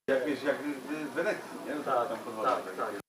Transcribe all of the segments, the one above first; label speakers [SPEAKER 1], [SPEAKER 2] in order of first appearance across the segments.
[SPEAKER 1] Jak wiesz, jak w Wenecji, nie?
[SPEAKER 2] Tak,
[SPEAKER 1] Tam
[SPEAKER 2] tak.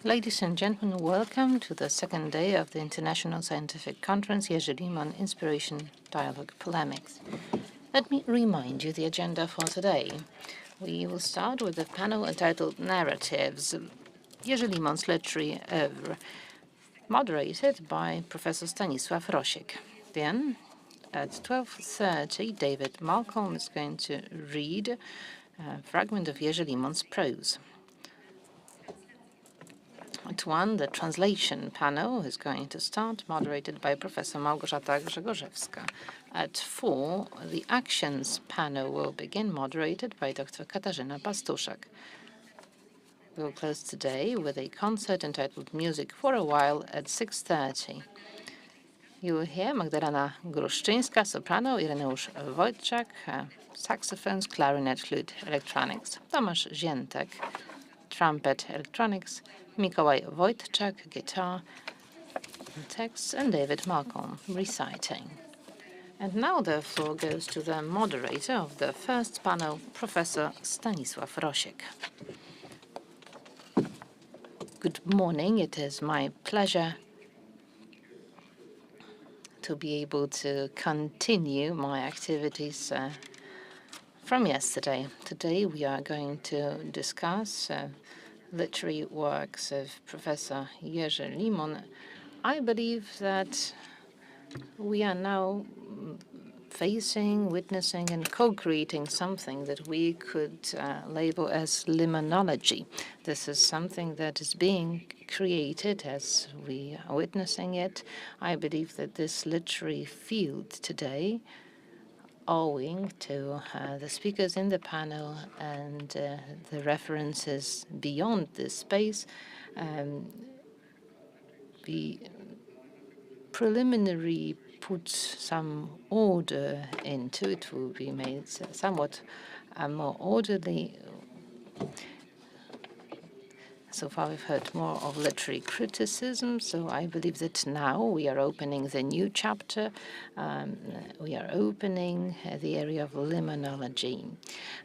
[SPEAKER 2] Ladies and gentlemen, welcome to the second day of the International Scientific Conference, Jerzy Limon, Inspiration, Dialogue, Polemics. Let me remind you the agenda for today. We will start with a panel entitled Narratives, Jerzy Limon's literary oeuvre, moderated by Professor Stanisław Rosiek. Then, at 12:30, David Malcolm is going to read a fragment of Jerzy Limon's prose. At 1, the translation panel is going to start, moderated by Professor Małgorzata Grzegorzewska. At 4, the actions panel will begin, moderated by Dr. Katarzyna Pastuszak. We'll close today with a concert entitled Music for a While at 6:30. You will hear Magdalena Gruszczyńska, soprano, Ireneusz Wojtczak, saxophones, clarinet, flute, electronics, Tomasz Ziętek, trumpet, electronics, Mikołaj Wojtczak, guitar, text, and David Malcolm, reciting. And now the floor goes to the moderator of the first panel, Professor Stanisław Rosiek. Good morning. It is my pleasure to be able to continue my activities from yesterday. Today we are going to discuss literary works of Professor Jerzy Limon. I believe that we are now facing, witnessing, and co-creating something that we could label as limonology. This is something that is being created as we are witnessing it. I believe that this literary field today, owing to the speakers in the panel and the references beyond this space, we preliminary put some order into it, will be made somewhat more orderly. So far, we've heard more of literary criticism, so I believe that now we are opening the new chapter. We are opening the area of limonology.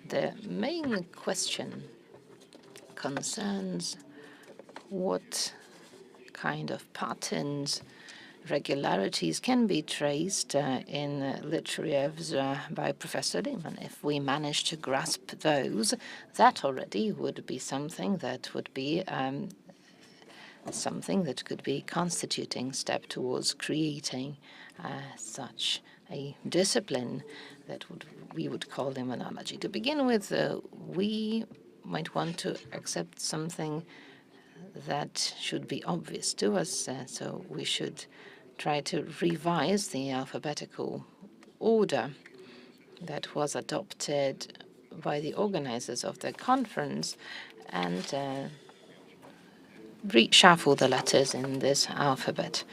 [SPEAKER 2] The main question concerns what kind of patterns, regularities can be traced in literary oeuvres by Professor Limon. If we manage to grasp those, that already would be something that would be something that could be constituting step towards creating such a discipline that we would call limonology. To begin with, we might want to accept something that should be obvious to us, so we should try to revise the alphabetical order that was adopted by the organizers of the conference and reshuffle the letters in this alphabet.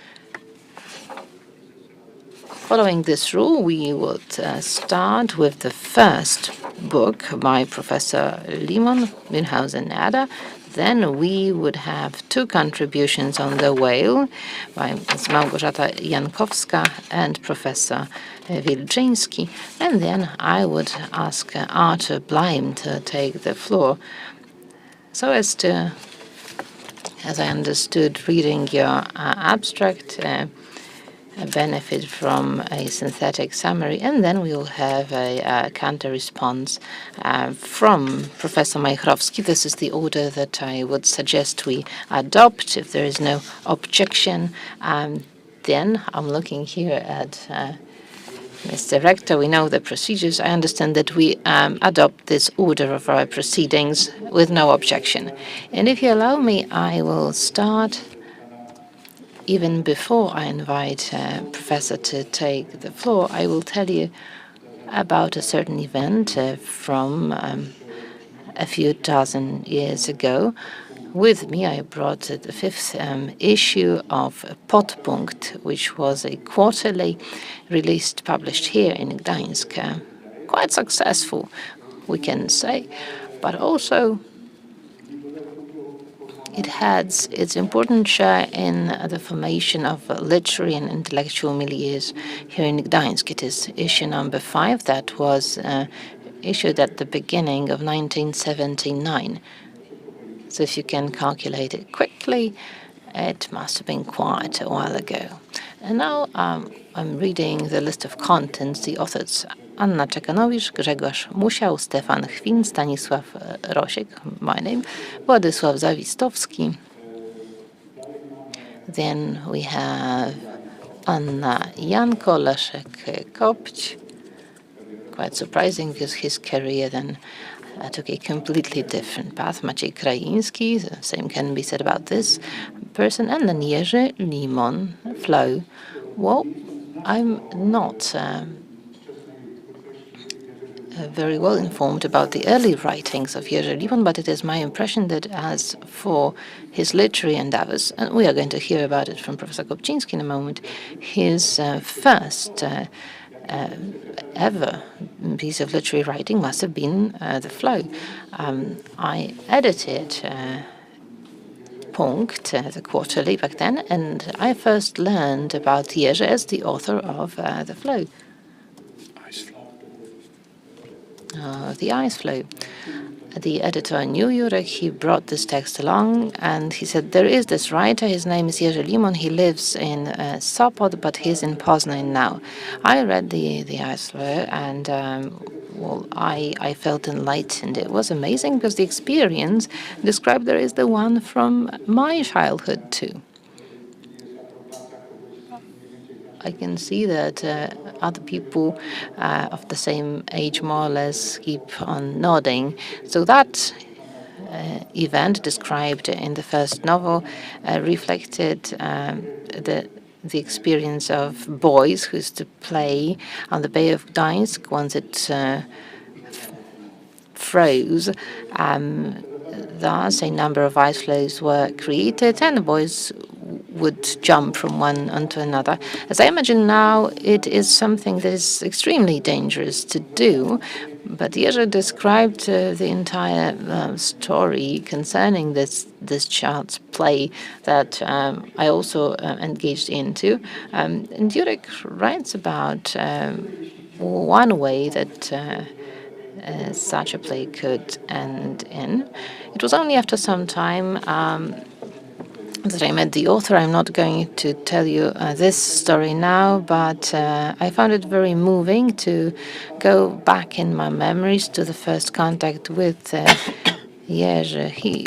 [SPEAKER 2] Following this rule, we would start with the first book by Professor Limon, Münchhausen Ada. Then we would have two contributions on the whale by Ms. Małgorzata Jankowska and Professor Wilczyński. And then I would ask Arthur Bleim to take the floor so as I understood, reading your abstract, benefit from a synthetic summary, and then we will have a counter-response from Professor Majchrowski. This is the order that I would suggest we adopt if there is no objection. Then I'm looking here at Mr. Rector. We know the procedures. I understand that we adopt this order of our proceedings with no objection. And if you allow me, I will start even before I invite Professor to take the floor. I will tell you about a certain event from a few dozen years ago. With me, I brought the fifth issue of Podpunkt, which was a quarterly published here in Gdańsk. Quite successful, we can say, but also it has its important share in the formation of literary and intellectual milieus here in Gdańsk. It is issue number 5 that was issued at the beginning of 1979. So if you can calculate it quickly, it must have been quite a while ago. And now I'm reading the list of contents. The authors: Anna Czekanowicz, Grzegorz Musiał, Stefan Chwin, Stanisław Rosiek, my name, Władysław Zawistowski. Then we have Anna Janko, Leszek Kopć. Quite surprising because his career then took a completely different path. Maciej Krajiński, the same can be said about this person. And then Jerzy Limon, Flow. Well, I'm not very well informed about the early writings of Jerzy Limon, but it is my impression that as for his literary endeavors, and we are going to hear about it from Professor Kopczyński in a moment, his first ever piece of literary writing must have been The Flow. I edited Punkt, the quarterly back then, and I first learned about Jerzy as the author of The Flow. The Ice Flow. The editor knew Jurek. He brought this text along, and he said, there is this writer, his name is Jerzy Limon, he lives in Sopot, but he's in Poznan now. I read the Ice Flow, and I felt enlightened. It was amazing because the experience described there is the one from my childhood too. I can see that other people of the same age, more or less, keep on nodding. So that event described in the first novel reflected the experience of boys who used to play on the Bay of Gdansk once it froze. Thus, a number of ice floes were created, and the boys would jump from one onto another. As I imagine now, it is something that is extremely dangerous to do. But Jerzy described the entire story concerning this child's play that I also engaged into. And Jurek writes about one way that such a play could end in. It was only after some time that I met the author. I'm not going to tell you this story now, but I found it very moving to go back in my memories to the first contact with Jerzy. He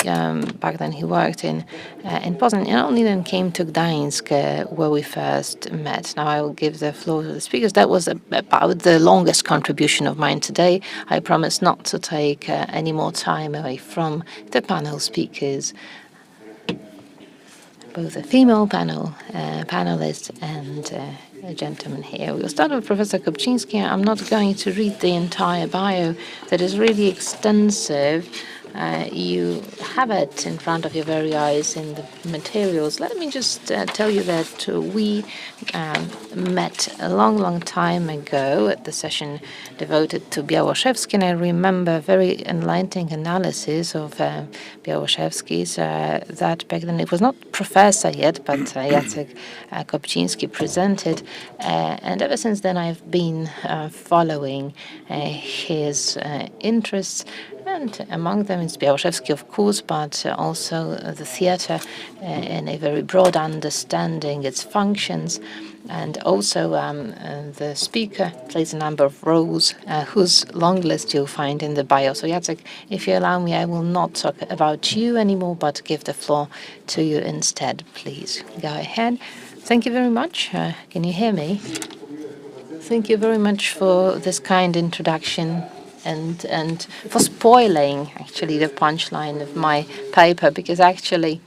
[SPEAKER 2] back then he worked in Poznan, and only then came to Gdańsk, where we first met. Now I will give the floor to the speakers. That was about the longest contribution of mine today. I promise not to take any more time away from the panel speakers, both a female panelist and a gentleman here. We'll start with Professor Kopczyński. I'm not going to read the entire bio that is really extensive. You have it in front of your very eyes in the materials. Let me just tell you that we met a long time ago at the session devoted to Białoszewski, and I remember very enlightening analysis of Białoszewski's that back then it was not professor yet, but Jacek Kopczyński presented, and ever since then I've been following his interests. And among them is Białoszewski, of course, but also the theatre in a very broad understanding, its functions. And also the speaker plays a number of roles whose long list you'll find in the bio. So Jacek, if you allow me, I will not talk about you anymore, but give the floor to you instead, please. Go ahead. Thank you very much. Can you hear me? Thank you very much for this kind introduction. And for spoiling, actually, the punchline of my paper, because actually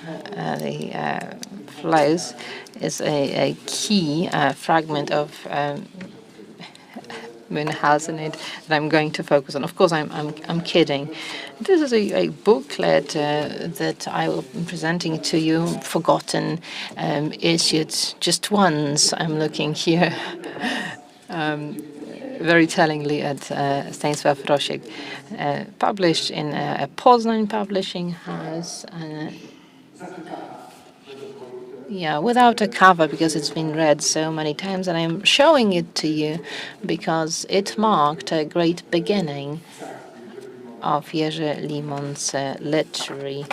[SPEAKER 2] the flows is a key fragment of Münchhausen that I'm going to focus on. Of course, I'm kidding. This is a booklet that I will be presenting to you, forgotten, issued just once. I'm looking here. Very tellingly at Stanisław Rosiek, published in a Poznan publishing house. Without a cover because it's been read so many times, and I'm showing it to you because it marked a great beginning. of Jerzy Limon's literary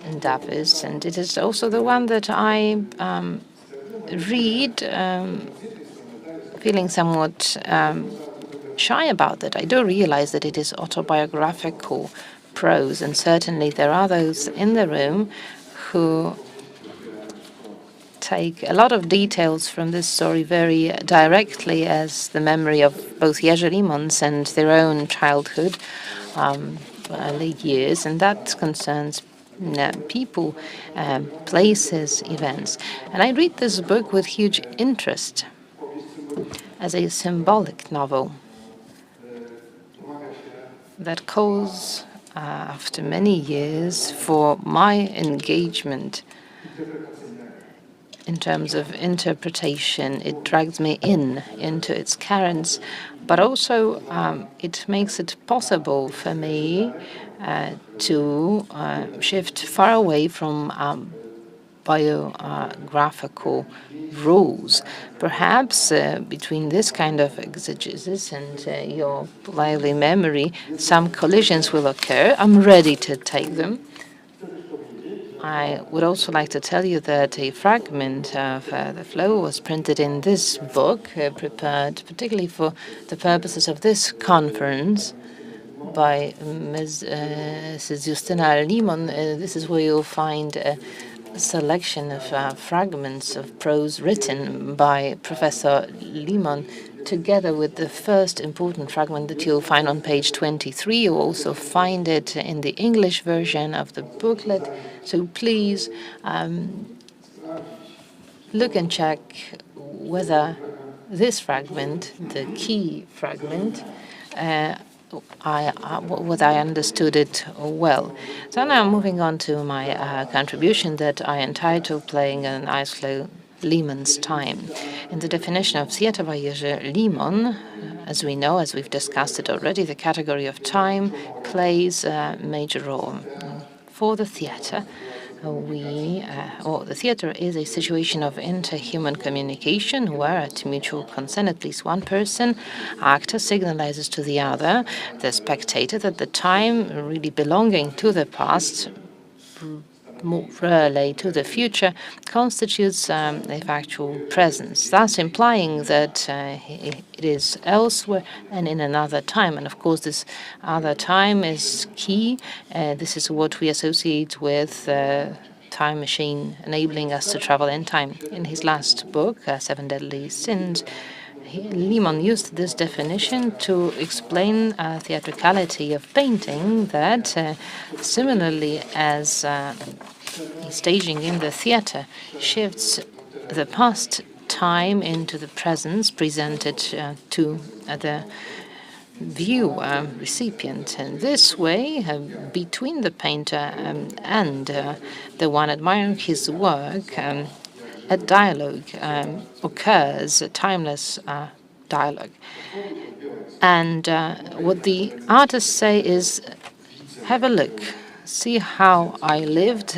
[SPEAKER 2] endeavors, and it is also the one that I read feeling somewhat shy about it. I do realize that it is autobiographical prose, and certainly there are those in the room who take a lot of details from this story very directly as the memory of both Jerzy Limon's and their own childhood, early years, and that concerns people, places, events. And I read this book with huge interest as a symbolic novel that calls, after many years, for my engagement in terms of interpretation. It drags me into its currents, but also it makes it possible for me to shift far away from biographical rules. Perhaps between this kind of exegesis and your lively memory, some collisions will occur. I'm ready to take them. I would also like to tell you that a fragment of the flow was printed in this book, prepared particularly for the purposes of this conference by Mrs. Justyna Limon. This is where you'll find a selection of fragments of prose written by Professor Limon, together with the first important fragment that you'll find on page 23. You'll also find it in the English version of the booklet. So please look and check whether this fragment, the key fragment, whether I understood it well. So now moving on to my contribution that I entitled Playing an Ice Flow Limon's Time. In the definition of theatre by Jerzy Limon, as we know, as we've discussed it already, the category of time plays a major role. For the theatre, the theatre is a situation of interhuman communication where, at mutual consent, at least one person, actor, signalizes to the other, the spectator, that the time really belonging to the past, more rarely to the future, constitutes a factual presence, thus implying that it is elsewhere and in another time. And of course, this other time is key. This is what we associate with time machine, enabling us to travel in time. In his last book, Seven Deadly Sins, Limon used this definition to explain theatricality of painting that, similarly as staging in the theater, shifts the past time into the present presented to the viewer, recipient. And this way, between the painter and the one admiring his work, a dialogue occurs, a timeless dialogue. And what the artists say is, have a look, see how I lived,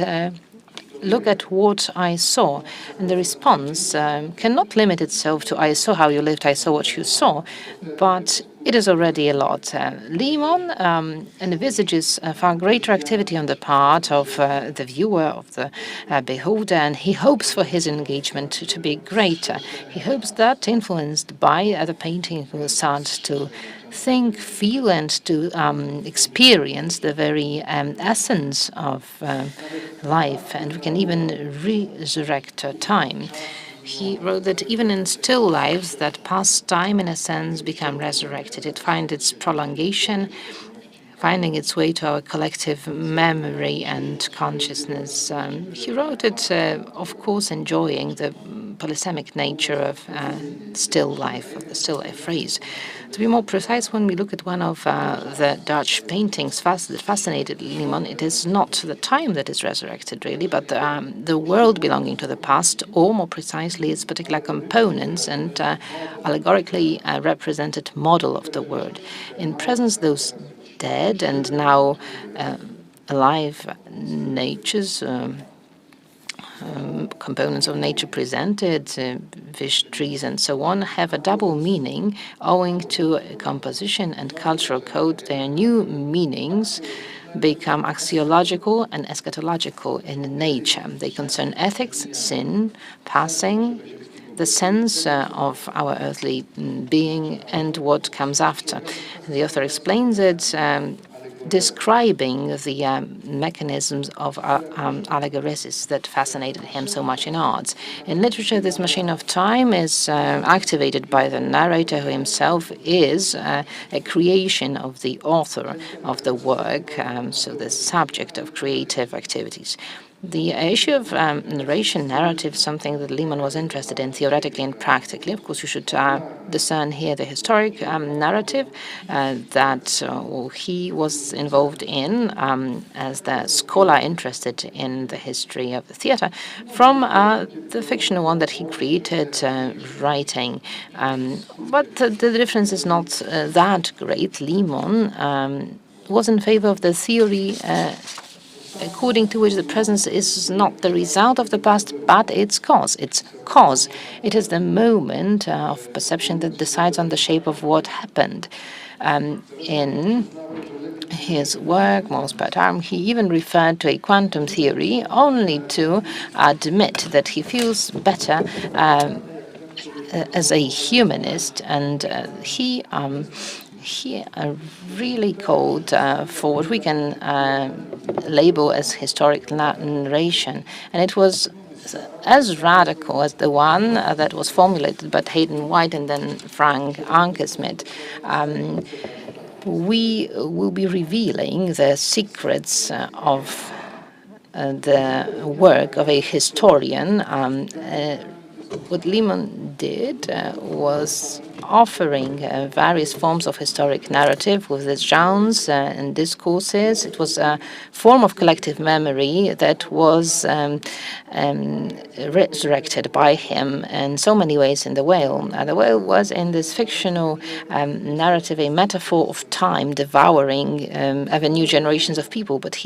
[SPEAKER 2] look at what I saw. And the response cannot limit itself to I saw how you lived, I saw what you saw, but it is already a lot. Limon envisages far greater activity on the part of the viewer, of the beholder, and he hopes for his engagement to be greater. He hopes that, influenced by the painting, he will start to think, feel, and to experience the very essence of life, and we can even resurrect time. He wrote that even in still lives, that past time, in a sense, become resurrected. It finds its prolongation, finding its way to our collective memory and consciousness. He wrote it, of course, enjoying the polysemic nature of still life, of the still life phrase. To be more precise, when we look at one of the Dutch paintings that fascinated Limon, it is not the time that is resurrected, really, but the world belonging to the past, or more precisely, its particular components and allegorically represented model of the world. In presence, those dead and now alive natures components of nature presented, fish, trees, and so on, have a double meaning owing to composition and cultural code. Their new meanings become axiological and eschatological in nature. They concern ethics, sin, passing, the sense of our earthly being, and what comes after. The author explains it describing the mechanisms of allegoresis that fascinated him so much in arts. In literature, this machine of time is activated by the narrator, who himself is a creation of the author of the work, so the subject of creative activities. The issue of narration, narrative, something that Limon was interested in theoretically and practically. Of course, you should discern here the historic narrative that he was involved in as the scholar interested in the history of the theatre, from the fictional one that he created writing. But the difference is not that great. Limon was in favor of the theory according to which the present is not the result of the past, but its cause. Its cause. It is the moment of perception that decides on the shape of what happened. In his work, Most Per Time, he even referred to a quantum theory, only to admit that he feels better as a humanist, and he really called for what we can label as historic narration. And it was as radical as the one that was formulated by Hayden White and then Frank Ankersmit. We will be revealing the secrets of the work of a historian. What Limon did was offering various forms of historic narrative with its genres and discourses. It was a form of collective memory that was resurrected by him in so many ways in The Whale. The Whale was in this fictional narrative a metaphor of time devouring ever new generations of people. But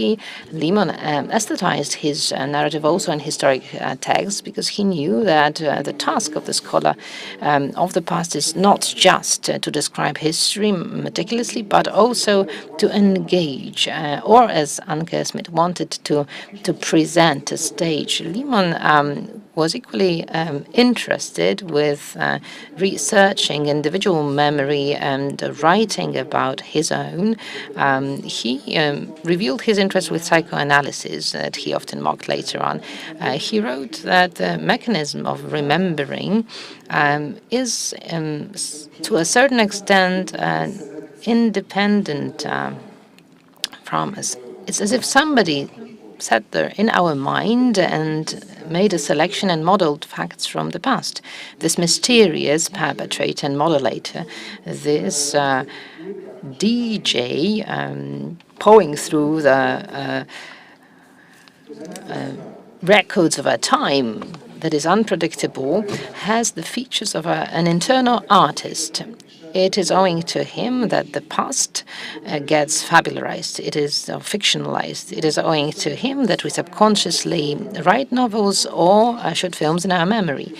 [SPEAKER 2] Limon, aesthetized his narrative also in historic texts, because he knew that the task of the scholar of the past is not just to describe history meticulously, but also to engage, or as Anke Smith wanted to present a stage. Limon was equally interested with researching individual memory and writing about his own. He revealed his interest with psychoanalysis that he often mocked later on. He wrote that the mechanism of remembering is, to a certain extent, independent from us. It's as if somebody sat there in our mind and made a selection and modeled facts from the past. This mysterious perpetrator and modulator, this DJ poring through the records of our time that is unpredictable, has the features of an internal artist. It is owing to him that the past gets fabularized. It is fictionalized. It is owing to him that we subconsciously write novels or shoot films in our memory.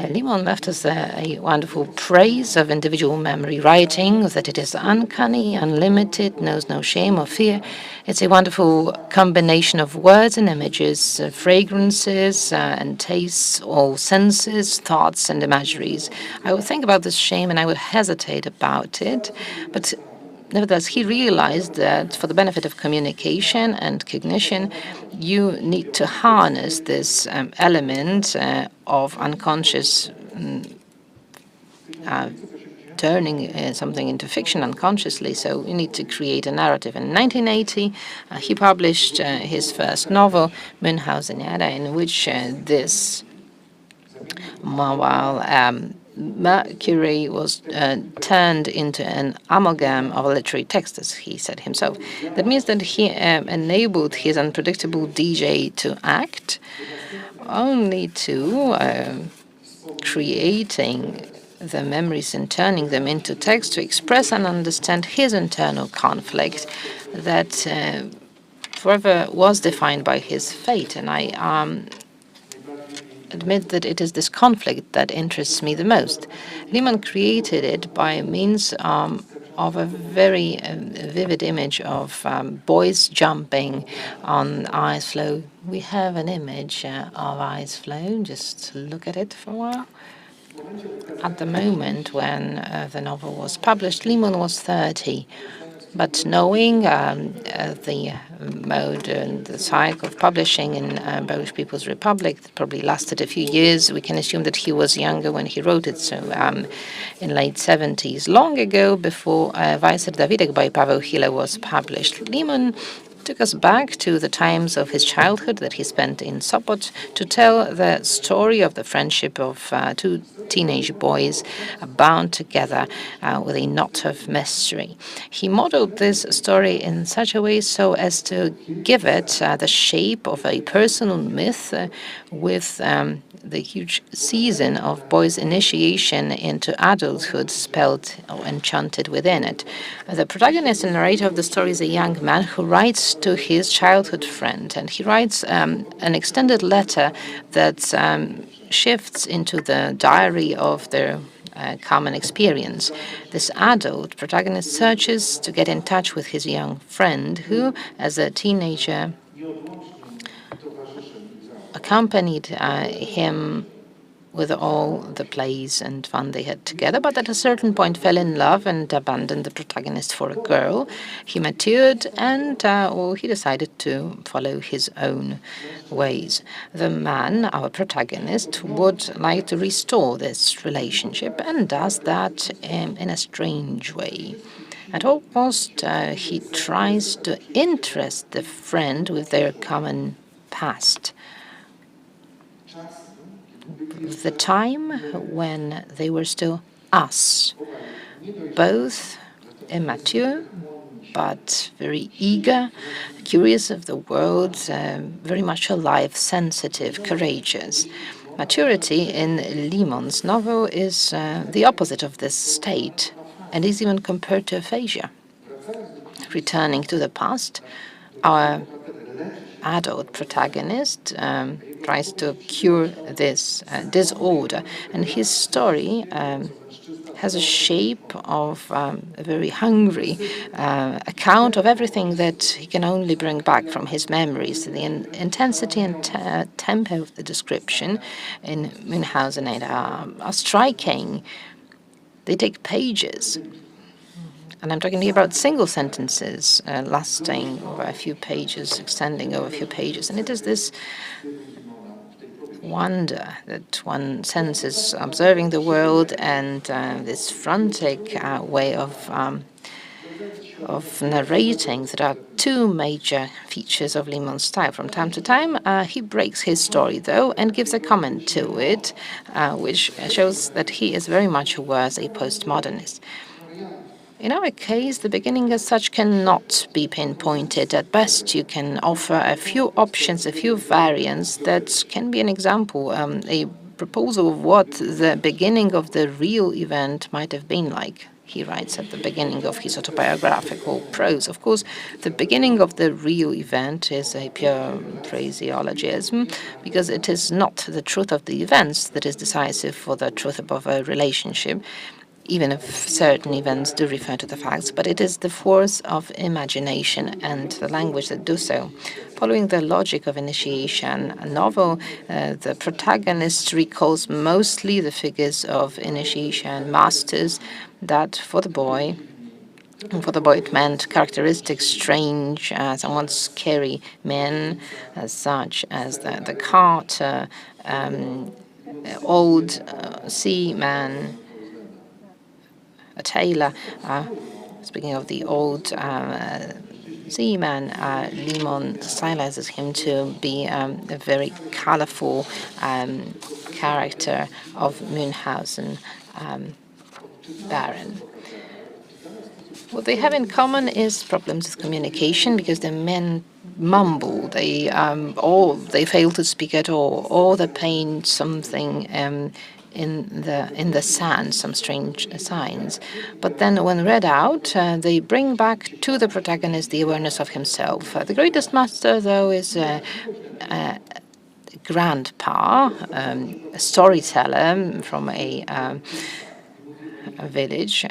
[SPEAKER 2] Limon left us a wonderful praise of individual memory writing, that it is uncanny, unlimited, knows no shame or fear. It's a wonderful combination of words and images, fragrances and tastes, all senses, thoughts and imageries. I would think about this shame and I would hesitate about it, but nevertheless, he realized that for the benefit of communication and cognition, you need to harness this element of unconscious turning something into fiction unconsciously. So you need to create a narrative. In 1980, he published his first novel, Münchhausenjäger, in which this mobile Mercury was turned into an amalgam of a literary text, as he said himself. That means that he enabled his unpredictable DJ to act, only to creating the memories and turning them into text to express and understand his internal conflict that forever was defined by his fate. And I admit that it is this conflict that interests me the most. Limon created it by means of a very vivid image of boys jumping on ice floe. We have an image of ice floe. Just look at it for a while. At the moment when the novel was published, Limon was 30. But knowing the mode and the cycle of publishing in Polish People's Republic that probably lasted a few years, we can assume that he was younger when he wrote it. So in late 70s, long ago, before Weiser Dawidek by Paweł Chile was published, Limon took us back to the times of his childhood that he spent in Sopot to tell the story of the friendship of two teenage boys bound together with a knot of mystery. He modeled this story in such a way so as to give it the shape of a personal myth with the huge season of boys' initiation into adulthood spelled or enchanted within it. The protagonist and narrator of the story is a young man who writes to his childhood friend, and he writes an extended letter that shifts into the diary of their common experience. This adult protagonist searches to get in touch with his young friend who, as a teenager, accompanied him with all the plays and fun they had together, but at a certain point fell in love and abandoned the protagonist for a girl. He matured and he decided to follow his own ways. The man, our protagonist, would like to restore this relationship and does that in a strange way. At all costs, he tries to interest the friend with their common past. The time when they were still us, both immature but very eager, curious of the world, very much alive, sensitive, courageous. Maturity in Limon's novel is the opposite of this state and is even compared to aphasia. Returning to the past, our adult protagonist tries to cure this disorder, and his story has a shape of a very hungry account of everything that he can only bring back from his memories. The intensity and tempo of the description in Münchhausen are striking. They take pages. And I'm talking about single sentences lasting over a few pages, extending over a few pages. And it is this wonder that one senses observing the world and this frantic way of narrating that are two major features of Limon's style. From time to time, he breaks his story, though, and gives a comment to it, which shows that he is very much aware as a postmodernist. In our case, the beginning as such cannot be pinpointed. At best, you can offer a few options, a few variants that can be an example, a proposal of what the beginning of the real event might have been like. He writes at the beginning of his autobiographical prose. Of course, the beginning of the real event is a pure phraseologism because it is not the truth of the events that is decisive for the truth of a relationship, even if certain events do refer to the facts, but it is the force of imagination and the language that do so. Following the logic of initiation, a novel, the protagonist recalls mostly the figures of initiation masters that for the boy it meant characteristics strange, somewhat scary men, such as the carter, old seaman, a tailor. Speaking of the old seaman, Limon stylizes him to be a very colorful character of Münchhausen Baron. What they have in common is problems with communication because the men mumble, they fail to speak at all, or they paint something in the sand, some strange signs. But then when read out, they bring back to the protagonist the awareness of himself. The greatest master, though, is grandpa, a storyteller from a village,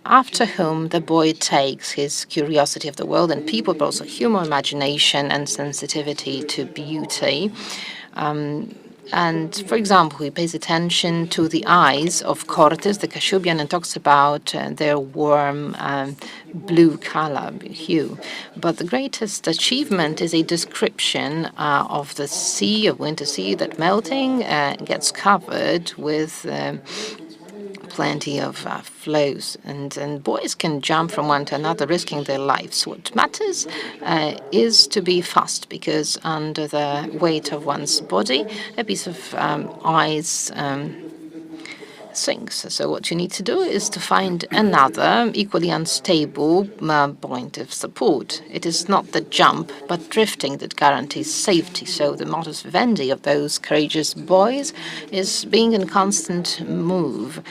[SPEAKER 2] after whom the boy takes his curiosity of the world and people, but also humor, imagination, and sensitivity to beauty. And for example, he pays attention to the eyes of curators, the Kashubian, and talks about their warm blue color, hue. But the greatest achievement is a description of the sea, of winter sea, that melting gets covered with plenty of flows, and boys can jump from one to another, risking their lives. What matters is to be fast, because under the weight of one's body, a piece of ice sinks. So what you need to do is to find another equally unstable point of support. It is not the jump, but drifting that guarantees safety. So the modus vivendi of those courageous boys is being in constant move.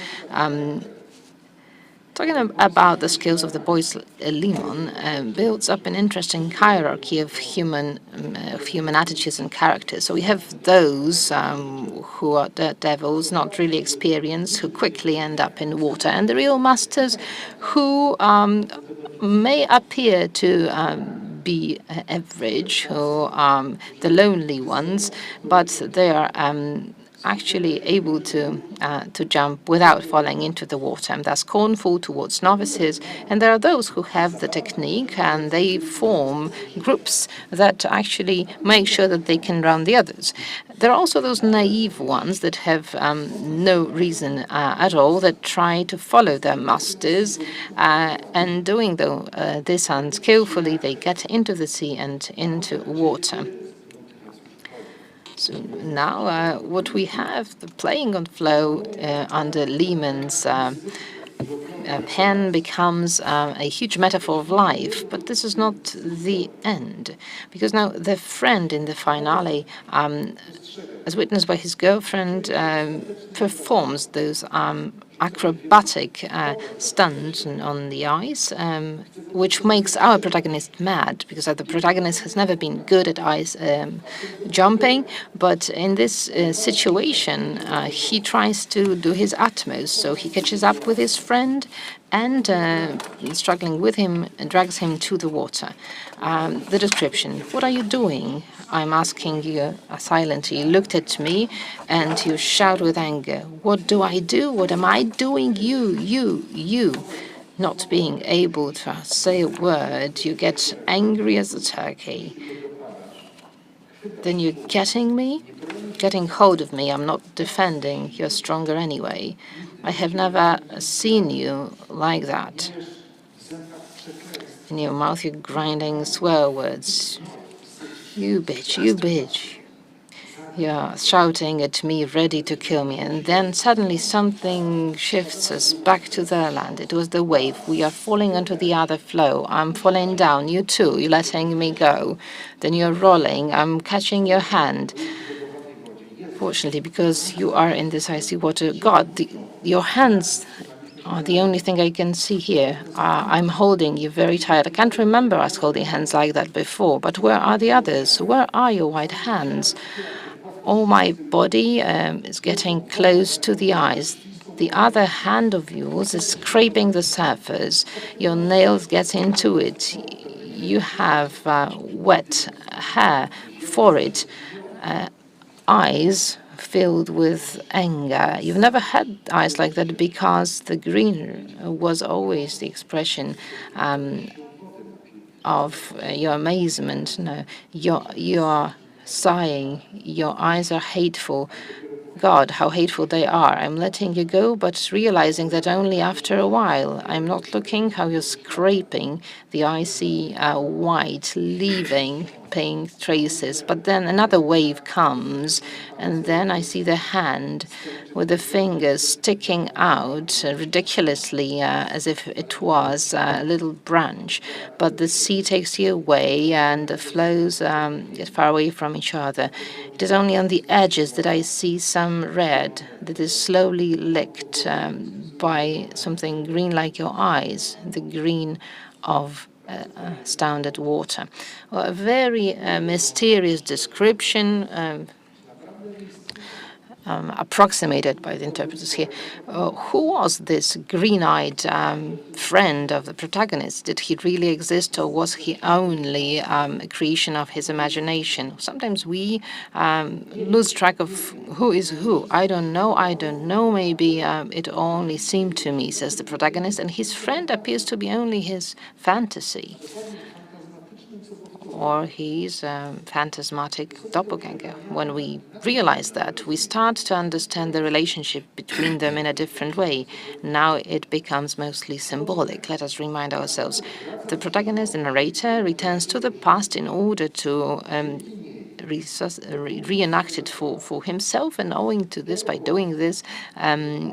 [SPEAKER 2] Talking about the skills of the boys, Limon builds up an interesting hierarchy of human attitudes and characters. So we have those who are the devils, not really experienced, who quickly end up in water, and the real masters who may appear to be average, who the lonely ones, but they are actually able to jump without falling into the water, and thus scornful towards novices. And there are those who have the technique, and they form groups that actually make sure that they can drown the others. There are also those naive ones that have no reason at all, that try to follow their masters, and doing this unskillfully, they get into the sea and into water. So now what we have, the playing on flow under Limon's pen becomes a huge metaphor of life. But this is not the end, because now the friend in the finale, as witnessed by his girlfriend, performs those acrobatic stunts on the ice, which makes our protagonist mad, because the protagonist has never been good at ice jumping. But in this situation, he tries to do his utmost. So he catches up with his friend and, struggling with him, drags him to the water. The description: "What are you doing?" I'm asking you silently. You looked at me and you shout with anger. "What do I do? What am I doing? You. Not being able to say a word, you get angry as a turkey. Then you're getting me? Getting hold of me. I'm not defending. You're stronger anyway. I have never seen you like that. In your mouth, you're grinding swear words. You bitch. You're shouting at me, ready to kill me. And then suddenly something shifts us back to the land. It was the wave. We are falling onto the other flow. I'm falling down. You too. You're letting me go. Then you're rolling. I'm catching your hand. Fortunately, because you are in this icy water, God, your hands are the only thing I can see here. I'm holding you very tight. I can't remember us holding hands like that before. But where are the others? Where are your white hands? All my body is getting close to the eyes. The other hand of yours is scraping the surface. Your nails get into it. You have wet hair, forehead, eyes filled with anger. You've never had eyes like that, because the green was always the expression of your amazement. No, you're sighing. Your eyes are hateful. God, how hateful they are. I'm letting you go, but realizing that only after a while. I'm not looking how you're scraping the icy white, leaving pink traces. But then another wave comes, and then I see the hand with the fingers sticking out ridiculously, as if it was a little branch. But the sea takes you away, and the flows get far away from each other. It is only on the edges that I see some red that is slowly licked by something green like your eyes, the green of astounded water. Well, a very mysterious description, approximated by the interpreters here. Who was this green-eyed friend of the protagonist? Did he really exist, or was he only a creation of his imagination? Sometimes we lose track of who is who. I don't know, maybe it only seemed to me, says the protagonist, and his friend appears to be only his fantasy, or he's a phantasmatic doppelganger. When we realize that, we start to understand the relationship between them in a different way. Now it becomes mostly symbolic. Let us remind ourselves. The protagonist, the narrator, returns to the past in order to reenact it for himself, and owing to this, by doing this,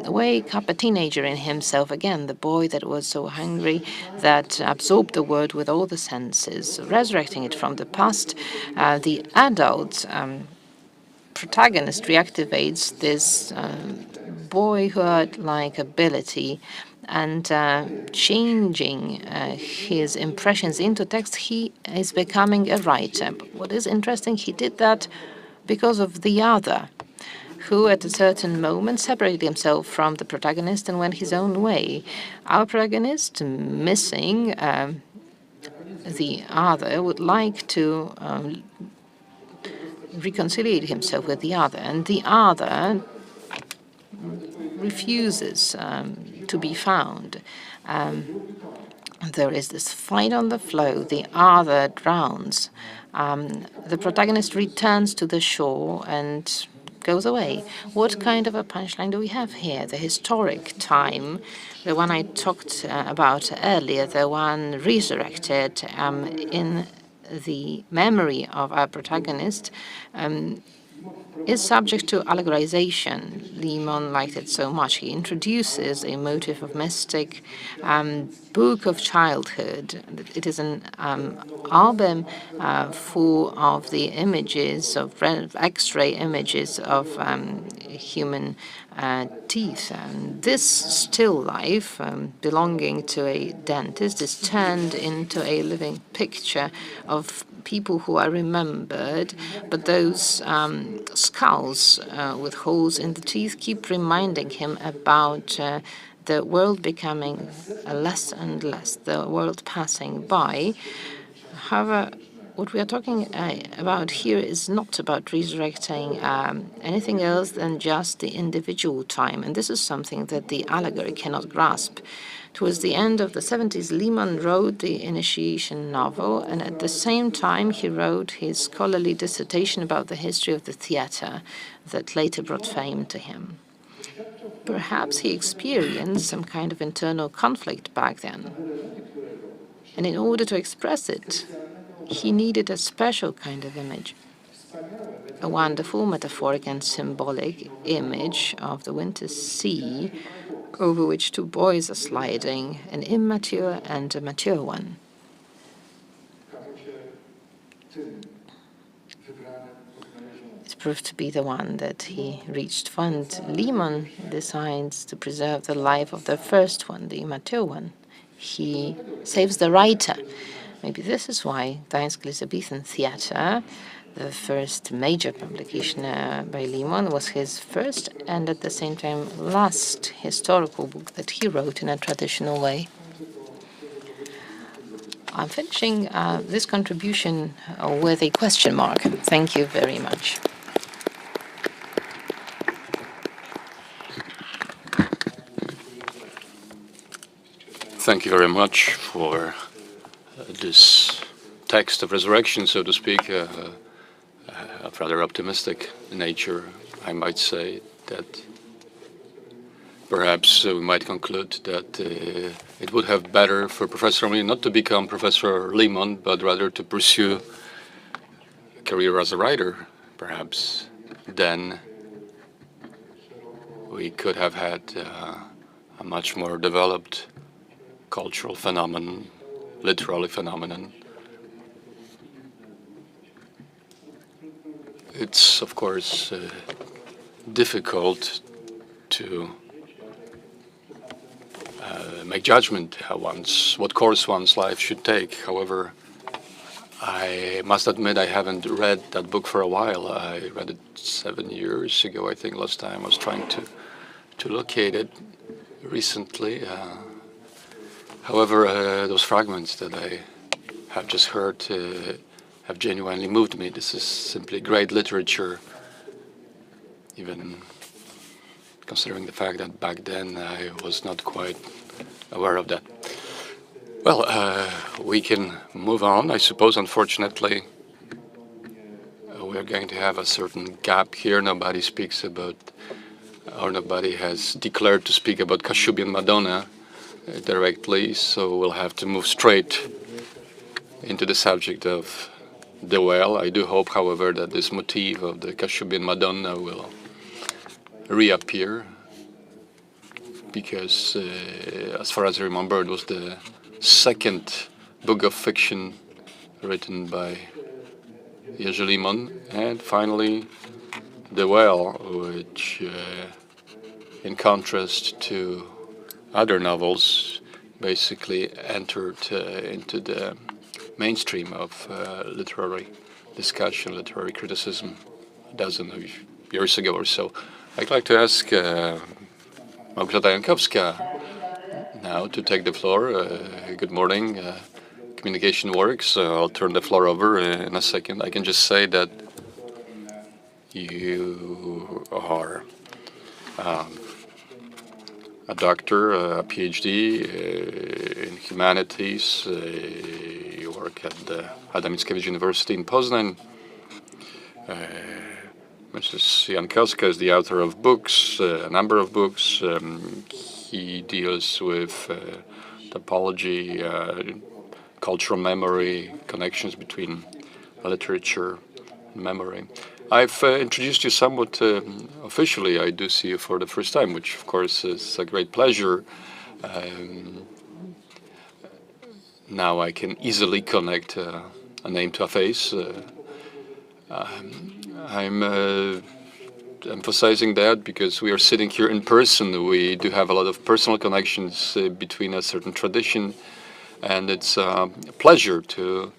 [SPEAKER 2] wake up a teenager in himself again, the boy that was so hungry, that absorbed the world with all the senses, resurrecting it from the past. The adult protagonist reactivates this boyhood-like ability, and changing his impressions into text, he is becoming a writer. But what is interesting, he did that because of the other, who at a certain moment separated himself from the protagonist and went his own way. Our protagonist, missing the other, would like to reconcile himself with the other, and the other refuses to be found. There is this fight on the floe. The other drowns. The protagonist returns to the shore and goes away. What kind of a punchline do we have here? The historic time, the one I talked about earlier, the one resurrected in the memory of our protagonist, is subject to allegorization. Limon liked it so much. He introduces a motif of mystic book of childhood. It is an album full of the images of X-ray images of human teeth. And this still life, belonging to a dentist, is turned into a living picture of people who are remembered, but those skulls with holes in the teeth keep reminding him about the world becoming less and less, the world passing by. However, what we are talking about here is not about resurrecting anything else than just the individual time, and this is something that the allegory cannot grasp. Towards the end of the 70s, Limon wrote the initiation novel, and at the same time he wrote his scholarly dissertation about the history of the theatre that later brought fame to him. Perhaps he experienced some kind of internal conflict back then, and in order to express it, he needed a special kind of image, a wonderful metaphoric and symbolic image of the winter sea over which two boys are sliding, an immature and a mature one. It proved to be the one that he reached for, and Limon decides to preserve the life of the first one, the immature one. He saves the writer. Maybe this is why Gdansk Elizabethan Theatre, the first major publication by Limon, was his first and at the same time last historical book that he wrote in a traditional way. I'm finishing this contribution with a question mark. Thank you very much.
[SPEAKER 3] Thank you very much for this text of resurrection, so to speak, of rather optimistic nature. I might say that perhaps we might conclude that it would have better for Professor Limon not to become Professor Limon, but rather to pursue a career as a writer, perhaps. Then we could have had a much more developed cultural phenomenon, literary phenomenon. It's, of course, difficult to make judgment what course one's life should take. However, I must admit I haven't read that book for a while. I read it 7 years ago, I think, last time. I was trying to locate it recently. However, those fragments that I have just heard have genuinely moved me. This is simply great literature, even considering the fact that back then I was not quite aware of that. Well, we can move on, I suppose. Unfortunately, we're going to have a certain gap here. Nobody speaks about, or nobody has declared to speak about Kashubian Madonna directly, so we'll have to move straight into the subject of the whale. I do hope, however, that this motif of the Kashubian Madonna will reappear, because as far as I remember, it was the second book of fiction written by Jerzy Limon, and finally The Whale, which in contrast to other novels basically entered into the mainstream of literary discussion, literary criticism a dozen of years ago or so. I'd like to ask Małgorzata Jankowska now to take the floor. Good morning. Communication works. I'll turn the floor over in a second. I can just say that you are a doctor, a PhD in humanities. You work at the Adam Mickiewicz University in Poznań. Mrs. Jankowska is the author of books, a number of books. He deals with typology, cultural memory, connections between literature and memory. I've introduced you somewhat officially. I do see you for the first time, which of course is a great pleasure. Now I can easily connect a name to a face. I'm emphasizing that because we are sitting here in person. We do have a lot of personal connections between a certain tradition, and it's a pleasure to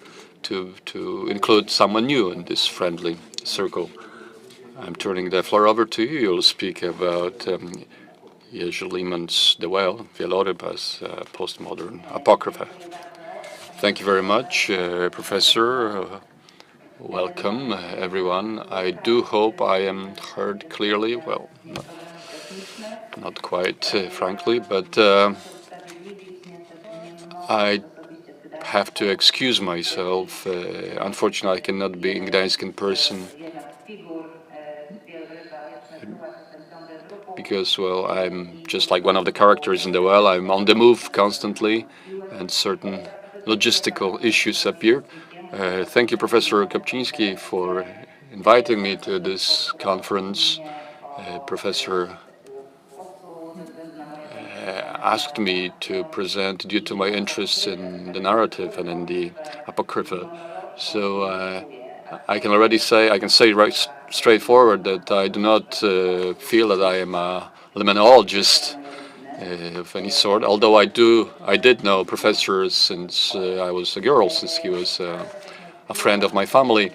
[SPEAKER 3] include someone new in this friendly circle. I'm turning the floor over to you. You'll speak about Jerzy Limon's The Whale, Wieloryba's Postmodern Apocrypha. Thank you very much, Professor. Welcome, everyone. I do hope I am heard clearly. Well, not quite, frankly, but I have to excuse myself. Unfortunately, I cannot be in Gdansk in person because, well, I'm just like one of the characters in The Well. I'm on the move constantly, and certain logistical issues appear. Thank you, Professor Kapczynski, for inviting me to this conference. Professor asked me to present due to my interests in the narrative and in the Apocrypha. So I can say right straightforward that I do not feel that I am a limonologist of any sort, although I did know Professor since I was a girl, since he was a friend of my family.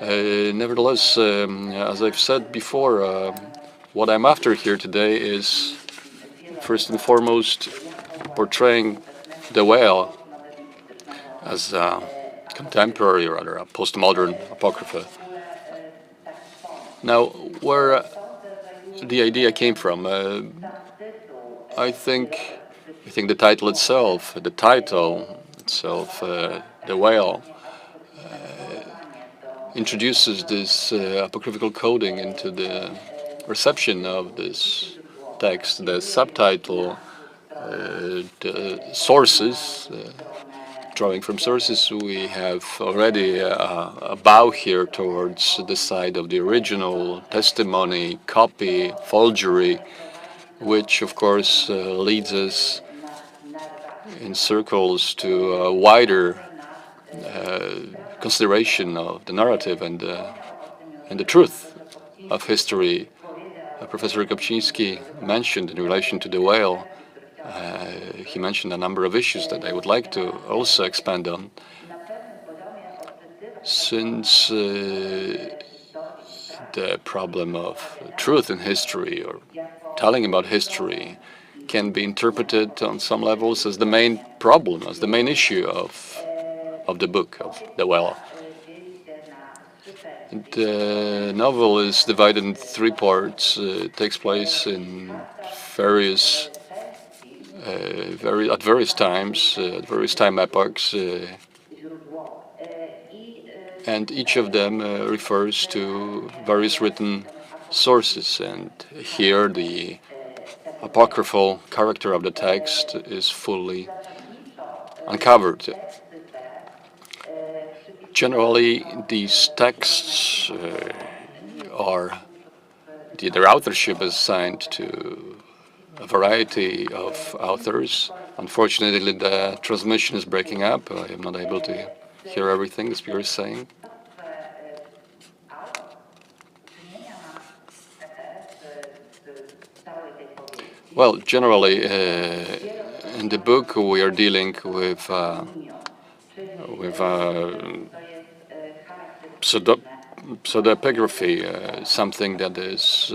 [SPEAKER 3] Nevertheless, as I've said before, what I'm after here today is first and foremost portraying the whale as a contemporary, or rather a postmodern apocrypha. Now, where the idea came from, I think the title itself, The Whale, introduces this apocryphal coding into the reception of this text. The subtitle, the sources, drawing from sources, we have already a bow here towards the side of the original, testimony, copy, forgery, which of course leads us in circles to a wider consideration of the narrative and the truth of history. Professor Kapczynski mentioned in relation to the whale, he mentioned a number of issues that I would like to also expand on. since the problem of truth in history or telling about history can be interpreted on some levels as the main problem, as the main issue of the book, of the well. The novel is divided in 3 parts. It takes place in various, at various times, at various time epochs, and each of them refers to various written sources. And here the apocryphal character of the text is fully uncovered. Generally, these texts their authorship is assigned to a variety of authors. Unfortunately, the transmission is breaking up. I am not able to hear everything the speaker is saying. Well, generally, in the book we are dealing with pseudepigraphy, something that is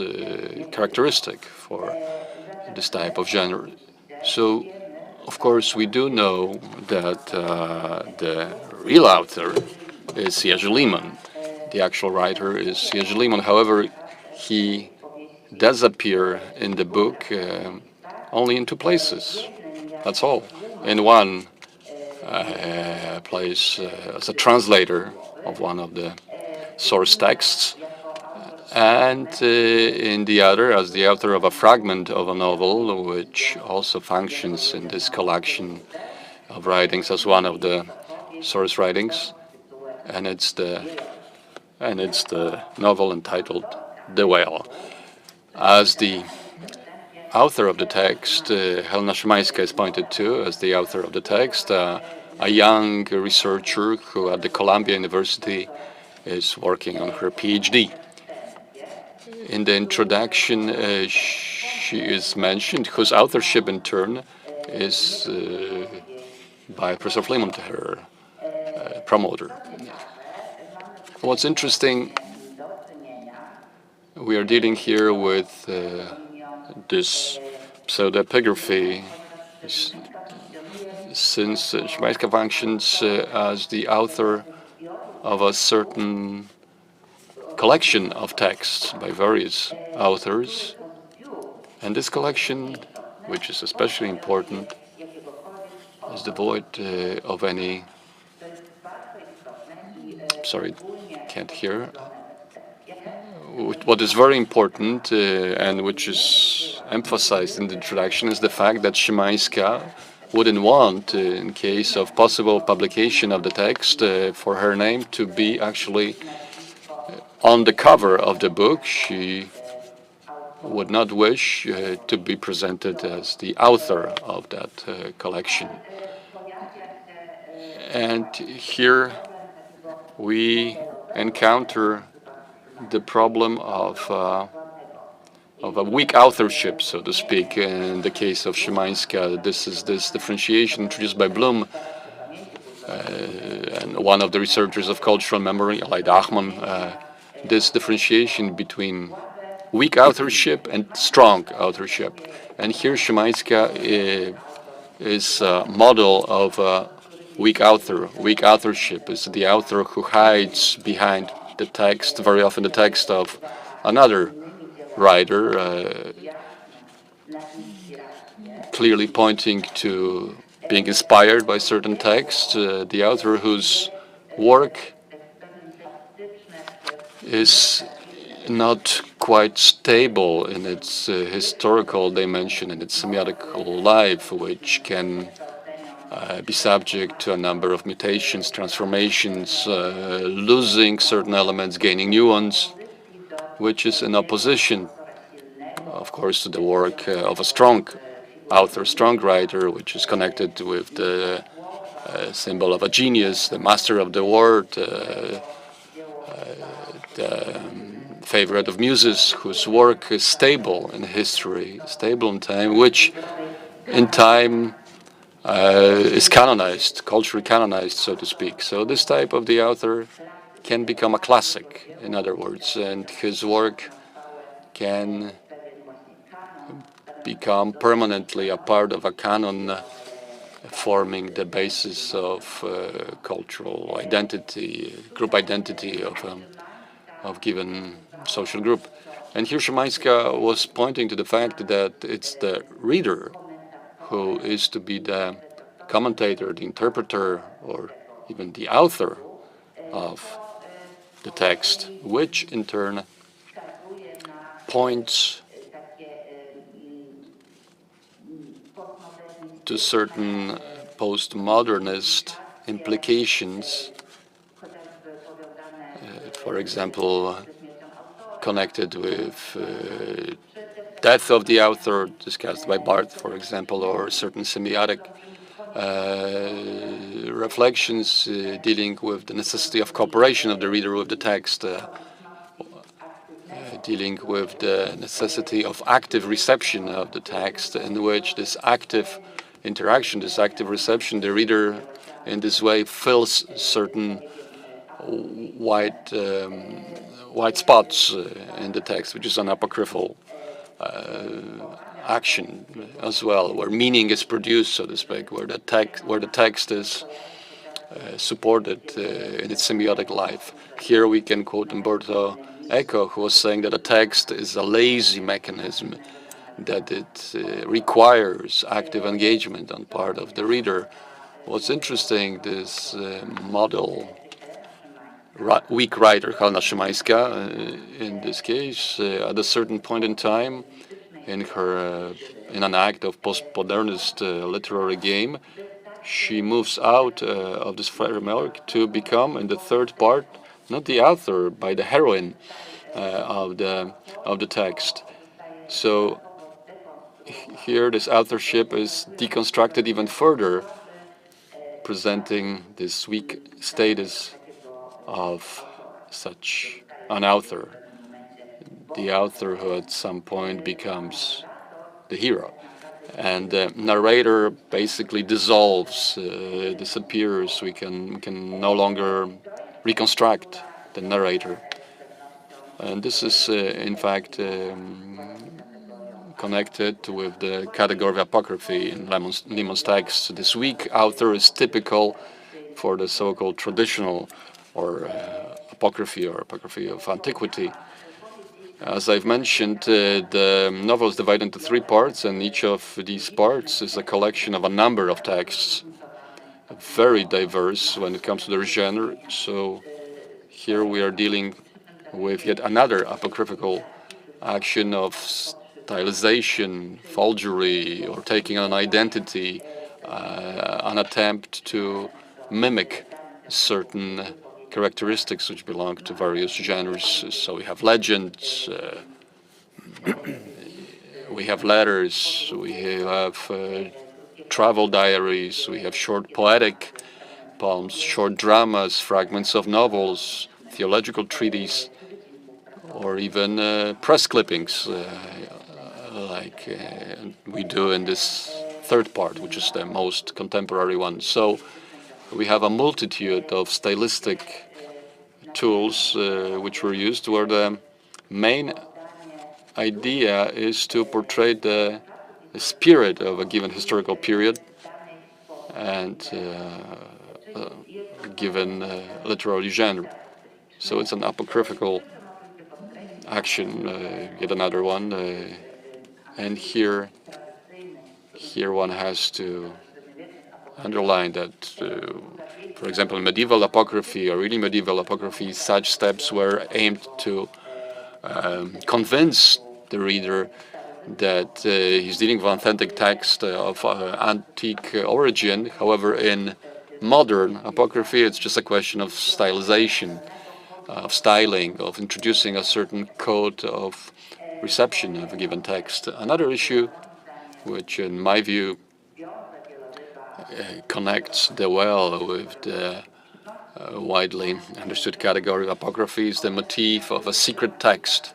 [SPEAKER 3] characteristic for this type of genre. So, of course, we do know that the real author is Jerzy Limon. The actual writer is Jerzy Limon. However, he does appear in the book only in 2 places. That's all. In one place as a translator of one of the source texts, and in the other as the author of a fragment of a novel, which also functions in this collection of writings as one of the source writings, and it's the novel entitled The Whale. As the author of the text, Helena Szymańska is pointed to as the author of the text, a young researcher who at the Columbia University is working on her PhD. In the introduction, she is mentioned, whose authorship in turn is by Professor Limon, her promoter. What's interesting, we are dealing here with this pseudepigraphy, since Szymańska functions as the author of a certain collection of texts by various authors. And this collection, which is especially important, is devoid of any... Sorry, can't hear. What is very important and which is emphasized in the introduction is the fact that Szymańska wouldn't want, in case of possible publication of the text, for her name to be actually on the cover of the book. She would not wish to be presented as the author of that collection. And here we encounter the problem of a weak authorship, so to speak. In the case of Szymańska, this is this differentiation introduced by Bloom, and one of the researchers of cultural memory, Aleid Achman, this differentiation between weak authorship and strong authorship. And here Szymańska is a model of a weak author. Weak authorship is the author who hides behind the text, very often the text of another writer, clearly pointing to being inspired by certain text. The author whose work is not quite stable in its historical dimension, in its semiotical life, which can be subject to a number of mutations, transformations, losing certain elements, gaining new ones, which is in opposition, of course, to the work of a strong author, strong writer, which is connected with the symbol of a genius, the master of the word, the favorite of muses, whose work is stable in history, stable in time, which in time is canonized, culturally canonized, so to speak. So this type of the author can become a classic, in other words, and his work can become permanently a part of a canon, forming the basis of cultural identity, group identity of given social group. And here Szymańska was pointing to the fact that it's the reader who is to be the commentator, the interpreter, or even the author of the text, which in turn points to certain postmodernist implications, for example, connected with death of the author, discussed by Barth, for example, or certain semiotic reflections dealing with the necessity of cooperation of the reader with the text, dealing with the necessity of active reception of the text, in which this active interaction, this active reception, the reader in this way fills certain white spots in the text, which is an apocryphal action as well, where meaning is produced, so to speak, where the text is supported in its semiotic life. Here we can quote Umberto Eco, who was saying that a text is a lazy mechanism, that it requires active engagement on part of the reader. What's interesting, this model weak writer, Halina Szymańska, in this case, at a certain point in time, in an act of postmodernist literary game, she moves out of this framework to become, in the third part, not the author, but the heroine of the text. So here, this authorship is deconstructed even further, presenting this weak status of such an author, the author who at some point becomes the hero. And the narrator basically dissolves, disappears. We can no longer reconstruct the narrator. And this is, in fact, connected with the category of apocryphy in Limon's text. This weak author is typical for the so-called traditional or apocryphy of antiquity. As I've mentioned, the novel is divided into three parts, and each of these parts is a collection of a number of texts, very diverse when it comes to their genre. So here we are dealing with yet another apocryphal action of stylization, forgery, or taking an identity, an attempt to mimic certain characteristics which belong to various genres. So we have legends, we have letters, we have travel diaries, we have short poetic poems, short dramas, fragments of novels, theological treatises, or even press clippings, like we do in this third part, which is the most contemporary one. So we have a multitude of stylistic tools which were used, where the main idea is to portray the spirit of a given historical period and given literary genre. So it's an apocryphal action, yet another one, and here one has to underline that, for example, in medieval apocryphy, or really medieval apocryphy, such steps were aimed to convince the reader that he's dealing with authentic text of antique origin. However, in modern apocryphy, it's just a question of stylization, of styling, of introducing a certain code of reception of a given text. Another issue, which in my view connects well with the widely understood category of apocryphy, is the motif of a secret text,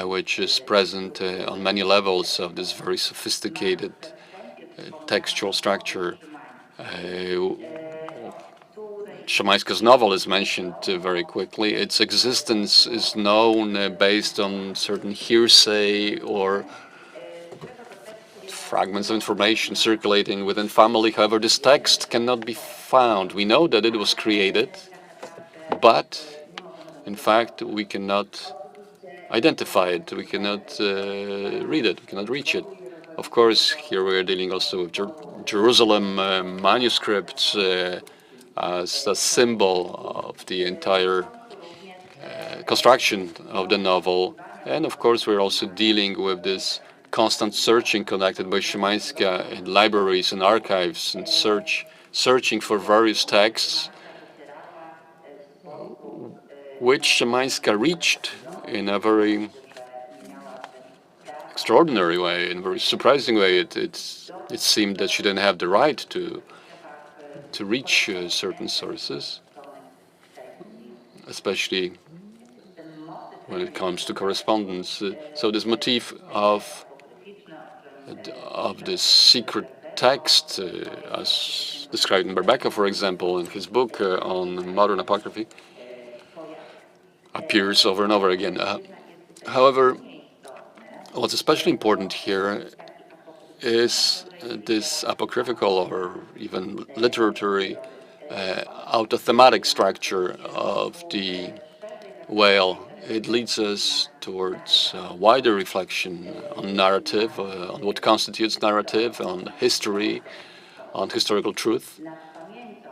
[SPEAKER 3] which is present on many levels of this very sophisticated textual structure. Szymańska's novel is mentioned very quickly. Its existence is known based on certain hearsay or fragments of information circulating within family. However, this text cannot be found. We know that it was created, but in fact, we cannot identify it. We cannot read it. We cannot reach it. Of course, here we are dealing also with Jerusalem manuscripts as a symbol of the entire construction of the novel. And of course, we're also dealing with this constant searching conducted by Szymańska in libraries and archives and searching for various texts which Szymańska reached in a very extraordinary way, in a very surprising way. It seemed that she didn't have the right to reach certain sources, especially when it comes to correspondence. So this motif of this secret text, as described in Berbeka, for example, in his book on modern apocryphy, appears over and over again. However, what's especially important here is this apocryphal or even literary autothematic structure of the Whale. It leads us towards wider reflection on narrative, on what constitutes narrative, on history, on historical truth,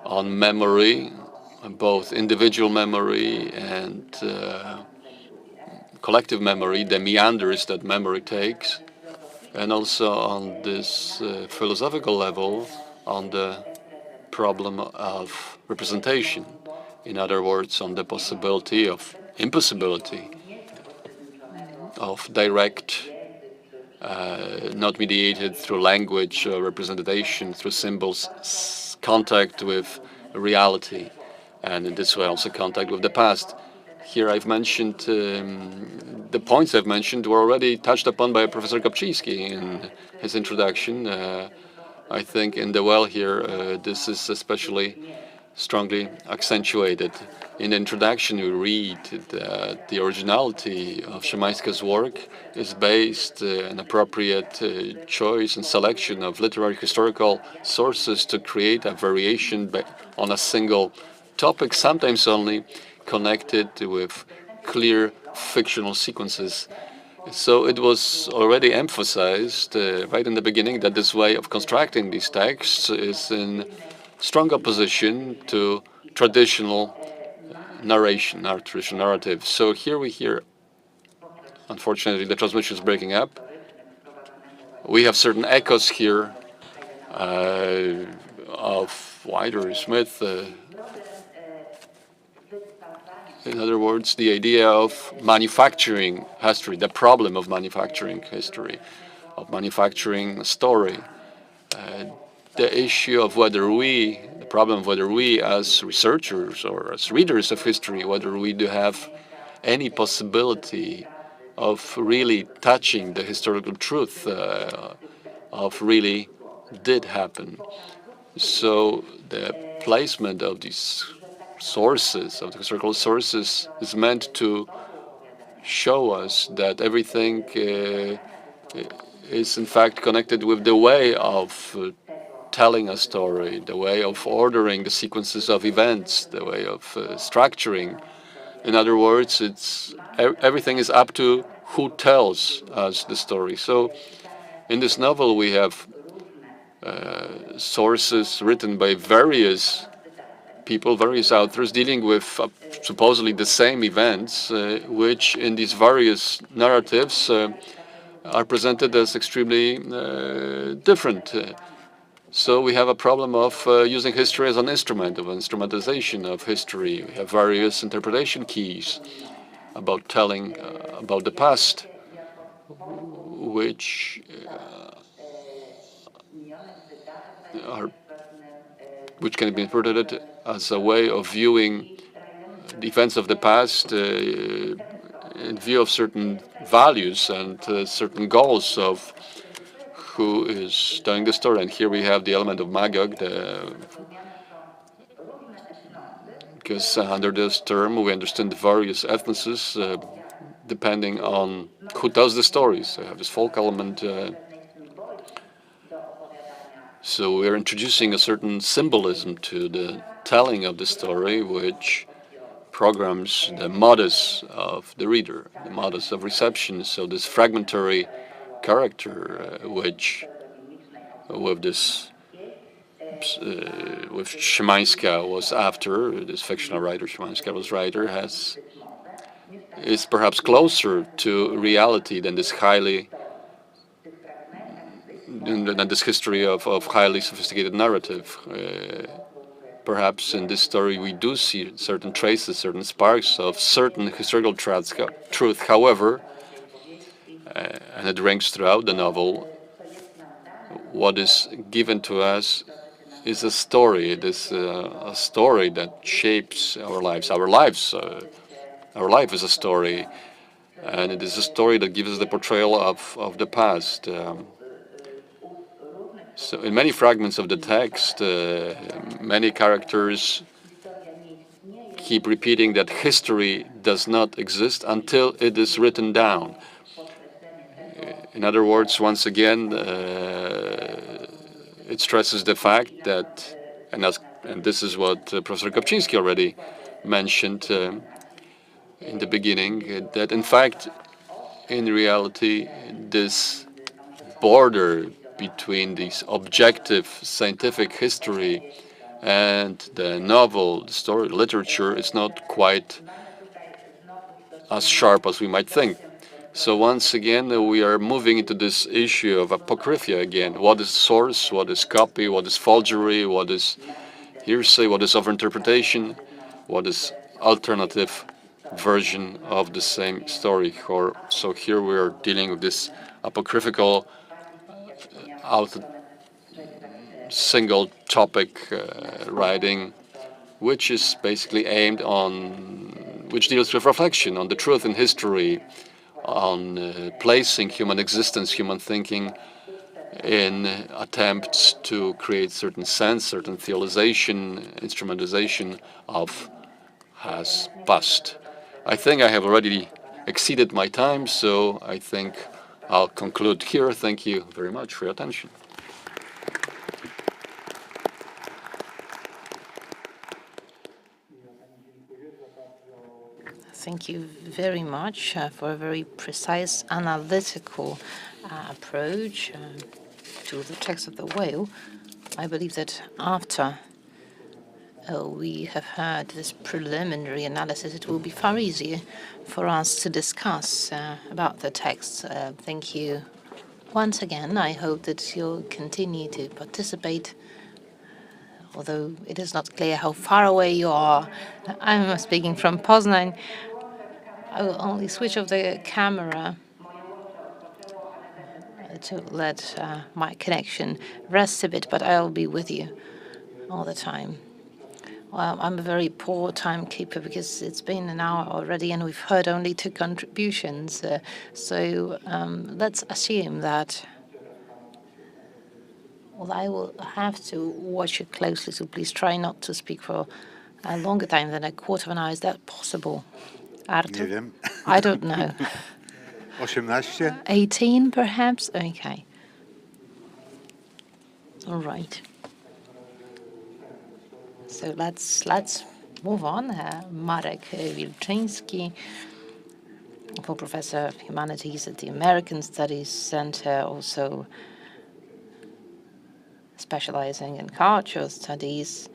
[SPEAKER 3] on memory, both individual memory and collective memory, the meanders that memory takes, and also on this philosophical level, on the problem of representation. In other words, on the possibility of impossibility of direct, not mediated through language or representation, through symbols, contact with reality, and in this way also contact with the past. Here I've mentioned, the points I've mentioned were already touched upon by Professor Kapczyński in his introduction. I think in the Well here, this is especially strongly accentuated. In the introduction, we read that the originality of Szymańska's work is based on appropriate choice and selection of literary historical sources to create a variation on a single topic, sometimes only connected with clear fictional sequences. So it was already emphasized right in the beginning that this way of constructing these texts is in strong opposition to traditional narration, traditional narrative. So here we hear, unfortunately, the transmission is breaking up. We have certain echoes here of Wider, Smith. In other words, the idea of manufacturing history, the problem of manufacturing history, of manufacturing story. The issue of the problem of whether we as researchers or as readers of history, whether we do have any possibility of really touching the historical truth of really did happen. So the placement of these sources, of the historical sources, is meant to show us that everything is in fact connected with the way of telling a story, the way of ordering the sequences of events, the way of structuring. In other words, everything is up to who tells us the story. So in this novel we have sources written by various people, various authors, dealing with supposedly the same events, which in these various narratives are presented as extremely different. So we have a problem of using history as an instrument, of instrumentalization of history. We have various interpretation keys about telling about the past, which can be interpreted as a way of viewing the events of the past in view of certain values and certain goals of who is telling the story. And here we have the element of Magog, because under this term we understand the various ethnocies depending on who tells the stories. So you have this folk element. So we're introducing a certain symbolism to the telling of the story, which programs the modus of the reader, the modus of reception. So this fragmentary character, which with this with Szymańska was after, this fictional writer, Szymańska was writer, is perhaps closer to reality than this history of highly sophisticated narrative. Perhaps in this story we do see certain traces, certain sparks of certain historical truth. However, and it rings throughout the novel, what is given to us is a story. It is a story that shapes our lives. Our life is a story, and it is a story that gives us the portrayal of the past. So in many fragments of the text, many characters keep repeating that history does not exist until it is written down. In other words, once again, it stresses the fact that, and this is what Professor Kopczynski already mentioned in the beginning, that in fact, in reality, this border between this objective scientific history and the novel, the story, literature is not quite as sharp as we might think. So once again, we are moving into this issue of apocrypha again. What is source? What is copy? What is forgery? What is hearsay? What is overinterpretation? What is alternative version of the same story? So here we are dealing with this apocryphal single topic writing, which is basically aimed on, which deals with reflection on the truth in history, on placing human existence, human thinking in attempts to create certain sense, certain theologization, instrumentalization of past. I think I have already exceeded my time, so I think I'll conclude here. Thank you very much for your attention.
[SPEAKER 2] Thank you very much for a very precise analytical approach to the text of the whale. I believe that after we have heard this preliminary analysis, it will be far easier for us to discuss about the text. Thank you once again. I hope that you'll continue to participate, although it is not clear how far away you are. I'm speaking from Poznan. I will only switch off the camera to let my connection rest a bit, but I'll be with you all the time. Well, I'm a very poor timekeeper because it's been an hour already and we've heard only 2 contributions. So let's assume that, well, I will have to watch it closely, so please try not to speak for a longer time than a quarter of an hour. Is that possible? Artur?
[SPEAKER 4] Nie wiem.
[SPEAKER 2] I don't know.
[SPEAKER 4] 18?
[SPEAKER 2] 18, perhaps? Okay. All right. So let's move on. Marek Wilczyński, full professor of humanities at the American Studies Center, also specializing in cultural studies.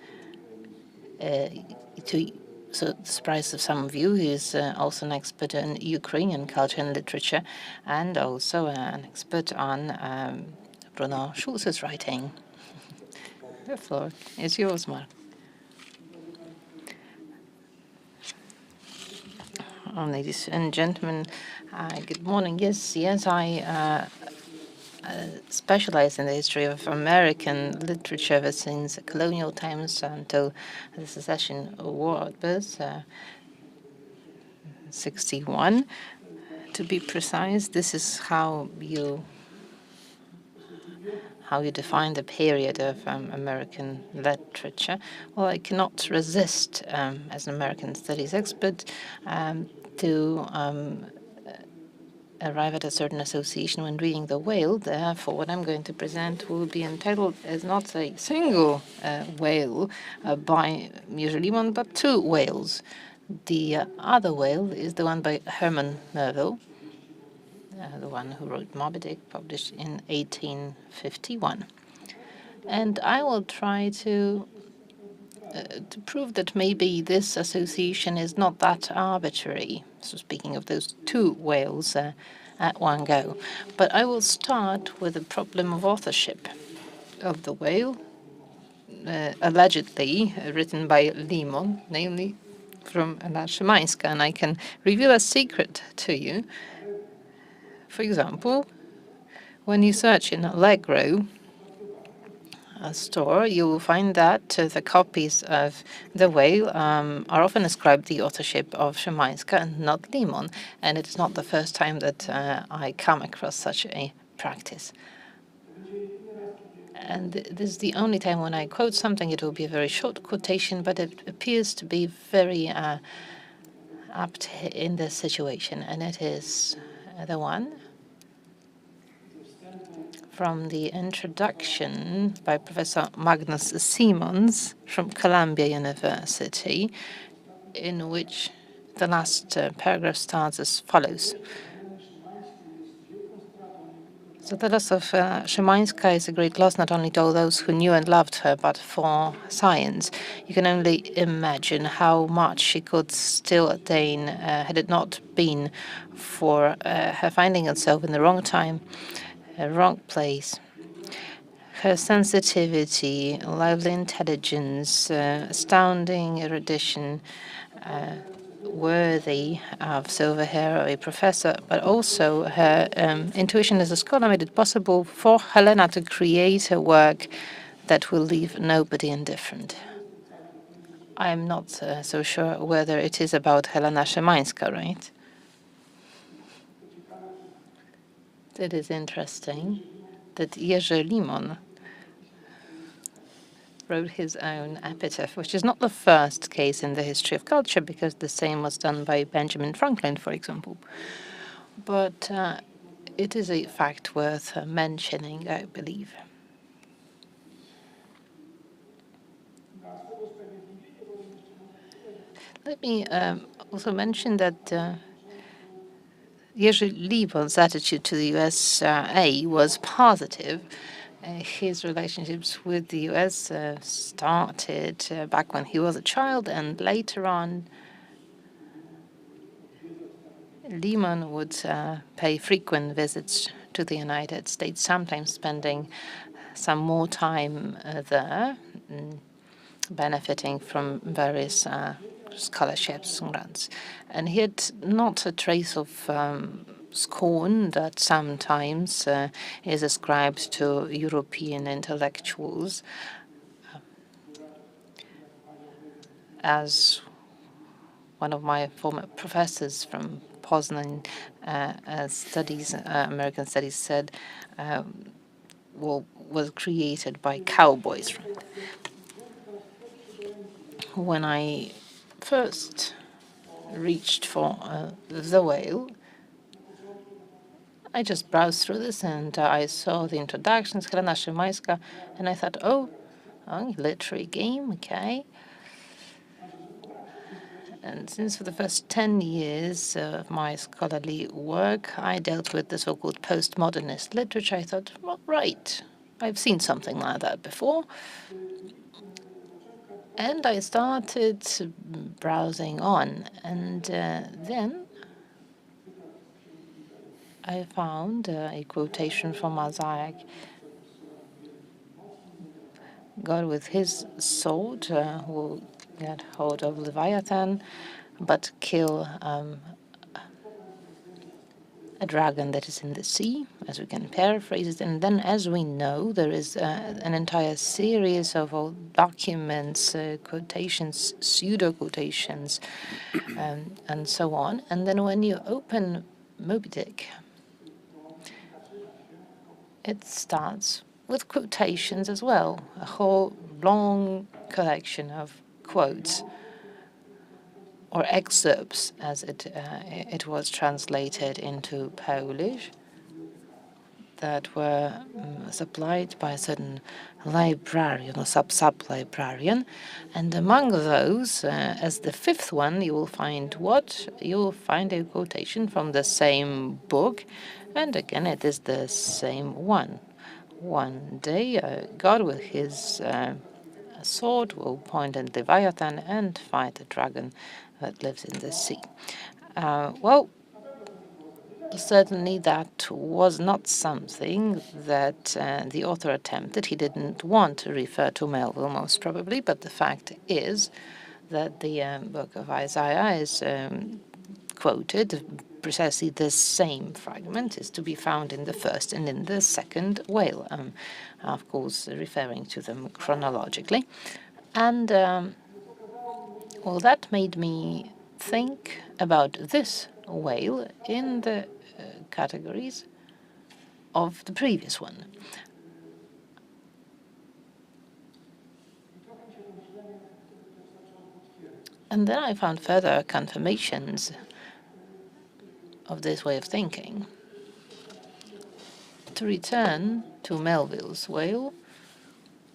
[SPEAKER 2] So, the surprise of some of you, he's also an expert in Ukrainian culture and literature, and also an expert on Bruno Schulz's writing. The floor is yours, Mark. Ladies and gentlemen, good morning. Yes, I specialize in the history of American literature ever since colonial times until the secession war was 61. To be precise, this is how you how you define the period of American literature. Well, I cannot resist, as an American studies expert, to arrive at a certain association when reading The Whale. Therefore, what I'm going to present will be entitled as not a single whale by Jerzy Limon, but two whales. The other whale is the one by Herman Melville, the one who wrote Moby Dick, published in 1851. And I will try to prove that maybe this association is not that arbitrary. So speaking of those two whales at one go. But I will start with the problem of authorship of The Whale, allegedly written by Limon, namely from Anna Szymańska. And I can reveal a secret to you. For example, when you search in Allegro, a store, you will find that the copies of The Whale are often ascribed the authorship of Szymańska and not Limon. And it is not the first time that I come across such a practice. And this is the only time when I quote something. It will be a very short quotation, but it appears to be very apt in this situation. And it is the one from the introduction by Professor Magnus Simons from Columbia University, in which the last paragraph starts as follows. So the loss of Szymańska is a great loss, not only to all those who knew and loved her, but for science. You can only imagine how much she could still attain had it not been for her finding herself in the wrong time, wrong place. Her sensitivity, lively intelligence, astounding erudition, worthy of silver hair of a professor, but also her intuition as a scholar made it possible for Helena to create a work that will leave nobody indifferent. I'm not so sure whether it is about Helena Szymańska, right? It is interesting that Jerzy Limon wrote his own epitaph, which is not the first case in the history of culture, because the same was done by Benjamin Franklin, for example. But it is a fact worth mentioning, I believe. Let me also mention that Jerzy Limon's attitude to the USA was positive. His relationships with the US started back when he was a child, and later on, Limon would pay frequent visits to the United States, sometimes spending some more time there, benefiting from various scholarships and grants. And he had not a trace of scorn that sometimes is ascribed to European intellectuals. As one of my former professors from Poznan studies, American studies, said, was created by cowboys. When I first reached for The Whale, I just browsed through this and I saw the introductions, Helena Szymańska, and I thought, oh, literary game, okay. And since for the first 10 years of my scholarly work, I dealt with the so-called postmodernist literature, I thought, well, right, I've seen something like that before. And I started browsing on, and then I found a quotation from Isaac. God with his sword will get hold of Leviathan, but kill a dragon that is in the sea, as we can paraphrase it. And then, as we know, there is an entire series of old documents, quotations, pseudo-quotations, and so on. And then when you open Moby Dick, it starts with quotations as well, a whole long collection of quotes or excerpts, as it was translated into Polish, that were supplied by a certain librarian or sub-librarian. And among those, as the fifth one, you will find what? You will find a quotation from the same book. And again, it is the same one. One day, God with his sword will point at Leviathan and fight the dragon that lives in the sea. Well, certainly that was not something that the author attempted. He didn't want to refer to Melville, most probably, but the fact is that the book of Isaiah is quoted. Precisely the same fragment is to be found in the first and in the second whale, of course, referring to them chronologically. And well, that made me think about this whale in the categories of the previous one. And then I found further confirmations of this way of thinking. To return to Melville's whale,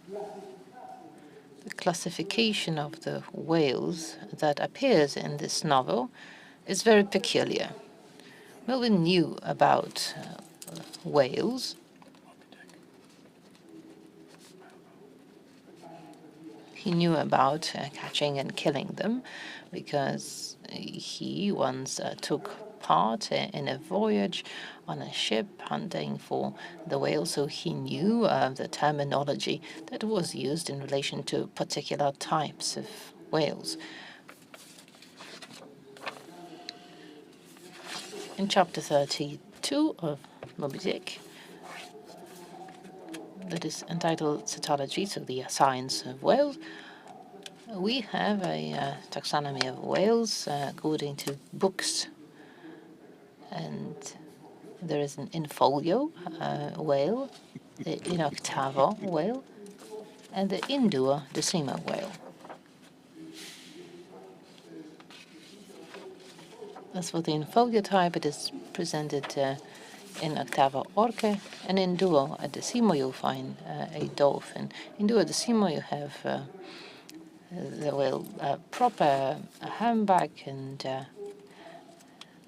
[SPEAKER 2] the classification of the whales that appears in this novel is very peculiar. Melville knew about whales. He knew about catching and killing them because he once took part in a voyage on a ship hunting for the whale, so he knew the terminology that was used in relation to particular types of whales. In chapter 32 of Moby Dick, that is entitled Cetology, so the science of whales, we have a taxonomy of whales according to books. And there is an in folio whale, the in octavo whale, and the in duo decimo whale. As for the in folio type, it is presented in octavo orca, and in duo at decimo you'll find a dolphin. In duo decimo you have the whale proper, a humpback, and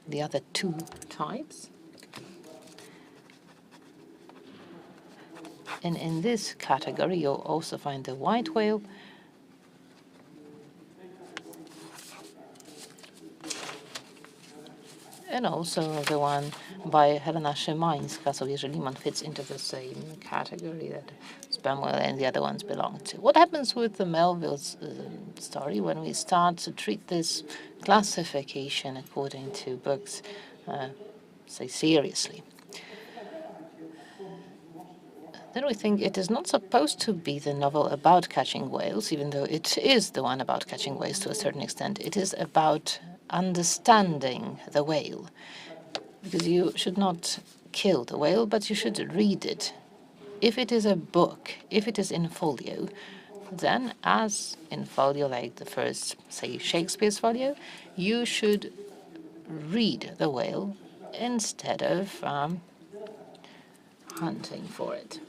[SPEAKER 2] the other two types. And in this category, you'll also find the white whale, and also the one by Helena Szymańska. So Jerzy Limon fits into the same category that sperm whale and the other ones belong to. What happens with the Melville's story when we start to treat this classification according to books, say, seriously? Then we think it is not supposed to be the novel about catching whales, even though it is the one about catching whales to a certain extent. It is about understanding the whale, because you should not kill the whale, but you should read it. If it is a book, if it is in folio, then as in folio, like the first, say, Shakespeare's folio, you should read the whale instead of hunting for it.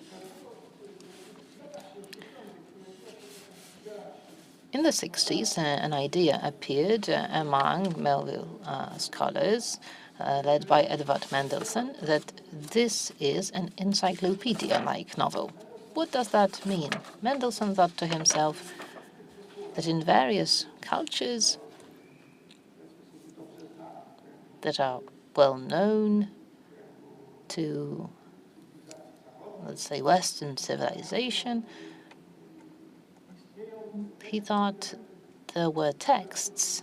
[SPEAKER 2] In the 60s, an idea appeared among Melville scholars, led by Edward Mendelssohn, that this is an encyclopedia-like novel. What does that mean? Mendelssohn thought to himself that in various cultures that are well known to, let's say, Western civilization, he thought there were texts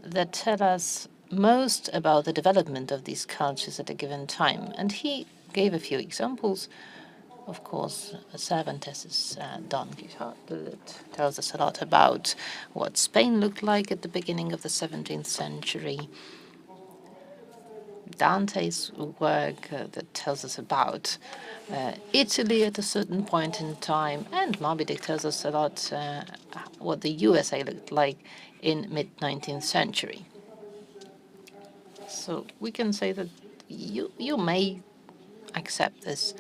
[SPEAKER 2] that tell us most about the development of these cultures at a given time. And he gave a few examples. Of course, Cervantes's Don Quixote that tells us a lot about what Spain looked like at the beginning of the 17th century. Dante's work that tells us about Italy at a certain point in time, and Moby Dick tells us a lot what the USA looked like in mid-19th century. So we can say that you may accept this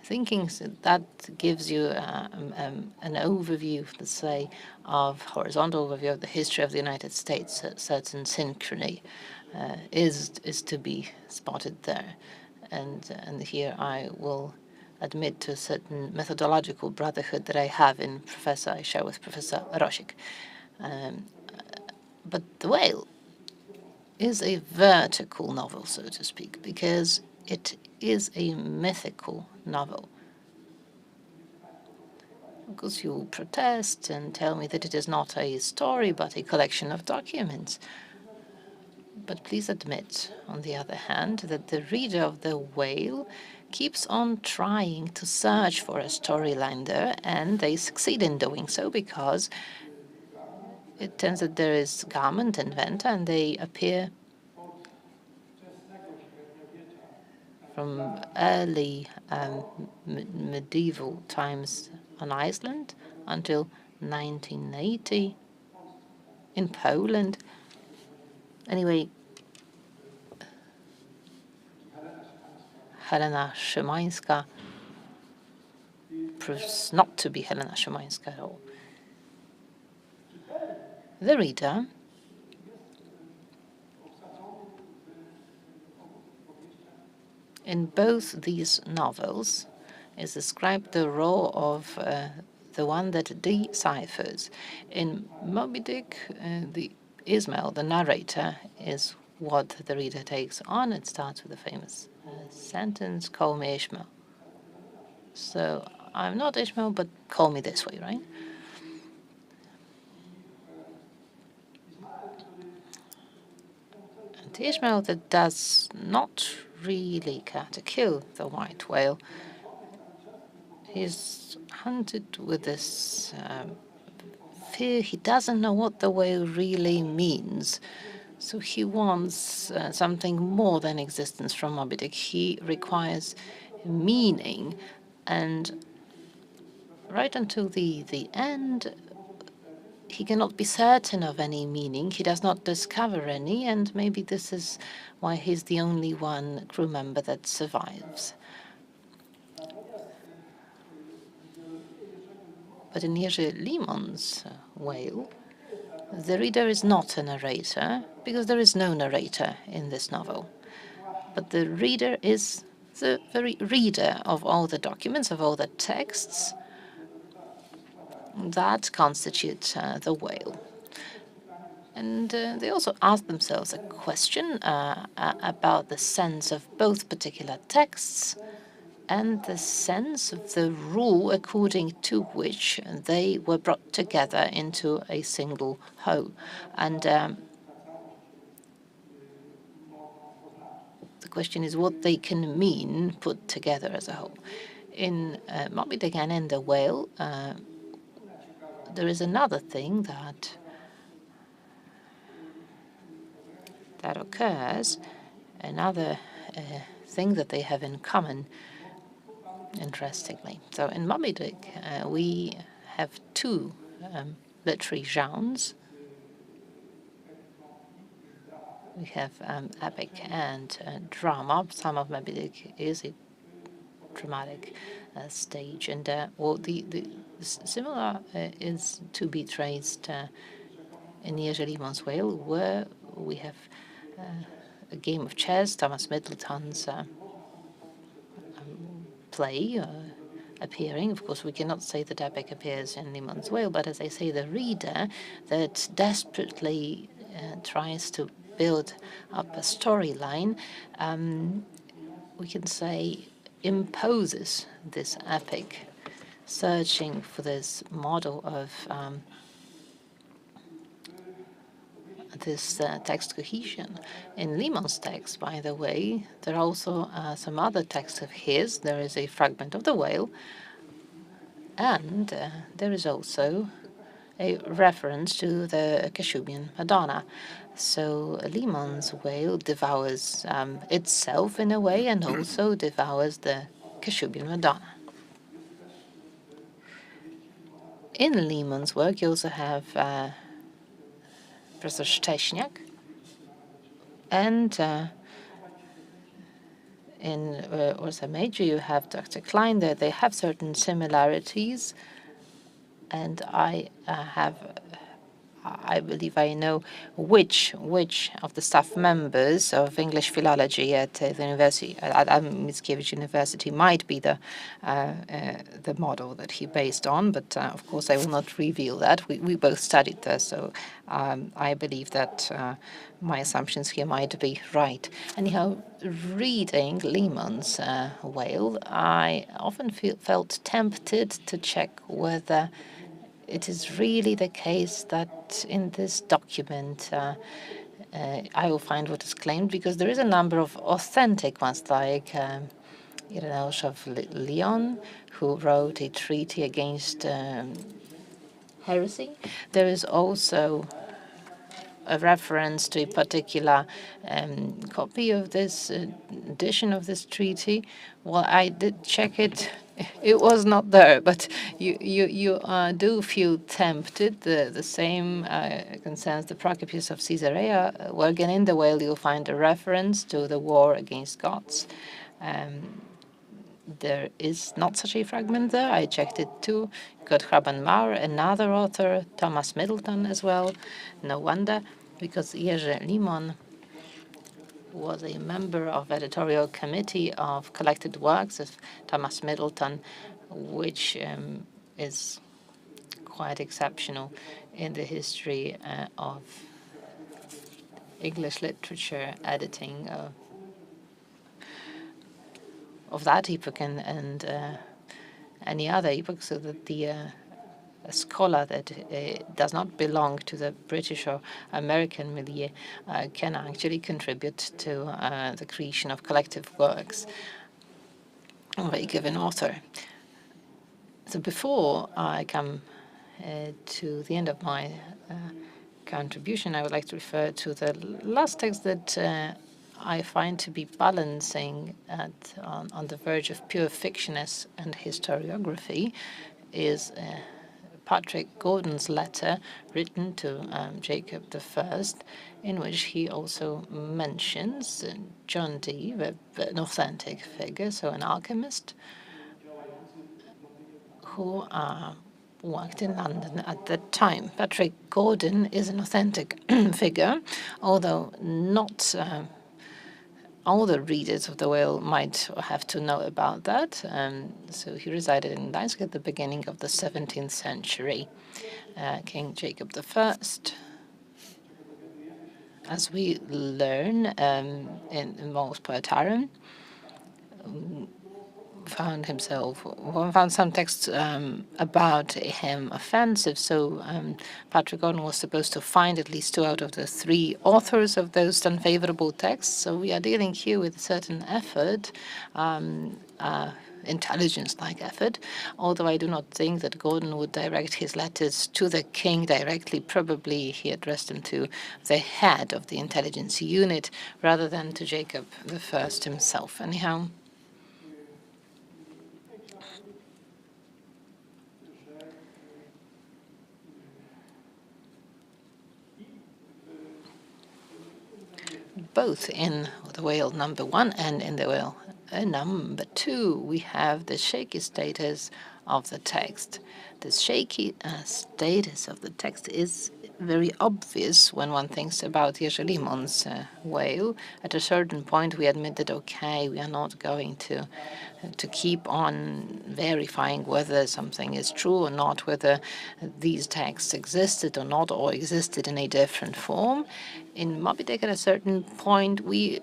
[SPEAKER 2] thinking. That gives you an overview, let's say, of horizontal overview of the history of the United States. A certain synchrony is to be spotted there, and here I will admit to a certain methodological brotherhood that I share with Professor Rosik. But The Whale is a vertical novel, so to speak, because it is a mythical novel. Of course, you will protest and tell me that it is not a story, but a collection of documents. But please admit, on the other hand, that the reader of The Whale keeps on trying to search for a storyline there, and they succeed in doing so because it turns out there is garment and venter, and they appear from early medieval times on Iceland until 1980 in Poland. Anyway, Helena Szymańska proves not to be Helena Szymańska at all. The reader in both these novels is described the role of the one that deciphers. In Moby Dick, the Ismail, the narrator, is what the reader takes on. It starts with the famous sentence, "Call me Ishmael." So I'm not Ishmael, but call me this way, right? And Ishmael that does not really care to kill the white whale. He's hunted with this fear. He doesn't know what the whale really means. So he wants something more than existence from Moby Dick. He requires meaning. And right until the end, he cannot be certain of any meaning. He does not discover any, and maybe this is why he's the only one crew member that survives. But in Jerzy Limon's Whale, the reader is not a narrator, because there is no narrator in this novel. But the reader is the very reader of all the documents, of all the texts that constitute the whale. And they also ask themselves a question about the sense of both particular texts and the sense of the rule according to which they were brought together into a single whole. And the question is what they can mean put together as a whole. In Moby Dick and in The Whale, there is another thing that occurs, another thing that they have in common, interestingly. So in Moby Dick, we have two literary genres. We have epic and drama. Some of Moby Dick is a dramatic stage, and the similar is to be traced in Jerzy Limon's Whale, where we have a game of chess, Thomas Middleton's play appearing. Of course, we cannot say that epic appears in Limon's Whale, but as I say, the reader that desperately tries to build up a storyline, we can say imposes this epic, searching for this model of this text cohesion. In Limon's text, by the way, there are also some other texts of his. There is a fragment of The Whale, and there is also a reference to the Kashubian Madonna. So Limon's whale devours itself in a way and also devours the Kashubian Madonna. In Limon's work, you also have Professor Szcześniak, and in Ursa Major, you have Dr. Klein. There, they have certain similarities, and I believe I know which of the staff members of English philology at the university at Mickiewicz University might be the model that he based on. But of course, I will not reveal that. We both studied there, so I believe that my assumptions here might be right. Anyhow, reading Limon's Whale, I often felt tempted to check whether it is really the case that in this document I will find what is claimed, because there is a number of authentic ones, like Ireneusz of Lyon, who wrote a treaty against heresy. There is also a reference to a particular copy of this edition of this treaty. Well, I did check it. It was not there, but you do feel tempted. The same concerns the Procopius of Caesarea, where again in the Whale you'll find a reference to the war against Goths. There is not such a fragment there. I checked it too. Gotthaben Maurer, another author, Thomas Middleton as well. No wonder, because Jerzy Limon was a member of editorial committee of collected works of Thomas Middleton, which is quite exceptional in the history of English literature editing of that epoch and any other epoch, so that a scholar that does not belong to the British or American milieu can actually contribute to the creation of collective works of a given author. So before I come to the end of my contribution, I would like to refer to the last text that I find to be balancing on the verge of pure fictionness and historiography, is Patrick Gordon's letter written to Jacob I, in which he also mentions John Dee, an authentic figure, so an alchemist, who worked in London at that time. Patrick Gordon is an authentic figure, although not all the readers of the Whale might have to know about that. So he resided in Gdansk at the beginning of the 17th century. King Jacob I, as we learn in Mors Poetarum, found some texts about him offensive. So Patrick Gordon was supposed to find at least 2 out of the 3 authors of those unfavorable texts. So we are dealing here with a certain effort, intelligence-like effort, although I do not think that Gordon would direct his letters to the king directly. Probably he addressed them to the head of the intelligence unit rather than to Jacob I himself. Anyhow, both in the Whale number 1 and in the Whale number 2, we have the shaky status of the text. The shaky status of the text is very obvious when one thinks about Jerzy Limon's Whale. At a certain point, we admitted, okay, we are not going to keep on verifying whether something is true or not, whether these texts existed or not, or existed in a different form. In Moby Dick, at a certain point, we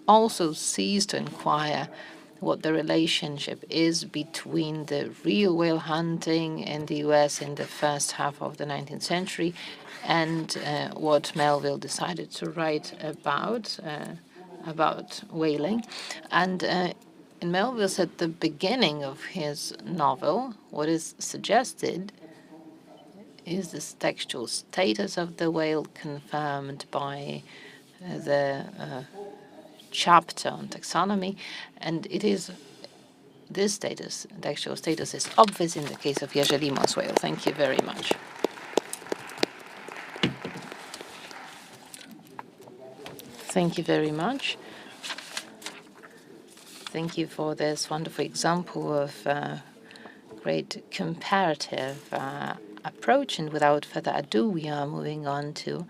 [SPEAKER 2] also cease to inquire what the relationship is between the real whale hunting in the US in the first half of the 19th century and what Melville decided to write about whaling. And in Melville's at the beginning of his novel, what is suggested is this textual status of the whale confirmed by the chapter on taxonomy, and it is this status, textual status, is obvious in the case of Jerzy Limon's whale. Thank you very much. Thank you very much. Thank you for this wonderful example of great comparative approach. And without further ado, we are moving on to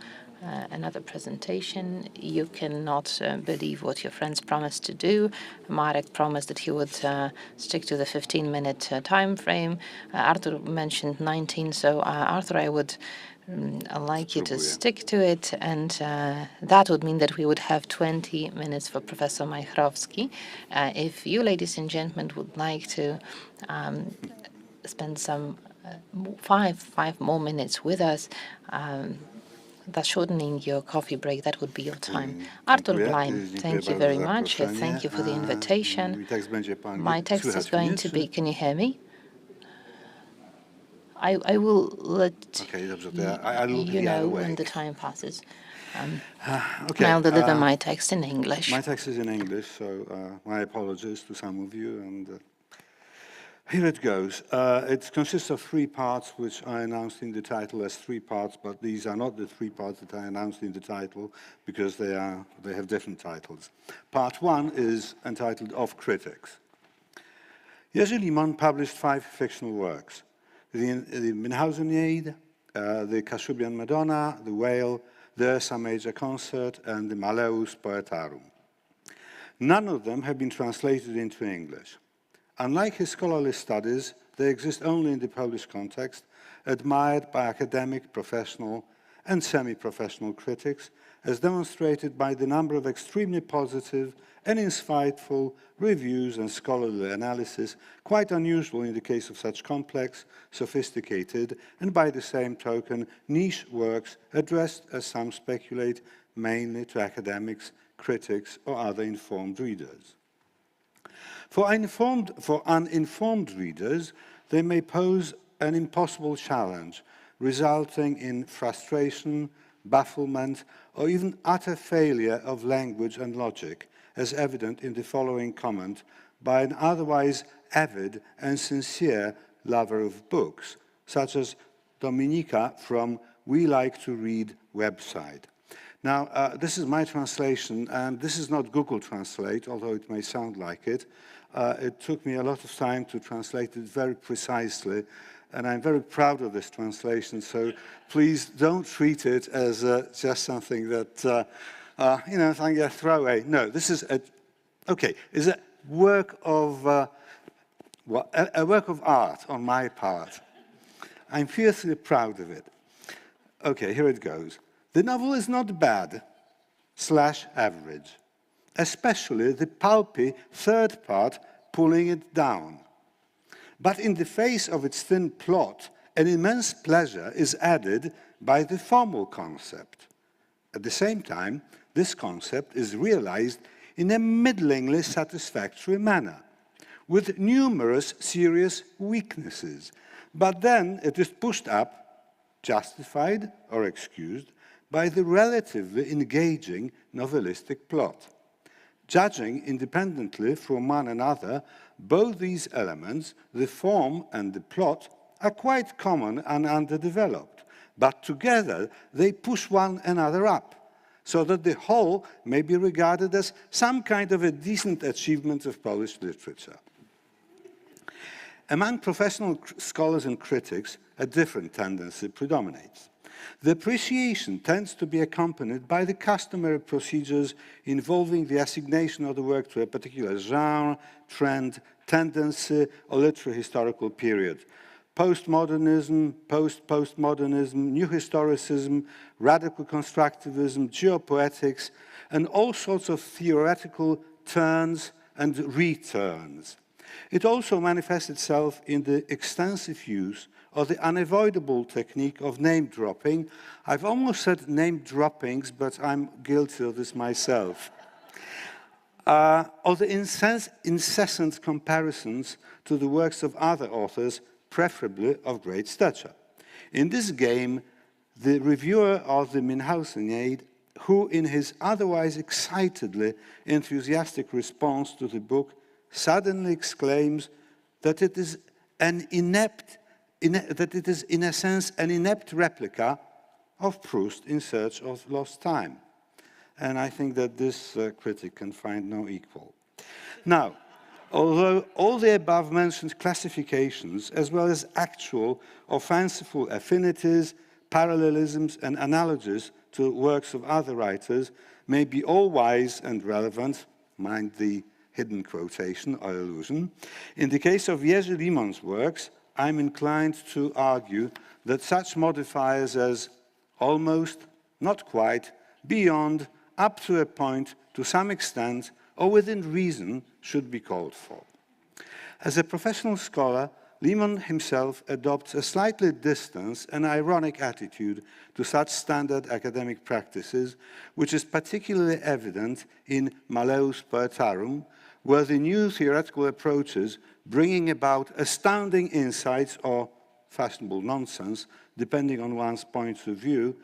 [SPEAKER 2] another presentation. You cannot believe what your friends promised to do. Marek promised that he would stick to the 15-minute time frame. Arthur mentioned 19, so Arthur, I would like you to stick to it, and that would mean that we would have 20 minutes for Professor Majchrowski. If you, ladies and gentlemen, would like to spend some five more minutes with us, thus shortening your coffee break, that would be your time. Arthur Bleim, thank you very much. Thank you for the invitation. My text is going to be, can you hear me? I will let you know when the time passes.
[SPEAKER 4] Okay.
[SPEAKER 2] I'll deliver my text in English.
[SPEAKER 4] My text is in English, so my apologies to some of you. And here it goes. It consists of 3 parts, which I announced in the title as 3 parts, but these are not the 3 parts that I announced in the title, because they have different titles. Part 1 is entitled Of Critics. Jerzy Limon published 5 fictional works: the Münchhausen, the Kashubian Madonna, the Whale, the Ursa Major Concert, and the Malleus Poetarum. None of them have been translated into English. Unlike his scholarly studies, they exist only in the Polish context, admired by academic, professional, and semi-professional critics, as demonstrated by the number of extremely positive and insightful reviews and scholarly analysis, quite unusual in the case of such complex, sophisticated, and by the same token, niche works addressed, as some speculate, mainly to academics, critics, or other informed readers. For uninformed readers, they may pose an impossible challenge, resulting in frustration, bafflement, or even utter failure of language and logic, as evident in the following comment by an otherwise avid and sincere lover of books, such as Dominika from We Like to Read website. Now, this is my translation, and this is not Google Translate, although it may sound like it. It took me a lot of time to translate it very precisely, and I'm very proud of this translation, so please don't treat it as just something that, you know, I'm going to throw away. No, this is is a work of, a work of art on my part. I'm fiercely proud of it. Okay, here it goes. The novel is not bad / average, especially the pulpy 3rd part pulling it down. But in the face of its thin plot, an immense pleasure is added by the formal concept. At the same time, this concept is realized in a middlingly satisfactory manner, with numerous serious weaknesses, but then it is pushed up, justified or excused, by the relatively engaging novelistic plot. Judging independently from one another, both these elements, the form and the plot, are quite common and underdeveloped, but together they push one another up, so that the whole may be regarded as some kind of a decent achievement of Polish literature. Among professional scholars and critics, a different tendency predominates. The appreciation tends to be accompanied by the customary procedures involving the assignation of the work to a particular genre, trend, tendency, or literary historical period. Postmodernism, post-postmodernism, new historicism, radical constructivism, geopoetics, and all sorts of theoretical turns and returns. It also manifests itself in the extensive use of the unavoidable technique of name dropping. I've almost said name droppings, but I'm guilty of this myself. Of the incessant comparisons to the works of other authors, preferably of great stature. In this game, the reviewer of the Minhausenade, who in his otherwise excitedly enthusiastic response to the book suddenly exclaims that it is in a sense an inept replica of Proust in Search of Lost Time. And I think that this critic can find no equal. Now, although all the above-mentioned classifications, as well as actual or fanciful affinities, parallelisms, and analogies to works of other writers, may be all wise and relevant, mind the hidden quotation or allusion, in the case of Jerzy Limon's works, I'm inclined to argue that such modifiers as almost, not quite, beyond, up to a point, to some extent, or within reason, should be called for. As a professional scholar, Limon himself adopts a slightly distant and ironic attitude to such standard academic practices, which is particularly evident in Malleus Poetarum, where the new theoretical approaches bringing about astounding insights or fashionable nonsense, depending on one's point of view,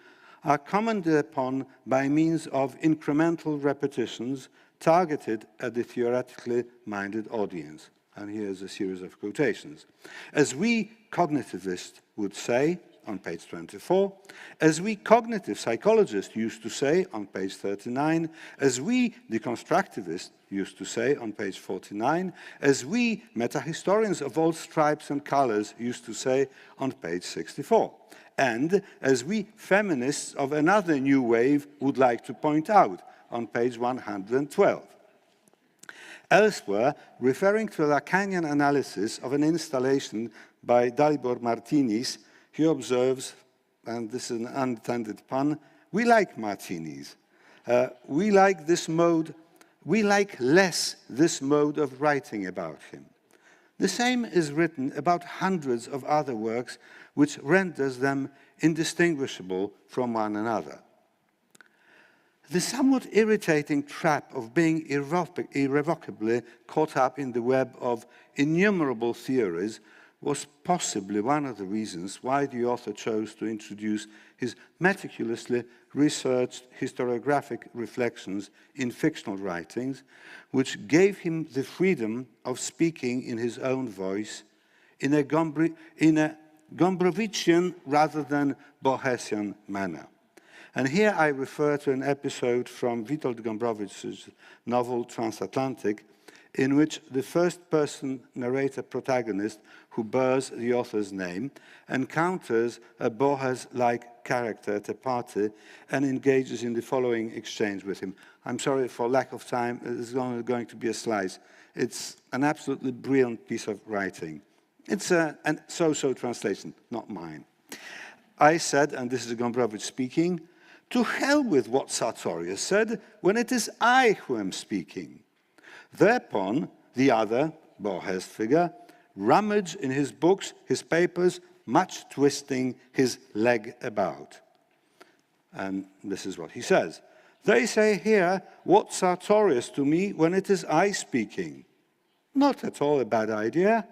[SPEAKER 4] are commented upon by means of incremental repetitions targeted at the theoretically minded audience. And here's a series of quotations. As we cognitivists would say, on page 24, as we cognitive psychologists used to say on page 39, as we deconstructivists used to say on page 49, as we metahistorians of all stripes and colors used to say on page 64, and as we feminists of another new wave would like to point out on page 112. Elsewhere, referring to a Lacanian analysis of an installation by Dalibor Martinis, he observes, and this is an unintended pun, we like Martinis. We like less this mode of writing about him. The same is written about hundreds of other works, which renders them indistinguishable from one another. The somewhat irritating trap of being irrevocably caught up in the web of innumerable theories was possibly one of the reasons why the author chose to introduce his meticulously researched historiographic reflections in fictional writings, which gave him the freedom of speaking in his own voice in a Gombrowiczian rather than Borgesian manner. And here I refer to an episode from Witold Gombrowicz's novel Transatlantic, in which the first-person narrator protagonist, who bears the author's name, encounters a Borges-like character at a party and engages in the following exchange with him. I'm sorry for lack of time, it's only going to be a slice. It's an absolutely brilliant piece of writing. It's a so-so translation, not mine. I said, and this is Gombrowicz speaking, to hell with what Sartorius said when it is I who am speaking. Thereupon, the other, Borges figure, rummaged in his books, his papers, much twisting his leg about. And this is what he says. They say here, what Sartorius to me when it is I speaking. Not at all a bad idea.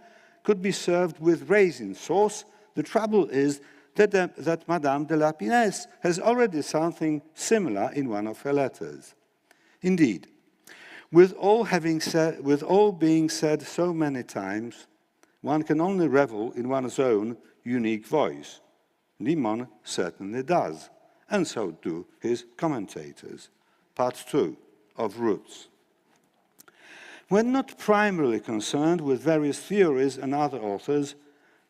[SPEAKER 4] Could be served with raisin sauce. The trouble is that Madame de Lapinesse has already something similar in one of her letters. Indeed, with all being said so many times, one can only revel in one's own unique voice. Limon certainly does, and so do his commentators. Part 2 of Roots. When not primarily concerned with various theories and other authors,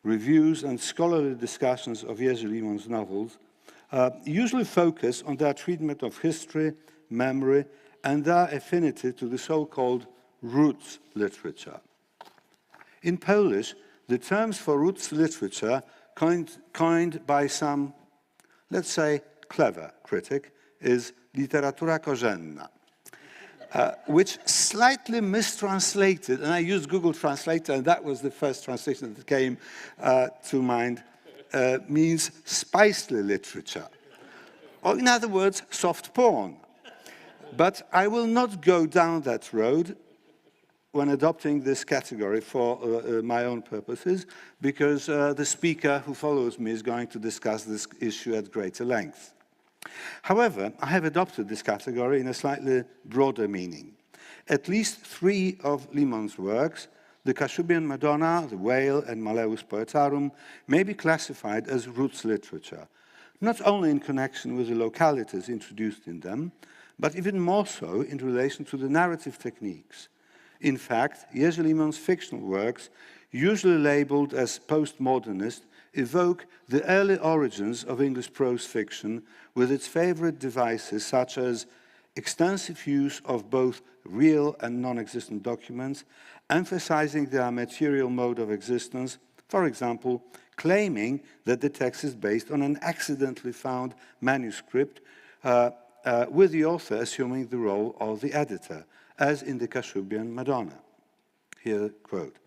[SPEAKER 4] reviews and scholarly discussions of Jerzy Limon's novels usually focus on their treatment of history, memory, and their affinity to the so-called roots literature. In Polish, the terms for roots literature coined by some, let's say, clever critic is literatura korzenna, which slightly mistranslated, and I used Google Translator, and that was the first translation that came to mind, means spicely literature, or in other words, soft porn. But I will not go down that road. when adopting this category for my own purposes, because the speaker who follows me is going to discuss this issue at greater length. However, I have adopted this category in a slightly broader meaning. At least 3 of Limon's works, the Kashubian Madonna, the Whale, and Malleus Poetarum, may be classified as roots literature, not only in connection with the localities introduced in them, but even more so in relation to the narrative techniques. In fact, Jerzy Limon's fictional works, usually labeled as postmodernist, evoke the early origins of English prose fiction with its favorite devices such as extensive use of both real and non-existent documents, emphasizing their material mode of existence, for example, claiming that the text is based on an accidentally found manuscript, with the author assuming the role of the editor, as in the Kashubian Madonna. Here, quote,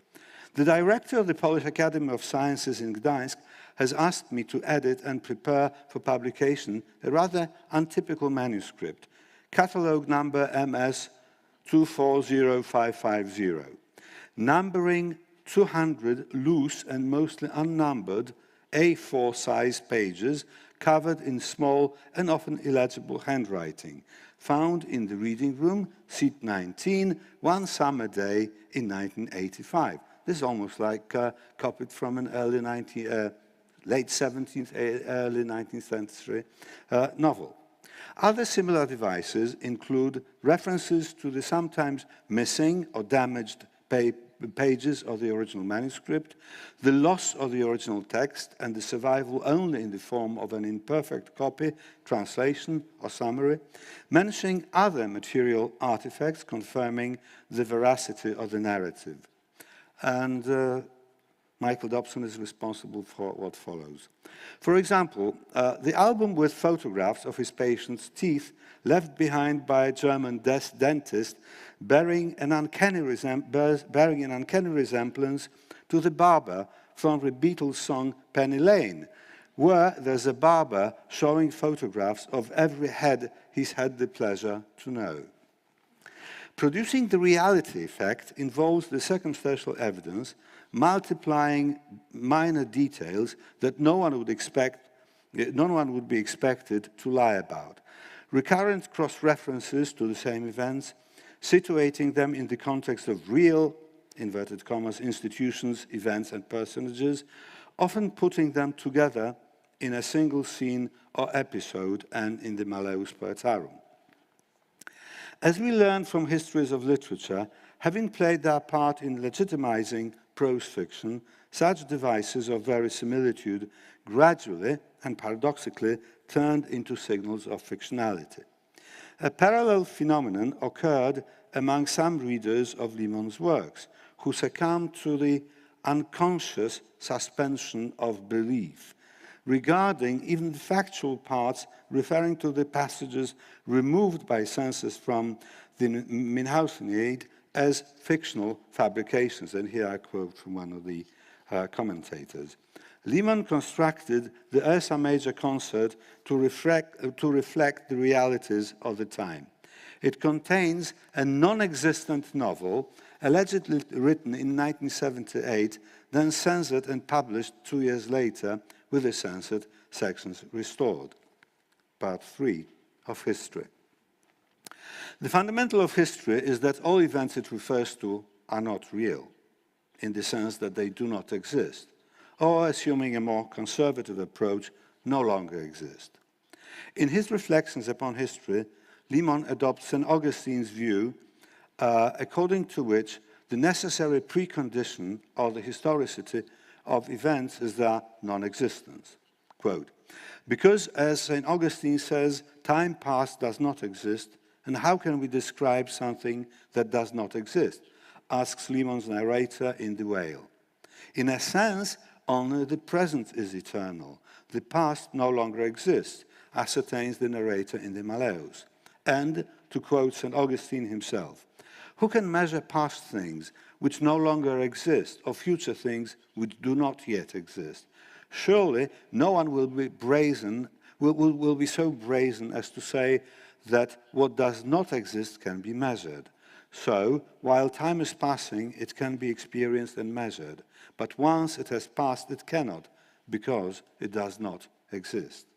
[SPEAKER 4] "The director of the Polish Academy of Sciences in Gdansk has asked me to edit and prepare for publication a rather untypical manuscript, catalogue number MS 240550, numbering 200 loose and mostly unnumbered A4 size pages covered in small and often illegible handwriting, found in the reading room, seat 19, one summer day in 1985. This is almost like copied from an late 17th, early 19th century novel. Other similar devices include references to the sometimes missing or damaged pages of the original manuscript, the loss of the original text, and the survival only in the form of an imperfect copy, translation, or summary, mentioning other material artifacts confirming the veracity of the narrative. And Michael Dobson is responsible for what follows. For example, the album with photographs of his patient's teeth left behind by a German dentist bearing an uncanny resemblance to the barber from the Beatles song Penny Lane, where there's a barber showing photographs of every head he's had the pleasure to know. Producing the reality effect involves the circumstantial evidence multiplying minor details that no one would be expected to lie about. Recurrent cross-references to the same events, situating them in the context of real, inverted commas, institutions, events, and personages, often putting them together in a single scene or episode and in the Malleus Poetarum. As we learn from histories of literature, having played their part in legitimizing prose fiction, such devices of verisimilitude gradually and paradoxically turned into signals of fictionality. A parallel phenomenon occurred among some readers of Limon's works, who succumbed to the unconscious suspension of belief, regarding even the factual parts referring to the passages removed by censors from the Minhauseniad as fictional fabrications. And here I quote from one of the commentators. Limon constructed the Ursa Major concert to reflect the realities of the time. It contains a non-existent novel, allegedly written in 1978, then censored and published 2 years later, with the censored sections restored. Part 3 of history. The fundamental of history is that all events it refers to are not real, in the sense that they do not exist, or, assuming a more conservative approach, no longer exist. In his reflections upon history, Limon adopts St. Augustine's view, according to which the necessary precondition of the historicity of events is their non-existence. Quote, "Because, as St. Augustine says, time past does not exist, and how can we describe something that does not exist?" asks Limon's narrator in The Whale. In a sense, only the present is eternal. The past no longer exists, ascertains the narrator in the Malleus. And, to quote St. Augustine himself, "Who can measure past things which no longer exist, or future things which do not yet exist? Surely no one will be so brazen as to say that what does not exist can be measured. So, while time is passing, it can be experienced and measured. But once it has passed, it cannot, because it does not exist.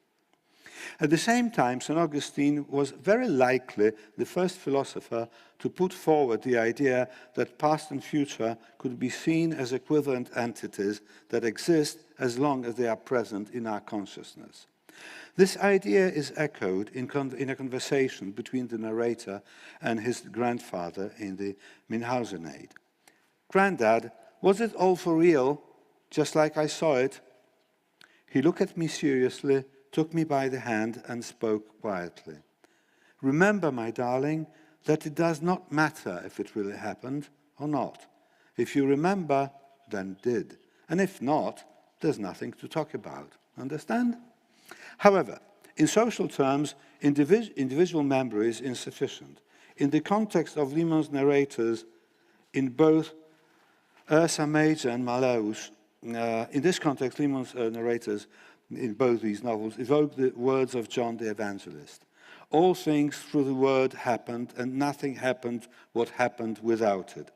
[SPEAKER 4] At the same time, St. Augustine was very likely the first philosopher to put forward the idea that past and future could be seen as equivalent entities that exist as long as they are present in our consciousness. This idea is echoed in a conversation between the narrator and his grandfather in the Münchhausen. "Granddad, was it all for real, just like I saw it?" He looked at me seriously, took me by the hand, and spoke quietly. "Remember, my darling, that it does not matter if it really happened or not. If you remember, then it did. And if not, there's nothing to talk about. Understand?" However, in social terms, individual memory is insufficient. In the context of Limon's narrators, in both Ursa Major and Malleus, in this context, Limon's narrators in both these novels evoke the words of John the Evangelist. "All things through the word happened, and nothing happened what happened without it."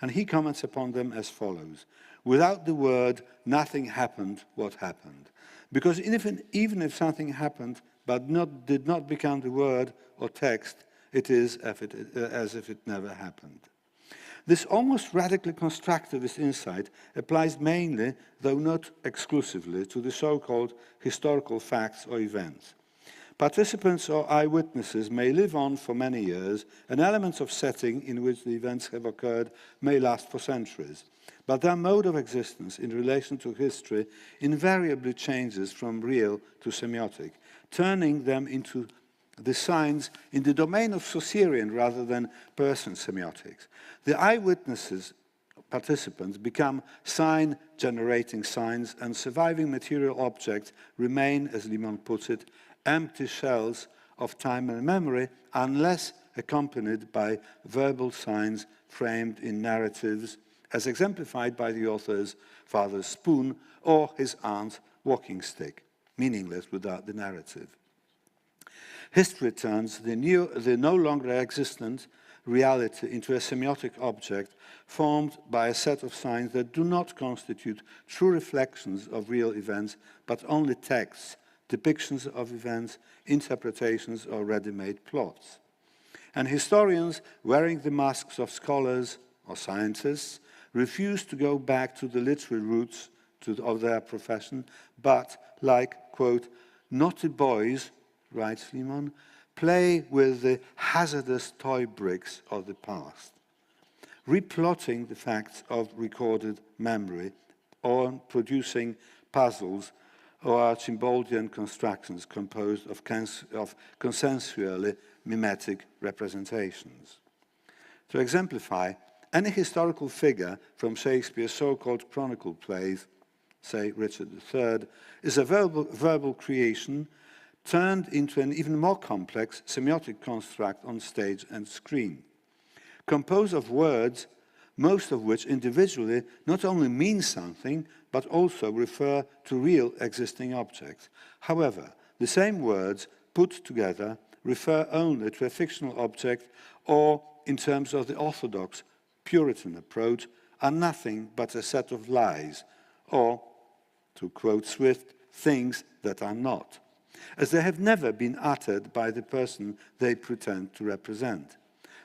[SPEAKER 4] And he comments upon them as follows: "Without the word, nothing happened what happened. Because even if something happened but did not become the word or text, it is as if it never happened." This almost radically constructivist insight applies mainly, though not exclusively, to the so-called historical facts or events. Participants or eyewitnesses may live on for many years, and elements of setting in which the events have occurred may last for centuries. But their mode of existence in relation to history invariably changes from real to semiotic, turning them into the signs in the domain of Saussurian rather than person semiotics. The eyewitnesses, participants, become sign-generating signs, and surviving material objects remain, as Limon puts it, empty shells of time and memory, unless accompanied by verbal signs framed in narratives, as exemplified by the author's father's spoon or his aunt's walking stick, meaningless without the narrative. History turns the no longer existent reality into a semiotic object formed by a set of signs that do not constitute true reflections of real events, but only texts, depictions of events, interpretations, or ready-made plots. And historians, wearing the masks of scholars or scientists, refuse to go back to the literary roots of their profession, but, like, quote, "naughty boys," writes Limon, "play with the hazardous toy bricks of the past," replotting the facts of recorded memory or producing puzzles or Archimboldian constructions composed of consensually mimetic representations. To exemplify, any historical figure from Shakespeare's so-called chronicle plays, say Richard III, is a verbal creation turned into an even more complex semiotic construct on stage and screen. Composed of words, most of which individually not only mean something, but also refer to real existing objects. However, the same words put together refer only to a fictional object, or, in terms of the orthodox Puritan approach, are nothing but a set of lies, or, to quote Swift, things that are not, as they have never been uttered by the person they pretend to represent.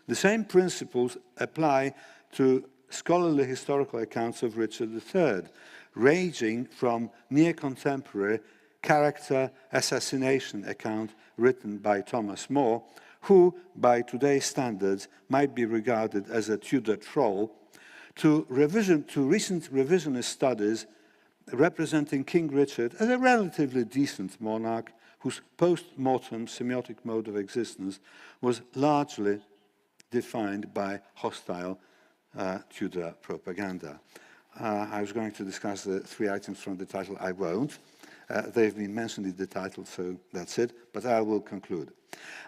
[SPEAKER 4] The same principles apply to scholarly historical accounts of Richard III, ranging from near-contemporary character assassination account written by Thomas More, who, by today's standards, might be regarded as a Tudor troll, to recent revisionist studies representing King Richard as a relatively decent monarch whose post-mortem semiotic mode of existence was largely defined by hostile Tudor propaganda. I was going to discuss the three items from the title. I won't. They've been mentioned in the title, so that's it, but I will conclude.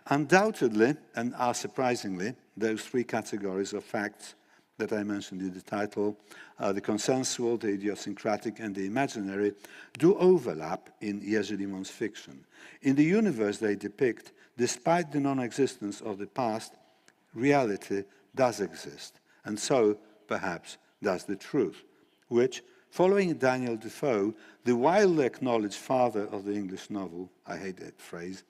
[SPEAKER 4] Undoubtedly, and unsurprisingly, those three categories of facts that I mentioned in the title, the consensual, the idiosyncratic, and the imaginary, do overlap in Jerzy Limon's fiction. In the universe they depict, despite the non-existence of the past, reality does exist, and so, perhaps, does the truth, which, following Daniel Defoe, the widely acknowledged father of the English novel, I hate that phrase,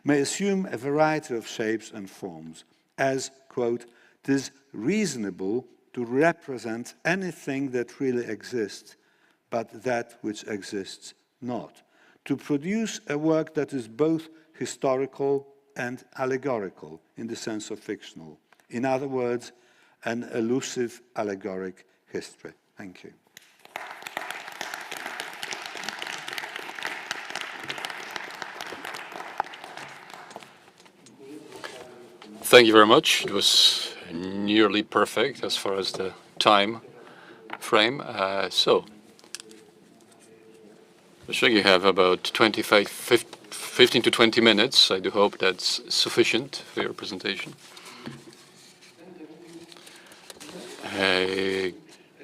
[SPEAKER 4] may assume a variety of shapes and forms, as, quote, "'tis reasonable to represent anything that really exists, but that which exists not, to produce a work that is both historical and allegorical in the sense of fictional. In other words, an elusive allegoric history." Thank you.
[SPEAKER 3] Thank you very much. It was nearly perfect as far as the time frame. So, I think you have about 15 to 20 minutes. I do hope that's sufficient for your presentation.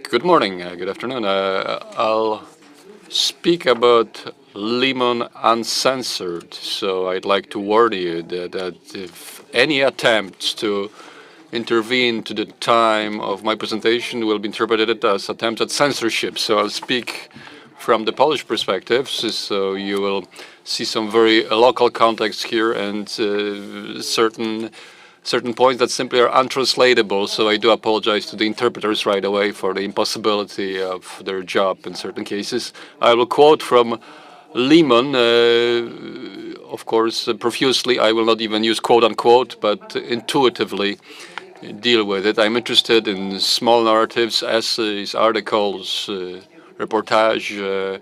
[SPEAKER 3] Good morning, good afternoon. I'll speak about Limon Uncensored. So I'd like to warn you that if any attempts to intervene to the time of my presentation will be interpreted as attempts at censorship. So I'll speak from the Polish perspective, so you will see some very local context here and certain points that simply are untranslatable. So I do apologize to the interpreters right away for the impossibility of their job in certain cases. I will quote from Limon, of course, profusely. I will not even use quote-unquote, but intuitively deal with it. I'm interested in small narratives, essays, articles, reportage.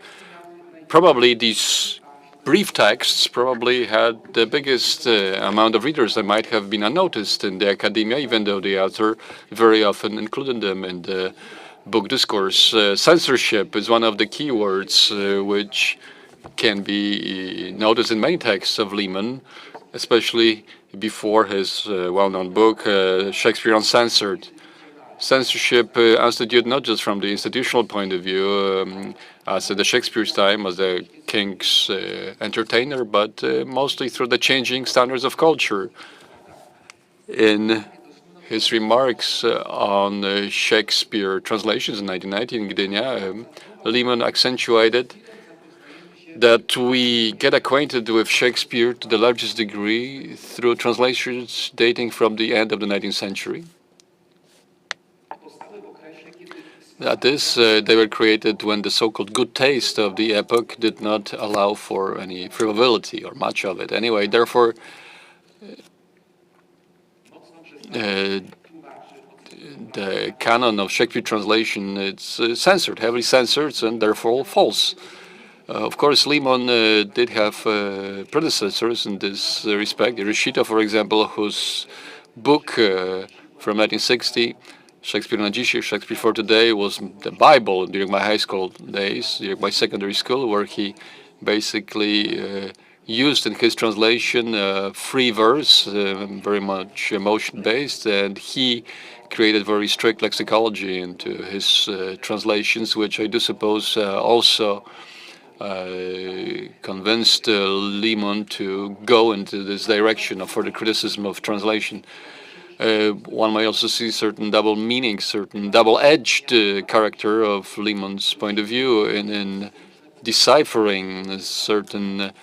[SPEAKER 3] Probably these brief texts probably had the biggest amount of readers that might have been unnoticed in the academia, even though the author very often included them in the book discourse. Censorship is one of the key words which can be noticed in many texts of Limon, especially before his well-known book, Shakespeare Uncensored. Censorship instituted not just from the institutional point of view, as at the Shakespeare's time as the king's entertainer, but mostly through the changing standards of culture. In his remarks on Shakespeare translations in 1990 in Gdynia, Limon accentuated that we get acquainted with Shakespeare to the largest degree through translations dating from the end of the 19th century. That is, they were created when the so-called good taste of the epoch did not allow for any frivolity, or much of it. Anyway, therefore, the canon of Shakespeare translation, it's censored, heavily censored, and therefore false. Of course, Limon did have predecessors in this respect. Rishito, for example, whose book from 1960, Shakespeareana dzisiaj, Shakespeare for Today, was the Bible during my high school days, during my secondary school, where he basically used in his translation free verse, very much emotion-based, and he created very strict lexicology into his translations, which I do suppose also convinced Limon to go into this direction of further criticism of translation. One may also see certain double meanings, certain double-edged character of Limon's point of view in deciphering certain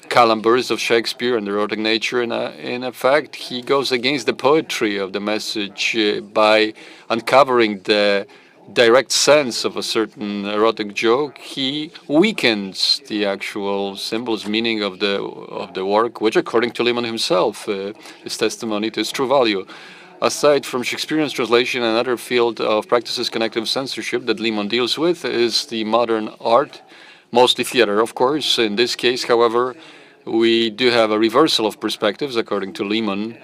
[SPEAKER 3] calamburs of Shakespeare and erotic nature. In effect, he goes against the poetry of the message by uncovering the direct sense of a certain erotic joke. He weakens the actual symbols, meaning of the work, which, according to Limon himself, is testimony to its true value. Aside from Shakespearean translation, another field of practices connected with censorship that Limon deals with is the modern art, mostly theater, of course. In this case, however, we do have a reversal of perspectives, according to Limon.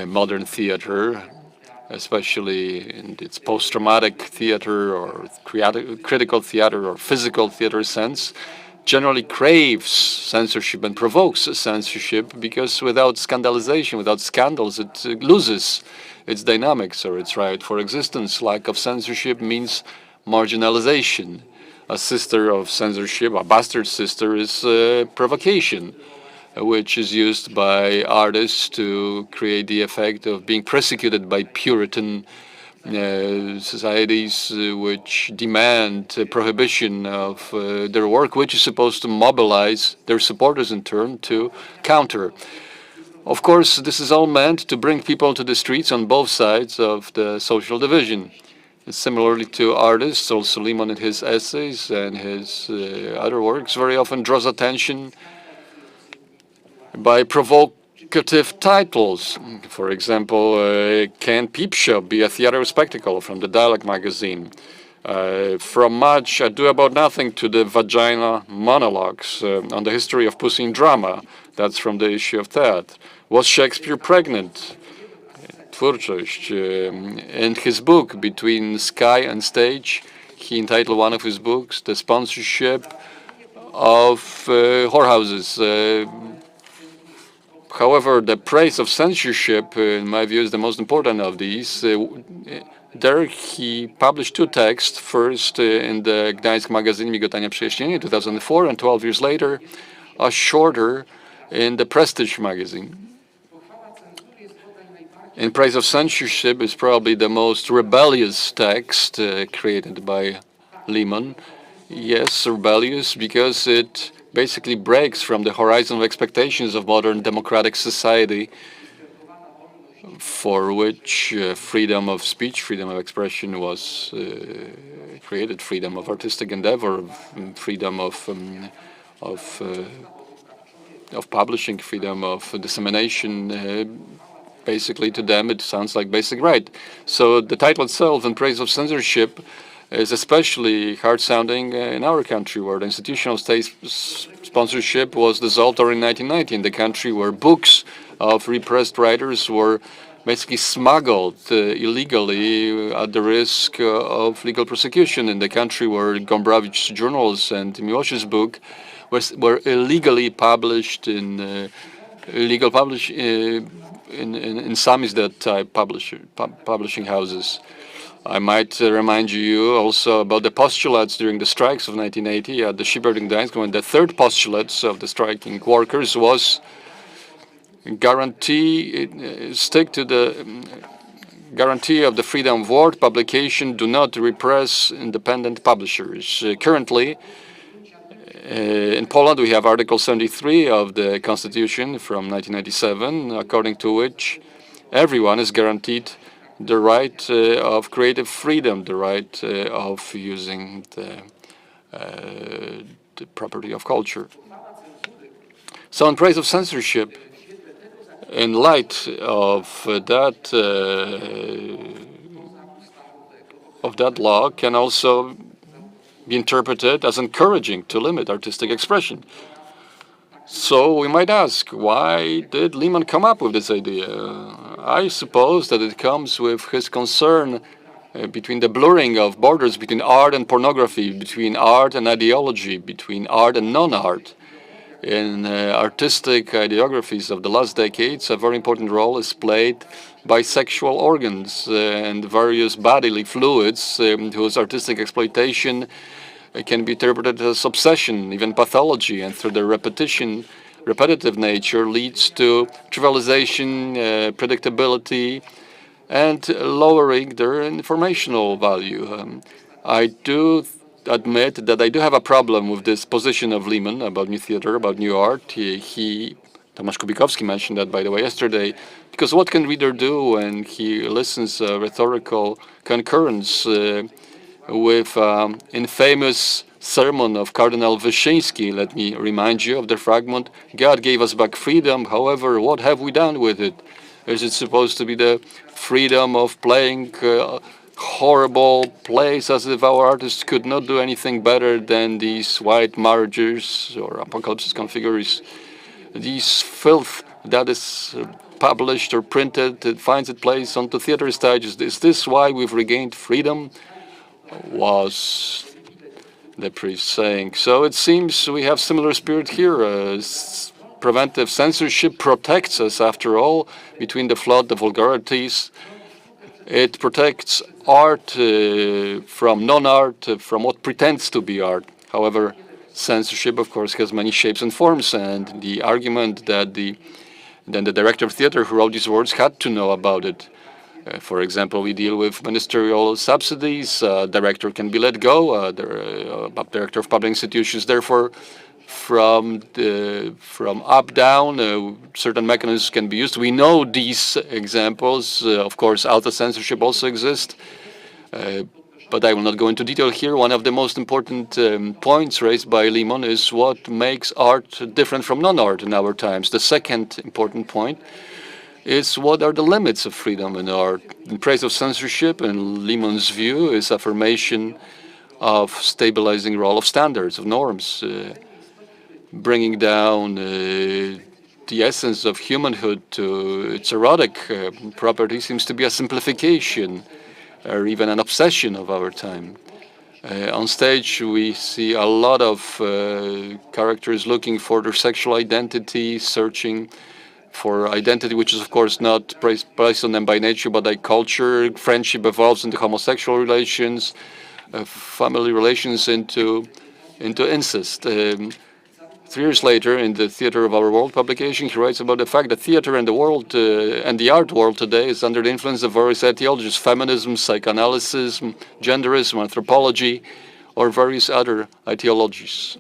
[SPEAKER 3] Modern theater, especially in its post-traumatic theater or critical theater or physical theater sense, generally craves censorship and provokes censorship because without scandalization, without scandals, it loses its dynamics or its right for existence. Lack of censorship means marginalization. A sister of censorship, a bastard sister, is provocation. which is used by artists to create the effect of being persecuted by Puritan societies which demand prohibition of their work, which is supposed to mobilize their supporters in turn to counter. Of course, this is all meant to bring people to the streets on both sides of the social division. Similarly to artists, also Limon in his essays and his other works very often draws attention by provocative titles. For example, Can Peep Show be a theater spectacle from the Dialogue magazine? From Much Ado About Nothing to the Vagina Monologues on the history of pussy in drama. That's from the issue of That. Was Shakespeare pregnant? Twórczość. In his book, Between Sky and Stage, he entitled one of his books, The Sponsorship of Whorehouses. However, the praise of censorship, in my view, is the most important of these. There he published two texts, first in the Gdansk magazine Migotanie Przejaśnienie, 2004, and 12 years later, a shorter in the Prestige magazine. In Praise of Censorship is probably the most rebellious text created by Limon. Yes, rebellious because it basically breaks from the horizon of expectations of modern democratic society, for which freedom of speech, freedom of expression was created, freedom of artistic endeavor, freedom of publishing, freedom of dissemination. Basically, to them, it sounds like basic right. So the title itself, In Praise of Censorship, is especially hard-sounding in our country, where the institutional state sponsorship was dissolved already in 1990, in the country where books of repressed writers were basically smuggled illegally at the risk of legal prosecution, in the country where Gombrowicz's journals and Miłosz's book were illegally published in in samizdat type publishing houses. I might remind you also about the postulates during the strikes of 1980 at the shipyard in Gdańsk, when the third postulate of the striking workers was stick to the guarantee of the freedom of word, publication, do not repress independent publishers. Currently, in Poland, we have Article 73 of the Constitution from 1997, according to which everyone is guaranteed the right of creative freedom, the right of using the property of culture. So in praise of censorship, in light of that law, can also be interpreted as encouraging to limit artistic expression. So we might ask, why did Limon come up with this idea? I suppose that it comes with his concern between the blurring of borders between art and pornography, between art and ideology, between art and non-art. In artistic ideographies of the last decades, a very important role is played by sexual organs and various bodily fluids whose artistic exploitation can be interpreted as obsession, even pathology, and through their repetitive nature leads to trivialization, predictability, and lowering their informational value. I do admit that I do have a problem with this position of Limon about new theater, about new art. Tomasz Kubikowski mentioned that, by the way, yesterday, because what can reader do when he listens to rhetorical concurrence with infamous sermon of Cardinal Wyszyński? Let me remind you of the fragment, God gave us back freedom, however, what have we done with it? Is it supposed to be the freedom of playing horrible plays as if our artists could not do anything better than these white marriages or apocalypse configures? These filth that is published or printed, it finds its place onto theater stages. Is this why we've regained freedom? Was the priest saying. So it seems we have similar spirit here. Preventive censorship protects us, after all, between the flood, the vulgarities. It protects art from non-art, from what pretends to be art. However, censorship, of course, has many shapes and forms, and the argument that the director of theater who wrote these words had to know about it. For example, we deal with ministerial subsidies. Director can be let go. Director of public institutions, therefore, from up down, certain mechanisms can be used. We know these examples. Of course, auto-censorship also exists. But I will not go into detail here. One of the most important points raised by Limon is what makes art different from non-art in our times. The second important point is what are the limits of freedom in art. In praise of censorship, in Limon's view, is affirmation of stabilizing role of standards, of norms, bringing down the essence of humanhood to its erotic property seems to be a simplification or even an obsession of our time. On stage, we see a lot of characters looking for their sexual identity, searching for identity, which is, of course, not placed on them by nature, but by culture. Friendship evolves into homosexual relations, family relations into incest. 3 years later, in the Theatre of Our World publication, he writes about the fact that theater and the world and the art world today is under the influence of various ideologies: feminism, psychoanalysis, genderism, anthropology, or various other ideologies.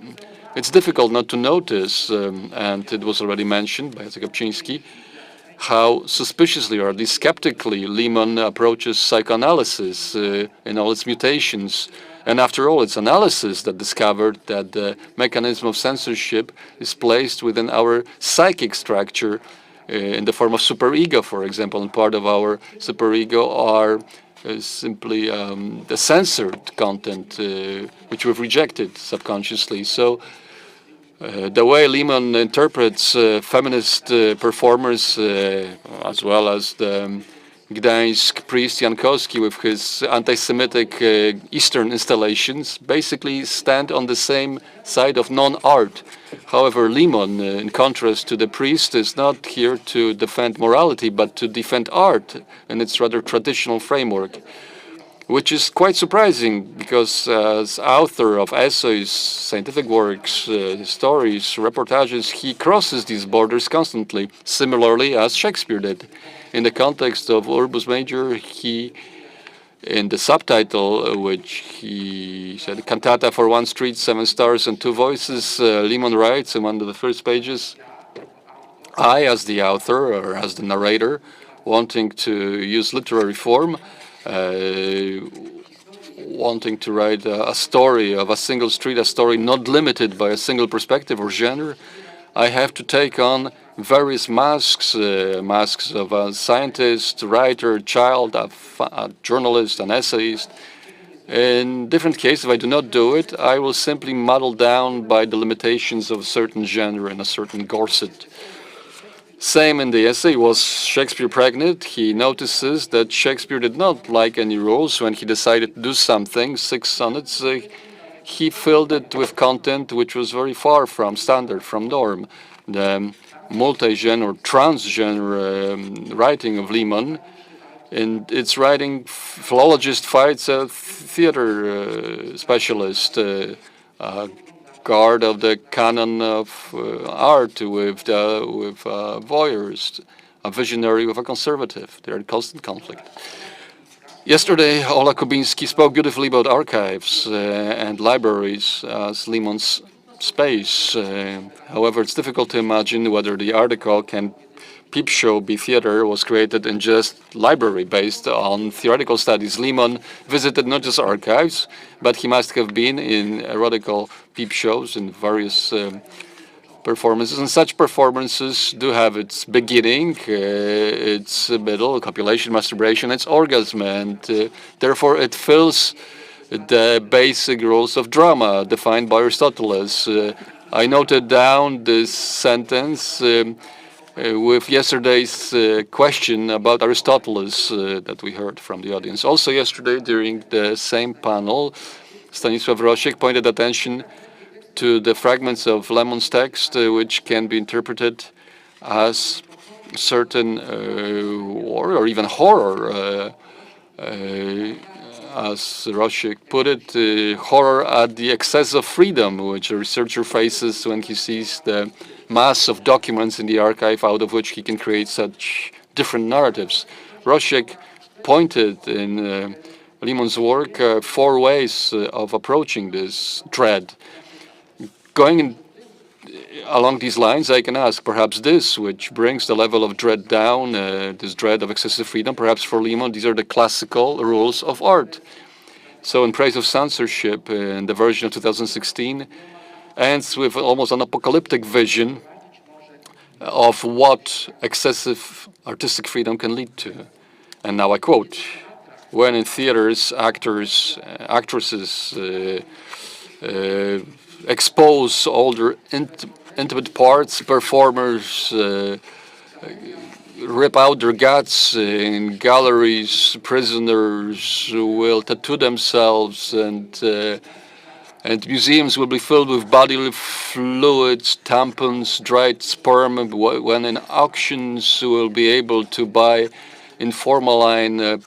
[SPEAKER 3] It's difficult not to notice, and it was already mentioned by Jacek Kapczynski, how suspiciously or at least skeptically Limon approaches psychoanalysis in all its mutations. And after all, it's analysis that discovered that the mechanism of censorship is placed within our psychic structure in the form of superego, for example. And part of our superego are simply the censored content, which we've rejected subconsciously. So the way Limon interprets feminist performers, as well as the Gdansk priest Jankowski with his anti-Semitic Eastern installations, basically stand on the same side of non-art. However, Limon, in contrast to the priest, is not here to defend morality, but to defend art in its rather traditional framework, which is quite surprising because as author of essays, scientific works, stories, reportages, he crosses these borders constantly, similarly as Shakespeare did. In the context of Urbus Major, he, in the subtitle, which he said, Cantata for 1 street, 7 stars and 2 voices, Limon writes in one of the first pages, I, as the author or as the narrator, wanting to use literary form, wanting to write a story of a single street, a story not limited by a single perspective or genre, I have to take on various masks, masks of a scientist, writer, child, a journalist, an essayist. In different cases, if I do not do it, I will simply muddle down by the limitations of a certain genre and a certain corset. Same in the essay. Was Shakespeare pregnant? He notices that Shakespeare did not like any rules when he decided to do something. 6 sonnets, he filled it with content which was very far from standard, from norm. The multi-genre, transgenre writing of Limon, in its writing, philologist fights a theater specialist, guard of the canon of art with a voyeurist, a visionary with a conservative. They're in constant conflict. Yesterday, Ola Kubinski spoke beautifully about archives and libraries as Limon's space. However, it's difficult to imagine whether the article "Can Peep Show be Theater" was created in just library based on theoretical studies. Limon visited not just archives, but he must have been in erotical peep shows in various performances. And such performances do have its beginning, its middle, copulation, masturbation, its orgasm, and therefore it fills the basic rules of drama defined by Aristotle. I noted down this sentence with yesterday's question about Aristotle that we heard from the audience. Also yesterday, during the same panel, Stanisław Rosiek pointed attention to the fragments of Limon's text which can be interpreted as certain war or even horror as Roshik put it, horror at the excess of freedom which a researcher faces when he sees the mass of documents in the archive out of which he can create such different narratives. Roshik pointed in Limon's work 4 ways of approaching this dread. Going along these lines, I can ask perhaps this, which brings the level of dread down, this dread of excessive freedom. Perhaps for Limon, these are the classical rules of art. So in Praise of Censorship, in the version of 2016, ends with almost an apocalyptic vision of what excessive artistic freedom can lead to. And now I quote, when in theaters, actors, actresses expose all their intimate parts, performers rip out their guts in galleries, prisoners will tattoo themselves, and museums will be filled with bodily fluids, tampons, dried sperm, when in auctions we'll be able to buy in formalin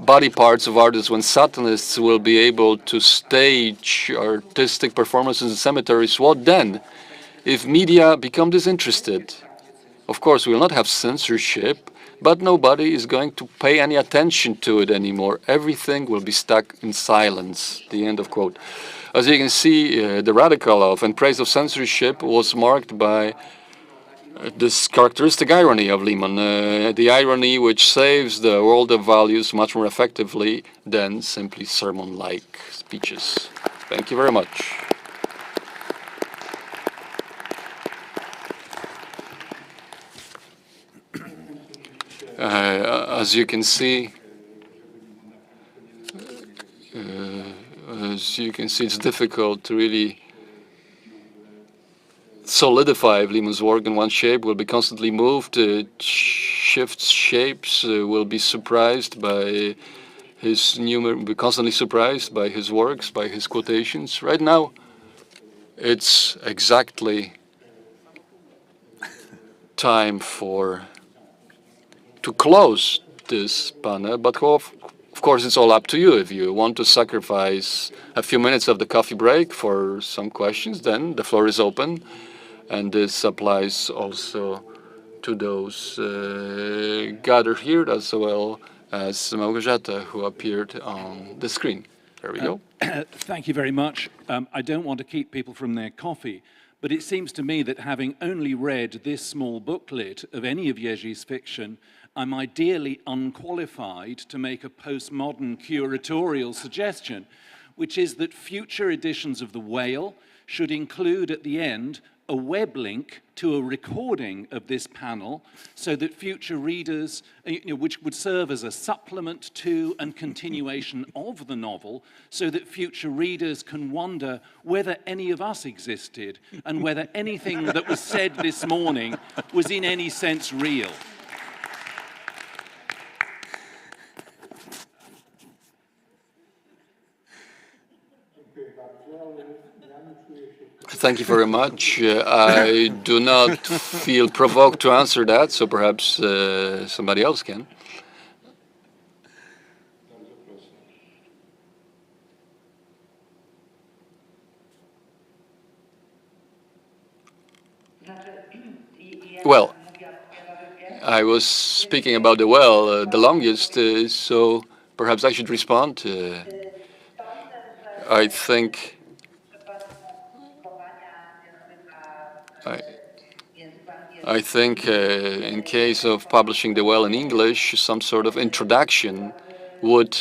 [SPEAKER 3] body parts of artists, when Satanists will be able to stage artistic performances in cemeteries. What then? If media become disinterested, of course we will not have censorship, but nobody is going to pay any attention to it anymore. Everything will be stuck in silence. The end of quote. As you can see, the radical of and praise of censorship was marked by this characteristic irony of Limon, the irony which saves the world of values much more effectively than simply sermon-like speeches. Thank you very much. As you can see, it's difficult to really solidify Limon's work in one shape. Will be constantly moved, shifts shapes, will be surprised by his be constantly surprised by his works, by his quotations. Right now, it's exactly time to close this panel, but of course it's all up to you. If you want to sacrifice a few minutes of the coffee break for some questions, then the floor is open, and this applies also to those gathered here as well as Małgorzata, who appeared on the screen. There we go.
[SPEAKER 5] Thank you very much. I don't want to keep people from their coffee, but it seems to me that having only read this small booklet of any of Jerzy's fiction, I'm ideally unqualified to make a postmodern curatorial suggestion, which is that future editions of The Whale should include at the end a web link to a recording of this panel so that future readers, which would serve as a supplement to and continuation of the novel, so that future readers can wonder whether any of us existed and whether anything that was said this morning was in any sense real.
[SPEAKER 3] Thank you very much. I do not feel provoked to answer that, so perhaps somebody else can. Well, I was speaking about the well the longest, so perhaps I should respond. I think in case of publishing The Well in English, some sort of introduction would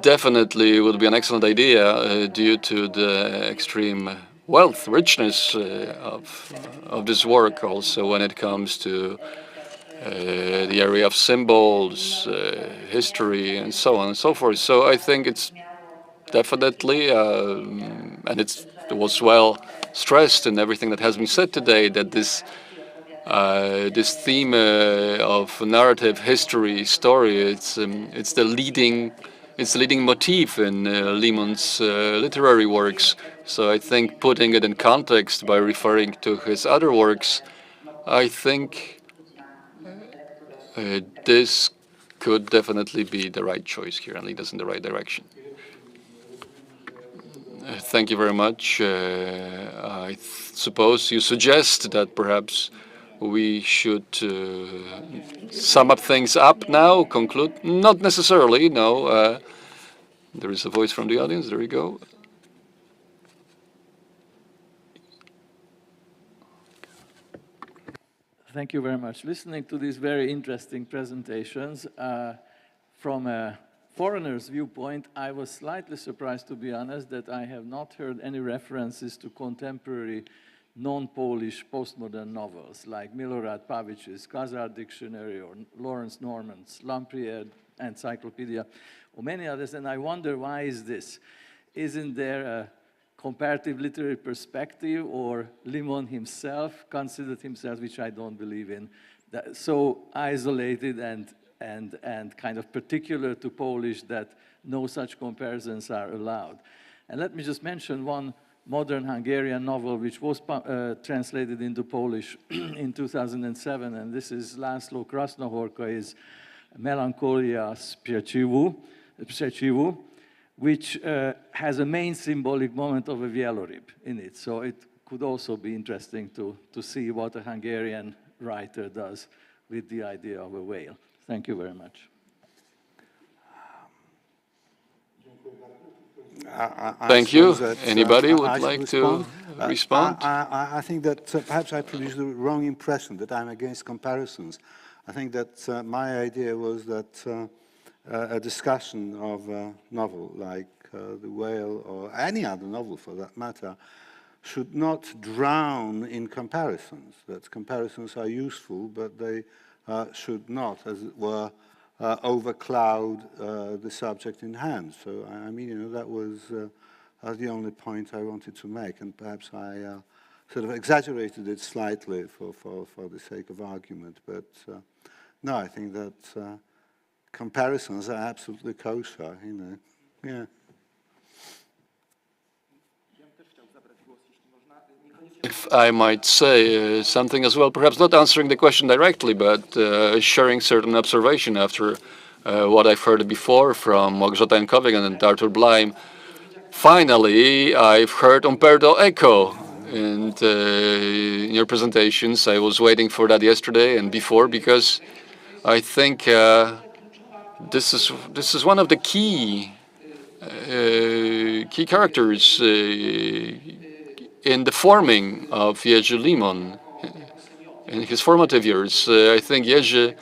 [SPEAKER 3] be an excellent idea due to the extreme wealth, richness of this work, also when it comes to the area of symbols, history, and so on and so forth. So I think it's definitely, and it was well stressed in everything that has been said today, that this theme of narrative, history, story, it's the leading motif in Limon's literary works. So I think putting it in context by referring to his other works, I think this could definitely be the right choice here and lead us in the right direction. Thank you very much. I suppose you suggest that perhaps we should sum up things up now, conclude? Not necessarily, no. There is a voice from the audience. There you go.
[SPEAKER 6] Thank you very much. Listening to these very interesting presentations, from a foreigner's viewpoint, I was slightly surprised, to be honest, that I have not heard any references to contemporary non-Polish postmodern novels like Milorad Pavic's Khazar Dictionary or Lawrence Norman's Lampriere Encyclopedia or many others, and I wonder why is this? Isn't there a comparative literary perspective, or Limon himself considered himself, which I don't believe in, that so isolated and kind of particular to Polish that no such comparisons are allowed? And let me just mention one modern Hungarian novel which was translated into Polish in 2007, and this is László Krasznahorkai's Melancholia Sprzeciwu, which has a main symbolic moment of a Vielorib in it. So it could also be interesting to see what a Hungarian writer does with the idea of a whale. Thank you very much.
[SPEAKER 3] Thank you. Anybody would like to respond?
[SPEAKER 4] I think that perhaps I produced the wrong impression that I'm against comparisons. I think that my idea was that a discussion of a novel like The Whale, or any other novel for that matter, should not drown in comparisons. That comparisons are useful, but they should not, as it were, overcloud the subject in hand. So, I mean, you know, that was the only point I wanted to make, and perhaps I sort of exaggerated it slightly for the sake of argument. But no, I think that comparisons are absolutely kosher, you know. Yeah.
[SPEAKER 3] If I might say something as well, perhaps not answering the question directly, but sharing certain observation after what I've heard before from Małgorzata Jankowiak and Arthur Bleim. Finally, I've heard Umberto Eco in your presentations. I was waiting for that yesterday and before, because I think this is one of the key characters in the forming of Jerzy Limon in his formative years. I think Jerzy,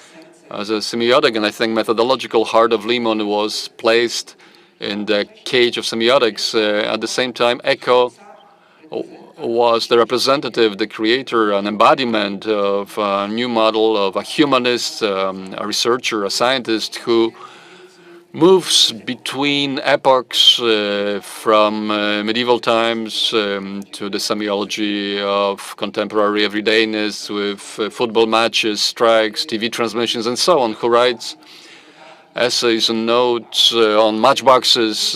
[SPEAKER 3] as a semiotic and I think methodological heart of Limon, was placed in the cage of semiotics. At the same time, Eco was the representative, the creator, an embodiment of a new model of a humanist, a researcher, a scientist who moves between epochs from medieval times to the semiology of contemporary everydayness with football matches, strikes, TV transmissions, and so on, who writes essays and notes on matchboxes,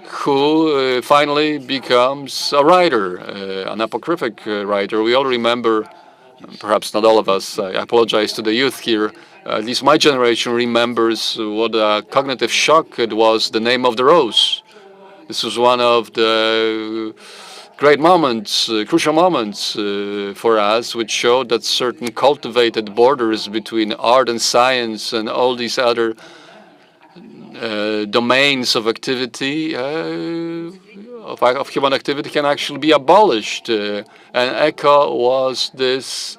[SPEAKER 3] who finally becomes a writer, an apocryphic writer. We all remember, perhaps not all of us, I apologize to the youth here, at least my generation remembers what a cognitive shock it was, The Name of the Rose. This was one of the great moments, crucial moments for us, which showed that certain cultivated borders between art and science and all these other domains of activity, of human activity, can actually be abolished. And Eco was this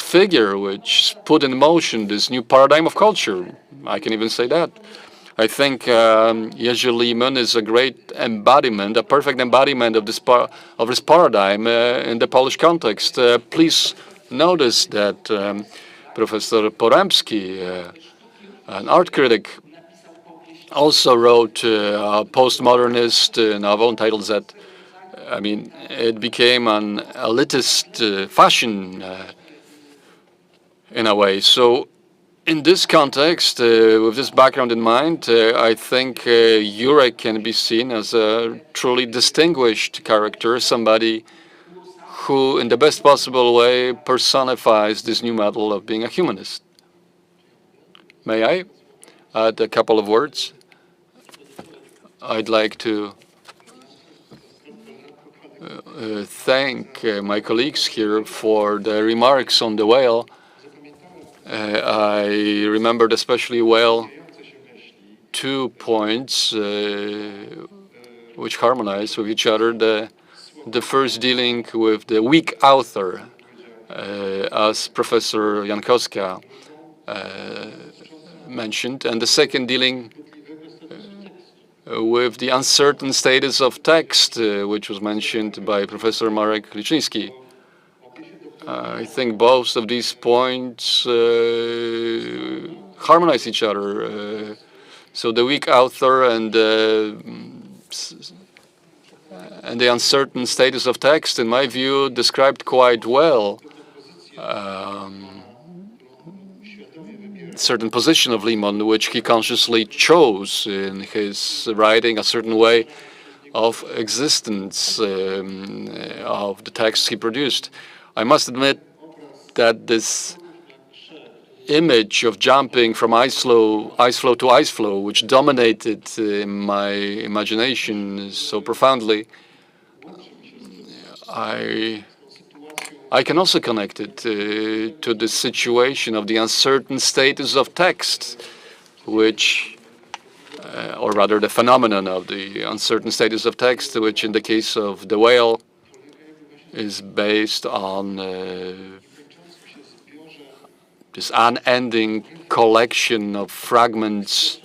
[SPEAKER 3] figure which put in motion this new paradigm of culture. I can even say that. I think Jerzy Limon is a great embodiment, a perfect embodiment of this paradigm in the Polish context. Please notice that Professor Poremski, an art critic, also wrote a postmodernist novel entitled Z. I mean, it became an elitist fashion in a way. So in this context, with this background in mind, I think Jurek can be seen as a truly distinguished character, somebody who, in the best possible way, personifies this new model of being a humanist. May I add a couple of words? I'd like to thank my colleagues here for the remarks on the whale. I remembered especially well 2 points which harmonize with each other. The first dealing with the weak author, as Professor Jankowska mentioned, and the second dealing with the uncertain status of text, which was mentioned by Professor Marek Liczyński. I think both of these points harmonize each other. So the weak author and the uncertain status of text, in my view, described quite well certain position of Limon, which he consciously chose in his writing, a certain way of existence of the texts he produced. I must admit that this image of jumping from ice flow to ice flow, which dominated my imagination so profoundly, I can also connect it to the situation of the uncertain status of text, which, or rather the phenomenon of the uncertain status of text, which in the case of the whale is based on this unending collection of fragments,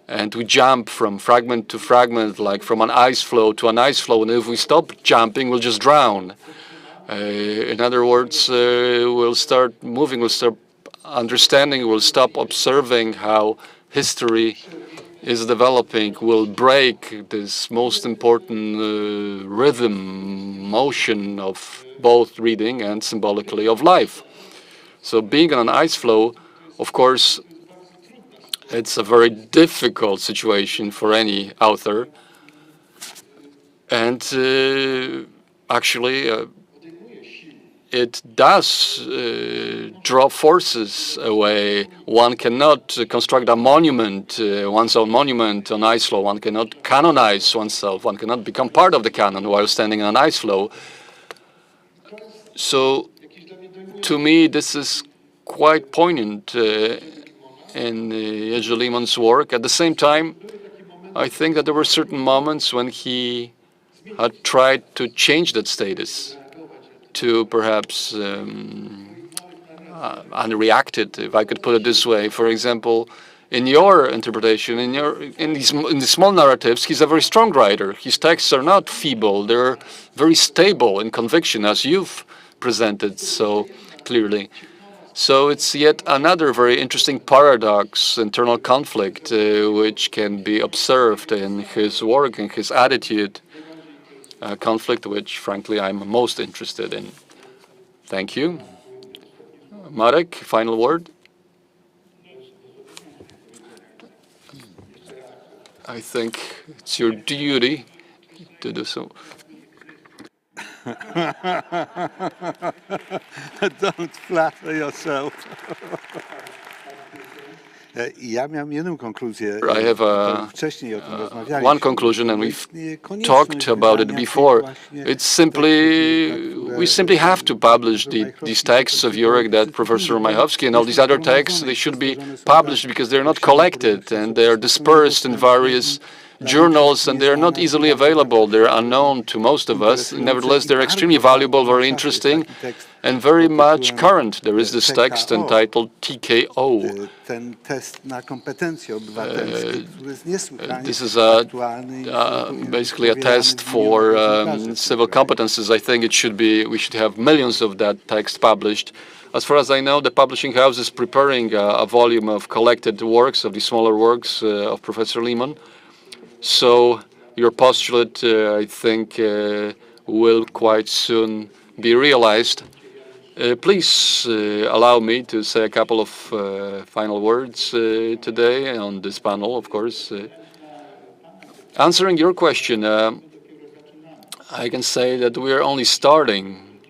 [SPEAKER 3] and we jump from fragment to fragment, like from an ice flow to an ice flow, and if we stop jumping, we'll just drown. In other words, we'll start moving, we'll start understanding, we'll stop observing how history is developing, we'll break this most important rhythm, motion of both reading and symbolically of life. So being on an ice flow, of course, it's a very difficult situation for any author. And actually, it does draw forces away. One cannot construct a monument, one's own monument on ice flow. One cannot canonize oneself. One cannot become part of the canon while standing on an ice flow. So, to me, this is quite poignant in Jerzy Limon's work. At the same time, I think that there were certain moments when he had tried to change that status to perhaps unreacted, if I could put it this way. For example, in your interpretation, in these small narratives, he's a very strong writer. His texts are not feeble; they're very stable in conviction, as you've presented so clearly. So it's yet another very interesting paradox, internal conflict, which can be observed in his work, in his attitude. Conflict which, frankly, I'm most interested in. Thank you. Marek, final word? I think it's your duty to do so.
[SPEAKER 4] Don't flatter yourself. Ja miałem jedną konkluzję.
[SPEAKER 3] I have
[SPEAKER 4] Wcześniej o tym rozmawialiśmy.
[SPEAKER 3] one conclusion, and we've talked about it before. It's simply, we simply have to publish these texts of Jurek, that Professor Majewski, and all these other texts. They should be published because they're not collected and they're dispersed in various journals, and they're not easily available. They're unknown to most of us. Nevertheless, they're extremely valuable, very interesting, and very much current. There is this text entitled TKO. This is basically a test for civil competences. I think we should have millions of that text published. As far as I know, the publishing house is preparing a volume of collected works, of the smaller works of Professor Limon. So your postulate, I think, will quite soon be realized. Please allow me to say a couple of final words today on this panel, of course. Answering your question, I can say that we are only starting,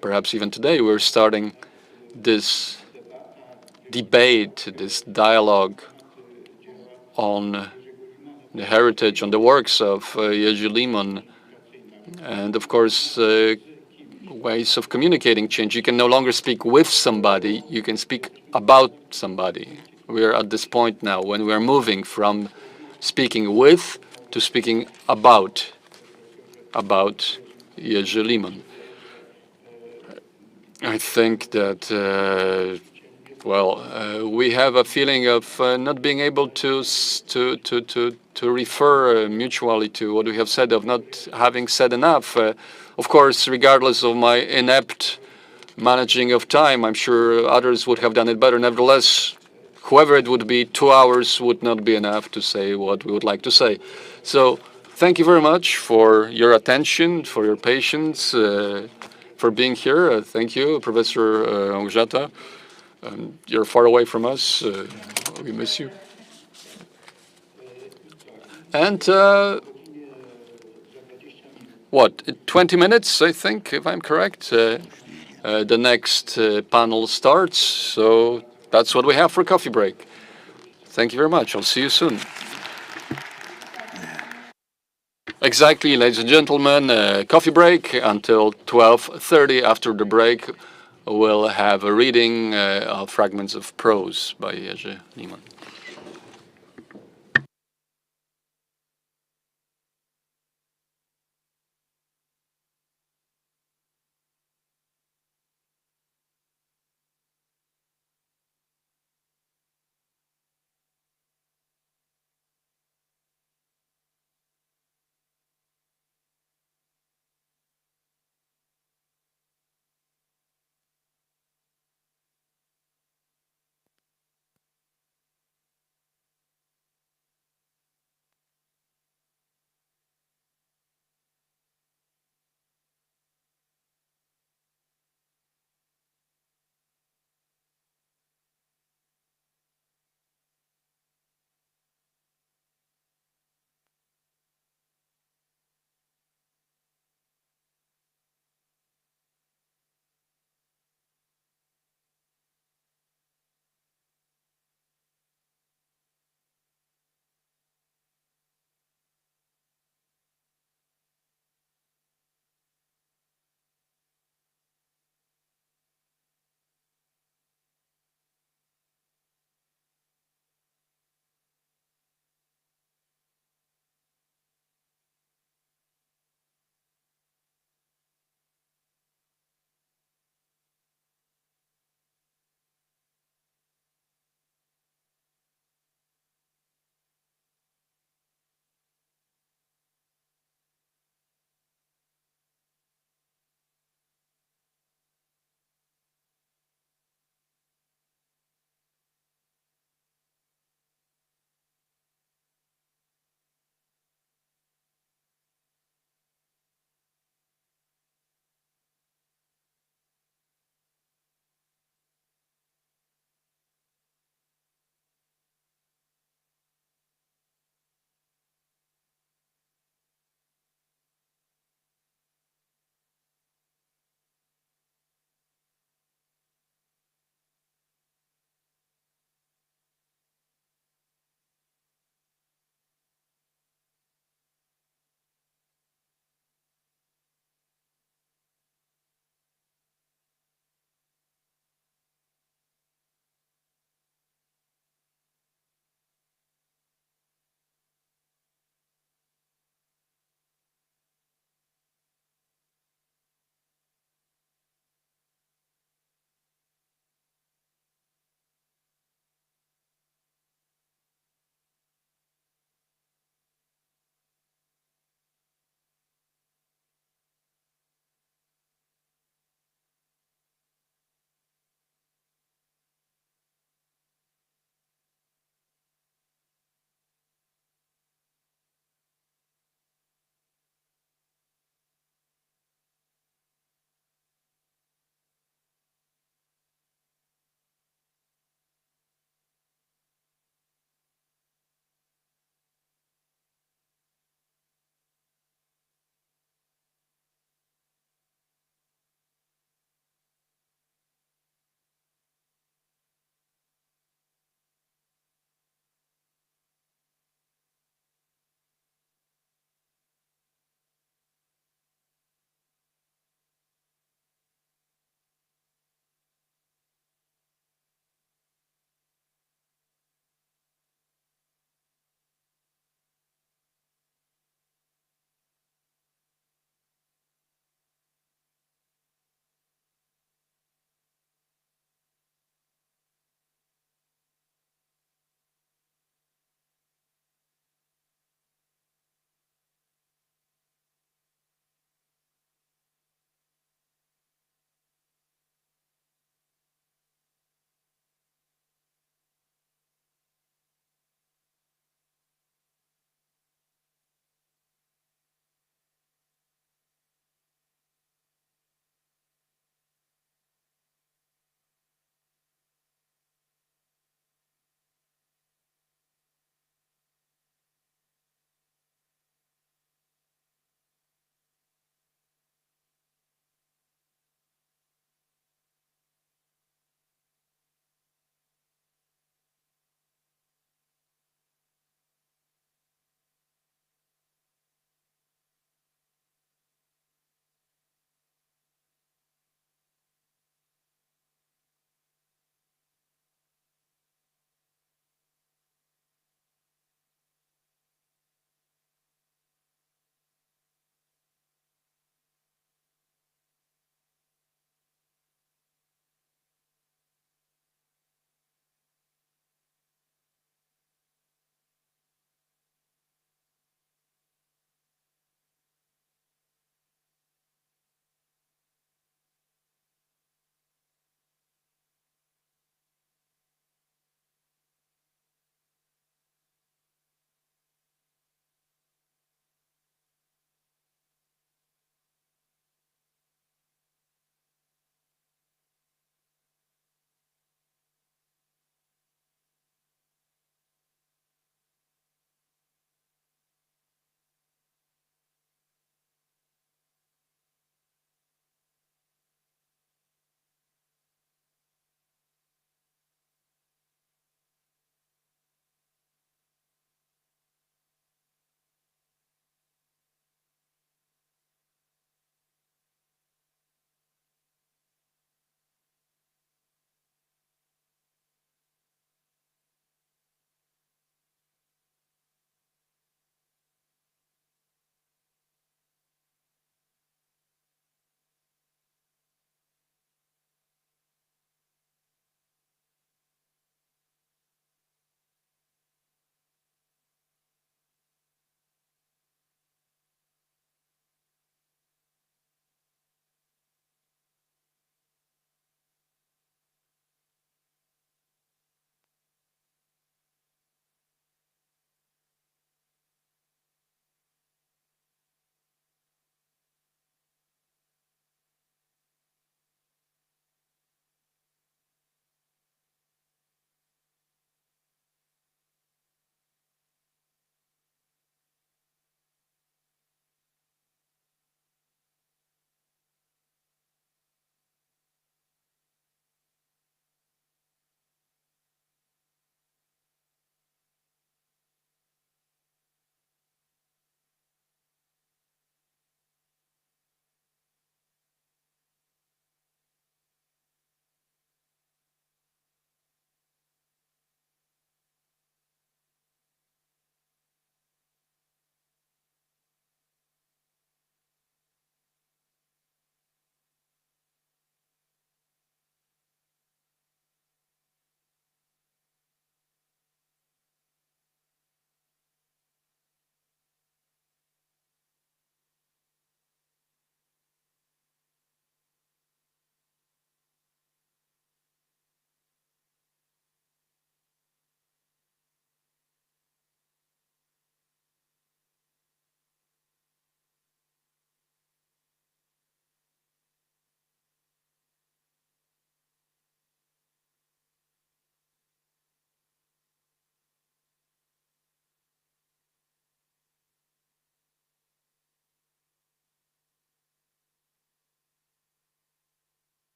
[SPEAKER 3] perhaps even today, we're starting this debate, this dialogue on the heritage, on the works of Jerzy Limon, and of course ways of communicating change. You can no longer speak with somebody, you can speak about somebody. We're at this point now when we're moving from speaking with to speaking about Jerzy Limon. I think that we have a feeling of not being able to refer mutually to what we have said, of not having said enough. Of course, regardless of my inept managing of time, I'm sure others would have done it better. Nevertheless, whoever it would be, 2 hours would not be enough to say what we would like to say. So thank you very much for your attention, for your patience, for being here. Thank you, Professor Ongżata. You're far away from us. We miss you. And what, 20 minutes, I think, if I'm correct, the next panel starts. So that's what we have for coffee break. Thank you very much. I'll see you soon. Exactly, ladies and gentlemen, coffee break until 12:30. After the break, we'll have a reading of fragments of prose by Jerzy Limon.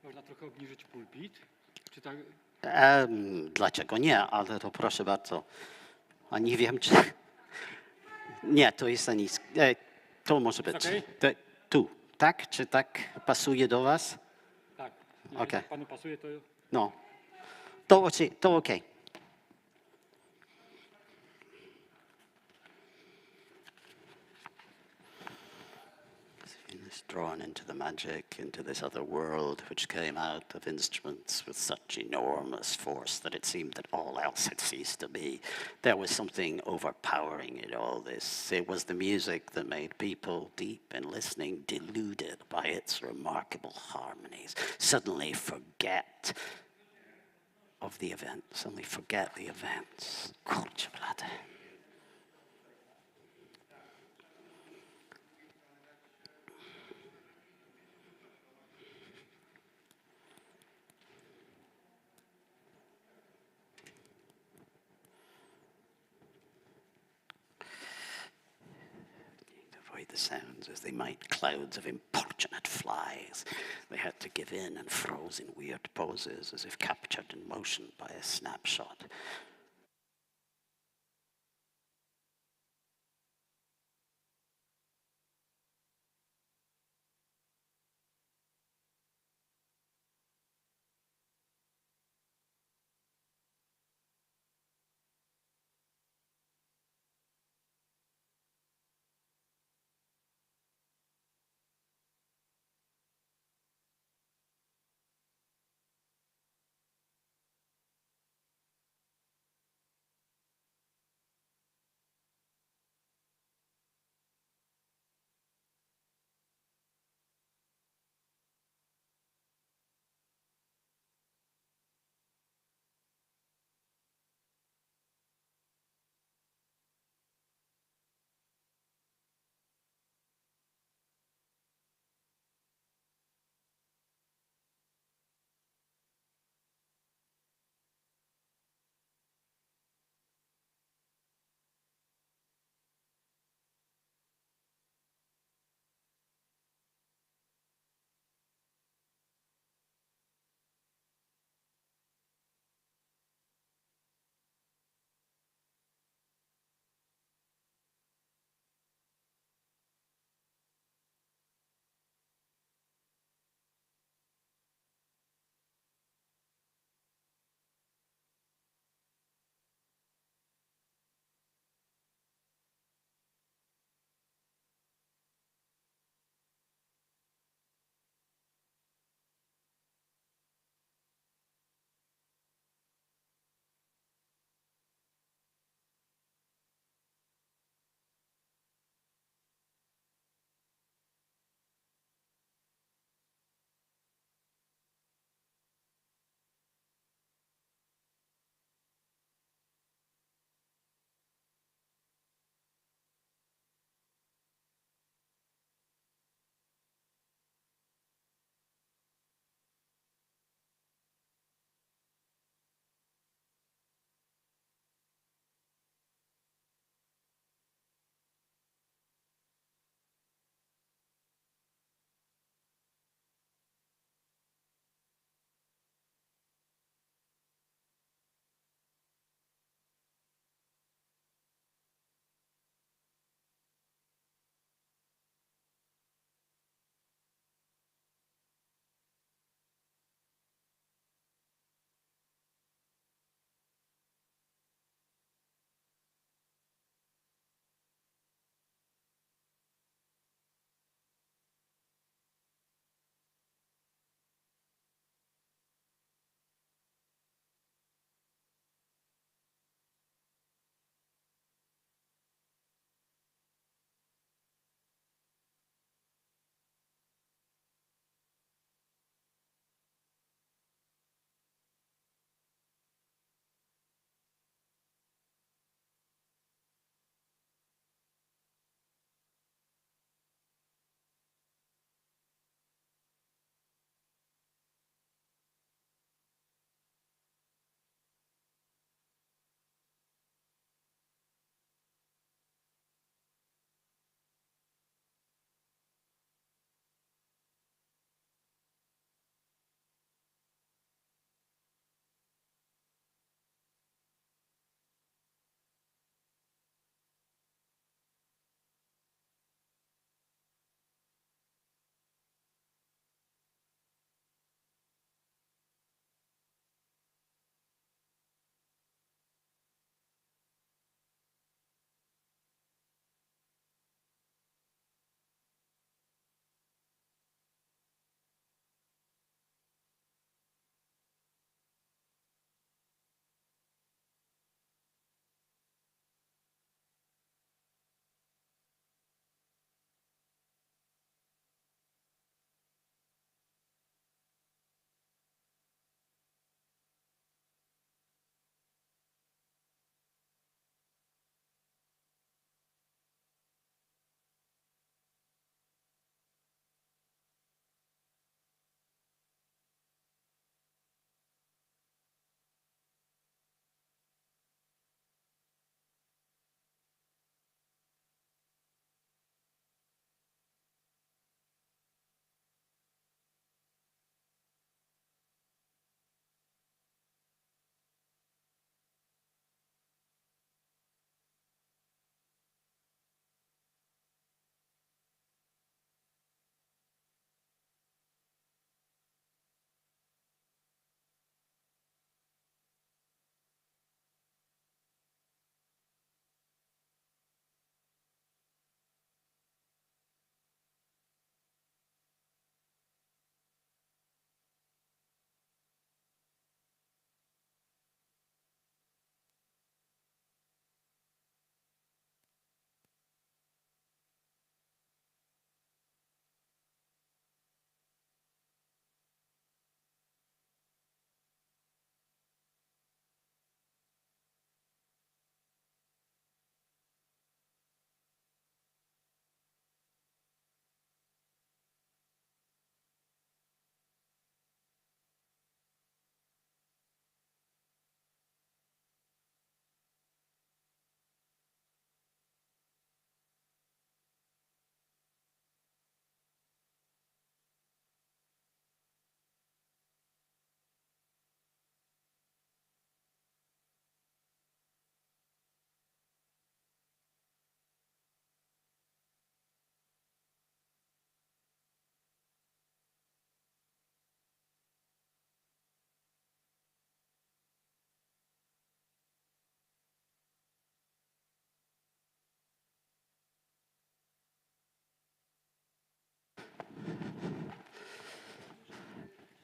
[SPEAKER 7] Można trochę obniżyć pulpit? Czy tak?
[SPEAKER 8] Dlaczego nie? Ale to proszę bardzo. A nie wiem, czy... Nie, to jest za nisko. To może być.
[SPEAKER 7] okej?
[SPEAKER 8] Tu, tak? Czy tak pasuje do was?
[SPEAKER 7] Tak. Jeżeli
[SPEAKER 8] Okej.
[SPEAKER 7] panu pasuje, to...
[SPEAKER 8] No. To okej. Is drawn into the magic, into this other world which came out of instruments with such enormous force that it seemed that all else had ceased to be. There was something overpowering in all this. It was the music that made people deep in listening deluded by its remarkable harmonies, suddenly forget of the event, suddenly forget the events. Kurczę blade. Avoid the sounds as they might clouds of importunate flies. They had to give in and froze in weird poses as if captured in motion by a snapshot.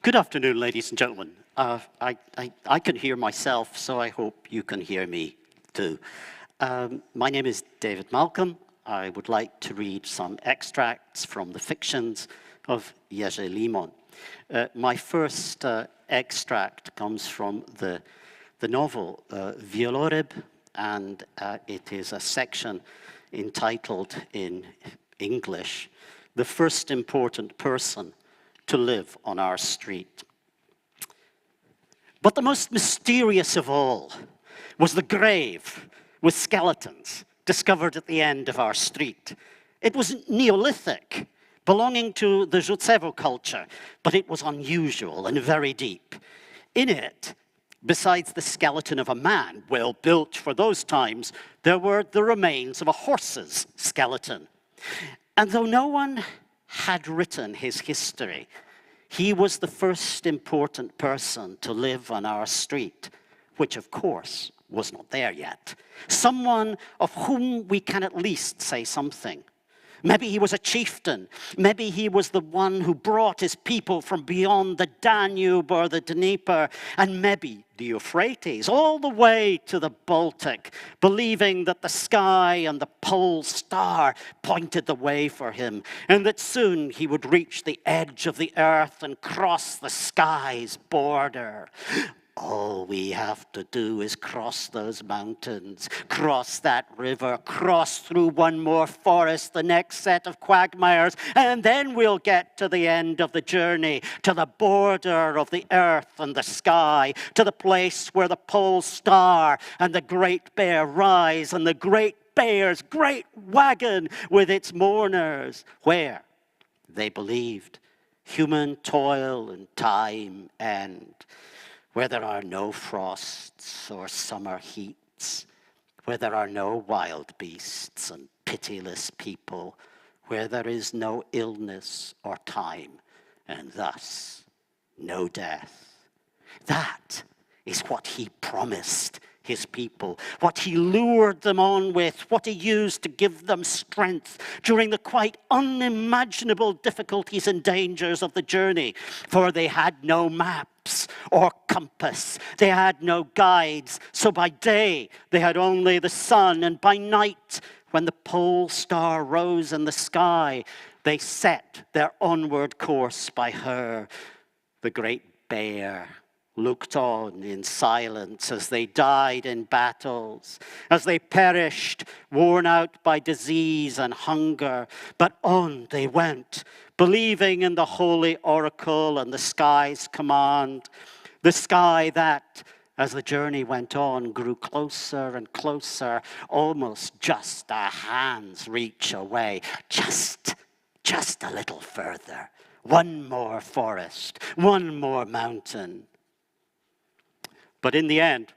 [SPEAKER 8] Good afternoon, ladies and gentlemen. I can hear myself, so I hope you can hear me too. My name is David Malcolm. I would like to read some extracts from the fictions of Jerzy Limon. My first extract comes from the novel Wieloryb, and it is a section entitled in English, "The First Important Person to Live on Our Street." But the most mysterious of all was the grave with skeletons discovered at the end of our street. It was Neolithic, belonging to the Rzucewo culture, but it was unusual and very deep. In it, besides the skeleton of a man, well built for those times, there were the remains of a horse's skeleton. And though no one had written his history, he was the first important person to live on our street, which of course was not there yet. Someone of whom we can at least say something. Maybe he was a chieftain. Maybe he was the one who brought his people from beyond the Danube or the Dnieper, and maybe the Euphrates, all the way to the Baltic, believing that the sky and the pole star pointed the way for him, and that soon he would reach the edge of the earth and cross the sky's border. All we have to do is cross those mountains, cross that river, cross through one more forest, the next set of quagmires, and then we'll get to the end of the journey, to the border of the earth and the sky, to the place where the pole star and the Great Bear rise, and the Great Bear's great wagon with its mourners, where, they believed, human toil and time end, where there are no frosts or summer heats, where there are no wild beasts and pitiless people, where there is no illness or time, and thus no death. That is what he promised his people, what he lured them on with, what he used to give them strength during the quite unimaginable difficulties and dangers of the journey, for they had no maps or compass, they had no guides, so by day they had only the sun, and by night, when the pole star rose in the sky, they set their onward course by her. The Great Bear looked on in silence as they died in battles, as they perished, worn out by disease and hunger. But on they went, believing in the holy oracle and the sky's command, the sky that, as the journey went on, grew closer and closer, almost just a hand's reach away, just a little further. One more forest, one more mountain. But in the end,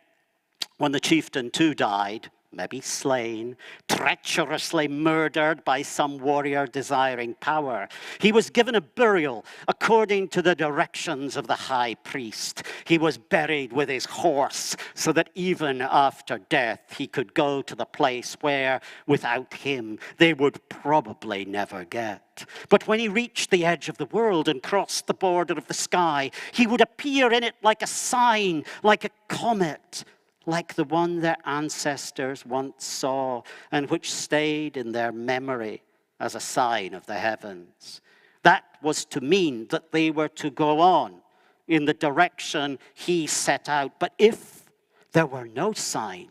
[SPEAKER 8] when the chieftain too died, maybe slain, treacherously murdered by some warrior desiring power, he was given a burial according to the directions of the high priest. He was buried with his horse so that even after death he could go to the place where, without him, they would probably never get. But when he reached the edge of the world and crossed the border of the sky, he would appear in it like a sign, like a comet, like the one their ancestors once saw and which stayed in their memory as a sign of the heavens. That was to mean that they were to go on in the direction he set out. But if there were no sign,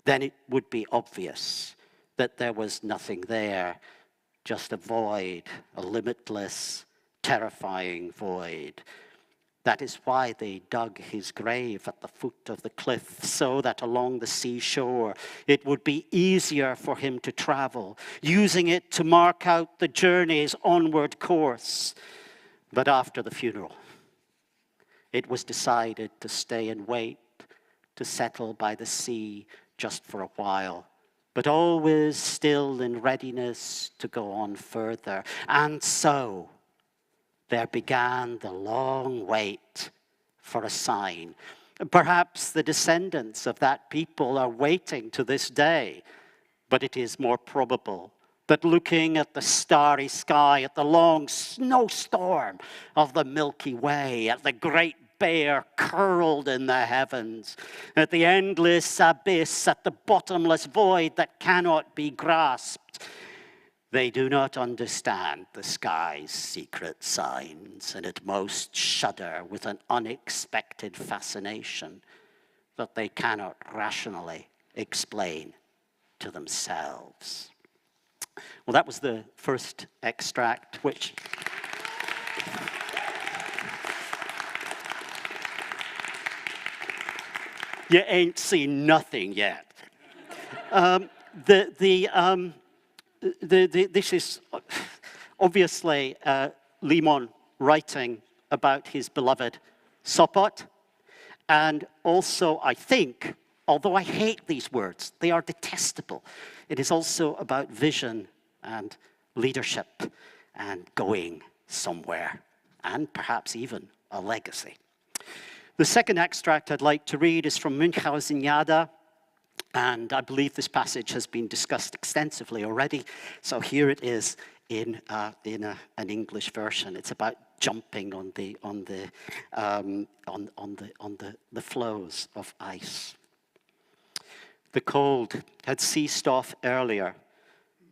[SPEAKER 8] then it would be obvious that there was nothing there, just a void, a limitless, terrifying void. That is why they dug his grave at the foot of the cliff, so that along the seashore it would be easier for him to travel, using it to mark out the journey's onward course. But after the funeral, it was decided to stay and wait, to settle by the sea just for a while, but always still in readiness to go on further. And so there began the long wait for a sign. Perhaps the descendants of that people are waiting to this day, but it is more probable that looking at the starry sky, at the long snowstorm of the Milky Way, at the Great Bear curled in the heavens, at the endless abyss, at the bottomless void that cannot be grasped, they do not understand the sky's secret signs, and at most shudder with an unexpected fascination that they cannot rationally explain to themselves. Well, that was the first extract, which you ain't seen nothing yet. This is obviously Limon writing about his beloved Sopot, and also, I think, although I hate these words, they are detestable, it is also about vision and leadership and going somewhere, and perhaps even a legacy. The second extract I'd like to read is from Munchausenjada, and I believe this passage has been discussed extensively already. So here it is in an English version. It's about jumping on the floes of ice. The cold had ceased off earlier,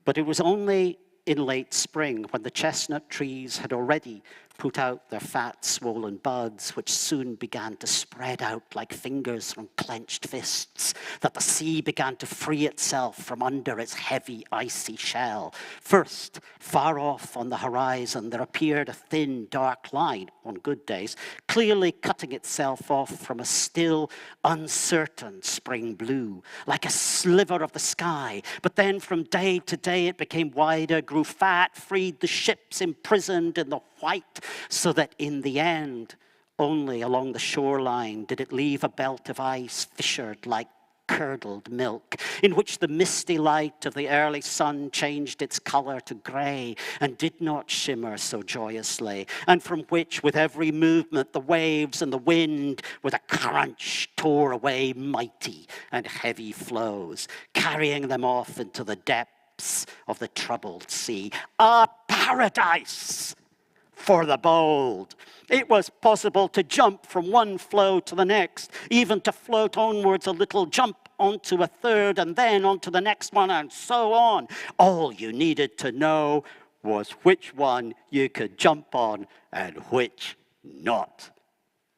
[SPEAKER 8] but it was only in late spring when the chestnut trees had already put out their fat, swollen buds, which soon began to spread out like fingers from clenched fists, that the sea began to free itself from under its heavy, icy shell. First, far off on the horizon, there appeared a thin, dark line, on good days, clearly cutting itself off from a still, uncertain spring blue, like a sliver of the sky. But then from day to day it became wider, grew fat, freed the ships imprisoned in the white, so that in the end, only along the shoreline did it leave a belt of ice fissured like curdled milk, in which the misty light of the early sun changed its color to gray and did not shimmer so joyously, and from which, with every movement, the waves and the wind, with a crunch, tore away mighty and heavy floes, carrying them off into the depths of the troubled sea. A paradise for the bold. It was possible to jump from one flow to the next, even to float onwards a little, jump onto a third, and then onto the next one, and so on. All you needed to know was which one you could jump on and which not.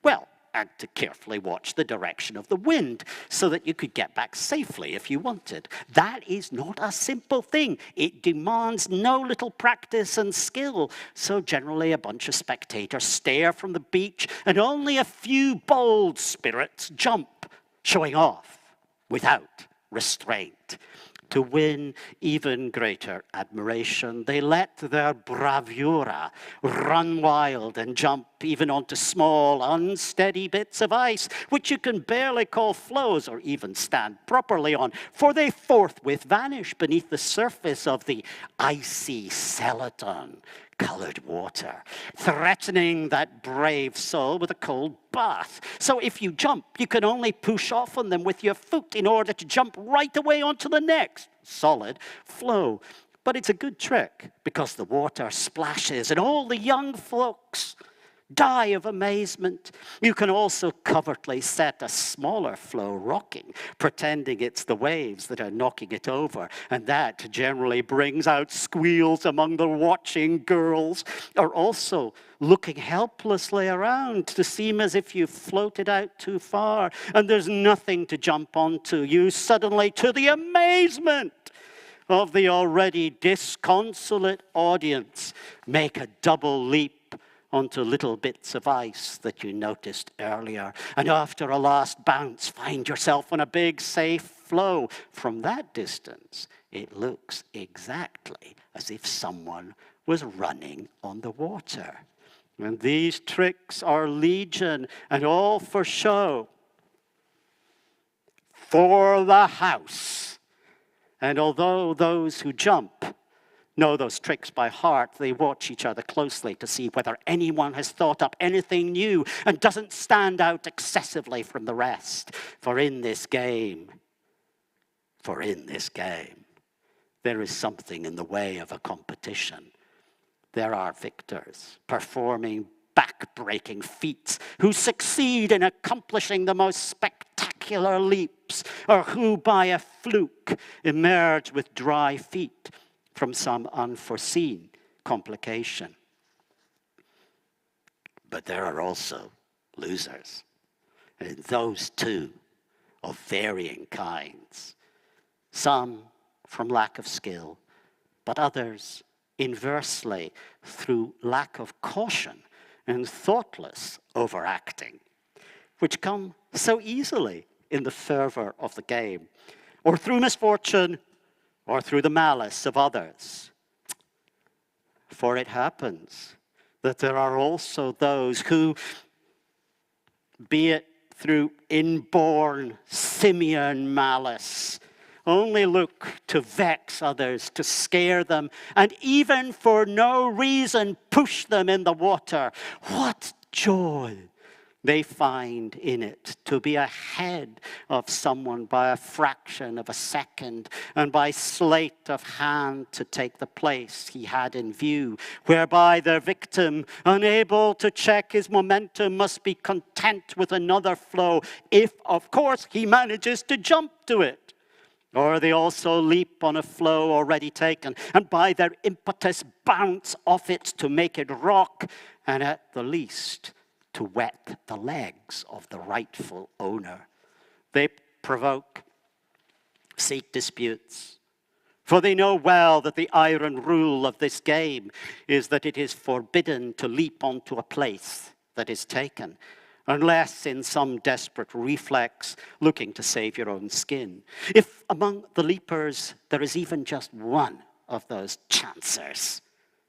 [SPEAKER 8] Well, and to carefully watch the direction of the wind so that you could get back safely if you wanted. That is not a simple thing. It demands no little practice and skill. So generally a bunch of spectators stare from the beach and only a few bold spirits jump, showing off without restraint. To win even greater admiration, they let their bravura run wild and jump even onto small, unsteady bits of ice, which you can barely call floes or even stand properly on, for they forthwith vanish beneath the surface of the icy celaton colored water, threatening that brave soul with a cold bath. So if you jump, you can only push off on them with your foot in order to jump right away onto the next solid flow. But it's a good trick because the water splashes and all the young folks die of amazement. You can also covertly set a smaller flow rocking, pretending it's the waves that are knocking it over, and that generally brings out squeals among the watching girls, or also looking helplessly around to seem as if you've floated out too far and there's nothing to jump onto. You suddenly, to the amazement of the already disconsolate audience, make a double leap onto little bits of ice that you noticed earlier, and after a last bounce find yourself on a big safe flow. From that distance it looks exactly as if someone was running on the water. And these tricks are legion, and all for show, for the house. And although those who jump know those tricks by heart, they watch each other closely to see whether anyone has thought up anything new and doesn't stand out excessively from the rest. For in this game, there is something in the way of a competition. There are victors performing back-breaking feats who succeed in accomplishing the most spectacular leaps, or who by a fluke emerge with dry feet from some unforeseen complication. But there are also losers, and those too of varying kinds. Some from lack of skill, but others inversely through lack of caution and thoughtless overacting, which come so easily in the fervor of the game, or through misfortune, or through the malice of others. For it happens that there are also those who, be it through inborn simian malice, only look to vex others, to scare them, and even for no reason push them in the water. What joy they find in it to be ahead of someone by a fraction of a second, and by sleight of hand to take the place he had in view, whereby their victim, unable to check his momentum, must be content with another flow, if, of course, he manages to jump to it. Or they also leap on a flow already taken, and by their impetus bounce off it to make it rock, and at the least to wet the legs of the rightful owner. They provoke, seek disputes, for they know well that the iron rule of this game is that it is forbidden to leap onto a place that is taken, unless in some desperate reflex looking to save your own skin. If among the leapers there is even just one of those chancers,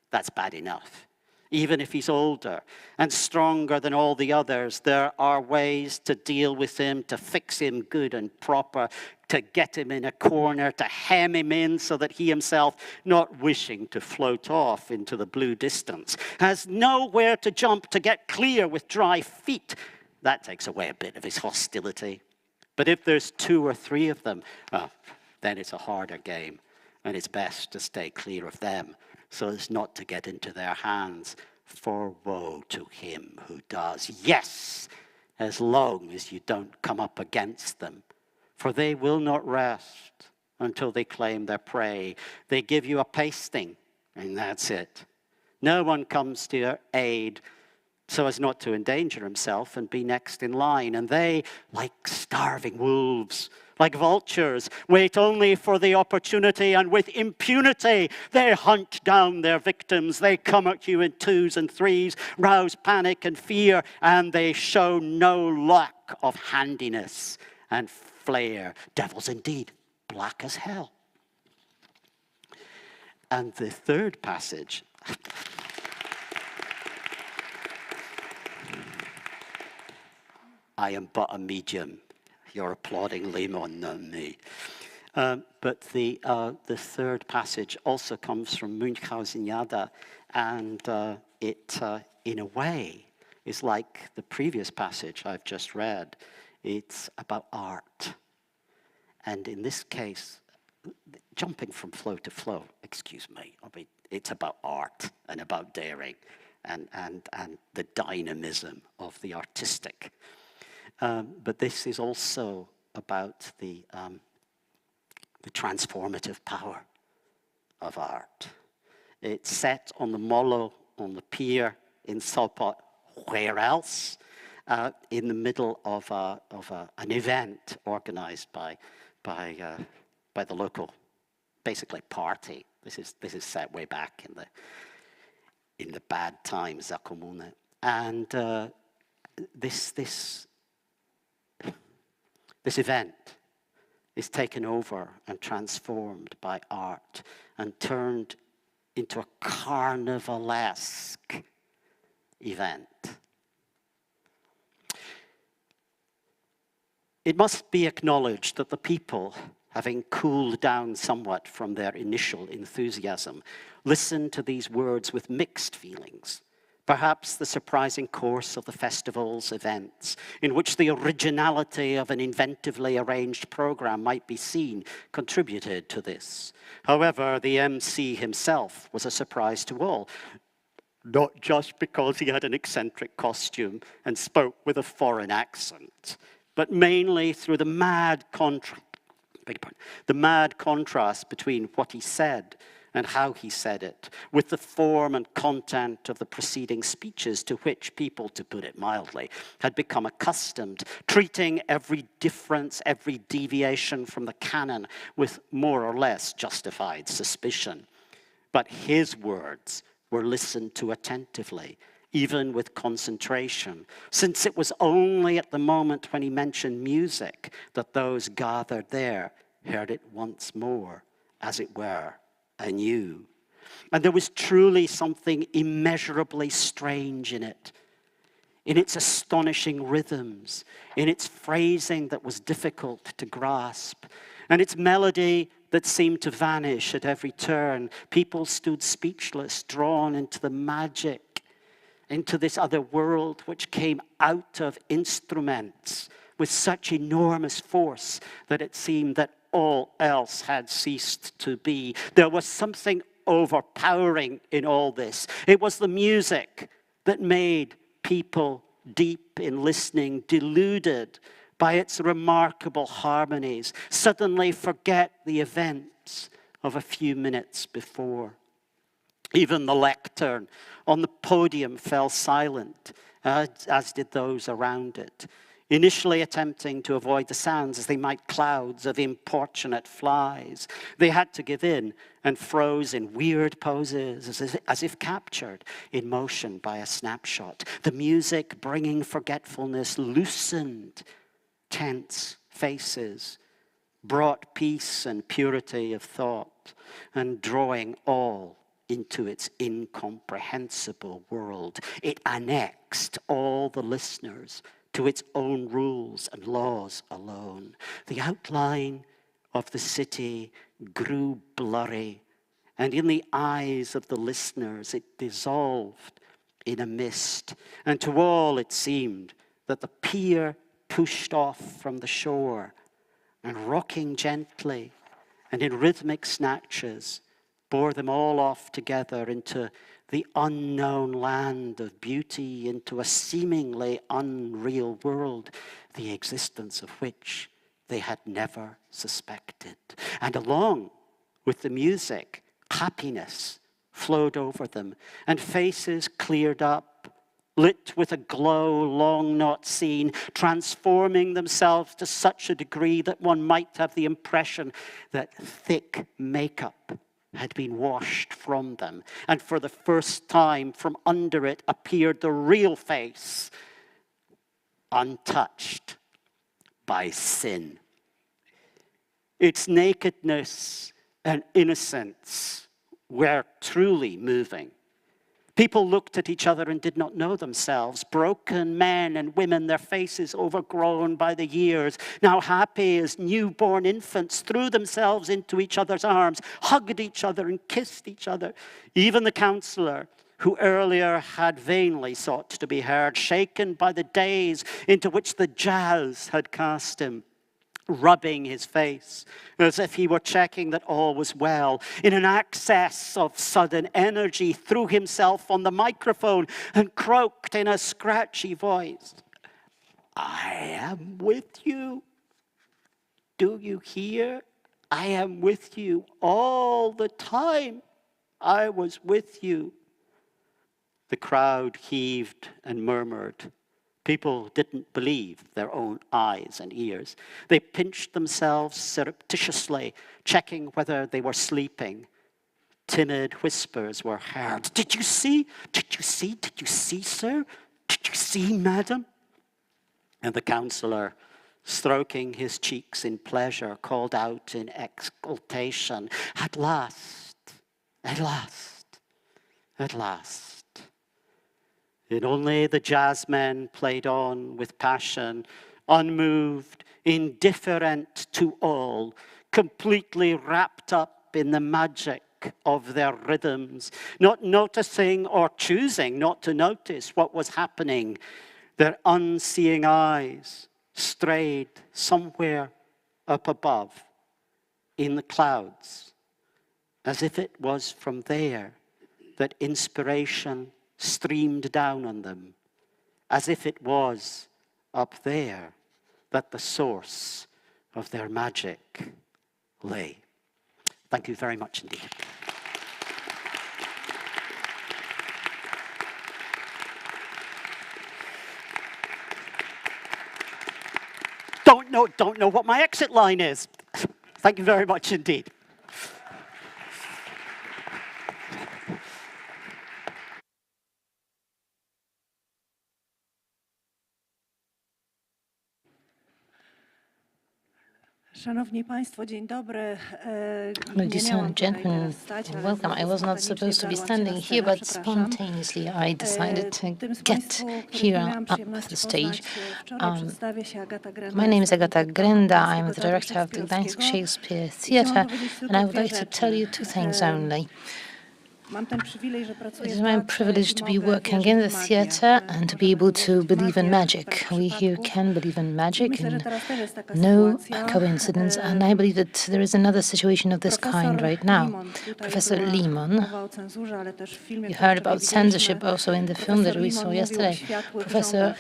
[SPEAKER 8] that's bad enough. Even if he's older and stronger than all the others, there are ways to deal with him, to fix him good and proper, to get him in a corner, to hem him in so that he himself, not wishing to float off into the blue distance, has nowhere to jump to get clear with dry feet. That takes away a bit of his hostility. But if there's 2 or 3 of them, then it's a harder game, and it's best to stay clear of them so as not to get into their hands. For woe to him who does. Yes, as long as you don't come up against them, for they will not rest until they claim their prey. They give you a pasting, and that's it. No one comes to your aid so as not to endanger himself and be next in line. And they, like starving wolves, like vultures, wait only for the opportunity, and with impunity they hunt down their victims. They come at you in 2s and 3s, rouse panic and fear, and they show no lack of handiness and flair. Devils indeed, black as hell. And the third passage, I am but a medium. You're applauding Limon, not me. But the third passage also comes from Munchausen and it, in a way, is like the previous passage I've just read. It's about art. And in this case, jumping from flow to flow, excuse me, I mean, it's about art and about daring and the dynamism of the artistic. But this is also about the transformative power of art. It's set on the Molo, on the pier in Sopot. Where else? In the middle of an event organized by the local, basically, party. This is set way back in the bad times, the Kommune. And this event is taken over and transformed by art and turned into a carnivalesque event. It must be acknowledged that the people, having cooled down somewhat from their initial enthusiasm, listened to these words with mixed feelings. Perhaps the surprising course of the festival's events, in which the originality of an inventively arranged program might be seen, contributed to this. However, the MC himself was a surprise to all, not just because he had an eccentric costume and spoke with a foreign accent, but mainly through the mad contrast between what he said and how he said it, with the form and content of the preceding speeches to which people, to put it mildly, had become accustomed, treating every difference, every deviation from the canon with more or less justified suspicion. But his words were listened to attentively, even with concentration, since it was only at the moment when he mentioned music that those gathered there heard it once more, as it were, anew. And there was truly something immeasurably strange in it, in its astonishing rhythms, in its phrasing that was difficult to grasp, and its melody that seemed to vanish at every turn. People stood speechless, drawn into the magic, into this other world which came out of instruments with such enormous force that it seemed that all else had ceased to be. There was something overpowering in all this. It was the music that made people deep in listening, deluded by its remarkable harmonies, suddenly forget the events of a few minutes before. Even the lectern on the podium fell silent, as did those around it, initially attempting to avoid the sounds as they might clouds of importunate flies. They had to give in and froze in weird poses as if captured in motion by a snapshot. The music, bringing forgetfulness, loosened tense faces, brought peace and purity of thought, and drawing all into its incomprehensible world, it annexed all the listeners to its own rules and laws alone. The outline of the city grew blurry, and in the eyes of the listeners it dissolved in a mist, and to all it seemed that the pier pushed off from the shore and, rocking gently and in rhythmic snatches, bore them all off together into the unknown land of beauty, into a seemingly unreal world, the existence of which they had never suspected. And along with the music, happiness flowed over them, and faces cleared up, lit with a glow long not seen, transforming themselves to such a degree that one might have the impression that thick makeup had been washed from them, and for the first time from under it appeared the real face, untouched by sin. Its nakedness and innocence were truly moving. People looked at each other and did not know themselves. Broken men and women, their faces overgrown by the years, now happy as newborn infants, threw themselves into each other's arms, hugged each other and kissed each other. Even the councillor, who earlier had vainly sought to be heard, shaken by the daze into which the jazz had cast him, rubbing his face as if he were checking that all was well, in an access of sudden energy, threw himself on the microphone and croaked in a scratchy voice, "I am with you. Do you hear? I am with you all the time. I was with you." The crowd heaved and murmured. People didn't believe their own eyes and ears. They pinched themselves surreptitiously, checking whether they were sleeping. Timid whispers were heard. "Did you see? Did you see? Did you see, sir? Did you see, madam?" And the councillor, stroking his cheeks in pleasure, called out in exultation, "At last, at last, at last." And only the jazzmen played on with passion, unmoved, indifferent to all, completely wrapped up in the magic of their rhythms, not noticing or choosing not to notice what was happening. Their unseeing eyes strayed somewhere up above in the clouds, as if it was from there that inspiration streamed down on them, as if it was up there that the source of their magic lay. Thank you very much indeed. Don't know what my exit line is. Thank you very much indeed.
[SPEAKER 9] Szanowni Państwo, dzień dobry.
[SPEAKER 2] Ladies and gentlemen, welcome. I was not supposed to be standing here, but spontaneously I decided to get here up the stage. My name is Agata Grenda. I'm the director of the Gdansk Shakespeare Theatre, and I would like to tell you two things only. It is my privilege to be working in the theatre and to be able to believe in magic. We here can believe in magic and no coincidence, and I believe that there is another situation of this kind right now. Professor Limon, you heard about censorship also in the film that we saw yesterday. Professor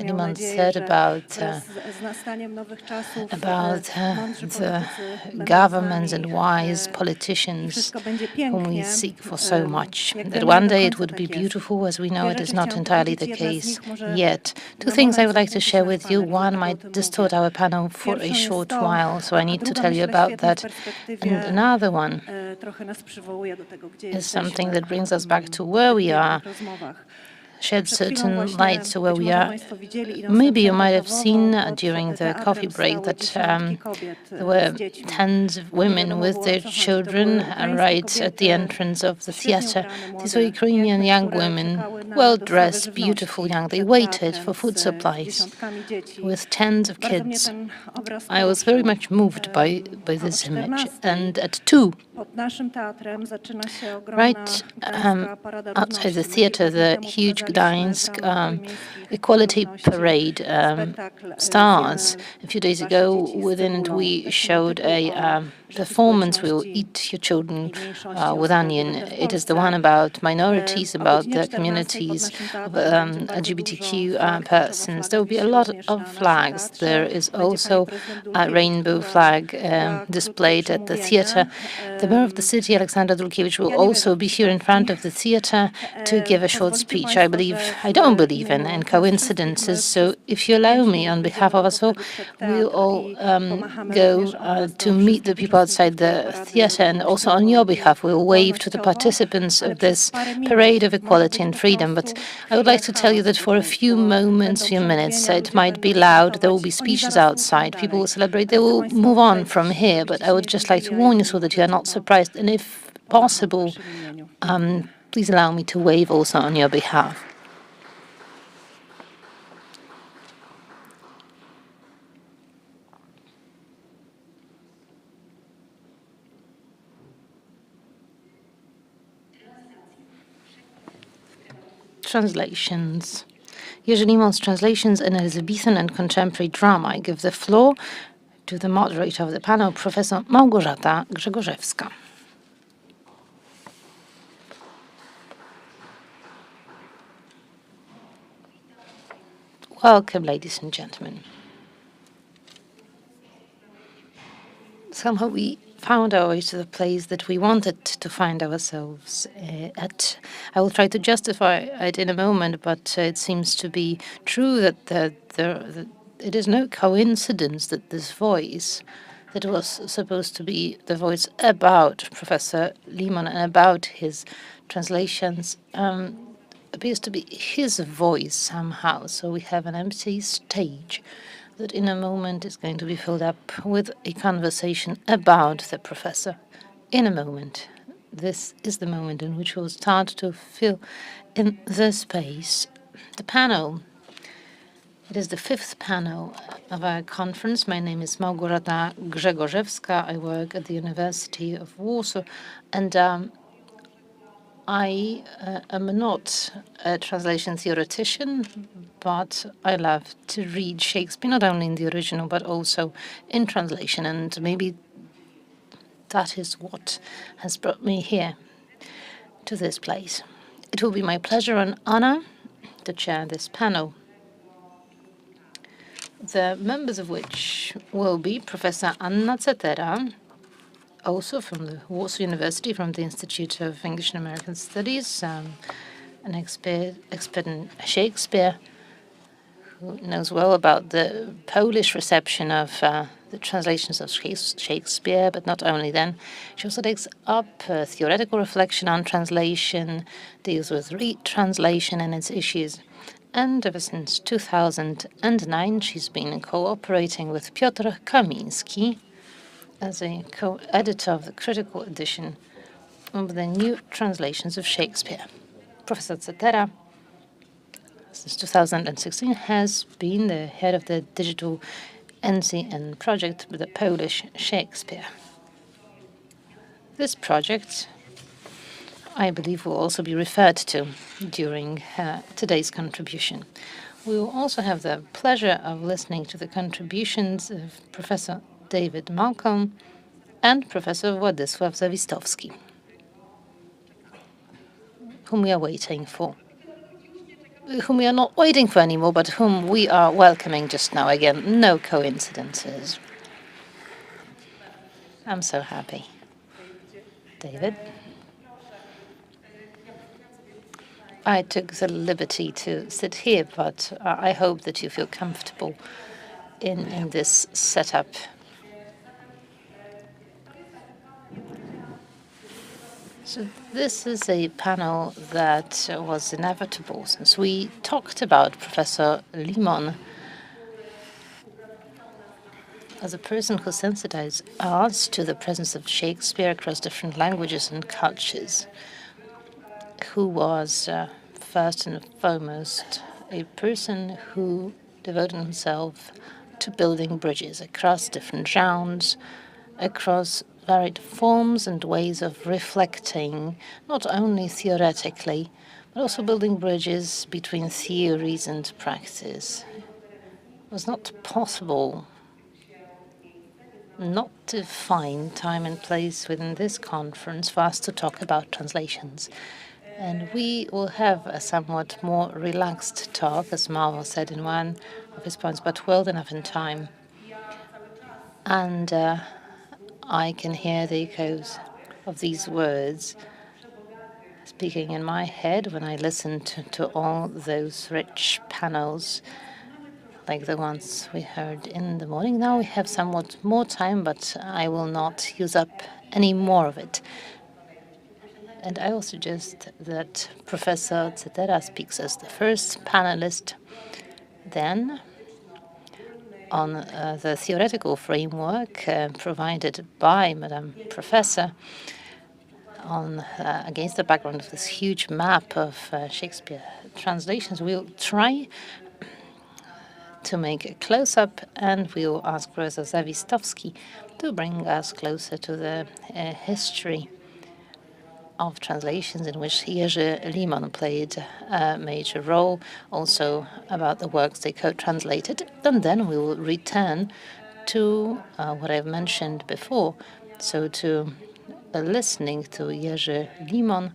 [SPEAKER 2] Limon said about the governments and wise politicians whom we seek for so much, that one day it would be beautiful. As we know, it is not entirely the case yet. Two things I would like to share with you. One might distort our panel for a short while, so I need to tell you about that. And another one is something that brings us back to where we are, shed certain light to where we are. Maybe you might have seen during the coffee break that there were tens of women with their children right at the entrance of the theatre. These were Ukrainian young women, well-dressed, beautiful young. They waited for food supplies with tens of kids. I was very much moved by this image. And at 2, right outside the theatre, the huge Gdansk Equality Parade starts. A few days ago, within it, we showed a performance, We'll Eat Your Children with Onion. It is the one about minorities, about the communities of LGBTQ persons. There will be a lot of flags. There is also a rainbow flag displayed at the theatre. The mayor of the city, Alexander Dulkiewicz, will also be here in front of the theatre to give a short speech. I don't believe in coincidences, so if you allow me, on behalf of us all, we'll all go to meet the people outside the theatre, and also on your behalf, we'll wave to the participants of this parade of equality and freedom. But I would like to tell you that for a few moments, few minutes, it might be loud, there will be speeches outside, people will celebrate, they will move on from here, but I would just like to warn you so that you are not surprised, and if possible, please allow me to wave also on your behalf. Translations. Jerzy Limon's translations in Elizabethan and contemporary drama. I give the floor to the moderator of the panel, Professor Małgorzata Grzegorzewska. Welcome, ladies and gentlemen. Somehow we found our way to the place that we wanted to find ourselves at. I will try to justify it in a moment, but it seems to be true that it is no coincidence that this voice that was supposed to be the voice about Professor Limon and about his translations appears to be his voice somehow. So we have an empty stage that in a moment is going to be filled up with a conversation about the professor. In a moment. This is the moment in which we'll start to fill in the space. The panel It is the fifth panel of our conference. My name is Małgorzata Grzegorzewska. I work at the University of Warsaw, and I am not a translation theoretician, but I love to read Shakespeare, not only in the original, but also in translation, and maybe that is what has brought me here to this place. It will be my pleasure and honor to chair this panel, the members of which will be Professor Anna Zetera, also from the Warsaw University, from the Institute of English and American Studies, an expert in Shakespeare, who knows well about the Polish reception of the translations of Shakespeare, but not only then. She also takes up theoretical reflection on translation, deals with retranslation and its issues. And ever since 2009, she's been cooperating with Piotr Kamiński as a co-editor of the critical edition of the new translations of Shakespeare. Professor Zetera, since 2016, has been the head of the digital NCN project with the Polish Shakespeare. This project, I believe, will also be referred to during today's contribution. We will also have the pleasure of listening to the contributions of Professor David Malcolm and Professor Władysław Zawistowski, whom we are waiting for. Whom we are not waiting for anymore, but whom we are welcoming just now. Again, no coincidences. I'm so happy. David? I took the liberty to sit here, but I hope that you feel comfortable in this setup. So this is a panel that was inevitable, since we talked about Professor Limon as a person who sensitized us to the presence of Shakespeare across different languages and cultures, who was first and foremost a person who devoted himself to building bridges across different genres, across varied forms and ways of reflecting, not only theoretically, but also building bridges between theories and practice. It was not possible not to find time and place within this conference for us to talk about translations. And we will have a somewhat more relaxed talk, as Marvel said in one of his points, but well enough in time. And I can hear the echoes of these words speaking in my head when I listen to all those rich panels, like the ones we heard in the morning. Now we have somewhat more time, but I will not use up any more of it. And I will suggest that Professor Zetera speaks as the first panelist, then on the theoretical framework provided by Madam Professor on against the background of this huge map of Shakespeare translations. We'll try to make a close-up, and we'll ask Professor Zawistowski to bring us closer to the history of translations in which Jerzy Limon played a major role, also about the works they co-translated. And then we will return to what I've mentioned before, so to listening to Jerzy Limon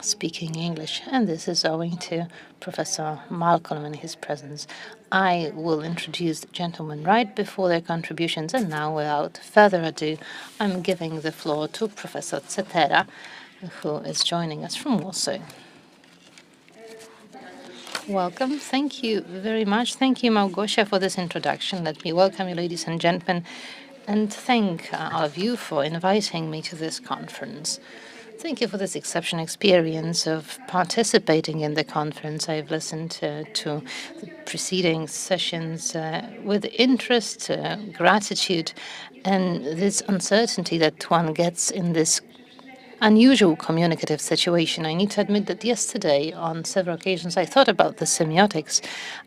[SPEAKER 2] speaking English. And this is owing to Professor Malcolm and his presence. I will introduce the gentlemen right before their contributions, and now, without further ado, I'm giving the floor to Professor Zetera, who is joining us from Warsaw. Welcome. Thank you very much. Thank you, Małgosia, for this introduction. Let me welcome you, ladies and gentlemen, and thank all of you for inviting me to this conference. Thank you for this exceptional experience of participating in the conference. I've listened to the preceding sessions with interest, gratitude, and this uncertainty that one gets in this unusual communicative situation. I need to admit that yesterday, on several occasions, I thought about the semiotics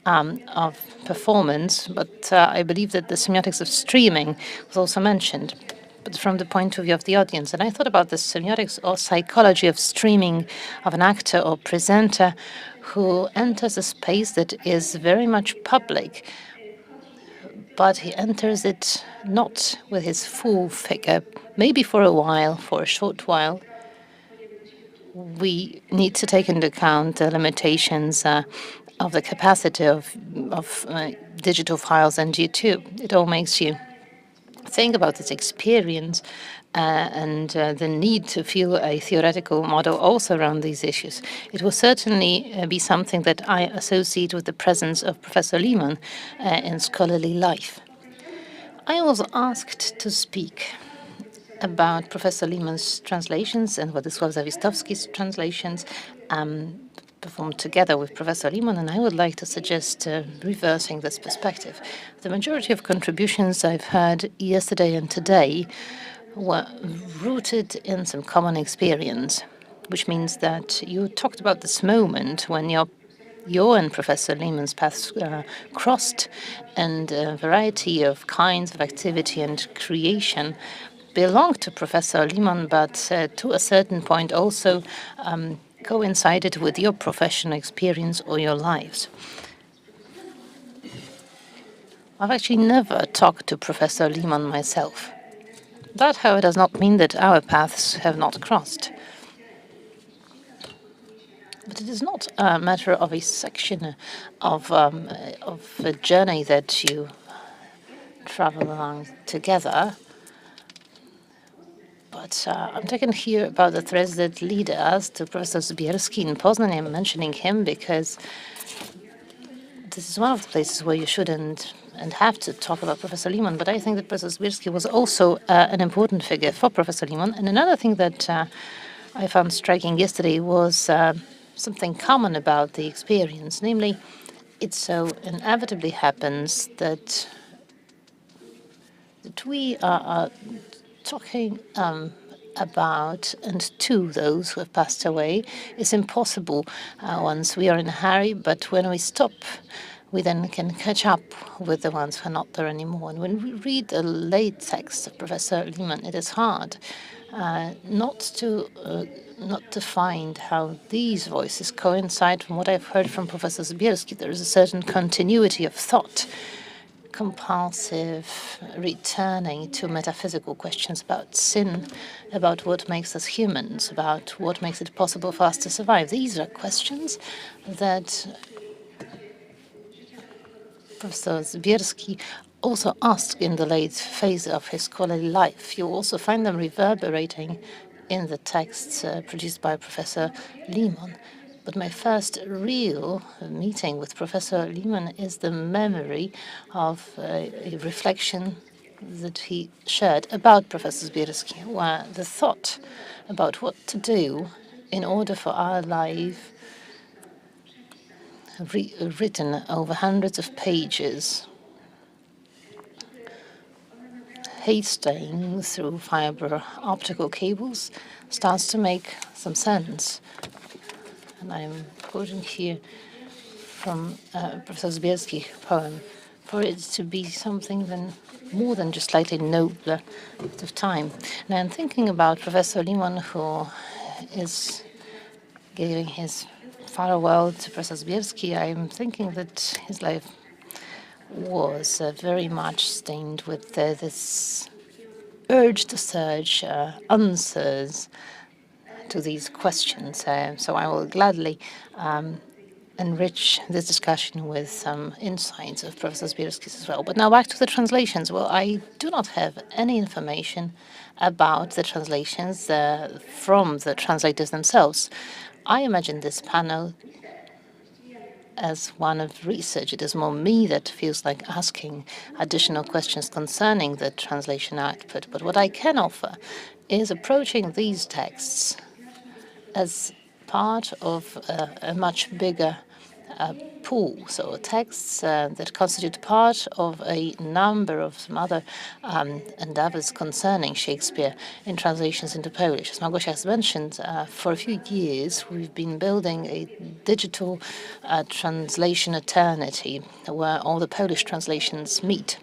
[SPEAKER 2] of performance, but I believe that the semiotics of streaming was also mentioned, but from the point of view of the audience. And I thought about the semiotics or psychology of streaming of an actor or presenter who enters a space that is very much public, but he enters it not with his full figure, maybe for a while, for a short while. We need to take into account the limitations of the capacity of digital files and YouTube. It all makes you think about this experience and the need to feel a theoretical model also around these issues. It will certainly be something that I associate with the presence of Professor Limon in scholarly life. I was asked to speak about Professor Limon's translations and Władysław Zawistowski's translations performed together with Professor Limon, and I would like to suggest reversing this perspective. The majority of contributions I've heard yesterday and today were rooted in some common experience, which means that you talked about this moment when your and Professor Limon's paths crossed, and a variety of kinds of activity and creation belonged to Professor Limon, but to a certain point also coincided with your professional experience or your lives. I've actually never talked to Professor Limon myself. That, however, does not mean that our paths have not crossed. But it is not a matter of a section of a journey that you travel along together. But I'm talking here about the threads that lead us to Professor Zbierski in Poznań. I'm mentioning him because this is one of the places where you shouldn't and have to talk about Professor Limon. But I think that Professor Zbierski was also an important figure for Professor Limon. And another thing that I found striking yesterday was something common about the experience, namely, it so inevitably happens that we are talking about and to those who have passed away is impossible once we are in a hurry, but when we stop, we then can catch up with the ones who are not there anymore. And when we read the late text of Professor Limon, it is hard not to find how these voices coincide from what I've heard from Professor Zbierski. There is a certain continuity of thought, compulsive returning to metaphysical questions about sin, about what makes us humans, about what makes it possible for us to survive. These are questions that Professor Zbierski also asked in the late phase of his scholarly life. You also find them reverberating in the texts produced by Professor Limon. But my first real meeting with Professor Limon is the memory of a reflection that he shared about Professor Zbierski, where the thought about what to do in order for our life, written over hundreds of pages, hasting through fiber optical cables, starts to make some sense. And I'm quoting here from Professor Zbierski's poem, for it to be something then more than just slightly nobler bit of time. And I'm thinking about Professor Limon, who is giving his farewell to Professor Zbierski. I'm thinking that his life was very much stained with this urge to search answers to these questions. So I will gladly enrich this discussion with some insights of Professor Zbierski's as well. But now back to the translations. Well, I do not have any information about the translations from the translators themselves. I imagine this panel as one of research. It is more me that feels like asking additional questions concerning the translation output. But what I can offer is approaching these texts as part of a much bigger pool, so texts that constitute part of a number of some other endeavors concerning Shakespeare in translations into Polish. As Małgosia has mentioned, for a few years we've been building a digital translation eternity where all the Polish translations meet.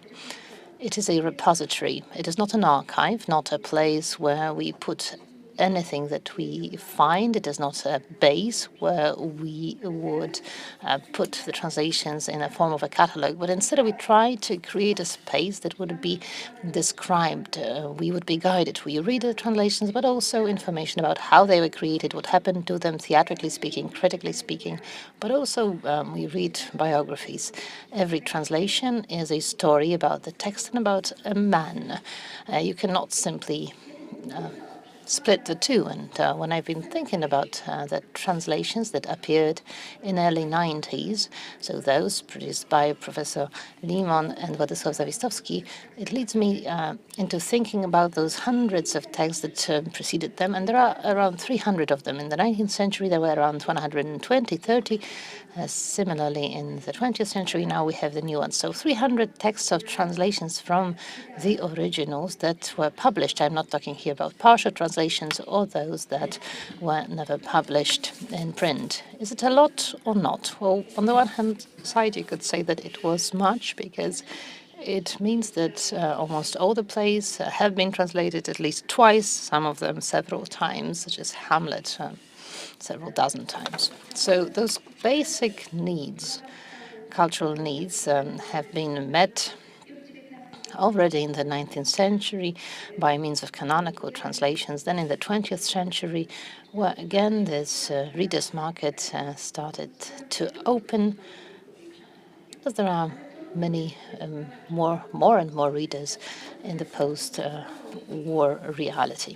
[SPEAKER 2] It is a repository. It is not an archive, not a place where we put anything that we find. It is not a base where we would put the translations in a form of a catalog, but instead we try to create a space that would be described. We would be guided. We read the translations, but also information about how they were created, what happened to them, theatrically speaking, critically speaking, but also we read biographies. Every translation is a story about the text and about a man. You cannot simply split the two. And when I've been thinking about the translations that appeared in early 90s, so those produced by Professor Limon and Władysław Zawistowski, it leads me into thinking about those hundreds of texts that preceded them, and there are around 300 of them. In the 19th century, there were around 120, 30. Similarly, in the 20th century, now we have the new ones. So 300 texts of translations from the originals that were published. I'm not talking here about partial translations or those that were never published in print. Is it a lot or not? Well, on the one hand side, you could say that it was much because it means that almost all the plays have been translated at least twice, some of them several times, such as Hamlet, several dozen times. So those basic needs, cultural needs, have been met already in the 19th century by means of canonical translations. Then in the 20th century, where again this reader's market started to open, because there are many more and more readers in the post-war reality.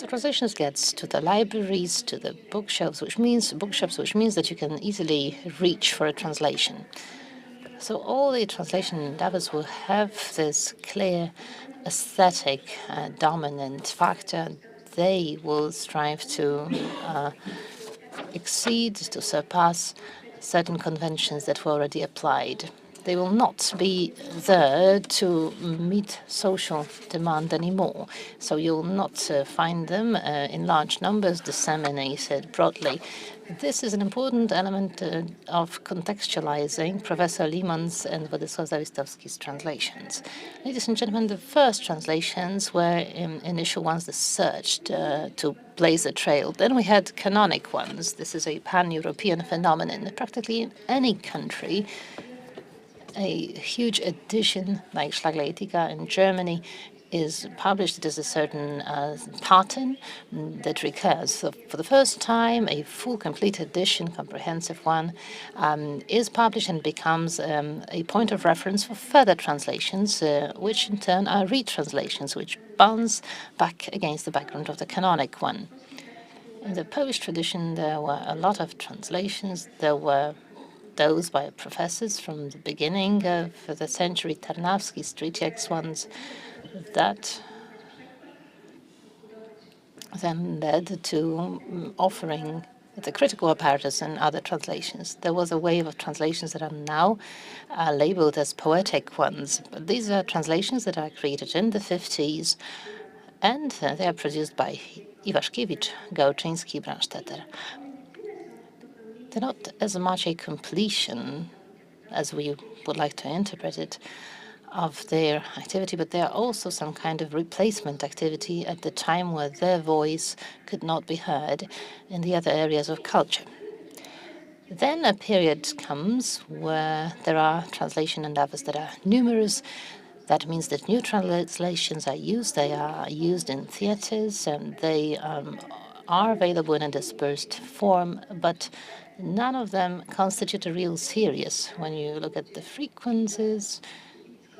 [SPEAKER 2] The translations gets to the libraries, to the bookshelves, which means that you can easily reach for a translation. So all the translation endeavors will have this clear aesthetic dominant factor. They will strive to exceed, to surpass certain conventions that were already applied. They will not be there to meet social demand anymore. So you'll not find them in large numbers disseminated broadly. This is an important element of contextualizing Professor Limon's and Władysław Zawistowski's translations. Ladies and gentlemen, the first translations were initial ones that searched to blaze a trail. Then we had canonic ones. This is a pan-European phenomenon. Practically in any country, a huge edition like Schlagletica in Germany is published. It is a certain pattern that recurs. So for the first time, a full, complete edition, comprehensive one, is published and becomes a point of reference for further translations, which in turn are retranslations, which bounce back against the background of the canonic one. In the Polish tradition, there were a lot of translations. There were those by professors from the beginning of the century, Tarnawski, Stryciak's ones, that then led to offering the critical apparatus and other translations. There was a wave of translations that are now labeled as poetic ones. But these are translations that are created in the 50s, and they are produced by Iwaszkiewicz, Gałczyński, Brandstätter. They're not as much a completion, as we would like to interpret it, of their activity, but they are also some kind of replacement activity at the time where their voice could not be heard in the other areas of culture. Then a period comes where there are translation endeavors that are numerous. That means that new translations are used. They are used in theaters, and they are available in a dispersed form, but none of them constitute a real series. When you look at the frequencies,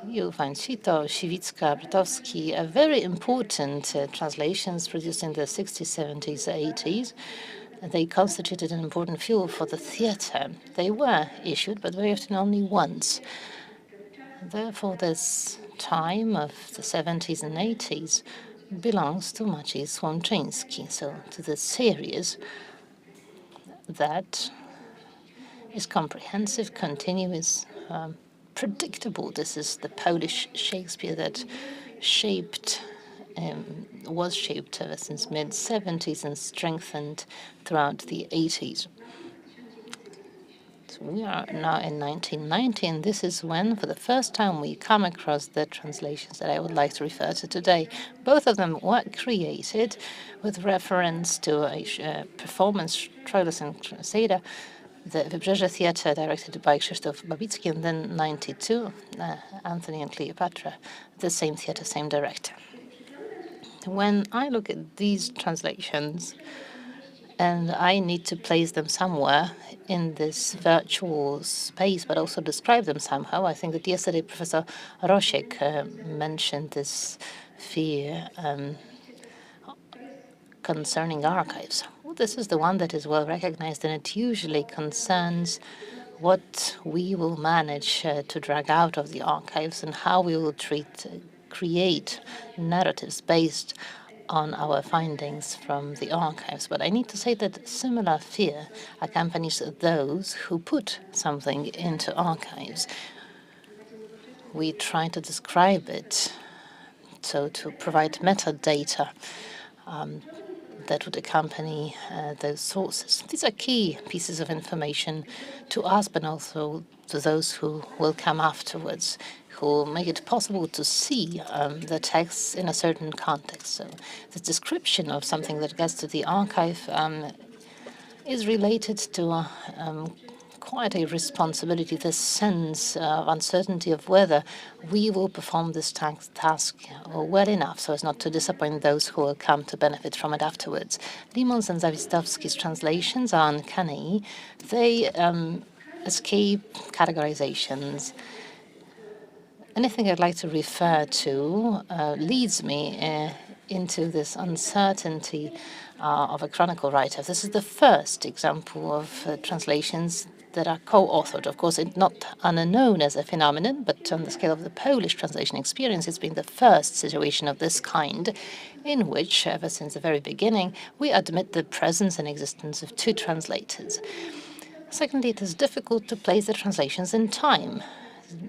[SPEAKER 2] you'll find Sito, Siwicka, Bratowski, very important translations produced in the 60s, 70s, 80s. They constituted an important fuel for the theatre. They were issued, but very often only once. Therefore, this time of the 70s and 80s belongs to Maciej Słomczyński, so to the series that is comprehensive, continuous, predictable. This is the Polish Shakespeare that was shaped ever since mid-70s and strengthened throughout the 80s. So we are now in 1990, and this is when, for the first time, we come across the translations that I would like to refer to today. Both of them were created with reference to a performance, Troilus and Cressida, the Wybrzeże Theatre, directed by Krzysztof Babicki, and then 92, Anthony and Cleopatra, the same theatre, same director. When I look at these translations, and I need to place them somewhere in this virtual space, but also describe them somehow. I think that yesterday Professor Rosiek mentioned this fear concerning archives. Well, this is the one that is well recognized, and it usually concerns what we will manage to drag out of the archives and how we will create narratives based on our findings from the archives. But I need to say that similar fear accompanies those who put something into archives. We try to describe it, so to provide metadata that would accompany those sources. These are key pieces of information to us, but also to those who will come afterwards, who make it possible to see the texts in a certain context. So the description of something that gets to the archive is related to quite a responsibility, this sense of uncertainty of whether we will perform this task well enough so as not to disappoint those who will come to benefit from it afterwards. Limon's and Zawistowski's translations are uncanny. They escape categorizations. Anything I'd like to refer to leads me into this uncertainty of a chronicle writer. This is the first example of translations that are co-authored. Of course, it's not unknown as a phenomenon, but on the scale of the Polish translation experience, it's been the first situation of this kind in which, ever since the very beginning, we admit the presence and existence of two translators. Secondly, it is difficult to place the translations in time.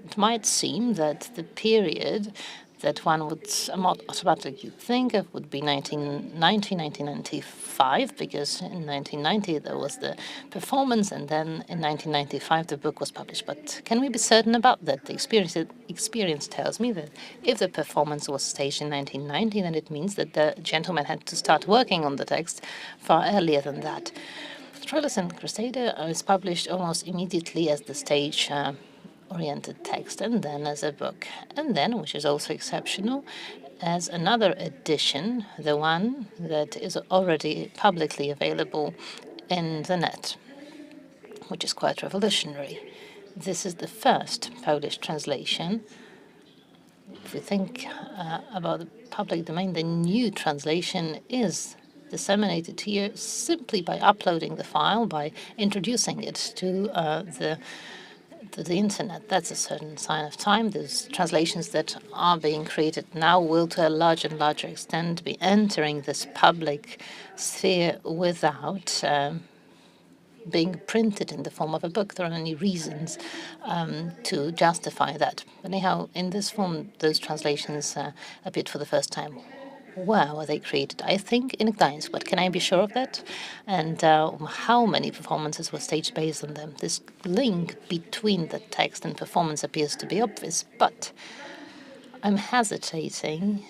[SPEAKER 2] It might seem that the period that one would automatically think of would be 1990, 1995, because in 1990 there was the performance, and then in 1995 the book was published. But can we be certain about that? The experience tells me that if the performance was staged in 1990, then it means that the gentleman had to start working on the text far earlier than that. Troilus and Cressida is published almost immediately as the stage oriented text, and then as a book, and then, which is also exceptional, as another edition, the one that is already publicly available in the net, which is quite revolutionary. This is the first Polish translation. If we think about the public domain, the new translation is disseminated here simply by uploading the file, by introducing it to the internet. That's a certain sign of time. Those translations that are being created now will, to a larger and larger extent, be entering this public sphere without being printed in the form of a book. There are any reasons to justify that. But anyhow, in this form, those translations appeared for the first time. Where were they created? I think in Gdansk, but can I be sure of that? And how many performances were staged based on them? This link between the text and performance appears to be obvious, but I'm hesitating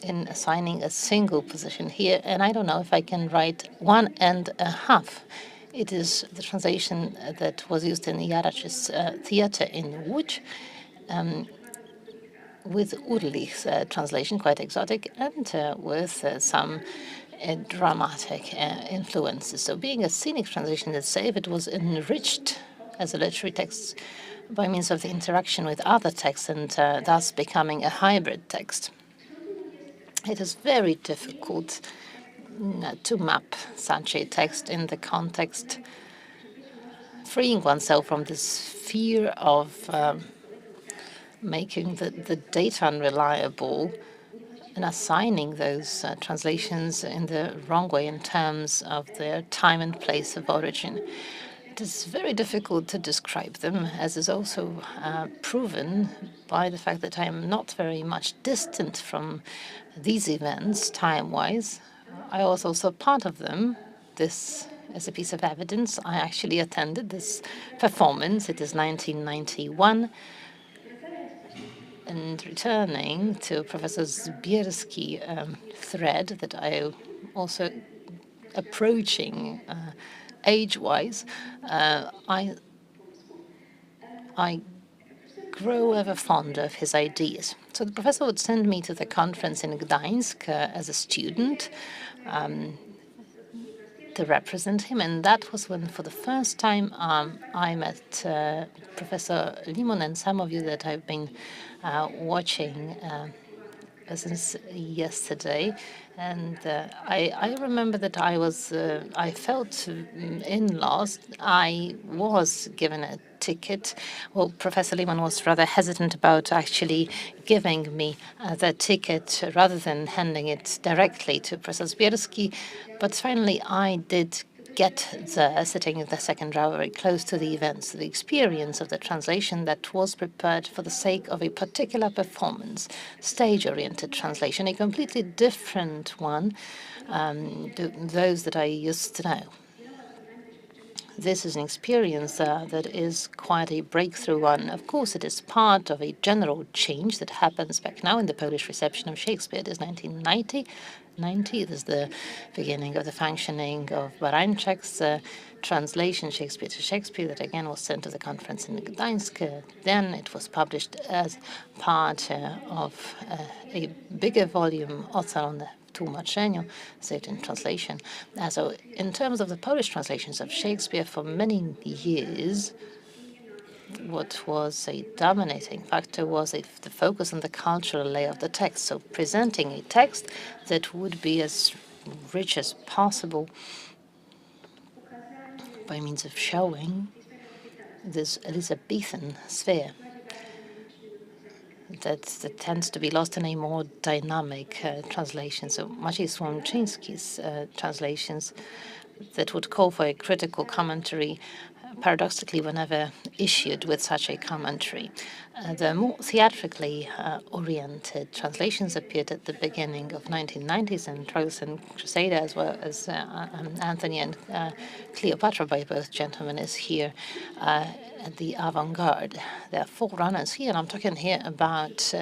[SPEAKER 2] in assigning a single position here, and I don't know if I can write 1.5. It is the translation that was used in Jarac's theatre in Łódź, with Urlich's translation, quite exotic, and with some dramatic influences. So being a scenic translation, let's say, if it was enriched as a literary text by means of the interaction with other texts and thus becoming a hybrid text. It is very difficult to map such a text in the context, freeing oneself from this fear of making the data unreliable and assigning those translations in the wrong way in terms of their time and place of origin. It is very difficult to describe them, as is also proven by the fact that I am not very much distant from these events time-wise. I was also part of them. This is a piece of evidence. I actually attended this performance. It is 1991. And returning to Professor Zbierski thread that I also approaching age-wise, I grow ever fonder of his ideas. So the professor would send me to the conference in Gdansk as a student to represent him, and that was when, for the first time, I met Professor Limon and some of you that I've been watching since yesterday. And I remember that I felt lost. I was given a ticket. Well, Professor Limon was rather hesitant about actually giving me the ticket rather than handing it directly to Professor Zbierski. But finally, I did get there, sitting in the second row, very close to the events, the experience of the translation that was prepared for the sake of a particular performance, stage-oriented translation, a completely different one to those that I used to know. This is an experience that is quite a breakthrough one. Of course, it is part of a general change that happens back now in the Polish reception of Shakespeare. It is 1990. It is the beginning of the functioning of Barańczak's translation, Shakespeare to Shakespeare, that again was sent to the conference in Gdańsk. Then it was published as part of a bigger volume, also on the tłumaczeniu, saved in translation. So in terms of the Polish translations of Shakespeare, for many years, what was a dominating factor was the focus on the cultural layer of the text. So presenting a text that would be as rich as possible by means of showing this Elizabethan sphere that tends to be lost in a more dynamic translation. So Maciej Słomczyński's translations that would call for a critical commentary, paradoxically, were never issued with such a commentary. The more theatrically oriented translations appeared at the beginning of 1990s, and Troilus and Cressida, as well as Antony and Cleopatra by both gentlemen, is here at the avant-garde. There are forerunners here, and I'm talking here about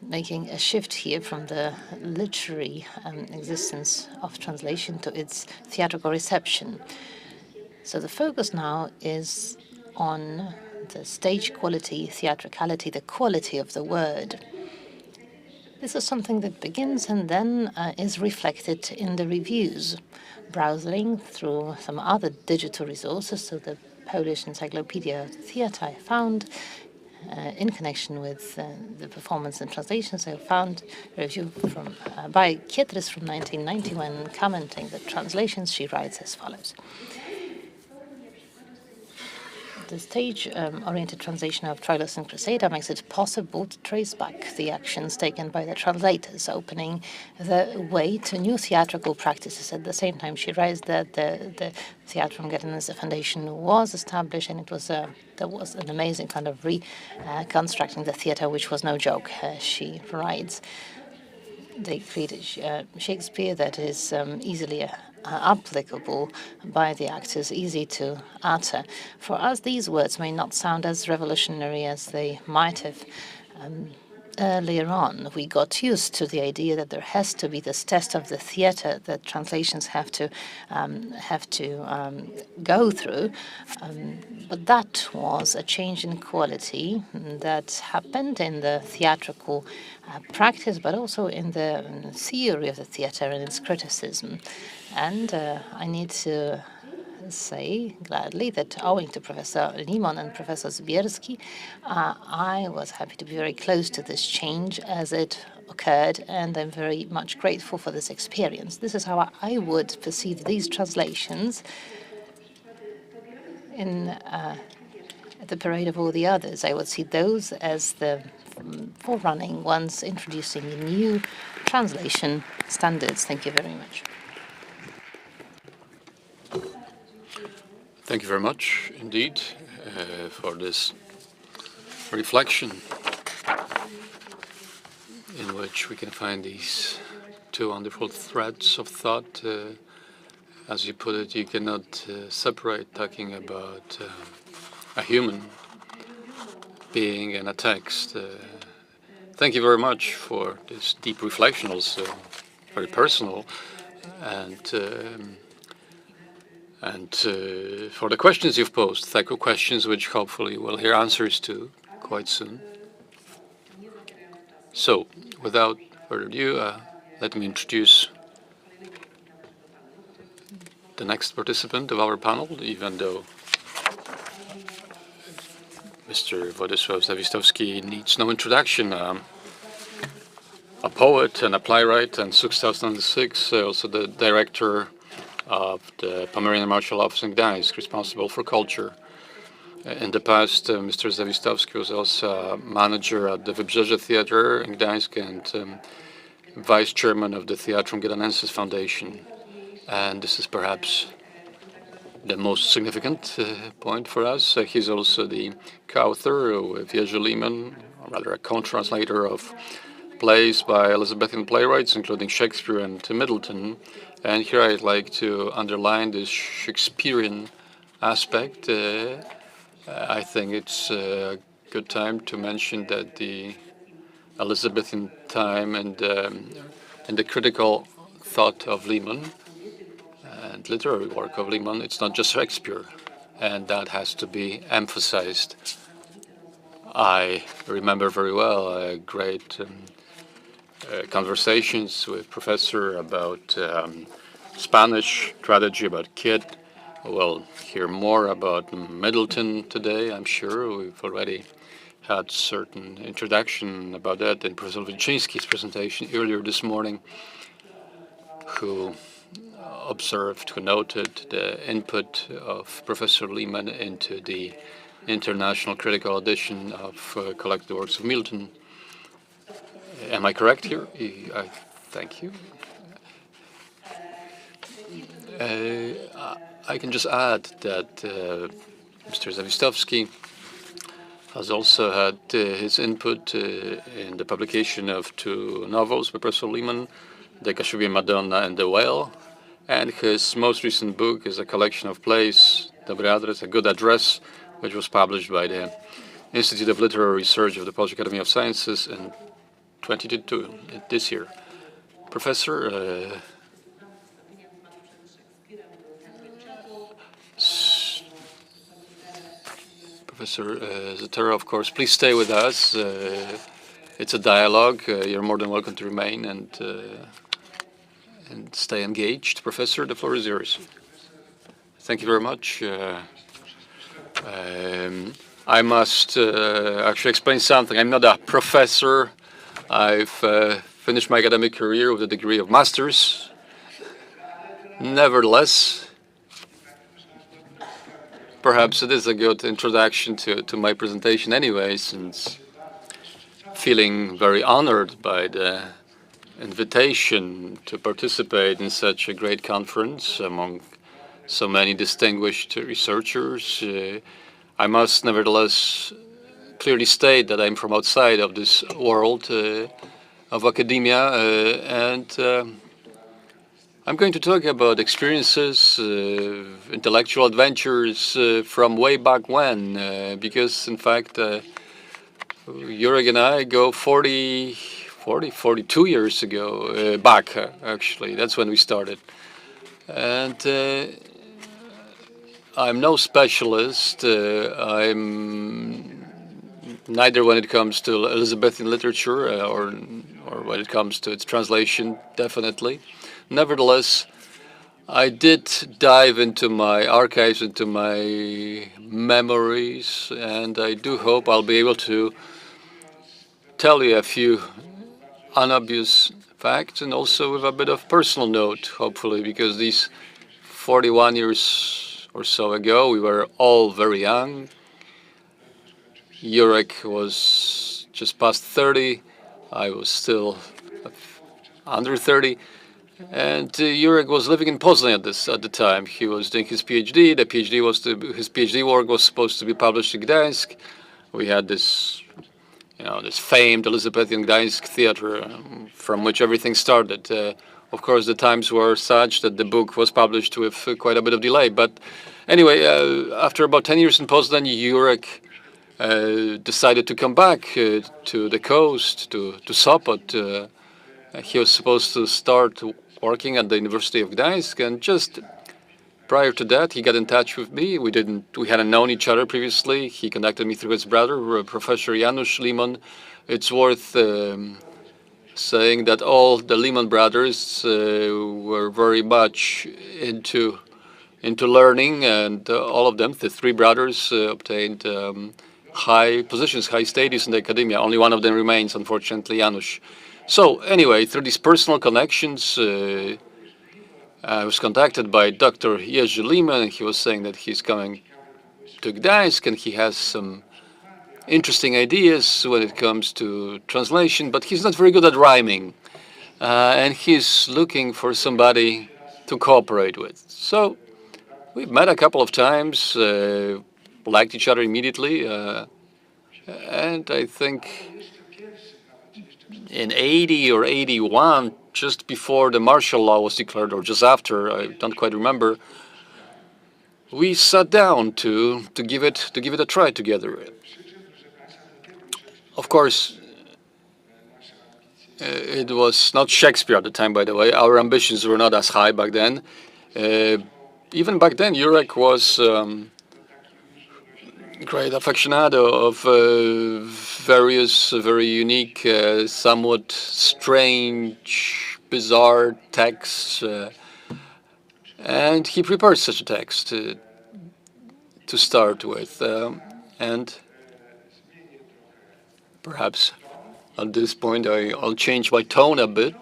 [SPEAKER 2] making a shift here from the literary existence of translation to its theatrical reception. So the focus now is on the stage quality, theatricality, the quality of the word. This is something that begins and then is reflected in the reviews, browsing through some other digital resources. So the Polish Encyclopedia of Theatre I found in connection with the performance and translations. I found a review by curators from 1991 commenting the translations. She writes as follows. The stage-oriented translation of Troilus and Cressida makes it possible to trace back the actions taken by the translators, opening the way to new theatrical practices. At the same time, she writes that the Theatrum Gdansk Foundation was established, and it was there was an amazing kind of reconstructing the theatre, which was no joke. She writes. They created Shakespeare that is easily applicable by the actors, easy to utter. For us, these words may not sound as revolutionary as they might have earlier on. We got used to the idea that there has to be this test of the theatre that translations have to go through. But that was a change in quality that happened in the theatrical practice, but also in the theory of the theatre and its criticism. And I need to say gladly that owing to Professor Limon and Professor Zbierski, I was happy to be very close to this change as it occurred, and I'm very much grateful for this experience. This is how I would perceive these translations in at the parade of all the others. I would see those as the forerunning ones, introducing new translation standards. Thank you very much.
[SPEAKER 3] Thank you very much indeed for this reflection in which we can find these two wonderful threads of thought. As you put it, you cannot separate talking about a human being and a text. Thank you very much for this deep reflection, also very personal, and for the questions you've posed. Thank you, questions which hopefully we'll hear answers to quite soon. So, without further ado, let me introduce the next participant of our panel, even though Mr. Władysław Zawistowski needs no introduction. A poet and a playwright, and since 2006 also the director of the Pomeranian Martial Office in Gdansk, responsible for culture. In the past, Mr. Zawistowski was also manager at the Wybrzeże Theatre in Gdańsk and vice chairman of the Theatrum Gdanensis Foundation. And this is perhaps the most significant point for us. He's also the co-author with Jerzy Limon, or rather a co-translator of plays by Elizabethan playwrights, including Shakespeare and Middleton. And here I'd like to underline this Shakespearean aspect. I think it's a good time to mention that the Elizabethan time and the critical thought of Limon and literary work of Limon, it's not just Shakespeare, and that has to be emphasized. I remember very well great conversations with professor about Spanish tragedy, about Kit. We'll hear more about Middleton today, I'm sure. We've already had certain introduction about that in Professor Wilczyński's presentation earlier this morning, who noted the input of Professor Limon into the international critical edition of collected works of Milton. Am I correct here? Thank you. I can just add that Mr. Zawistowski has also had his input in the publication of two novels by Professor Limon, The Kashubian Madonna and The Whale, and his most recent book is a collection of plays, Dobry Adres, A Good Address, which was published by the Institute of Literary Research of the Polish Academy of Sciences in 2022, this year. Professor, Professor Zetero, of course, please stay with us. It's a dialogue. You're more than welcome to remain and stay engaged. Professor, the floor is yours. Thank you very much. I must actually explain something. I'm not a professor. I've finished my academic career with a degree of master's. Nevertheless, perhaps it is a good introduction to my presentation anyway, since feeling very honored by the invitation to participate in such a great conference among so many distinguished researchers. I must nevertheless clearly state that I'm from outside of this world of academia, and I'm going to talk about experiences, intellectual adventures from way back when, because in fact, Jurek and I go 42 years ago back, actually. That's when we started. And I'm no specialist. I'm neither when it comes to Elizabethan literature or when it comes to its translation, definitely. Nevertheless, I did dive into my archives, into my memories, and I do hope I'll be able to tell you a few unobvious facts, and also with a bit of personal note, hopefully, because these 41 years or so ago, we were all very young. Jurek was just past 30. I was still under 30. And Jurek was living in Poznań at the time. He was doing his PhD. His PhD work was supposed to be published in Gdansk. We had this, this famed Elizabethan Gdansk Theatre from which everything started. Of course, the times were such that the book was published with quite a bit of delay. But anyway, after about 10 years in Poznań, Jurek decided to come back to the coast, to Sopot. He was supposed to start working at the University of Gdańsk, and just prior to that, he got in touch with me. We hadn't known each other previously. He contacted me through his brother, Professor Jerzy Limon. It's worth saying that all the Limon brothers were very much into learning, and all of them, the three brothers, obtained high positions, high status in the academia. Only one of them remains, unfortunately, Janusz. So anyway, through these personal connections, I was contacted by Dr. Jerzy Limon, and he was saying that he's coming to Gdańsk and he has some interesting ideas when it comes to translation, but he's not very good at rhyming. And he's looking for somebody to cooperate with. So we've met a couple of times, liked each other immediately, and I think in 80 or 81, just before the martial law was declared, or just after, I don't quite remember, we sat down to give it a try together. Of course, it was not Shakespeare at the time, by the way. Our ambitions were not as high back then. Even back then, Jurek was great aficionado of various very unique, somewhat strange, bizarre texts, and he prepared such a text to start with, and perhaps at this point I'll change my tone a bit,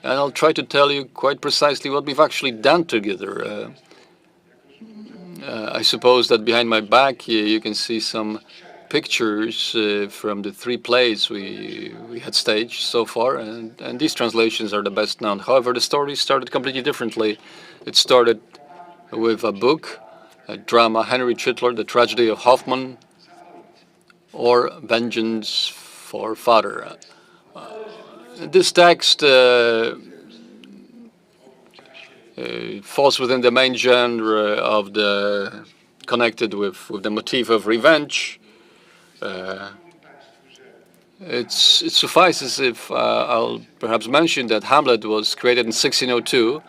[SPEAKER 3] and I'll try to tell you quite precisely what we've actually done together. I suppose that behind my back you can see some pictures from the three plays we had staged so far, and these translations are the best known. However, the story started completely differently. It started with a book, a drama, Henry Chittler, The Tragedy of Hoffmann, or Vengeance for Father. This text falls within the main genre of connected with the motif of revenge. It suffices if I'll perhaps mention that Hamlet was created in 1602,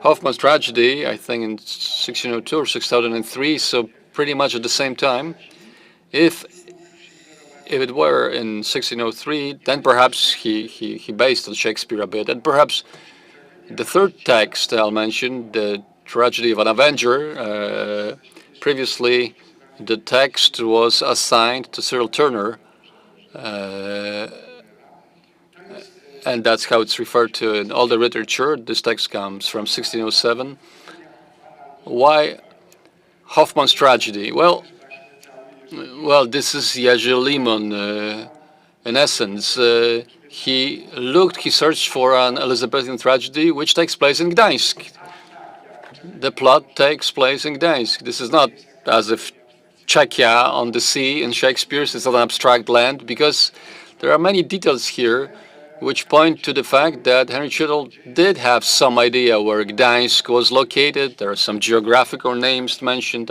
[SPEAKER 3] Hoffmann's tragedy, I think, in 1602 or 6003, so pretty much at the same time. If it were in 1603, then perhaps he based on Shakespeare a bit, and perhaps the third text I'll mention, the Tragedy of an Avenger. Previously, the text was assigned to Cyril Turner, and that's how it's referred to in all the literature. This text comes from 1607. Why Hoffmann's tragedy? Well, this is Jerzy Limon, in essence. He searched for an Elizabethan tragedy which takes place in Gdańsk. The plot takes place in Gdańsk. This is not as if Czechia on the sea in Shakespeare's is an abstract land, because there are many details here which point to the fact that Henry Chittler did have some idea where Gdańsk was located. There are some geographical names mentioned.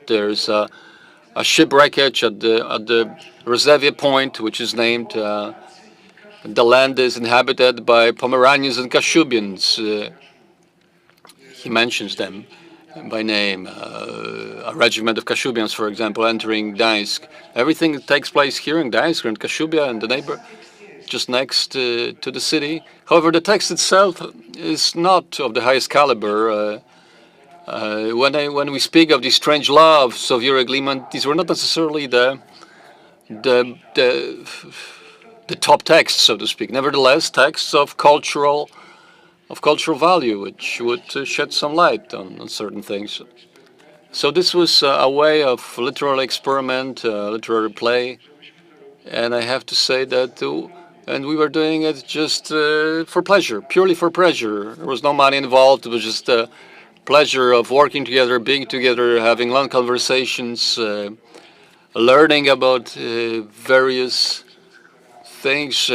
[SPEAKER 3] There's a shipwreckage at the Rzewie Point, which is named. The land is inhabited by Pomeranians and Kashubians. He mentions them by name. A regiment of Kashubians, for example, entering Gdańsk. Everything that takes place here in Gdańsk and Kashubia and the neighbor, just next to the city. However, the text itself is not of the highest caliber. When we speak of these strange loves of Jerzy Limon, these were not necessarily the top texts, so to speak. Nevertheless, texts of cultural value, which would shed some light on certain things. So this was a way of literary experiment, literary play, And I have to say that, and we were doing it just for pleasure, purely for pleasure. There was no money involved. It was just the pleasure of working together, being together, having long conversations, learning about various things.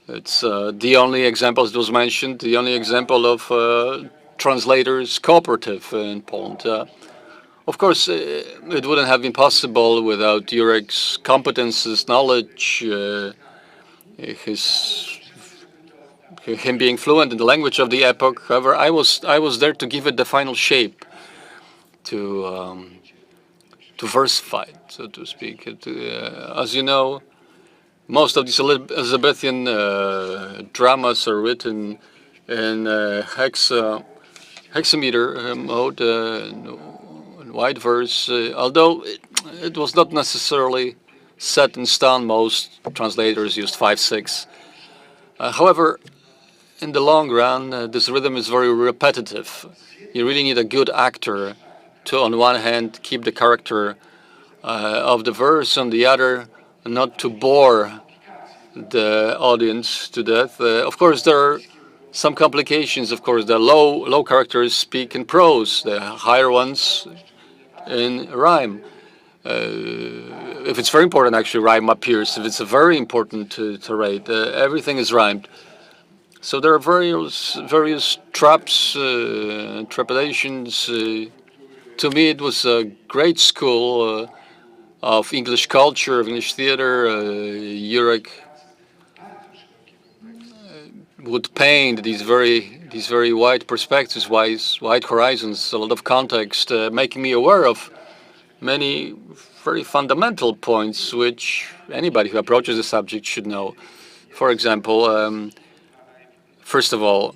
[SPEAKER 3] It's the only example, as it was mentioned, the only example of translators cooperative in Poland. Of course, it wouldn't have been possible without Jurek's competences, knowledge, him being fluent in the language of the epoch. However, I was there to give it the final shape, to versify it, so to speak. As you know, most of these Elizabethan dramas are written in hexameter mode, in wide verse, although it was not necessarily set in stone. Most translators used 5/6. However, in the long run, this rhythm is very repetitive. You really need a good actor to, on one hand, keep the character of the verse, on the other, not to bore the audience to death. Of course, there are some complications. Of course, the low characters speak in prose, the higher ones in rhyme. If it's very important, actually, rhyme appears. If it's a very important to rate, everything is rhymed. So there are various traps, trepidations. To me, it was a great school of English culture, of English theater. Jurek would paint these very wide perspectives, wide horizons, a lot of context, making me aware of many very fundamental points which anybody who approaches the subject should know. For example, first of all,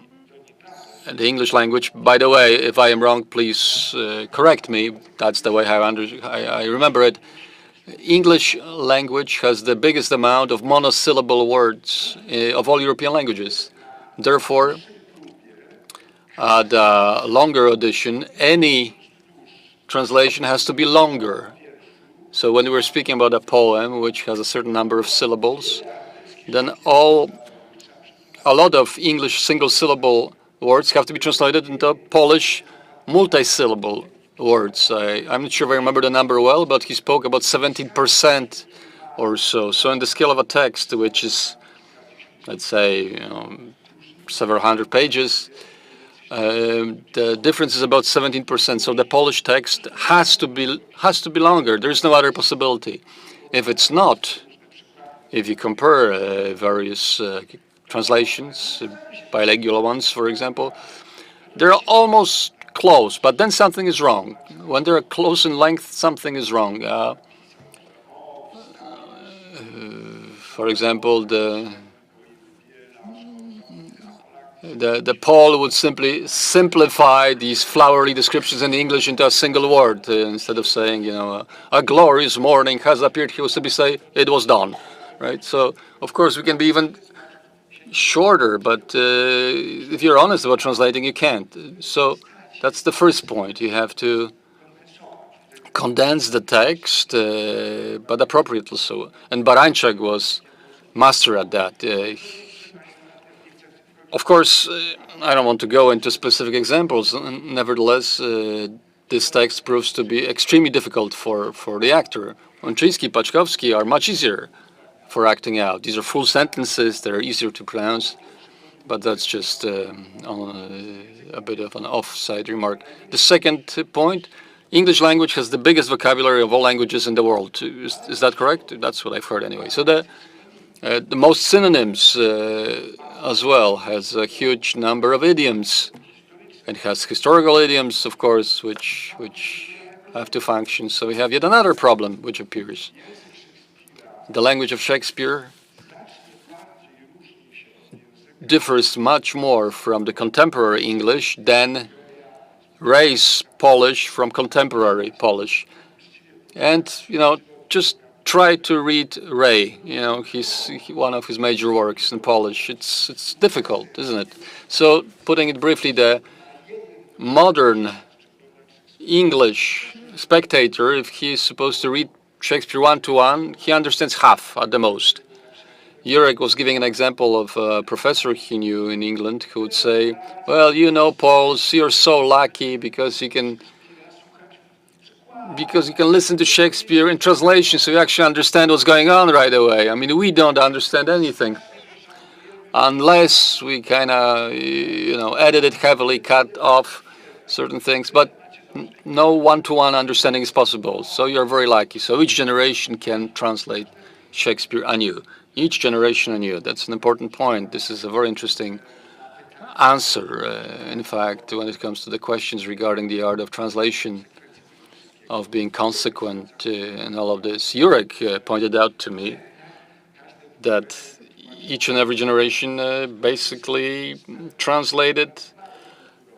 [SPEAKER 3] the English language. By the way, if I am wrong, please correct me. That's the way I remember it. English language has the biggest amount of monosyllable words of all European languages. Therefore, the longer edition, any translation has to be longer. So when we're speaking about a poem which has a certain number of syllables, then a lot of English single-syllable words have to be translated into Polish multi-syllable words. I'm not sure if I remember the number well, but he spoke about 17% or so. So in the scale of a text, which is, let's say, several hundred pages, the difference is about 17%. So the Polish text has to be longer. There is no other possibility. If it's not, if you compare various translations, bilingual ones, for example, they're almost close, but then something is wrong. When they're close in length, something is wrong. For example, the Paul would simply simplify these flowery descriptions in English into a single word instead of saying, a glorious morning has appeared. He would simply say, it was dawn, right? So, of course, we can be even shorter, but if you're honest about translating, you can't. So that's the first point. You have to condense the text, but appropriately so. And Barańczak was master at that. Of course, I don't want to go into specific examples. Nevertheless, this text proves to be extremely difficult for the actor. Łączyński, Paczkowski are much easier for acting out. These are full sentences. They're easier to pronounce. But that's just a bit of an offside remark. The second point, English language has the biggest vocabulary of all languages in the world. Is that correct? That's what I've heard anyway. So the most synonyms as well, has a huge number of idioms. It has historical idioms, of course, which have to function. So we have yet another problem which appears. The language of Shakespeare differs much more from the contemporary English than race Polish from contemporary Polish. And, just try to read Ray, one of his major works in Polish. It's difficult, isn't it? So, putting it briefly, the modern English spectator, if he is supposed to read Shakespeare one-to-one, he understands half at the most. Jurek was giving an example of a professor he knew in England who would say, well, you know, Paul, you're so lucky because you can listen to Shakespeare in translation, so you actually understand what's going on right away. I mean, we don't understand anything unless we kind of, edit it heavily, cut off certain things. But no one-to-one understanding is possible. So you're very lucky. So each generation can translate Shakespeare anew. Each generation anew. That's an important point. This is a very interesting answer, in fact, when it comes to the questions regarding the art of translation, of being consequent and all of this. Jurek pointed out to me that each and every generation basically translated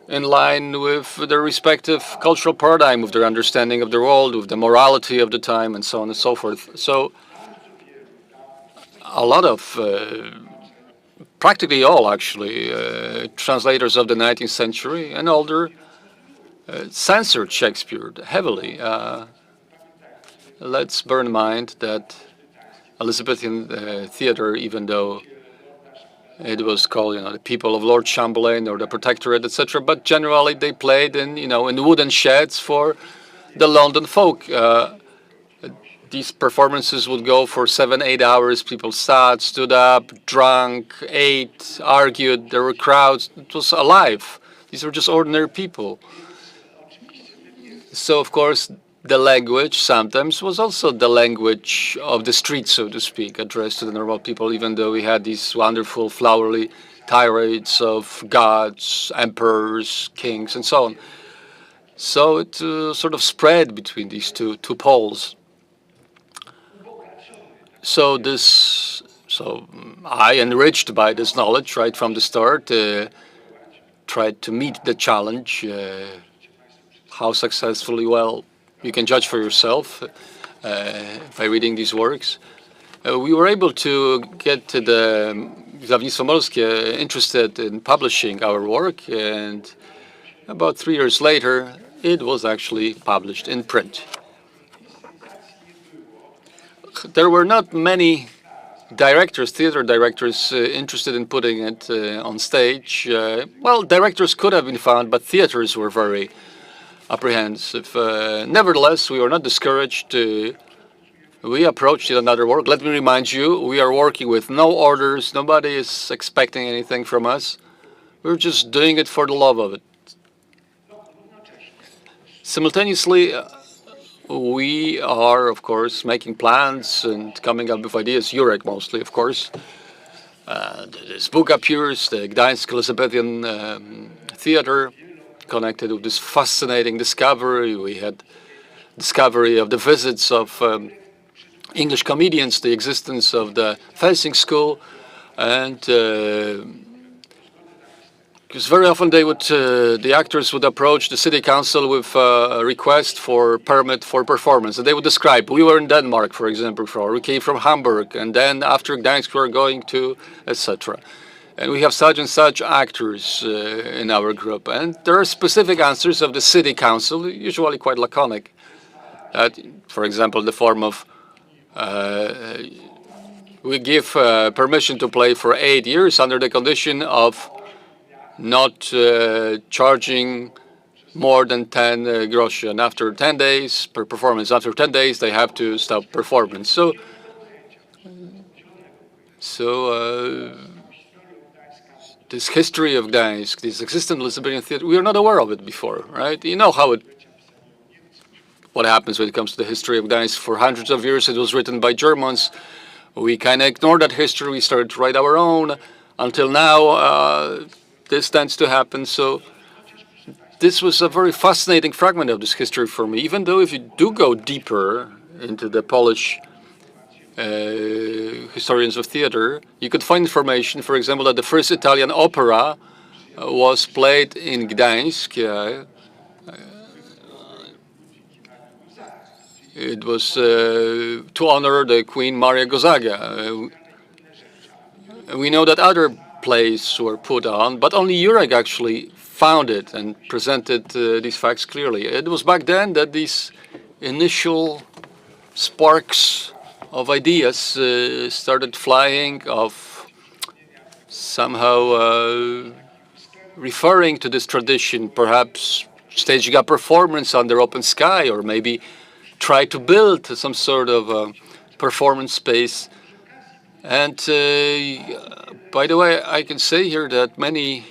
[SPEAKER 3] in line with their respective cultural paradigm, with their understanding of the world, with the morality of the time, and so on and so forth. So a lot of, practically all actually, translators of the 19th century and older censored Shakespeare heavily. Let's bear in mind that Elizabethan theatre, even though it was called, the people of Lord Chamberlain or the Protectorate, etc., but generally they played in, in wooden sheds for the London folk. These performances would go for 7-8 hours. People sat, stood up, drank, ate, argued. There were crowds. It was alive. These were just ordinary people. So, of course, the language sometimes was also the language of the street, so to speak, addressed to the normal people, even though we had these wonderful, flowery tirades of gods, emperors, kings, and so on. So it sort of spread between these two poles. So I, enriched by this knowledge right from the start, tried to meet the challenge. How successfully, well, you can judge for yourself by reading these works. We were able to get the Wydawnictwo Morskie interested in publishing our work, and about 3 years later, it was actually published in print. There were not many directors, theater directors, interested in putting it on stage. Well, directors could have been found, but theaters were very apprehensive. Nevertheless, we were not discouraged. We approached another work. Let me remind you, we are working with no orders. Nobody is expecting anything from us. We're just doing it for the love of it. Simultaneously, we are, of course, making plans and coming up with ideas. Jurek mostly, of course. This book appears, the Gdansk Elizabethan Theatre, connected with this fascinating discovery. We had discovery of the visits of English comedians, the existence of the fencing school, and because very often they would, the actors would approach the city council with a request for permit for performance, and they would describe, we were in Denmark, for example, before, we came from Hamburg, and then after Gdansk we were going to, etc. And we have such and such actors in our group, and there are specific answers of the city council, usually quite laconic. For example, in the form of, we give permission to play for 8 years under the condition of not charging more than 10 groszy, and after 10 days per performance, after 10 days they have to stop performance. So this history of Gdańsk, this existent Elizabethan theatre, we are not aware of it before, right? You know what happens when it comes to the history of Gdańsk. For hundreds of years it was written by Germans. We kind of ignored that history. We started to write our own. Until now, this tends to happen. So this was a very fascinating fragment of this history for me, even though if you do go deeper into the Polish historians of theater, you could find information, for example, that the first Italian opera was played in Gdańsk. It was to honor the Queen Maria Gonzaga. We know that other plays were put on, but only Jurek actually found it and presented these facts clearly. It was back then that these initial sparks of ideas started flying, of somehow referring to this tradition, perhaps staging a performance under open sky, or maybe try to build some sort of performance space. And by the way, I can say here that many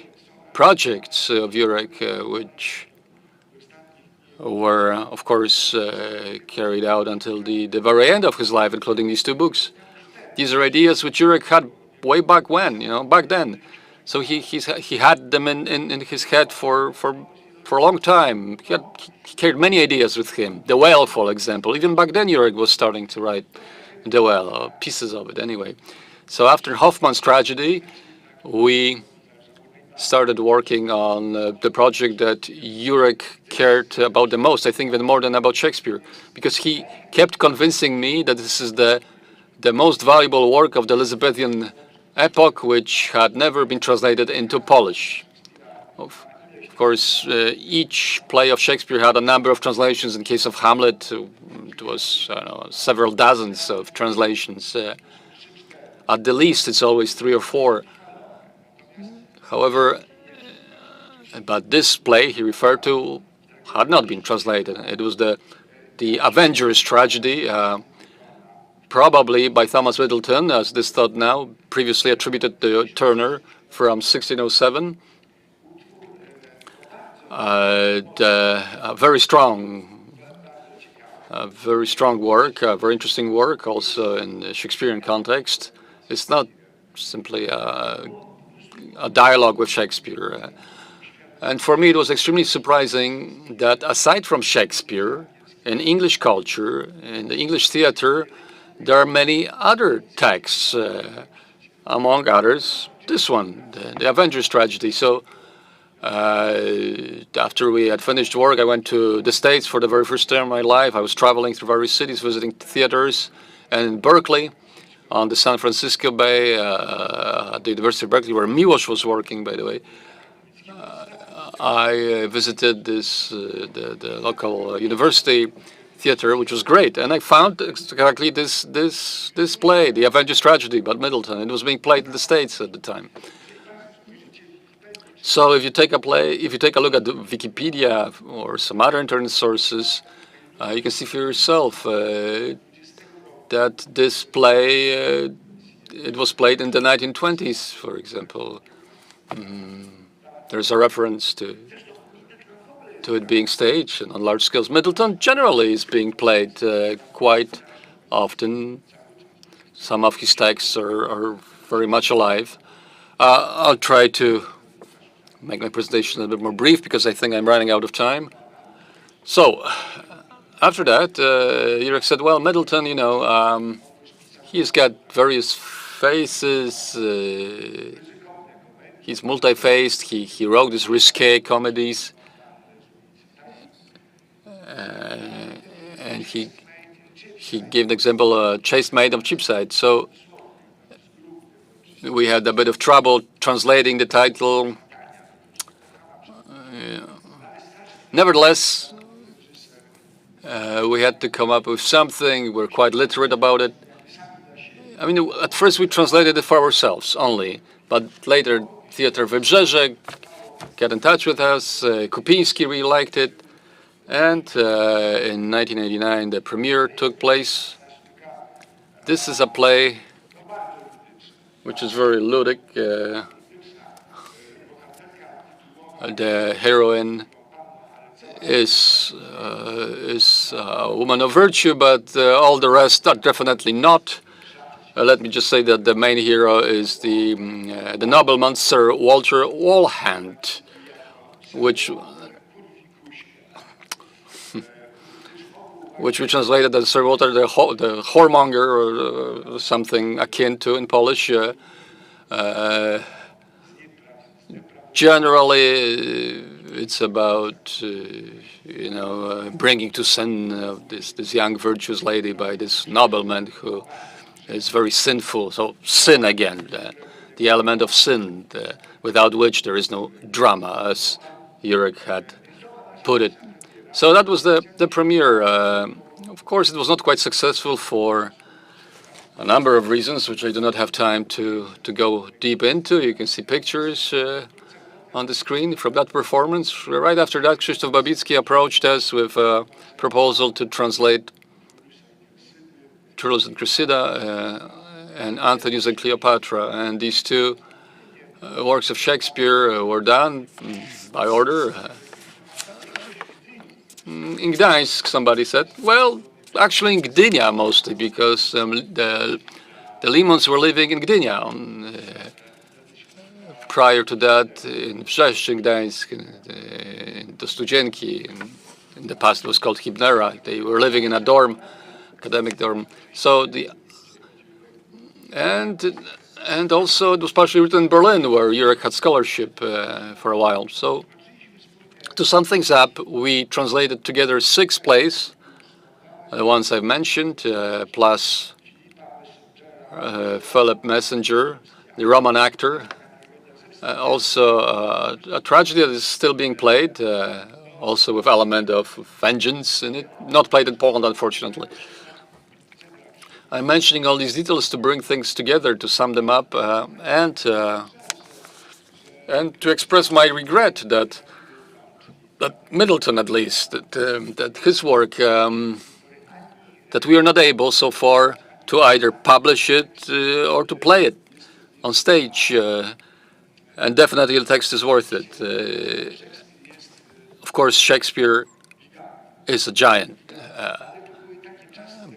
[SPEAKER 3] projects of Jurek, which were, of course, carried out until the very end of his life, including these two books. These are ideas which Jurek had way back when, back then. So he had them in his head for a long time. He carried many ideas with him. The Whale, for example. Even back then, Jurek was starting to write The Whale, or pieces of it anyway. So after Hoffmann's tragedy, we started working on the project that Jurek cared about the most, I think even more than about Shakespeare, because he kept convincing me that this is the most valuable work of the Elizabethan epoch, which had never been translated into Polish. Of course, each play of Shakespeare had a number of translations. In case of Hamlet, it was, I don't know, several dozens of translations. At the least, it's always 3 or 4. However, but this play he referred to had not been translated. It was the Avengers tragedy, probably by Thomas Middleton, as this thought now, previously attributed to Turner from 1607. A very strong work, a very interesting work, also in the Shakespearean context. It's not simply a dialogue with Shakespeare. And for me, it was extremely surprising that aside from Shakespeare, in English culture, in the English theater, there are many other texts, among others, this one, the Avengers tragedy. So after we had finished work, I went to the States for the very first time in my life. I was traveling through various cities, visiting theaters, and in Berkeley, on the San Francisco Bay, at the University of Berkeley, where Miłosz was working, by the way, I visited the local university theater, which was great, and I found exactly this play, The Avengers Tragedy, by Middleton. It was being played in the States at the time. So if you take a look at the Wikipedia or some other internet sources, you can see for yourself that this play, it was played in the 1920s, for example. There's a reference to it being staged and on large scales. Middleton generally is being played quite often. Some of his texts are very much alive. I'll try to make my presentation a bit more brief because I think I'm running out of time. So after that, Jurek said, well, Middleton, he's got various faces. He's multi-faced. He wrote these risque comedies. And he gave the example, Chaste Maid of Cheapside. So we had a bit of trouble translating the title. Nevertheless, we had to come up with something. We're quite literate about it. I mean, at first we translated it for ourselves only, but later Theatre Wybrzeże got in touch with us. Kupiński really liked it. And in 1989, the premiere took place. This is a play which is very ludic. The heroine is a woman of virtue, but all the rest are definitely not. Let me just say that the main hero is the nobleman Sir Walter Walhand, which we translated as Sir Walter the whoremonger, or something akin to in Polish. Generally, it's about bringing to sin this young virtuous lady by this nobleman who is very sinful. So sin again, the element of sin, without which there is no drama, as Jurek had put it. So that was the premiere. Of course, it was not quite successful for a number of reasons, which I do not have time to go deep into. You can see pictures on the screen from that performance. Right after that, Krzysztof Babicki approached us with a proposal to translate Turtles and Cressida and Antonius and Cleopatra. And these two works of Shakespeare were done by order. In Gdańsk, somebody said, well, actually in Gdynia mostly, because the Limons were living in Gdynia. Prior to that, in Wrzeszczyn, Gdańsk, in the Studzienki, in the past it was called Hibnera. They were living in a dorm, academic dorm. So and also it was partially written in Berlin, where Jurek had scholarship for a while. So to sum things up, we translated together 6 plays, the ones I've mentioned, plus Philip Messenger, the Roman actor, also a tragedy that is still being played, also with element of vengeance in it, not played in Poland, unfortunately. I'm mentioning all these details to bring things together, to sum them up, and to express my regret that Middleton, at least, that his work, that we are not able so far to either publish it or to play it on stage. And definitely the text is worth it. Of course, Shakespeare is a giant.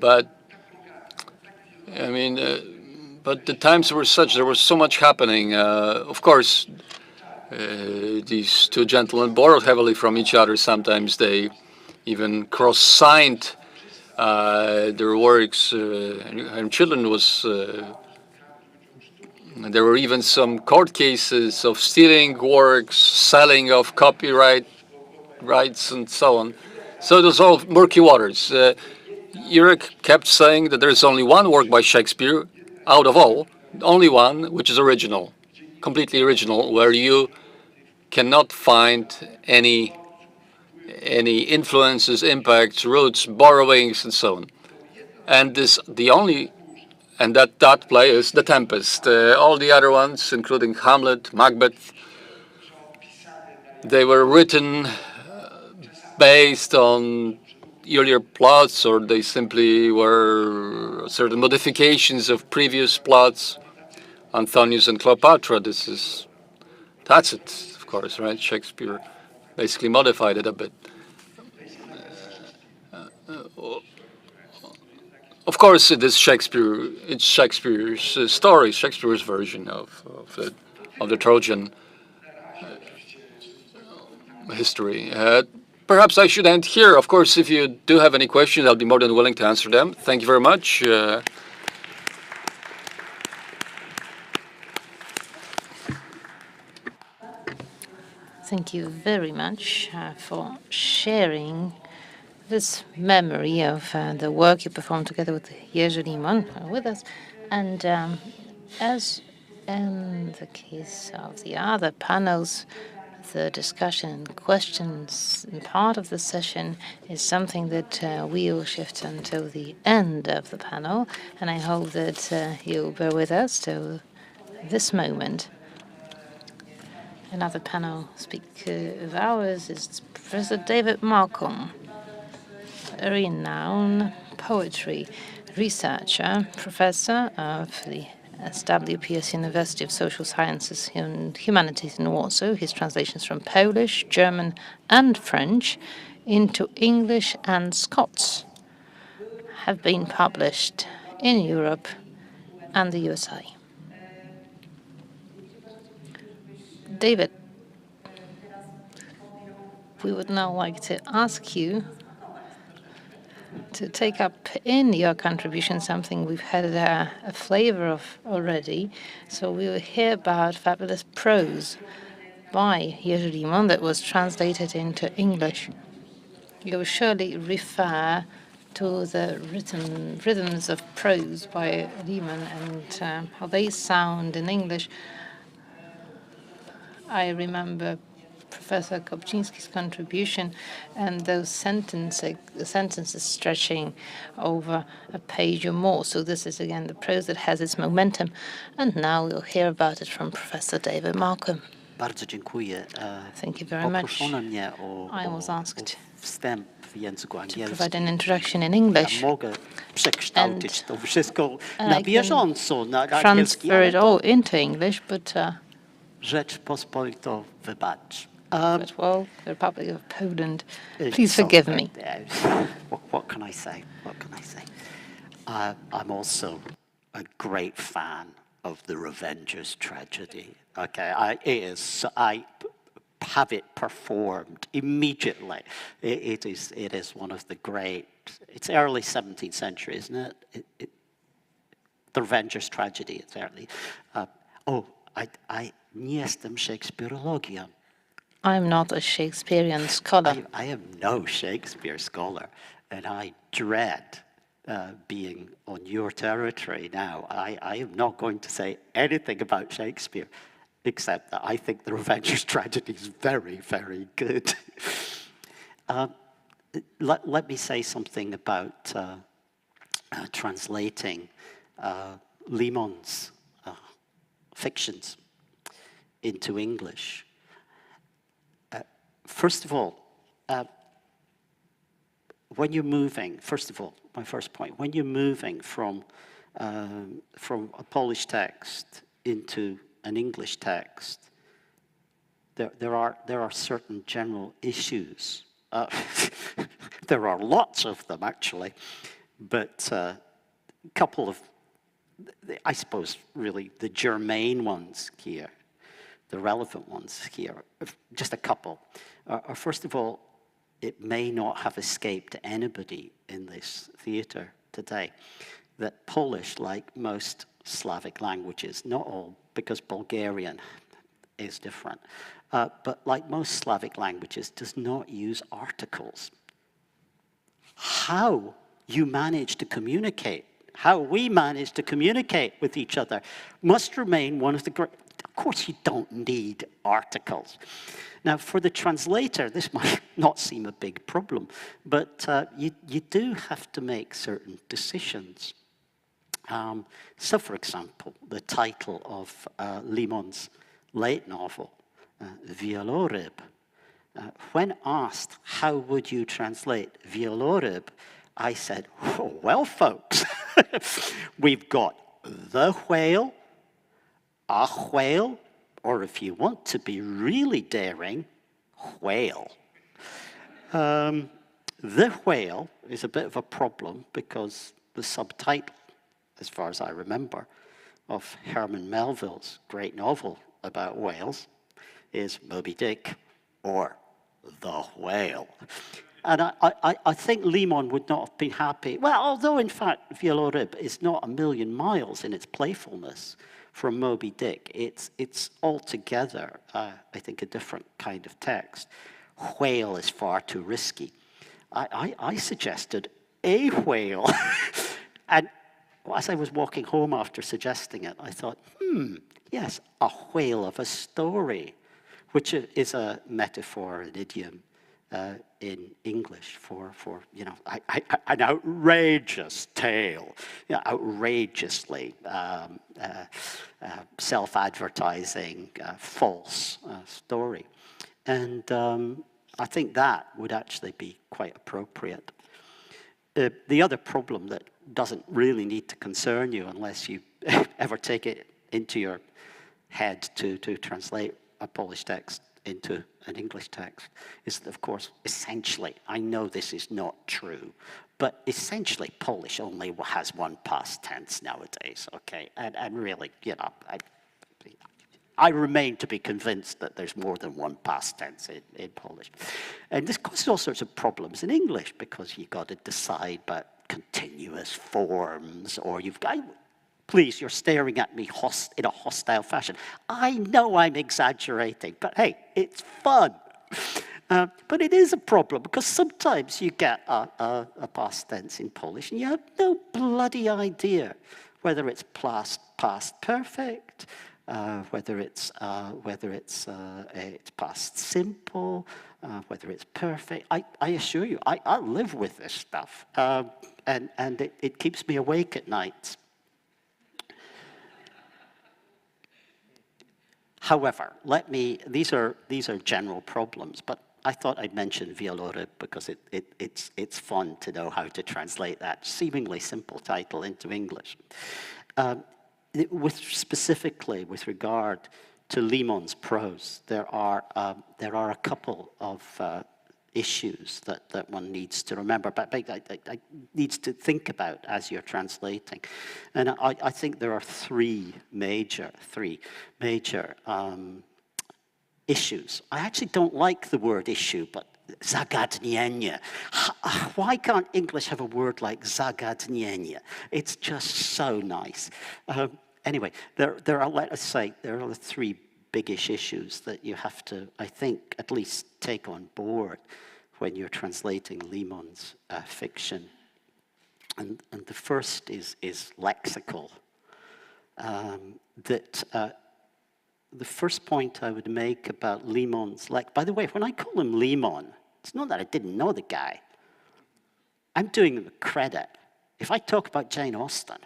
[SPEAKER 3] But, I mean, but the times were such, there was so much happening. Of course, these two gentlemen borrowed heavily from each other. Sometimes they even cross-signed their works. And Children was, there were even some court cases of stealing works, selling of copyright rights, and so on. So it was all murky waters. Jurek kept saying that there is only one work by Shakespeare out of all, only one, which is original, completely original, where you cannot find any influences, impacts, roots, borrowings, and so on. And that play is The Tempest. All the other ones, including Hamlet, Macbeth, they were written based on earlier plots, or they simply were certain modifications of previous plots. Antonius and Cleopatra, that's it, of course, right? Shakespeare basically modified it a bit. Of course, it is Shakespeare. It's Shakespeare's story, Shakespeare's version of the Trojan history. Perhaps I should end here. Of course, if you do have any questions, I'll be more than willing to answer them. Thank you very much.
[SPEAKER 2] Thank you very much for sharing this memory of the work you performed together with Jerzy Limon with us. And as in the case of the other panels, the discussion questions part of the session is something that we will shift until the end of the panel. And I hope that you'll bear with us till this moment. Another panel speaker of ours is Professor David Malcolm, a renowned poetry researcher, professor of the SWPS University of Social Sciences and Humanities in Warsaw. His translations from Polish, German, and French into English and Scots have been published in Europe and the USA. David, we would now like to ask you to take up in your contribution something we've had a flavor of already. So we will hear about fabulous prose by Jerzy Limon that was translated into English. You will surely refer to the written rhythms of prose by Limon and how they sound in English. I remember Professor Kopczynski's contribution and those sentences stretching over a page or more. So this is, again, the prose that has its momentum. And now we'll hear about it from Professor David Malcolm.
[SPEAKER 8] Bardzo dziękuję.
[SPEAKER 2] Thank you very much.
[SPEAKER 8] Poproszono mnie
[SPEAKER 2] I was asked
[SPEAKER 8] wstęp w języku
[SPEAKER 2] to
[SPEAKER 8] angielskim.
[SPEAKER 2] provide an introduction in English.
[SPEAKER 8] Ja mogę przekształcić to wszystko
[SPEAKER 2] and
[SPEAKER 8] na
[SPEAKER 2] I
[SPEAKER 8] bieżąco na angielski.
[SPEAKER 2] Transfer it all into English, but
[SPEAKER 8] Rzeczpospolito wybacz.
[SPEAKER 2] but well, the Republic of Poland, please forgive me.
[SPEAKER 8] What can I say? What can I say? I'm also a great fan of the Revenger's Tragedy. Okay, I have it performed immediately. It is one of the great. It's early 17th century, isn't it? The Revenger's Tragedy. It's early. I nie jestem Shakespeareologiem.
[SPEAKER 2] I'm not a Shakespearean scholar.
[SPEAKER 8] I am no Shakespeare scholar, and I dread being on your territory now. I am not going to say anything about Shakespeare, except that I think the Revenger's Tragedy is very, very good. Let me say something about translating Limon's fictions into English. First of all, when you're moving, first of all, my first point, when you're moving from a Polish text into an English text, there are certain general issues. There are lots of them, actually, but a couple of, I suppose, really the germane ones here, the relevant ones here, just a couple. First of all, it may not have escaped anybody in this theatre today that Polish, like most Slavic languages, not all, because Bulgarian is different, but like most Slavic languages, does not use articles. How you manage to communicate, how we manage to communicate with each other must remain one of the great. Of course, you don't need articles. Now, for the translator, this might not seem a big problem, but you do have to make certain decisions. So, for example, the title of Limon's late novel, Violorib. When asked, how would you translate Violorib, I said, oh, well, folks, we've got the whale, a whale, or if you want to be really daring, whale. The whale is a bit of a problem because the subtitle, as far as I remember, of Herman Melville's great novel about whales is Moby Dick or The Whale. And I think Limon would not have been happy. Well, although in fact Violorib is not a million miles in its playfulness from Moby Dick, it's altogether, I think, a different kind of text. Whale is far too risky. I suggested a whale. And as I was walking home after suggesting it, I thought, yes, a whale of a story, which is a metaphor, an idiom in English for you know, an outrageous tale, you know, outrageously self-advertising, false story. And I think that would actually be quite appropriate. The other problem that doesn't really need to concern you unless you ever take it into your head to translate a Polish text into an English text is that, of course, essentially, I know this is not true, but essentially Polish only has one past tense nowadays, okay? And really, you know, I remain to be convinced that there's more than one past tense in Polish. And this causes all sorts of problems in English because you've got to decide about continuous forms, or you've got, please, you're staring at me in a hostile fashion. I know I'm exaggerating, but hey, it's fun. But it is a problem because sometimes you get a past tense in Polish and you have no bloody idea whether it's past perfect, whether it's past simple, whether it's perfect. I assure you, I live with this stuff, and it keeps me awake at night. However, these are general problems, but I thought I'd mention Vialore because it's fun to know how to translate that seemingly simple title into English. Specifically with regard to Limon's prose, there are a couple of issues that one needs to remember, but needs to think about as you're translating. And I think there are three major issues. I actually don't like the word issue, but zagadnienie. Why can't English have a word like zagadnienie? It's just so nice. Anyway, there are, let us say, there are three biggish issues that you have to, I think, at least take on board when you're translating Limon's fiction. And the first is lexical. The first point I would make about Limon's, by the way, when I call him Limon, it's not that I didn't know the guy. I'm doing him a credit. If I talk about Jane Austen,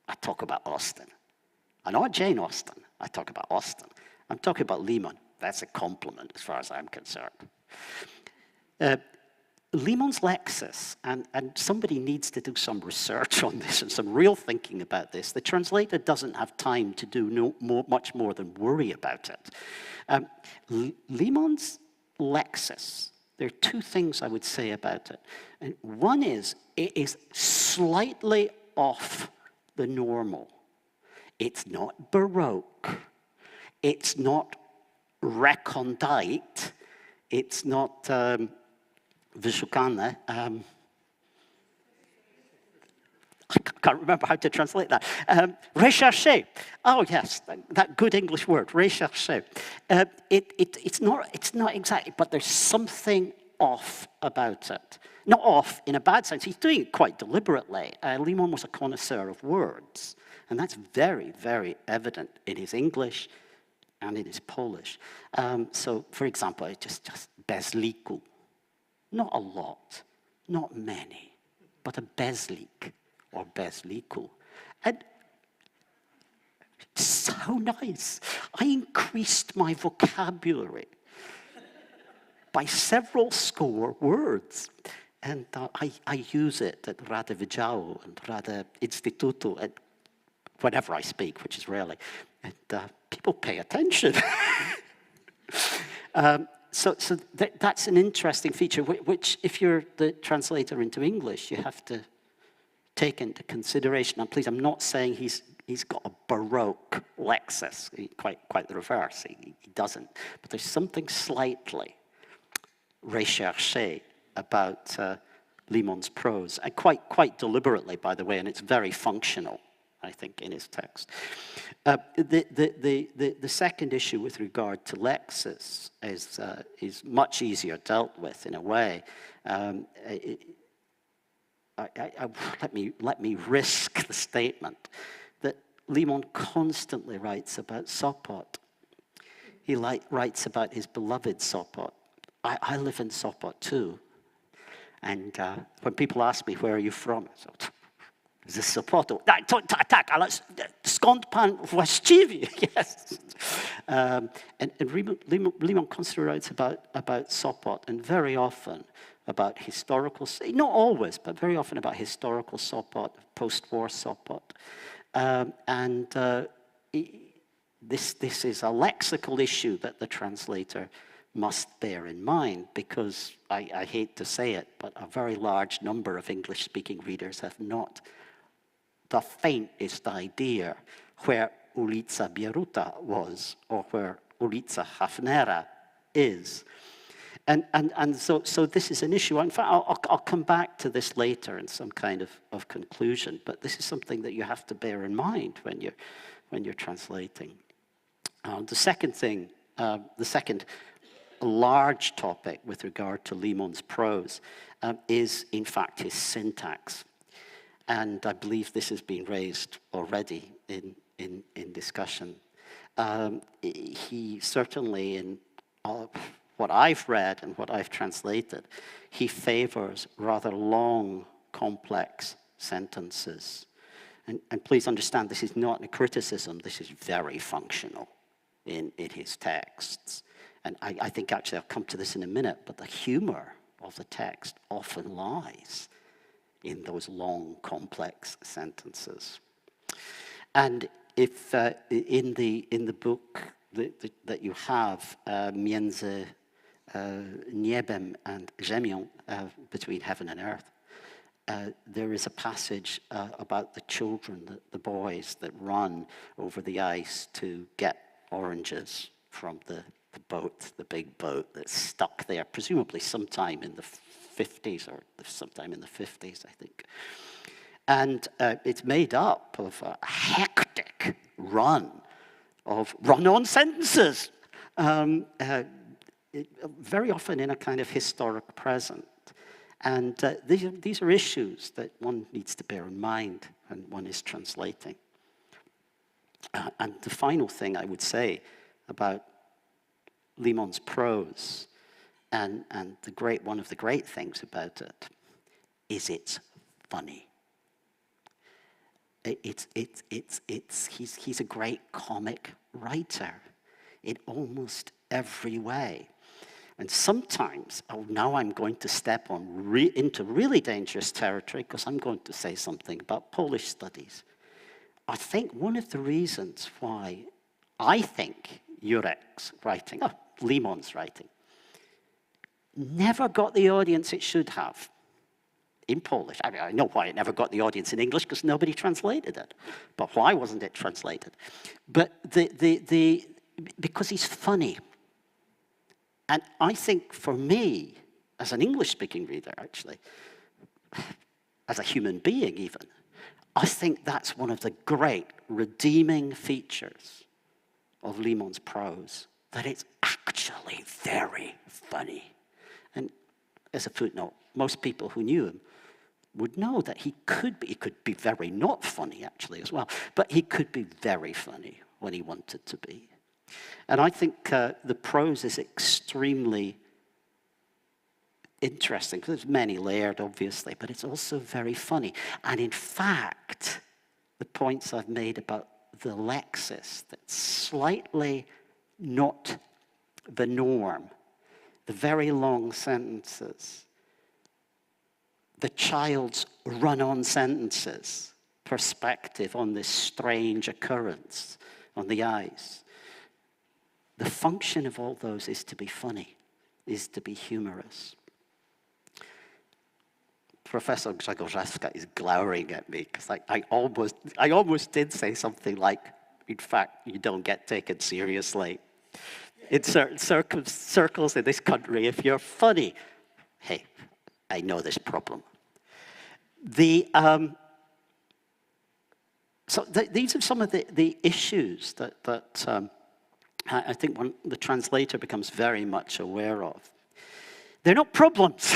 [SPEAKER 8] I talk about Austen. I know Jane Austen, I talk about Austen. I'm talking about Limon. That's a compliment as far as I'm concerned. Limon's Lexis, and somebody needs to do some research on this and some real thinking about this. The translator doesn't have time to do much more than worry about it. Limon's Lexis, there are two things I would say about it. And one is, it is slightly off the normal. It's not Baroque. It's not recondite. It's not Wyszukane. I can't remember how to translate that. Recherché. Oh yes, that good English word, recherché. It's not exactly, but there's something off about it. Not off in a bad sense. He's doing it quite deliberately. Limon was a connoisseur of words, and that's very, very evident in his English and in his Polish. So, for example, it's just bezliku. Not a lot, not many, but a bezlik or bezliku. And so nice. I increased my vocabulary by several score words. And I use it at Rada Wydziału and Rada Instytutu, and whenever I speak, which is rarely. And people pay attention. So that's an interesting feature, which if you're the translator into English, you have to take into consideration. And please, I'm not saying he's got a Baroque Lexis. Quite the reverse. He doesn't. But there's something slightly recherché about Limon's prose, and quite deliberately, by the way, and it's very functional, I think, in his text. The second issue with regard to Lexis is much easier dealt with in a way. Let me risk the statement that Limon constantly writes about Sopot. He writes about his beloved Sopot. I live in Sopot too, and when people ask me, where are you from? So, ze Sopotu. Tak, ale skąd pan właściwie? Yes. And Limon constantly writes about Sopot, and very often about historical, not always, but very often about historical Sopot, post-war Sopot. This is a lexical issue that the translator must bear in mind, because I hate to say it, but a very large number of English-speaking readers have not the faintest idea where Ulica Bieruta was, or where Ulica Hafnera is. And so this is an issue. In fact, I'll come back to this later in some kind of conclusion, but this is something that you have to bear in mind when you're translating. The second thing, the second large topic with regard to Limon's prose is, in fact, his syntax. And I believe this has been raised already in discussion. he certainly, in what I've read and what I've translated, he favors rather long, complex sentences. And please understand, this is not a criticism, this is very functional in his texts. And I think actually I'll come to this in a minute, but the humor of the text often lies in those long, complex sentences. And if in the book that you have, Między niebem and ziemią, between heaven and earth, there is a passage about the children, the boys that run over the ice to get oranges from the boat, the big boat that's stuck there, presumably sometime in the 50s or sometime in the 50s, I think. And it's made up of a hectic run of run-on sentences, very often in a kind of historic present. And these are issues that one needs to bear in mind when one is translating. And the final thing I would say about Limon's prose, and one of the great things about it, is it's funny. He's a great comic writer in almost every way. And sometimes, now I'm going to step on into really dangerous territory because I'm going to say something about Polish studies. I think one of the reasons why I think Jurek's writing, Limon's writing, never got the audience it should have in Polish. I mean, I know why it never got the audience in English, because nobody translated it. But why wasn't it translated? But because he's funny. And I think for me, as an English-speaking reader, actually, as a human being even, I think that's one of the great redeeming features of Limon's prose, that it's actually very funny. And as a footnote, most people who knew him would know that he could be very not funny, actually, as well, but he could be very funny when he wanted to be. And I think the prose is extremely interesting, because it's many layered, obviously, but it's also very funny. And in fact, the points I've made about the lexis, that's slightly not the norm, the very long sentences, the child's run-on sentences, perspective on this strange occurrence on the ice. The function of all those is to be funny, is to be humorous. Professor Grzegorzewska is glowering at me, because I almost did say something like, in fact, you don't get taken seriously. In certain circles in this country, if you're funny, hey, I know this problem. These are some of the issues that I think the translator becomes very much aware of. They're not problems.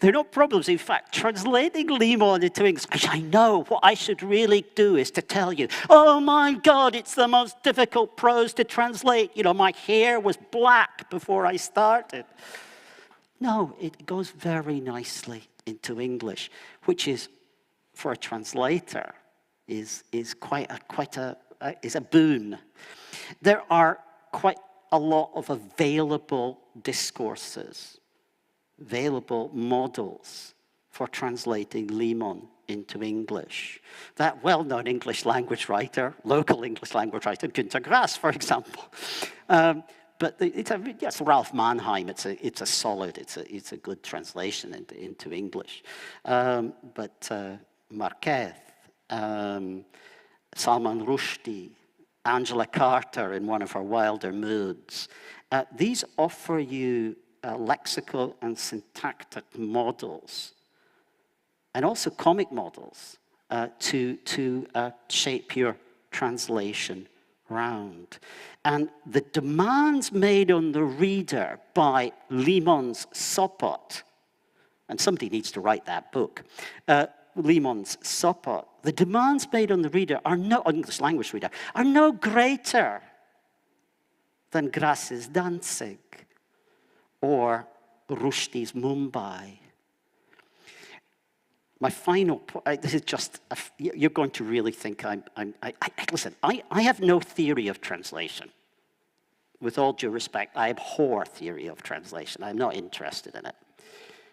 [SPEAKER 8] They're not problems. In fact, translating Limon into English, I know what I should really do is to tell you, oh my God, it's the most difficult prose to translate. You know, my hair was black before I started. No, it goes very nicely into English, which is, for a translator, is a boon. There are quite a lot of available discourses, available models for translating Limon into English. That well-known English language writer, local English language writer, Günter Grass, for example. But it's Ralph Mannheim. It's a solid. It's a good translation into English. But Marquez, Salman Rushdie, Angela Carter in one of her wilder moods. These offer you lexical and syntactic models, and also comic models, to shape your translation round. And the demands made on the reader by Limon's Sopot, and somebody needs to write that book, Limon's Sopot, the demands made on the reader are no, English language reader, are no greater than Grass's Danzig or Rushdie's Mumbai. My final point, this is just, you're going to really think listen, I have no theory of translation. With all due respect, I abhor theory of translation. I'm not interested in it.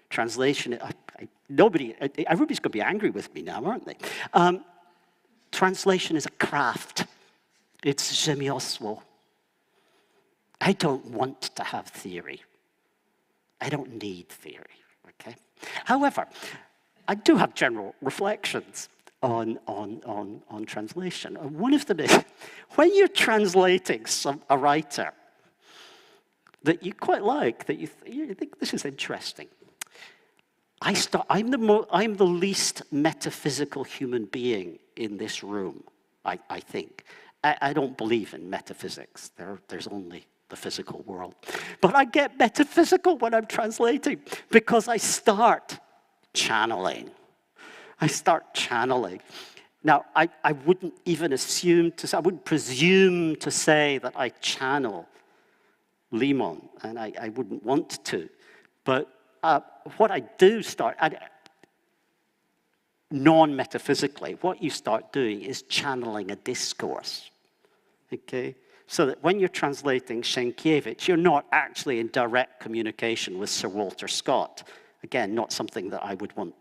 [SPEAKER 8] Translation, everybody's going to be angry with me now, aren't they? Translation is a craft. It's rzemiosło. I don't want to have theory. I don't need theory, okay? However, I do have general reflections on translation. One of them is, when you're translating a writer that you quite like, that you think this is interesting, I'm the least metaphysical human being in this room, I think. I don't believe in metaphysics. There's only the physical world. But I get metaphysical when I'm translating because I start channeling. Now, I wouldn't even I wouldn't presume to say that I channel Limon, and I wouldn't want to. But what I do start, non-metaphysically, what you start doing is channeling a discourse, okay? So that when you're translating Sienkiewicz, you're not actually in direct communication with Sir Walter Scott. Again, not something that I would want,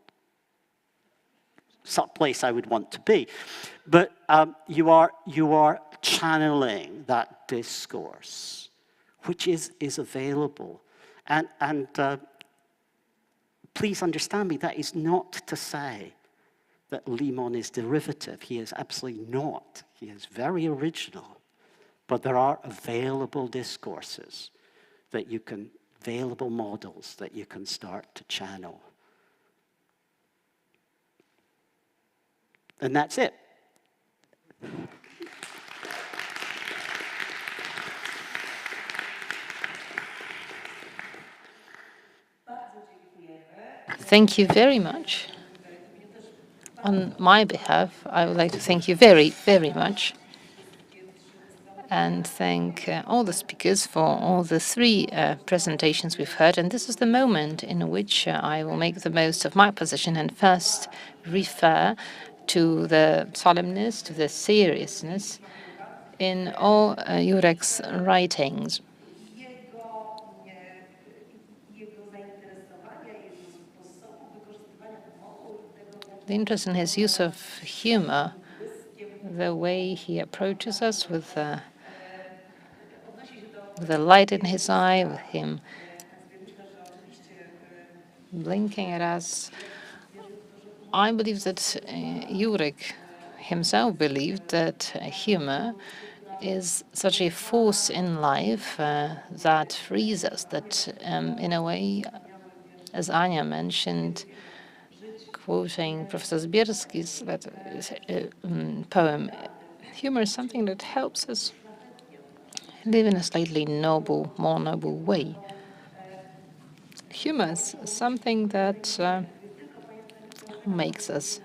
[SPEAKER 8] some place I would want to be. But you are channeling that discourse, which is available. And please understand me, that is not to say that Limon is derivative. He is absolutely not. He is very original. But there are available discourses that you can, available models that you can start to channel. And that's it.
[SPEAKER 2] Thank you very much. On my behalf, I would like to thank you very, very much. And thank all the speakers for all the three presentations we've heard. And this is the moment in which I will make the most of my position and first refer to the solemnness, to the seriousness in all Jurek's writings. The interest in his use of humor, the way he approaches us with the light in his eye, with him blinking at us. I believe that Jurek himself believed that humor is such a force in life that frees us, that in a way, as Anya mentioned, quoting Professor Zbierski's poem, humor is something that helps us live in a slightly noble, more noble way. Humor is something that makes us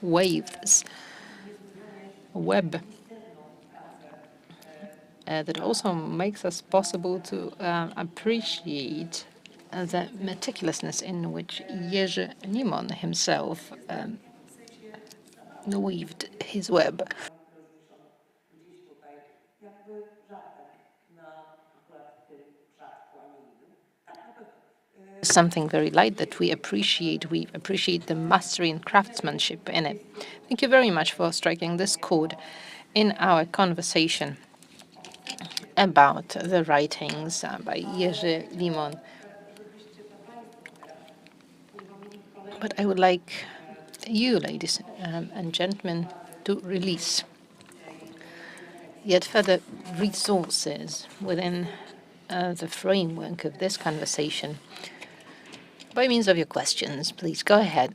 [SPEAKER 2] wave this web that also makes us possible to appreciate the meticulousness in which Jerzy Limon himself weaved his web. Something very light that we appreciate. We appreciate the mastery and craftsmanship in it. Thank you very much for striking this chord in our conversation about the writings by Jerzy Limon. But I would like you, ladies and gentlemen, to release yet further resources within the framework of this conversation by means of your questions. Please go ahead.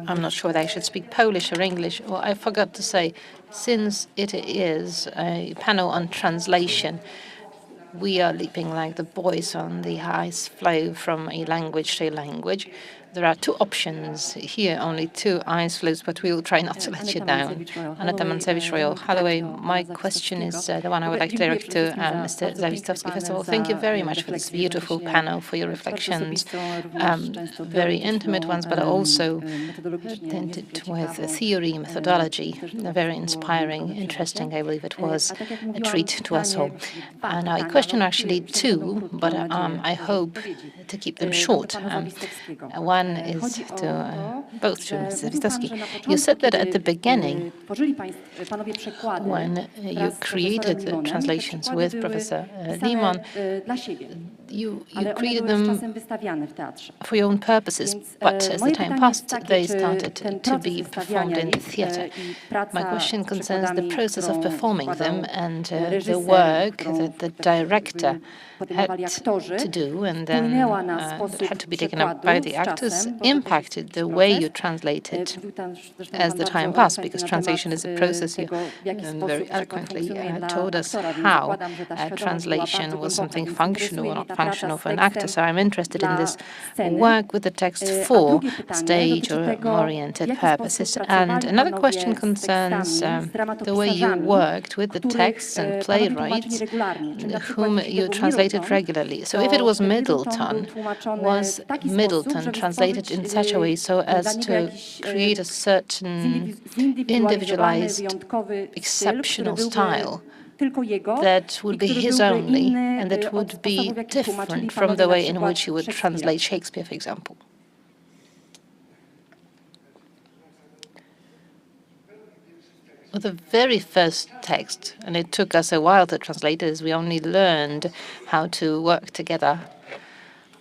[SPEAKER 2] I'm not sure that I should speak Polish or English. Well, I forgot to say, since it is a panel on translation, we are leaping like the boys on the ice floe from a language to a language. There are two options here, only two eyes closed, but we will try not to let you down. Aneta Mancewicz-Royal Holloway, my question is the one I would like to direct to Mr. Zawistowski. First of all, thank you very much for this beautiful panel, for your reflections, very intimate ones, but also tinted with theory, methodology, very inspiring, interesting. I believe it was a treat to us all. And I question actually two, but I hope to keep them short. One is to both to Mr. Zawistowski. You said that at the beginning, when you created the translations with Professor Limon, you created them for your own purposes, but as the time passed, they started to be performed in the theatre. My question concerns the process of performing them and the work that the director had to do and then had to be taken up by the actors impacted the way you translated as the time passed, because translation is a process. You very eloquently told us how translation was something functional or not functional for an actor. So I'm interested in this work with the text for stage or oriented purposes. And another question concerns the way you worked with the texts and playwrights whom you translated regularly. So if it was Middleton, was Middleton translated in such a way so as to create a certain individualized, exceptional style that would be his only, and that would be different from the way in which he would translate Shakespeare, for example? Well, the very first text, and it took us a while to translate it, as we only learned how to work together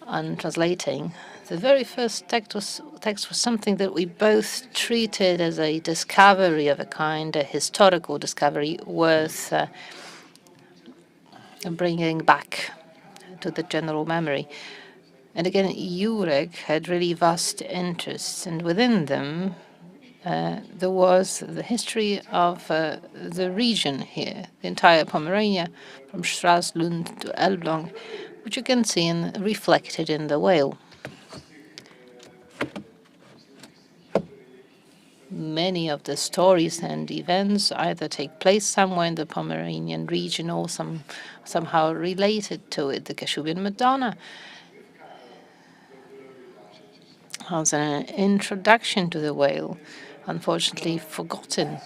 [SPEAKER 2] on translating. The very first text was something that we both treated as a discovery of a kind, a historical discovery worth bringing back to the general memory. And again, Jurek had really vast interests, and within them, there was the history of the region here, the entire Pomerania, from Stralsund to Elbląg, which you can see reflected in the whale. Many of the stories and events either take place somewhere in the Pomeranian region or somehow related to it. The Kashubian Madonna has an introduction to the whale, unfortunately forgotten.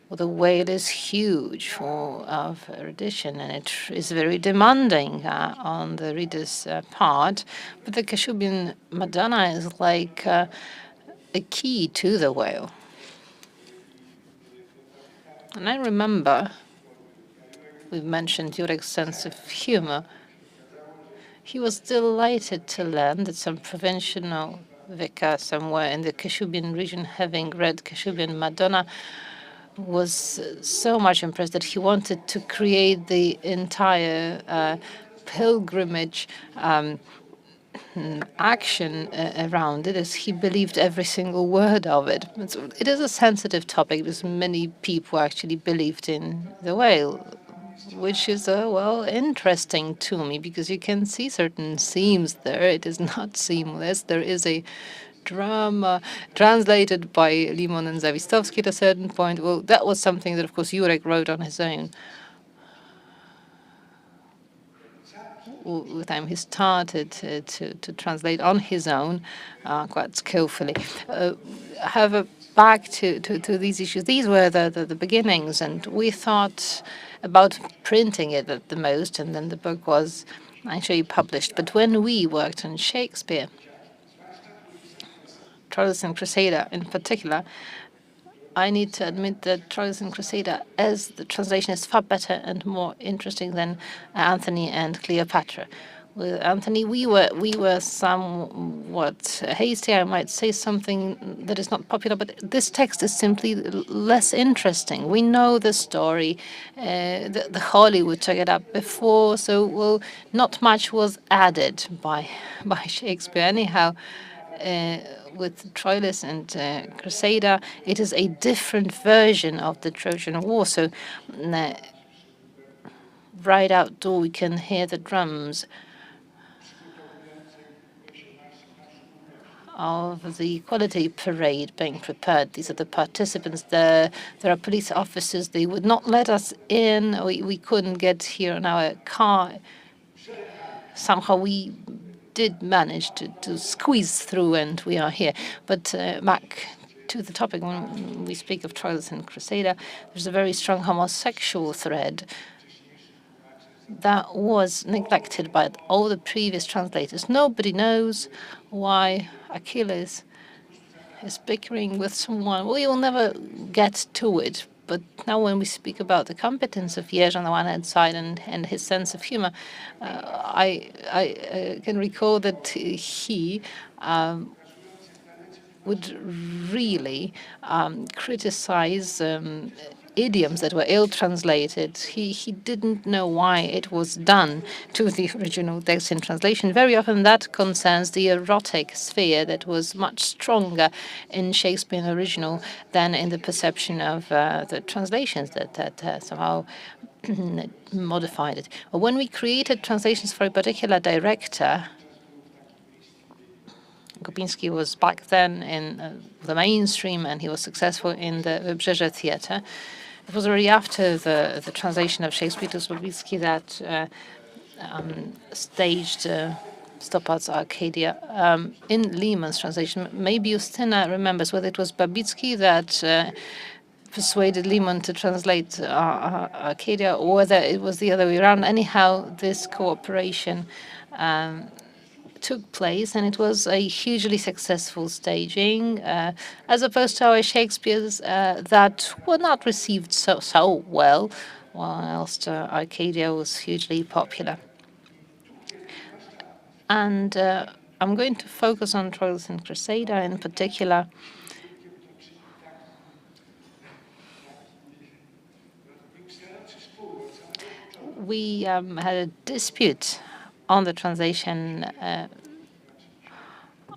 [SPEAKER 2] Well, the whale is huge of erudition, and it is very demanding on the reader's part. But the Kashubian Madonna is like a key to the whale. And I remember, we've mentioned Jurek's sense of humor. He was delighted to learn that some provincial vicar somewhere in the Kashubian region, having read Kashubian Madonna, was so much impressed that he wanted to create the entire pilgrimage action around it, as he believed every single word of it. It is a sensitive topic because many people actually believed in the whale, which is, well, interesting to me because you can see certain themes there. It is not seamless. There is a drama translated by Limon and Zawistowski at a certain point. Well, that was something that, of course, Jurek wrote on his own. With time, he started to translate on his own quite skillfully. However, back to these issues, these were the beginnings, and we thought about printing it at the most, and then the book was actually published. But when we worked on Shakespeare, Troilus and Cressida in particular, I need to admit that Troilus and Cressida, as the translation, is far better and more interesting than Anthony and Cleopatra. With Anthony, we were somewhat hasty. I might say something that is not popular, but this text is simply less interesting. We know the story. The Hollywood took it up before, so well, not much was added by Shakespeare. Anyhow, with Troilus and Cressida, it is a different version of the Trojan War. So right outdoor, we can hear the drums of the Equality Parade being prepared. These are the participants. There are police officers. They would not let us in. We couldn't get here in our car. Somehow we did manage to squeeze through, and we are here. But back to the topic, when we speak of Troilus and Cressida, there's a very strong homosexual thread that was neglected by all the previous translators. Nobody knows why Achilles is bickering with someone. We will never get to it. But now when we speak about the competence of Jerzy on the one hand side and his sense of humor, I can recall that he would really criticize idioms that were ill-translated. He didn't know why it was done to the original text in translation. Very often that concerns the erotic sphere that was much stronger in Shakespearean original than in the perception of the translations that somehow modified it. But when we created translations for a particular director, Gopiński was back then in the mainstream, and he was successful in the Wybrzeże Theatre. It was already after the translation of Shakespeare to Babicki that staged Stoppard's Arcadia. In Limon's translation, maybe Justyna remembers whether it was Babicki that persuaded Limon to translate Arcadia, or whether it was the other way around. Anyhow, this cooperation took place, and it was a hugely successful staging, as opposed to our Shakespeare's that were not received so well, whilst Arcadia was hugely popular. And I'm going to focus on Troilus and Cressida in particular. We had a dispute on the translation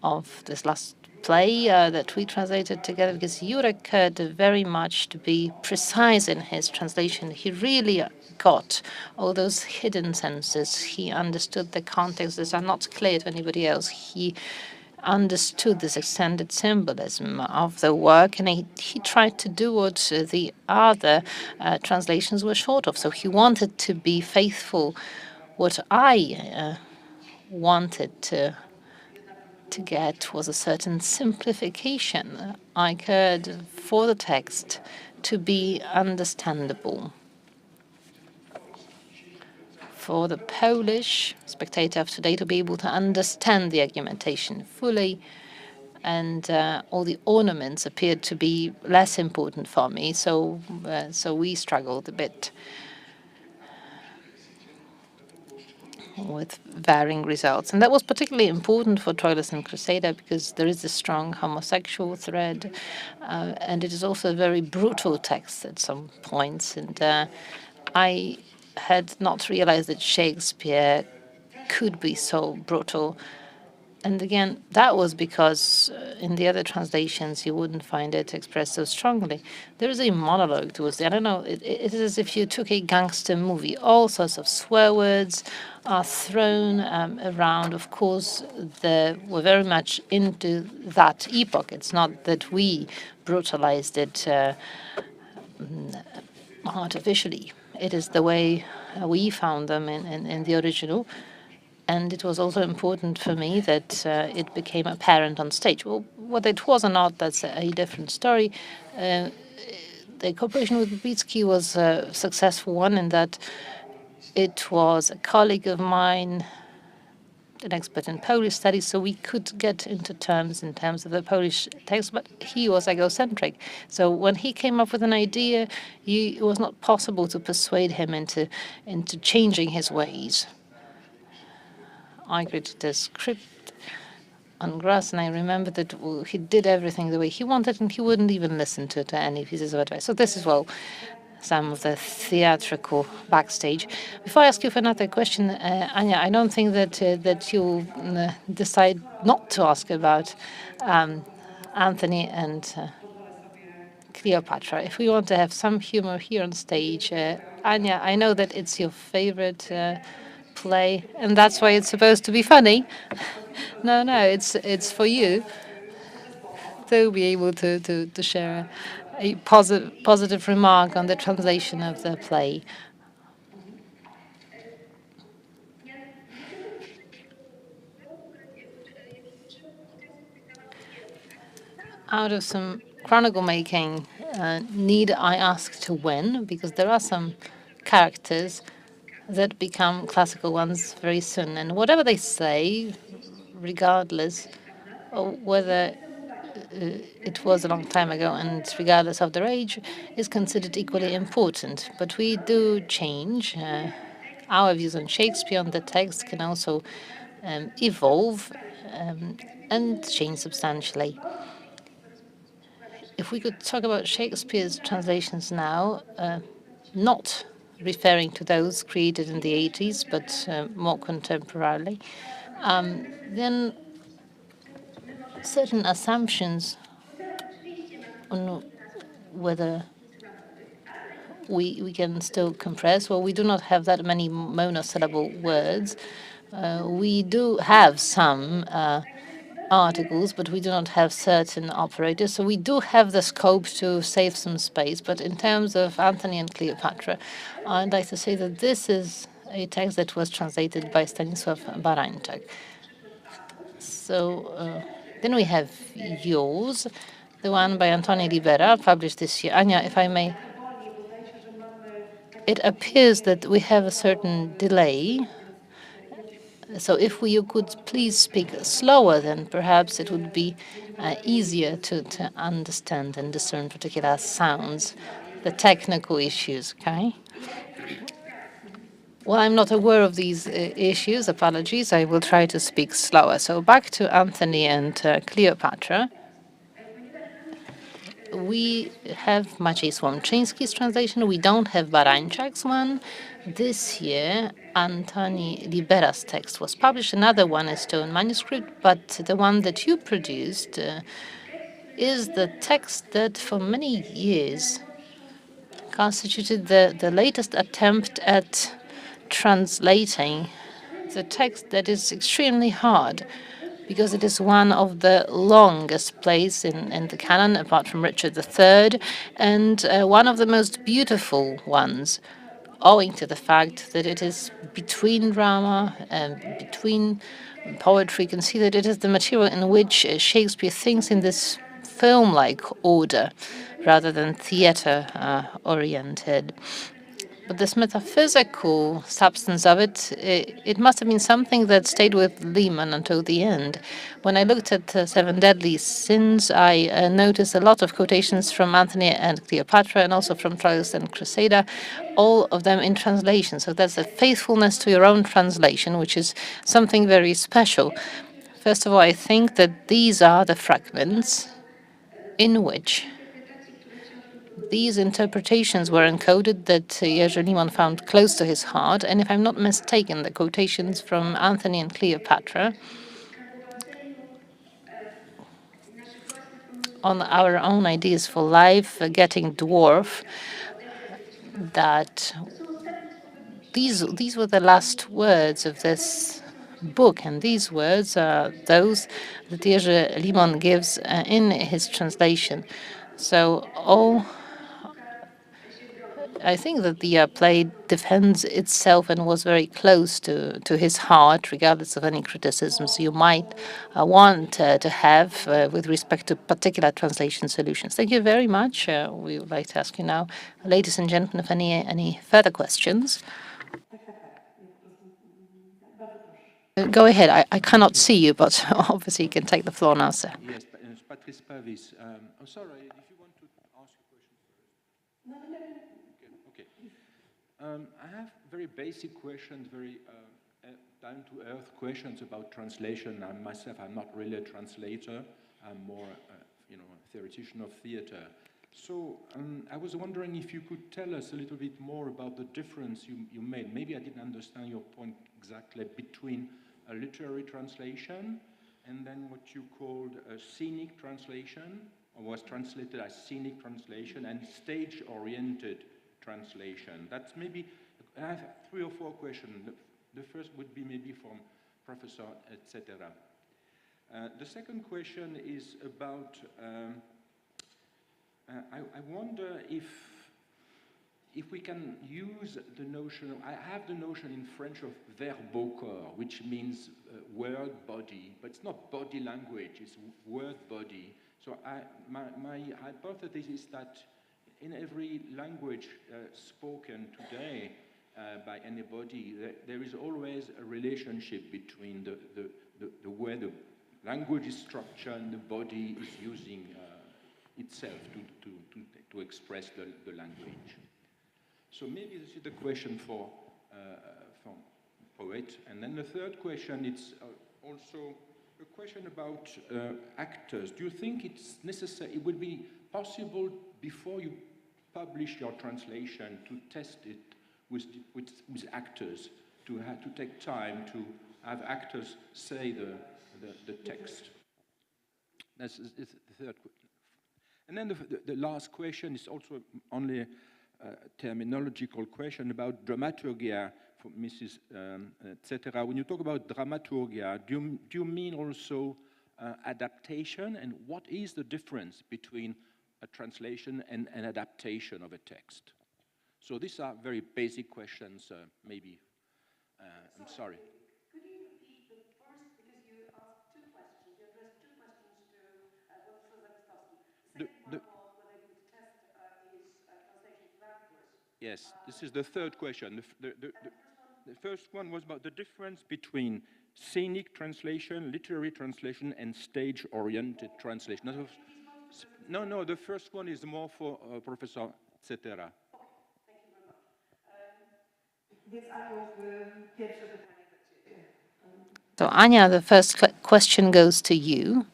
[SPEAKER 2] of this last play that we translated together, because Jurek cared very much to be precise in his translation. He really got all those hidden senses. He understood the context that are not clear to anybody else. He understood this extended symbolism of the work, and he tried to do what the other translations were short of. So he wanted to be faithful. What I wanted to get was a certain simplification. I cared for the text to be understandable. For the Polish spectator of today to be able to understand the argumentation fully, and all the ornaments appeared to be less important for me, so we struggled a bit with varying results. And that was particularly important for Troilus and Cressida because there is a strong homosexual thread, and it is also a very brutal text at some points. And I had not realized that Shakespeare could be so brutal. And again, that was because in the other translations you wouldn't find it expressed so strongly. There is a monologue towards the, I don't know, it is as if you took a gangster movie. All sorts of swear words are thrown around. Of course, we're very much into that epoch. It's not that we brutalized it artificially. It is the way we found them in the original. And it was also important for me that it became apparent on stage. Well, whether it was or not, that's a different story. The cooperation with Babicki was a successful one in that it was a colleague of mine, an expert in Polish studies, so we could get into terms in terms of the Polish text, but he was egocentric. So when he came up with an idea, it was not possible to persuade him into changing his ways. I created a script on grass, and I remember that he did everything the way he wanted, and he wouldn't even listen to any pieces of advice. So this is, well, some of the theatrical backstage. Before I ask you for another question, Anya, I don't think that you'll decide not to ask about Anthony and Cleopatra. If we want to have some humor here on stage, Anya, I know that it's your favorite play, and that's why it's supposed to be funny. No, it's for you. still be able to share a positive remark on the translation of the play. Out of some chronicle making, need I ask to win? Because there are some characters that become classical ones very soon. And whatever they say, regardless of whether it was a long time ago and regardless of their age, is considered equally important. But we do change. Our views on Shakespeare, on the text, can also evolve and change substantially. If we could talk about Shakespeare's translations now, not referring to those created in the 80s, but more contemporarily, then certain assumptions on whether we can still compress. Well, we do not have that many monosyllable words. We do have some articles, but we do not have certain operators. So we do have the scope to save some space. But in terms of Antony and Cleopatra, I'd like to say that this is a text that was translated by Stanisław Barańczak. So then we have yours, the one by Antoni Libera, published this year. Ania, if I may, it appears that we have a certain delay. So if you could please speak slower, then perhaps it would be easier to understand and discern particular sounds, the technical issues, okay? Well, I'm not aware of these issues. Apologies. I will try to speak slower. So back to Anthony and Cleopatra. We have Maciej Słomczyński's translation. We don't have Barańczak's one. This year, Antoni Libera's text was published. Another one is still in manuscript, but the one that you produced is the text that for many years constituted the latest attempt at translating the text that is extremely hard, because it is one of the longest plays in the canon, apart from Richard III, and one of the most beautiful ones, owing to the fact that it is between drama and between poetry. You can see that it is the material in which Shakespeare thinks in this film-like order rather than theater-oriented. But this metaphysical substance of it, it must have been something that stayed with Limon until the end. When I looked at Seven Deadly Sins, I noticed a lot of quotations from Antony and Cleopatra and also from Troilus and Cressida, all of them in translation. So that's a faithfulness to your own translation, which is something very special. First of all, I think that these are the fragments in which these interpretations were encoded that Jerzy Limon found close to his heart. And if I'm not mistaken, the quotations from Antony and Cleopatra on our own ideas for life getting dwarf, that these were the last words of this book, and these words are those that Jerzy Limon gives in his translation. So I think that the play defends itself and was very close to his heart, regardless of any criticisms you might want to have with respect to particular translation solutions. Thank you very much. We would like to ask you now, ladies and gentlemen, if any further questions. Go ahead. I cannot see you, but obviously you can take the floor now, sir.
[SPEAKER 10] Yes, Patrice Pavis. I'm sorry, if you want to ask a question first. Okay. I have very basic questions, very down-to-earth questions about translation. I'm not really a translator. I'm more, a theoretician of theater. So I was wondering if you could tell us a little bit more about the difference you made. Maybe I didn't understand your point exactly, between a literary translation and then what you called a scenic translation, or was translated as scenic translation, and stage-oriented translation. That's maybe, I have 3 or 4 questions. The first would be maybe from Professor, etc. The second question is about, I wonder if we can use the notion, I have the notion in French of verbe au corps, which means word body, but it's not body language, it's word body. So my hypothesis is that in every language spoken today by anybody, there is always a relationship between the way the language is structured and the body is using itself to express the language. So maybe this is the question for poet. And then the third question, it's also a question about actors. Do you think it's necessary, it would be possible before you publish your translation to test it with actors, to take time to have actors say the text? That's the third question. And then the last question is also only a terminological question about dramaturgia for Mrs. etc. When you talk about dramaturgia, do you mean also adaptation? And what is the difference between a translation and an adaptation of a text? So these are very basic questions, maybe. I'm sorry.
[SPEAKER 9] Could you repeat the first, because you asked two questions, you addressed two questions to Professor Zawistowski. The second one was whether you would test his translation to actors.
[SPEAKER 10] Yes, this is the third question. The first one was about the difference between scenic translation, literary translation, and stage-oriented translation. No, the first one is more for Professor etc.
[SPEAKER 2] So Ania, the first question goes to you.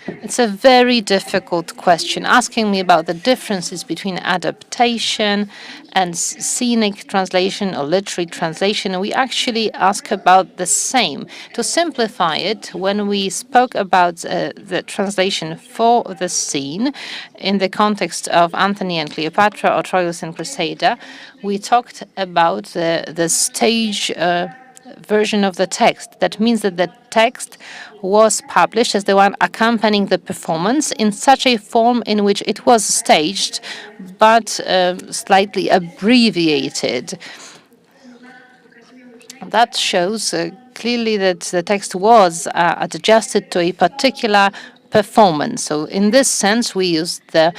[SPEAKER 2] It's a very difficult question, asking me about the differences between adaptation and scenic translation or literary translation. We actually ask about the same. To simplify it, when we spoke about the translation for the scene in the context of Antony and Cleopatra or Troilus and Cressida, we talked about the stage version of the text. That means that the text was published as the one accompanying the performance in such a form in which it was staged, but slightly abbreviated. That shows clearly that the text was adjusted to a particular performance. So in this sense, we use the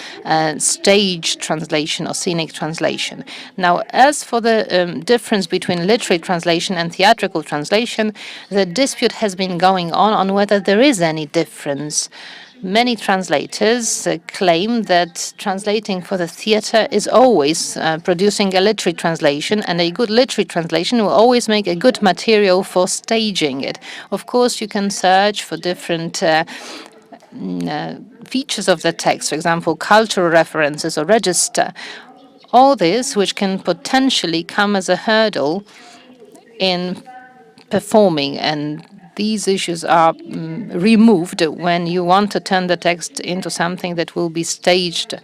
[SPEAKER 2] stage translation or scenic translation. Now, as for the difference between literary translation and theatrical translation, the dispute has been going on whether there is any difference. Many translators claim that translating for the theater is always producing a literary translation, and a good literary translation will always make a good material for staging it. Of course, you can search for different features of the text, for example, cultural references or register. All this, which can potentially come as a hurdle in performing, and these issues are removed when you want to turn the text into something that will be staged.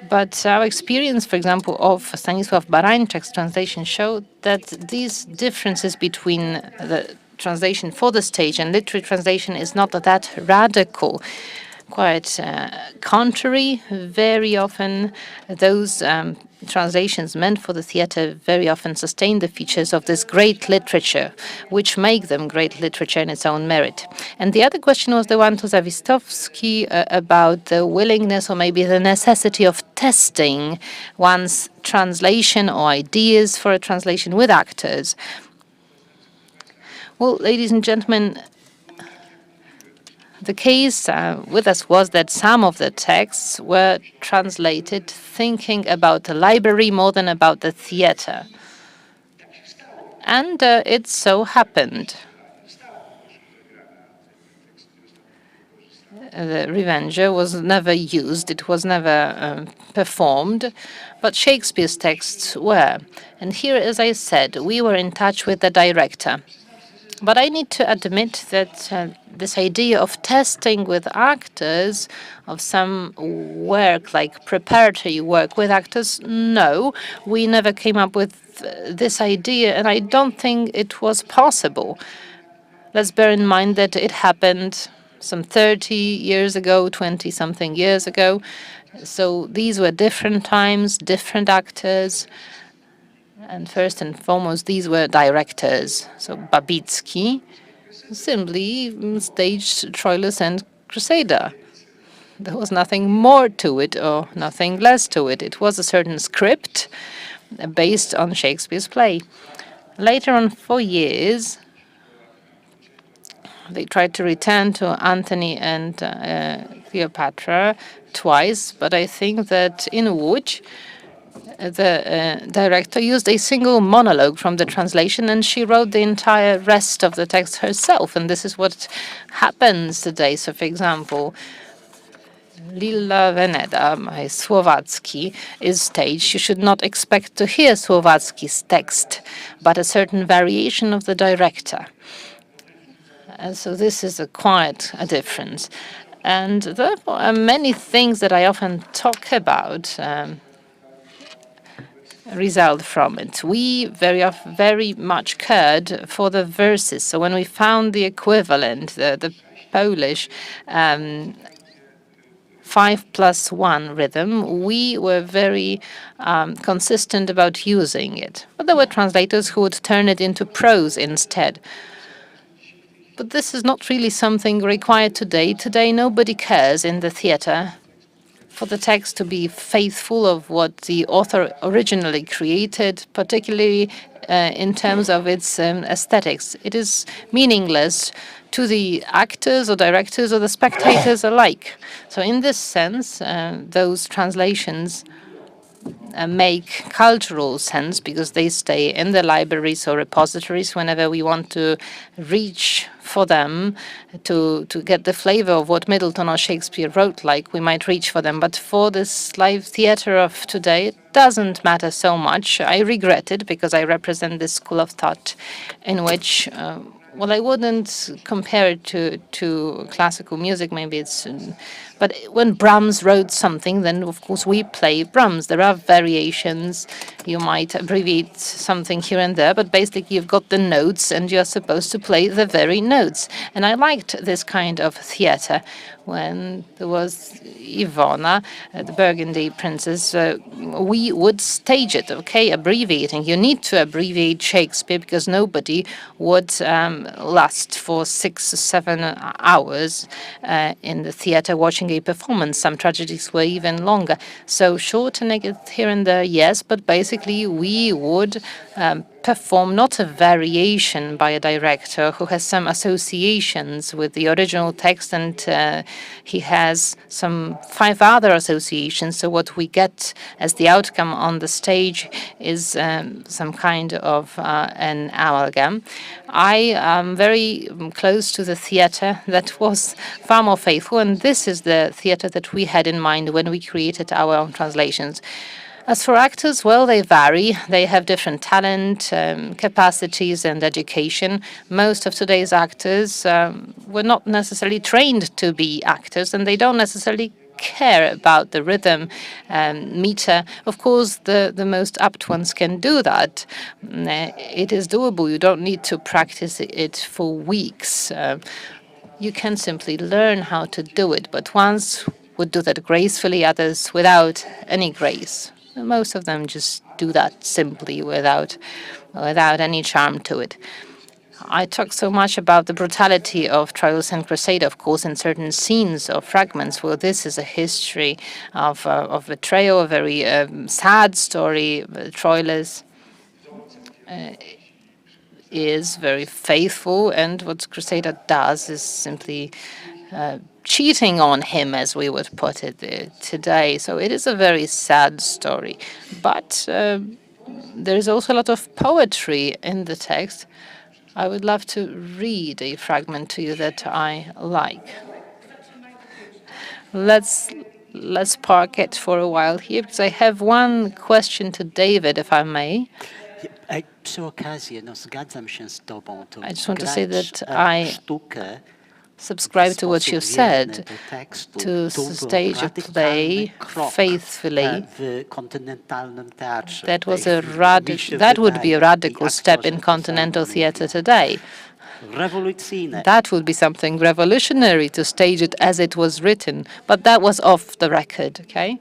[SPEAKER 2] But our experience, for example, of Stanisław Barańczak's translation showed that these differences between the translation for the stage and literary translation is not that radical. Quite contrary, very often those translations meant for the theater very often sustain the features of this great literature, which make them great literature in its own merit. And the other question was the one to Zawistowski about the willingness or maybe the necessity of testing one's translation or ideas for a translation with actors. Well, ladies and gentlemen, the case with us was that some of the texts were translated thinking about the library more than about the theater. And it so happened. The Revenger was never used, it was never performed, but Shakespeare's texts were. And here, as I said, we were in touch with the director. But I need to admit that this idea of testing with actors, of some work like preparatory work with actors, no, we never came up with this idea, and I don't think it was possible. let's bear in mind that it happened some 30 years ago, 20-something years ago. So these were different times, different actors. And first and foremost, these were directors. So Babicki simply staged Troilus and Crusader. There was nothing more to it or nothing less to it. It was a certain script based on Shakespeare's play. Later on, for years, they tried to return to Antony and Cleopatra twice, but I think that in which the director used a single monologue from the translation, and she wrote the entire rest of the text herself. And this is what happens today. So, for example, Lilla Veneda by Słowacki is staged. You should not expect to hear Słowacki's text, but a certain variation of the director. And so this is quite a difference. And therefore, many things that I often talk about result from it. We very much cared for the verses. So when we found the equivalent, the Polish 5+1 rhythm, we were very consistent about using it. But there were translators who would turn it into prose instead. But this is not really something required today. Today, nobody cares in the theater for the text to be faithful of what the author originally created, particularly in terms of its aesthetics. It is meaningless to the actors or directors or the spectators alike. So in this sense, those translations make cultural sense because they stay in the libraries or repositories whenever we want to reach for them to get the flavor of what Middleton or Shakespeare wrote like, we might reach for them. But for this live theater of today, it doesn't matter so much. I regret it because I represent this school of thought in which well, I wouldn't compare it to classical music. Maybe it's, but when Brahms wrote something, then of course we play Brahms. There are variations. You might abbreviate something here and there, but basically you've got the notes and you're supposed to play the very notes. And I liked this kind of theater when there was Ivona, the Burgundy princess. We would stage it, okay, abbreviating. You need to abbreviate Shakespeare because nobody would last for 6 or 7 hours in the theater watching a performance. Some tragedies were even longer. So shortening it here and there, yes, but basically we would perform not a variation by a director who has some associations with the original text and he has some 5 other associations. So what we get as the outcome on the stage is some kind of an amalgam. I am very close to the theater that was far more faithful, and this is the theater that we had in mind when we created our own translations. As for actors, well, they vary. They have different talent, capacities, and education. Most of today's actors were not necessarily trained to be actors, and they don't necessarily care about the rhythm, meter. Of course, the most apt ones can do that. It is doable. You don't need to practice it for weeks. You can simply learn how to do it, but ones would do that gracefully, others without any grace. Most of them just do that simply without any charm to it. I talk so much about the brutality of Troilus and Crusader, of course, in certain scenes or fragments. Well, this is a history of betrayal, a very sad story. Troilus is very faithful, and what Crusader does is simply cheating on him, as we would put it today. So it is a very sad story. But there is also a lot of poetry in the text. I would love to read a fragment to you that I like. Let's park it for a while here, because I have one question to David, if I may. I just want to say that I subscribe to what you said, to stage a play faithfully. That would be a radical step in continental theater today.
[SPEAKER 8] Revolutionary.
[SPEAKER 2] That would be something revolutionary to stage it as it was written, but that was off the record, okay?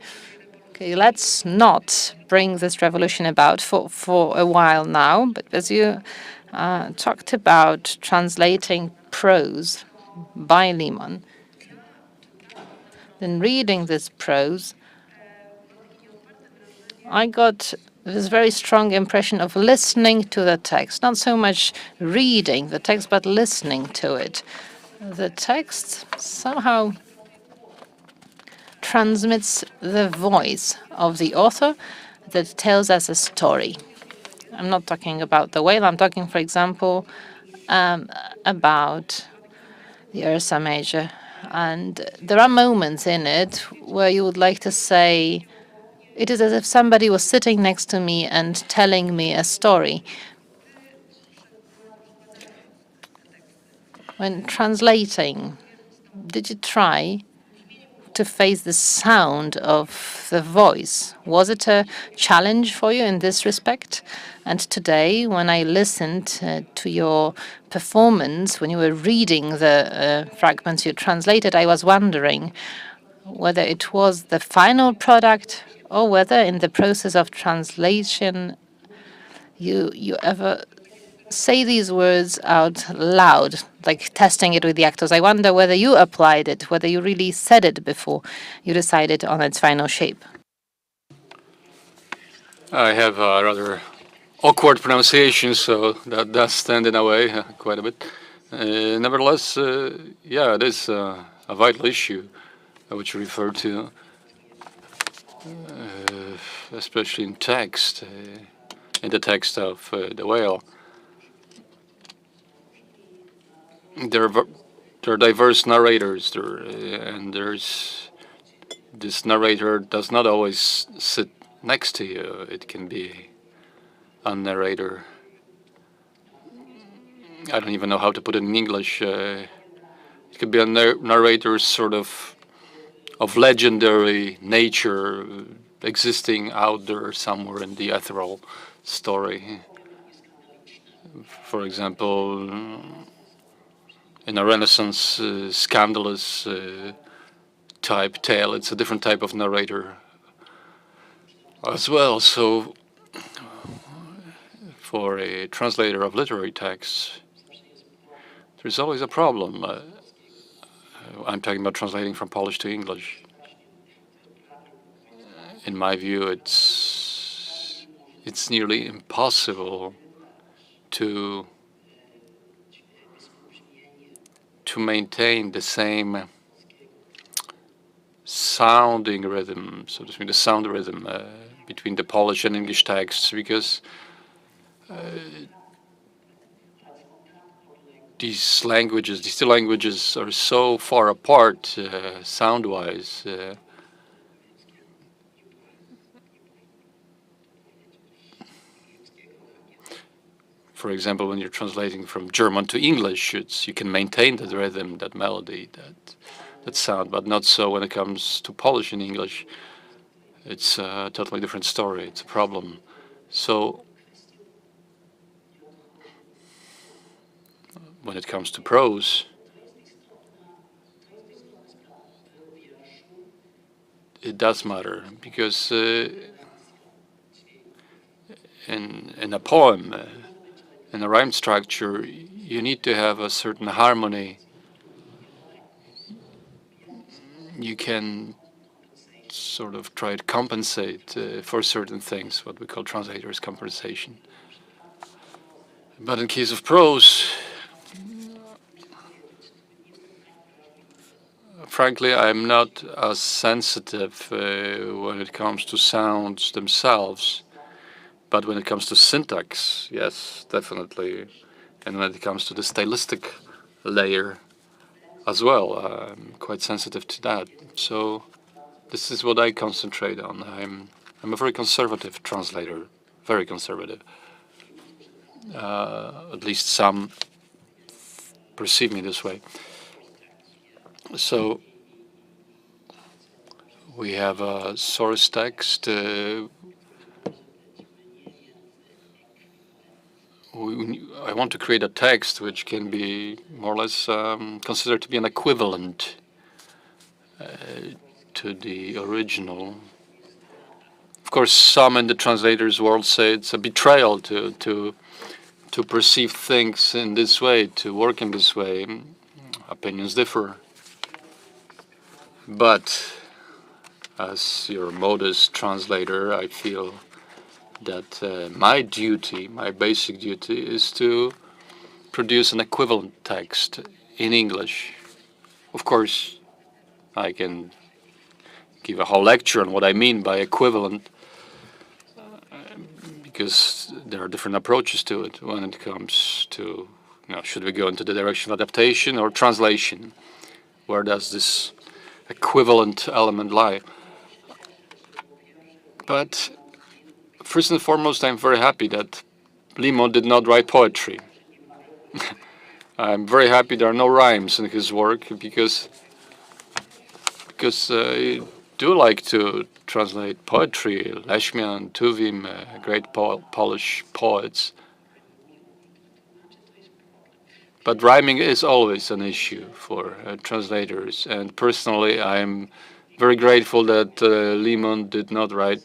[SPEAKER 2] Okay, let's not bring this revolution about for a while now, but as you talked about translating prose by Limon, then reading this prose, I got this very strong impression of listening to the text, not so much reading the text, but listening to it. The text somehow transmits the voice of the author that tells us a story. I'm not talking about the whale. I'm talking, for example, about the Ursa Major. And there are moments in it where you would like to say, it is as if somebody was sitting next to me and telling me a story. When translating, did you try to face the sound of the voice? Was it a challenge for you in this respect? And today, when I listened to your performance, when you were reading the fragments you translated, I was wondering whether it was the final product or whether in the process of translation you ever say these words out loud, like testing it with the actors. I wonder whether you applied it, whether you really said it before you decided on its final shape.
[SPEAKER 3] I have a rather awkward pronunciation, so that does stand in a way quite a bit. Nevertheless, yeah, it is a vital issue which you referred to, especially in text, in the text of The Whale. There are diverse narrators there, and this narrator does not always sit next to you. It can be a narrator. I don't even know how to put it in English. It could be a narrator sort of legendary nature, existing out there somewhere in the ethereal story. For example, in a Renaissance scandalous type tale, it's a different type of narrator as well. So for a translator of literary texts, there's always a problem. I'm talking about translating from Polish to English. In my view, it's nearly impossible to maintain the same sounding rhythm, so to speak, the sound rhythm between the Polish and English texts, because these two languages are so far apart sound-wise. For example, when you're translating from German to English, you can maintain that rhythm, that melody, that sound, but not so when it comes to Polish and English. It's a totally different story. It's a problem. So when it comes to prose, it does matter, because in a poem, in a rhyme structure, you need to have a certain harmony. You can sort of try to compensate for certain things, what we call translators compensation. But in case of prose, frankly, I'm not as sensitive when it comes to sounds themselves. But when it comes to syntax, yes, definitely. And when it comes to the stylistic layer as well, I'm quite sensitive to that. So this is what I concentrate on. I'm a very conservative translator, very conservative. At least some perceive me this way. So we have a source text I want to create a text which can be more or less considered to be an equivalent to the original. Of course, some in the translators' world say it's a betrayal to perceive things in this way, to work in this way. Opinions differ. But as your modest translator, I feel that my duty, my basic duty, is to produce an equivalent text in English. Of course, I can give a whole lecture on what I mean by equivalent, because there are different approaches to it when it comes to, should we go into the direction of adaptation or translation? Where does this equivalent element lie? But first and foremost, I'm very happy that Limon did not write poetry. I'm very happy there are no rhymes in his work, because I do like to translate poetry, Leśmian, Tuwim, great Polish poets. But rhyming is always an issue for translators, and personally I'm very grateful that Limon did not write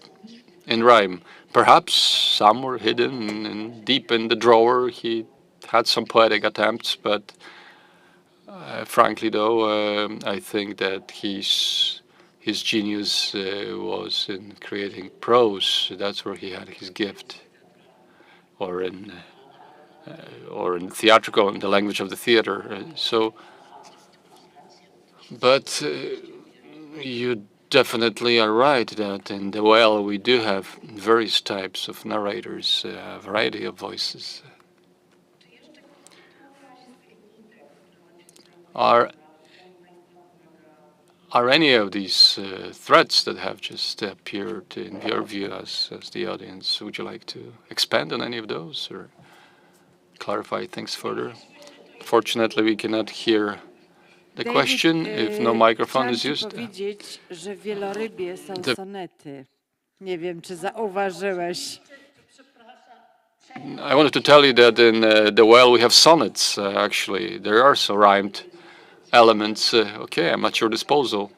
[SPEAKER 3] in rhyme. Perhaps somewhere hidden deep in the drawer he had some poetic attempts, but frankly though, I think that his genius was in creating prose. That's where he had his gift, or in theatrical, in the language of the theater. But you definitely are right that in the Well we do have various types of narrators, a variety of voices. Are any of these threats that have just appeared in your view as the audience? Would you like to expand on any of those or clarify things further? Fortunately, we cannot hear the question if no microphone is used.
[SPEAKER 11] Powiedzieć, że w wielorybie są sonety. Nie wiem, czy zauważyłeś.
[SPEAKER 3] I wanted to tell you that in the Well we have sonnets. Actually, there are some rhymed elements. Okay, I'm at your disposal.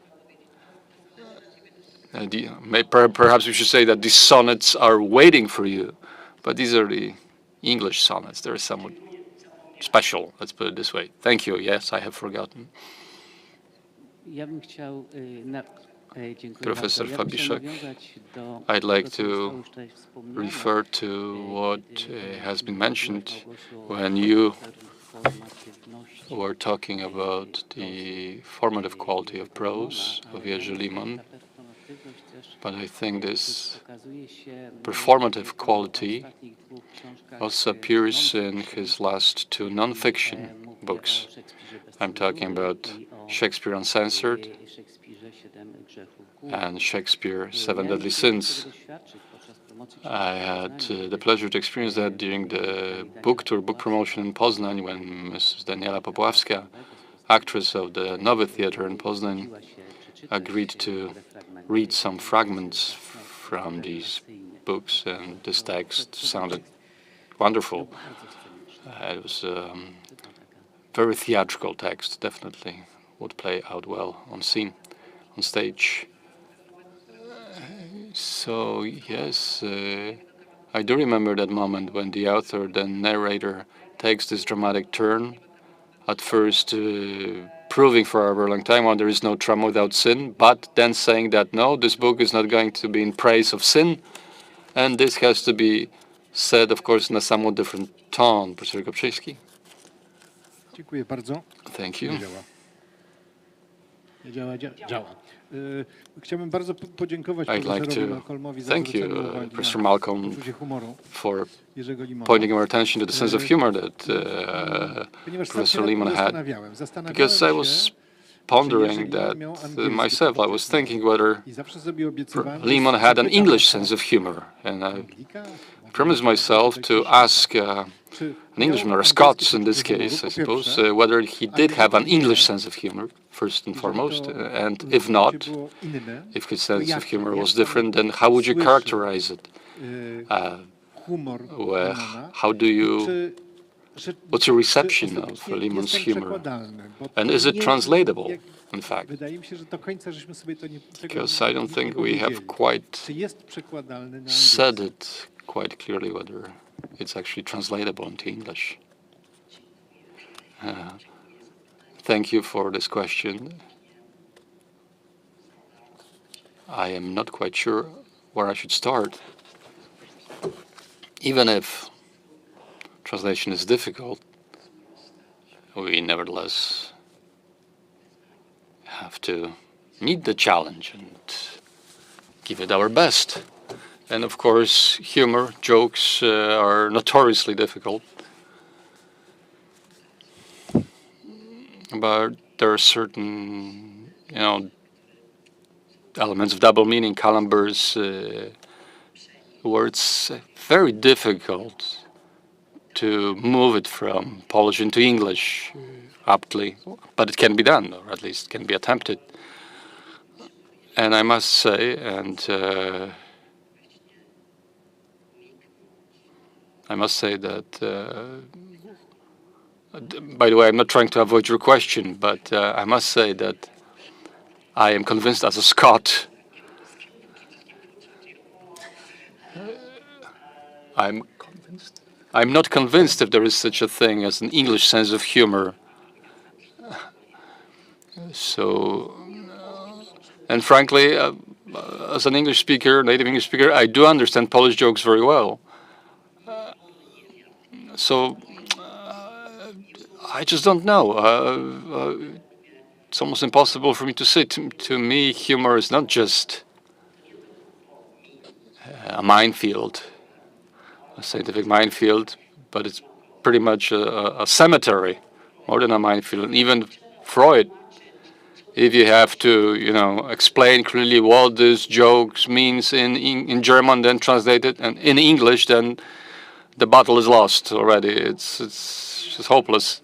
[SPEAKER 3] Perhaps we should say that these sonnets are waiting for you, but these are the English sonnets. They're somewhat special, let's put it this way. Thank you. Yes, I have forgotten.
[SPEAKER 12] Ja bym chciał
[SPEAKER 3] Professor Fabiszek, I'd like to refer to what has been mentioned when you were talking about the formative quality of prose of Jerzy Limon. But I think this performative quality also appears in his last two non-fiction books. I'm talking about Shakespeare Uncensored and Shakespeare, Seven Deadly Sins. I had the pleasure to experience that during the book tour, book promotion in Poznań, when Mrs. Daniela Popławska, actress of the Nowy Theatre in Poznań, agreed to read some fragments from these books, and this text sounded wonderful. It was a very theatrical text, definitely would play out well on scene, on stage. So yes, I do remember that moment when the author, the narrator, takes this dramatic turn, at first proving for a very long time, there is no trauma without sin, but then saying that no, this book is not going to be in praise of sin, and this has to be said, of course, in a somewhat different tone. Professor Kopczyński.
[SPEAKER 13] Dziękuję bardzo.
[SPEAKER 3] Thank you.
[SPEAKER 13] Działa. Chciałbym bardzo podziękować
[SPEAKER 3] I'd like
[SPEAKER 13] profesorowi
[SPEAKER 3] to
[SPEAKER 13] Malcolmowi za
[SPEAKER 3] thank you,
[SPEAKER 13] zwrócenie uwagi
[SPEAKER 3] Professor
[SPEAKER 13] na
[SPEAKER 3] Malcolm,
[SPEAKER 13] poczucie humoru
[SPEAKER 3] for
[SPEAKER 13] Jerzego Limona.
[SPEAKER 3] pointing our attention to the sense of humor that Professor Limon had, because I was pondering that myself. I was thinking whether Limon had an English sense of humor, and I promised myself to ask an Englishman, or a Scots in this case, I suppose, whether he did have an English sense of humor, first and foremost, and if not, if his sense of humor was different, then how would you characterize it?
[SPEAKER 13] humor
[SPEAKER 3] Well,
[SPEAKER 13] Limona.
[SPEAKER 3] how do you, what's your reception of Limon's humor? And is it translatable, in fact? Because I don't think we have quite said it quite clearly whether it's actually translatable into English. Thank you for this question. I am not quite sure where I should start. Even if translation is difficult, we nevertheless have to meet the challenge and give it our best. And of course, humor, jokes are notoriously difficult. But there are certain, elements of double meaning, calambers, where it's very difficult to move it from Polish into English aptly, but it can be done, or at least can be attempted. And I must say, that, by the way, I'm not trying to avoid your question, but I must say that I am convinced as a Scot, I'm not convinced if there is such a thing as an English sense of humor. So, and frankly, as an English speaker, native English speaker, I do understand Polish jokes very well. So, I just don't know. It's almost impossible for me to say. To me, humor is not just a minefield, a scientific minefield, but it's pretty much a cemetery, more than a minefield. And even Freud, if you have to, explain clearly what this joke means in German, then translate it, and in English, then the battle is lost already. It's just hopeless.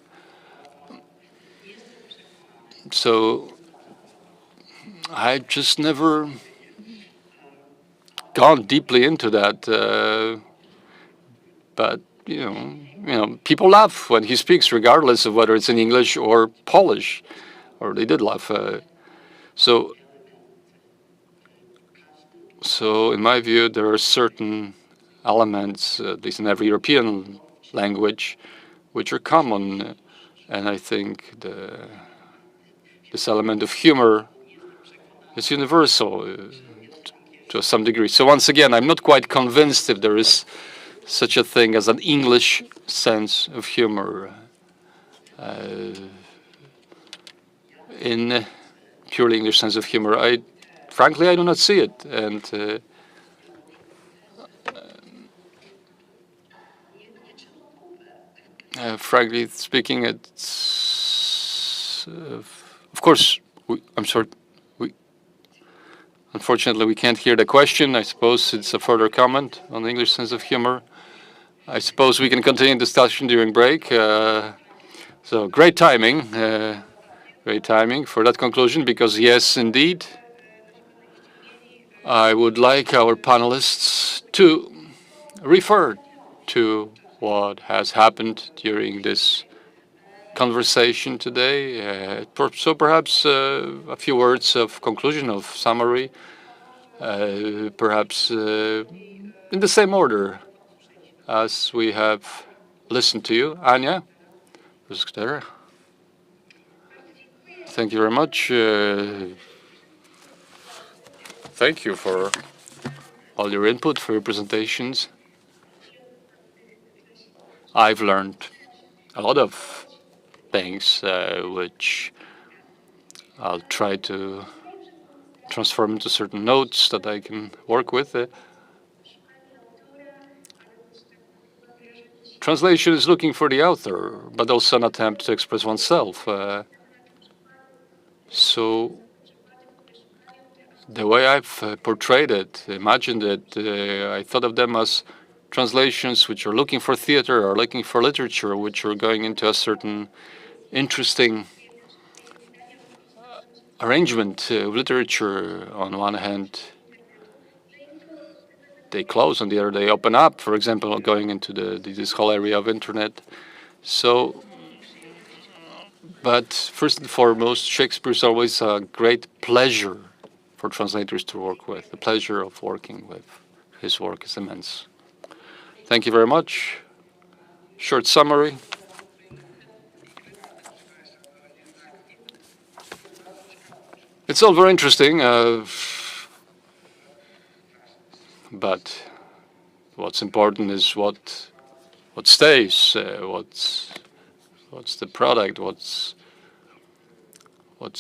[SPEAKER 3] So I just never gone deeply into that. But people laugh when he speaks, regardless of whether it's in English or Polish, or they did laugh. So in my view, there are certain elements, at least in every European language, which are common, and I think this element of humor is universal to some degree. So once again, I'm not quite convinced if there is such a thing as an English sense of humor in purely English sense of humor. Frankly, I do not see it, and frankly speaking, it's of course. I'm sorry. Unfortunately, we can't hear the question. I suppose it's a further comment on the English sense of humor. I suppose we can continue discussion during break. So great timing for that conclusion, because yes, indeed, I would like our panelists to refer to what has happened during this conversation today. So perhaps a few words of conclusion, of summary, perhaps in the same order as we have listened to you. Anya, who's there? Thank you very much. Thank you for all your input, for your presentations. I've learned a lot of things which I'll try to transform into certain notes that I can work with. Translation is looking for the author, but also an attempt to express oneself. So the way I've portrayed it, imagined it, I thought of them as translations which are looking for theater or looking for literature, which are going into a certain interesting arrangement of literature. On one hand, they close and the other they open up, for example, going into this whole area of internet. So, but first and foremost, Shakespeare is always a great pleasure for translators to work with. The pleasure of working with his work is immense. Thank you very much. Short summary. It's all very interesting, but what's important is what stays, what's the product, what's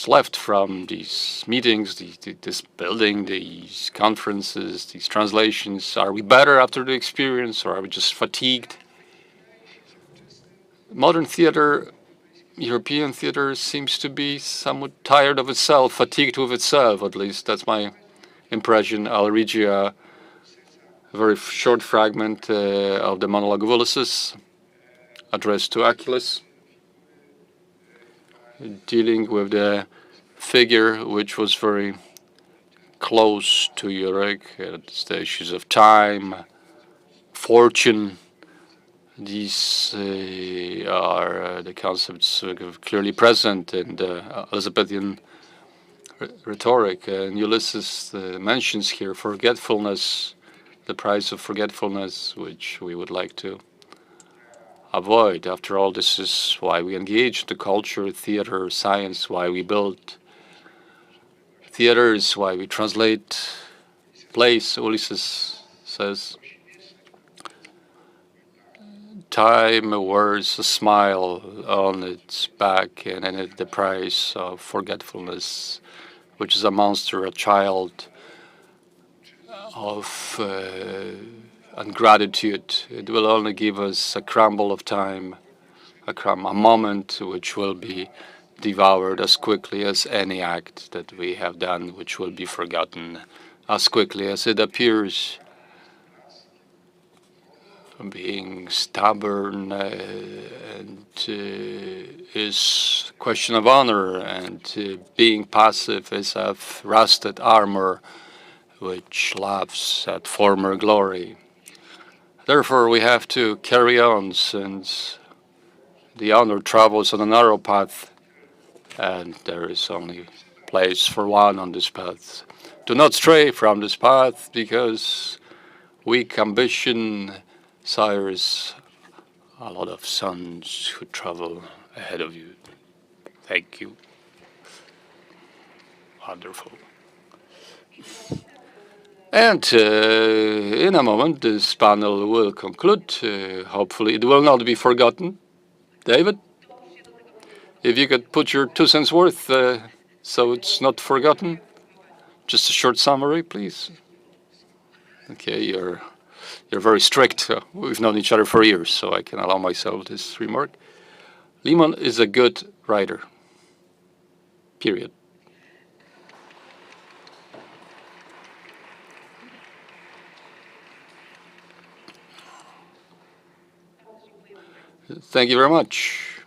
[SPEAKER 3] left from these meetings, this building, these conferences, these translations. Are we better after the experience, or are we just fatigued? Modern theater, European theater, seems to be somewhat tired of itself, fatigued with itself, at least. That's my impression. I'll read you a very short fragment of the monologue of Ulysses, addressed to Achilles, dealing with the figure which was very close to Yorick, the issues of time, fortune. These are the concepts clearly present in the Elizabethan rhetoric. And Ulysses mentions here forgetfulness, the price of forgetfulness, which we would like to avoid. After all, this is why we engage the culture, theater, science, why we build theaters, why we translate plays. Ulysses says, time wears a smile on its back, and in it the price of forgetfulness, which is a monster, a child of ingratitude. It will only give us a crumble of time, a moment which will be devoured as quickly as any act that we have done, which will be forgotten as quickly as it appears. Being stubborn and is question of honor, and being passive is of rusted armor, which laughs at former glory. Therefore, we have to carry on, since the honor travels on a narrow path, and there is only place for one on this path. Do not stray from this path, because weak ambition sires a lot of sons who travel ahead of you. Thank you. Wonderful. And in a moment, this panel will conclude. Hopefully, it will not be forgotten. David, if you could put your 2 cents worth so it's not forgotten. Just a short summary, please. Okay, you're very strict. We've known each other for years, so I can allow myself this remark. Limon is a good writer. Period. Thank you very much.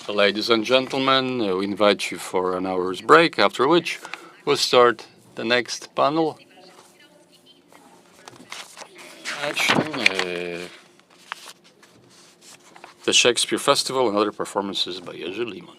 [SPEAKER 3] Ladies and gentlemen, we invite you for an hour's break, after which we'll start the next panel. The Shakespeare Festival and other performances by Jerzy Limon.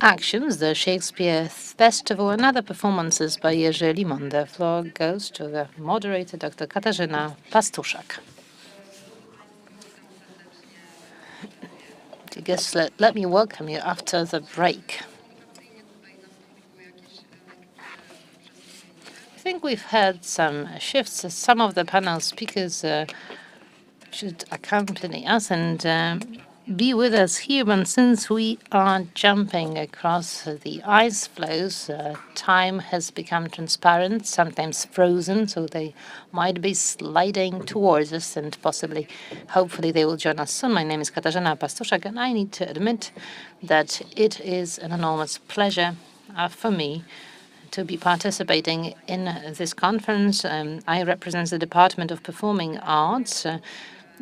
[SPEAKER 2] Actions, the Shakespeare Festival, and other performances by Jerzy Limon. The floor goes to the moderator, Dr. Katarzyna Pastuszak. I guess let me welcome you after the break. I think we've had some shifts. Some of the panel speakers should accompany us and be with us here, but since we are jumping across the ice floes, time has become transparent, sometimes frozen, so they might be sliding towards us and possibly, hopefully, they will join us soon. My name is Katarzyna Pastuszak, and I need to admit that it is an enormous pleasure for me to be participating in this conference. I represent the Department of Performing Arts,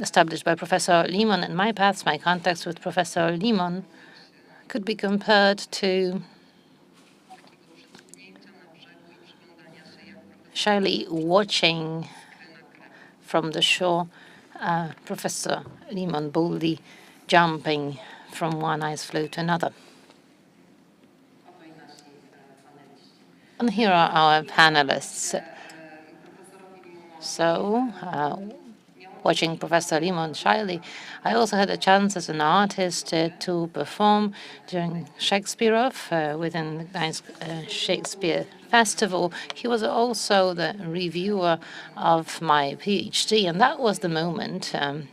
[SPEAKER 2] established by Professor Limon, and my paths, my contacts with Professor Limon could be compared to shyly watching from the shore Professor Limon boldly jumping from one ice floe to another. And here are our panelists. So, watching Professor Limon shyly, I also had a chance as an artist to perform during Shakespeare Off within the Gdansk Shakespeare Festival. He was also the reviewer of my PhD, and that was the moment in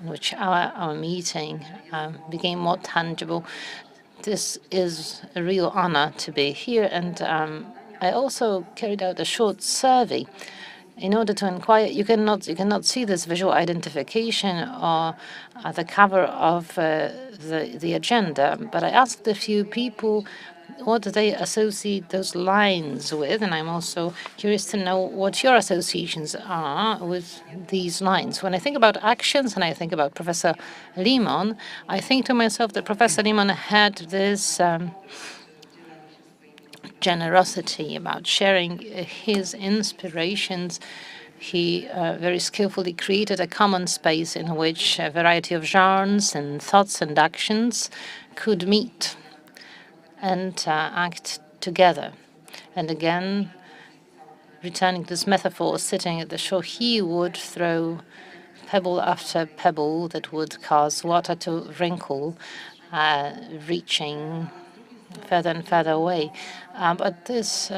[SPEAKER 2] which our meeting became more tangible. This is a real honor to be here, and I also carried out a short survey in order to inquire. You cannot see this visual identification or the cover of the agenda, but I asked a few people what do they associate those lines with, and I'm also curious to know what your associations are with these lines. When I think about actions and I think about Professor Limon, I think to myself that Professor Limon had this generosity about sharing his inspirations. He very skillfully created a common space in which a variety of genres and thoughts and actions could meet and act together. And again, returning to this metaphor, sitting at the shore, he would throw pebble after pebble that would cause water to wrinkle, reaching further and further away. But this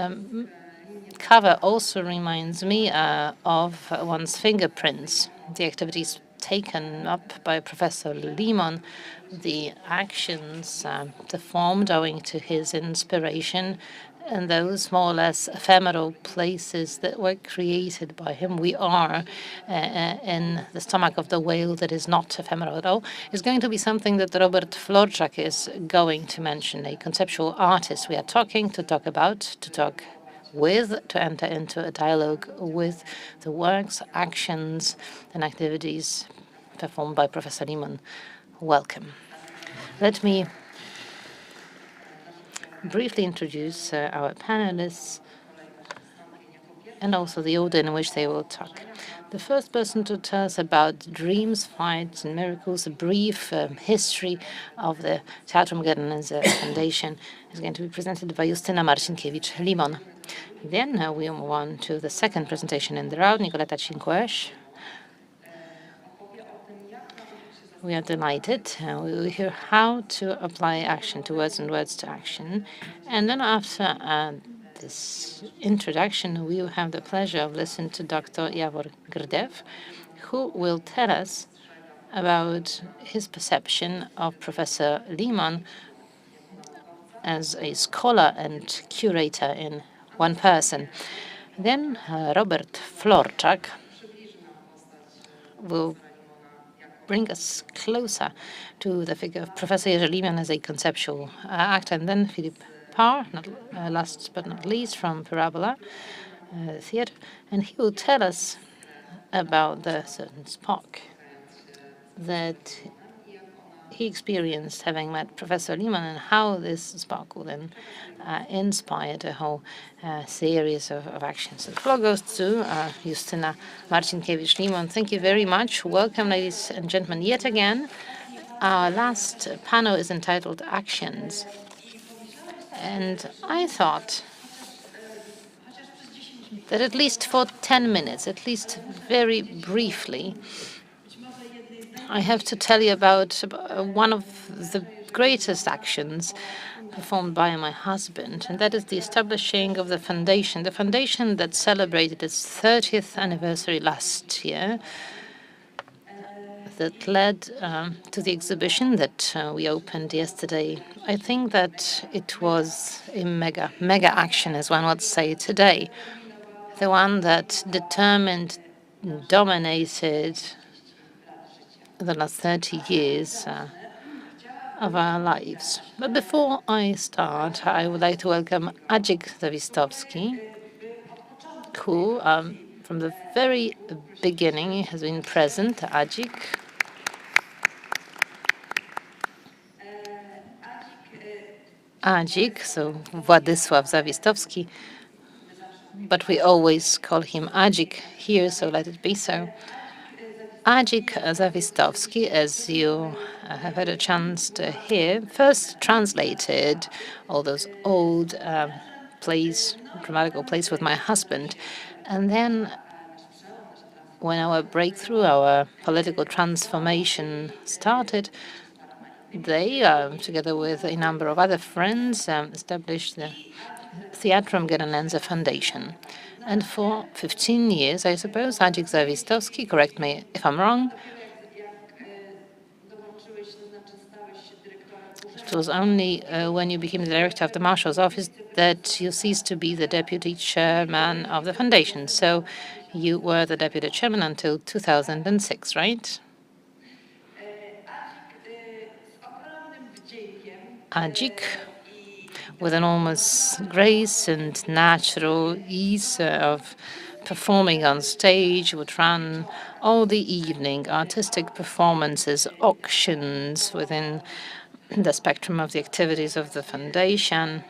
[SPEAKER 2] cover also reminds me of one's fingerprints, the activities taken up by Professor Limon, the actions performed owing to his inspiration, and those more or less ephemeral places that were created by him. We are in the stomach of the whale that is not ephemeral at all, is going to be something that Robert Florczak is going to mention, a conceptual artist we are talking to talk about, to talk with, to enter into a dialogue with the works, actions, and activities performed by Professor Limon. Welcome. Let me briefly introduce our panelists and also the order in which they will talk. The first person to tell us about dreams, fights, and miracles, a brief history of the Teatrum Gdansk Foundation, is going to be presented by Justyna Marcinkiewicz-Limon. Then we move on to the second presentation in the round, Nicoleta Cinqueș. We are delighted. We will hear how to apply action to words and words to action. And then after this introduction, we will have the pleasure of listening to Dr. Jawor Grdew, who will tell us about his perception of Professor Limon as a scholar and curator in one person. Then Robert Florczak will bring us closer to the figure of Professor Jerzy Limon as a conceptual actor. And then Philip Parr, last but not least, from Parabola Theatre, and he will tell us about the certain spark that he experienced having met Professor Limon and how this spark will then inspire a whole series of actions. So the floor goes to Justyna Marcinkiewicz-Limon. Thank you very much. Welcome, ladies and gentlemen, yet again. Our last panel is entitled Actions. And I thought that at least for 10 minutes, at least very briefly, I have to tell you about one of the greatest actions performed by my husband, and that is the establishing of the foundation that celebrated its 30th anniversary last year, that led to the exhibition that we opened yesterday. I think that it was a mega action, as one would say today, the one that determined, dominated the last 30 years of our lives. But before I start, I would like to welcome Adzik Zawistowski, who from the very beginning has been present. Adzik. Adzik, so Władysław Zawistowski, but we always call him Adzik here, so let it be so. Adzik Zawistowski, as you have had a chance to hear, first translated all those old plays, dramatical plays with my husband. And then when our breakthrough, our political transformation started, they, together with a number of other friends, established the Theatrum Gdanense Foundation. And for 15 years, I suppose, Adzik Zawistowski, correct me if I'm wrong, it was only when you became the director of the Marshal's office that you ceased to be the deputy chairman of the foundation. So you were the deputy chairman until 2006, right? Adzik, with enormous grace and natural ease of performing on stage, would run all the evening artistic performances, auctions within the spectrum of the activities of the foundation.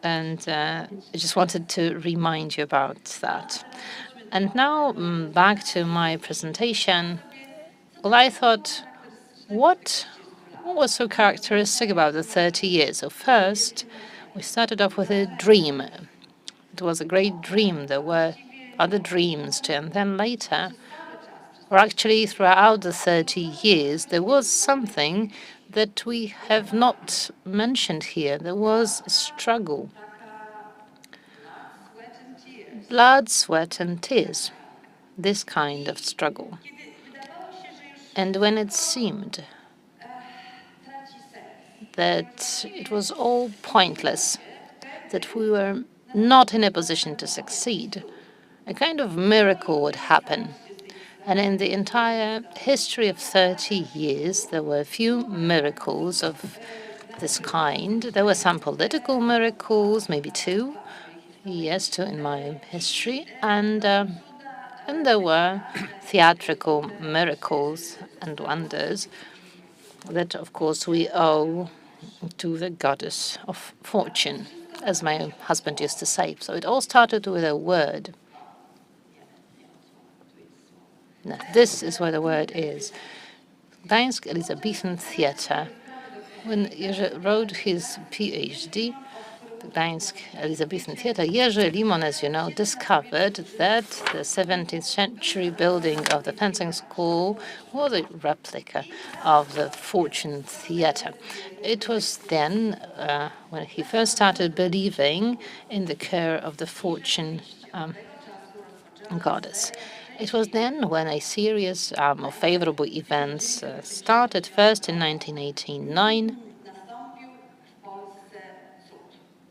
[SPEAKER 2] And I just wanted to remind you about that. And now back to my presentation. Well, I thought, what was so characteristic about the 30 years? So first, we started off with a dream. It was a great dream. There were other dreams too. And then later, or actually throughout the 30 years, there was something that we have not mentioned here. There was a struggle. Blood, sweat, and tears. This kind of struggle. And when it seemed that it was all pointless, that we were not in a position to succeed, a kind of miracle would happen. And in the entire history of 30 years, there were a few miracles of this kind. There were some political miracles, maybe two. Yes, two in my history. And there were theatrical miracles and wonders that, of course, we owe to the goddess of fortune, as my husband used to say. So it all started with a word. Now, this is where the word is. Gdansk Elizabethan Theatre. When Jerzy wrote his PhD, Gdansk Elizabethan Theatre, Jerzy Limon, as you know, discovered that the 17th century building of the fencing school was a replica of the Fortune Theatre. It was then when he first started believing in the care of the Fortune goddess. It was then when a series of favorable events started, first in 1989.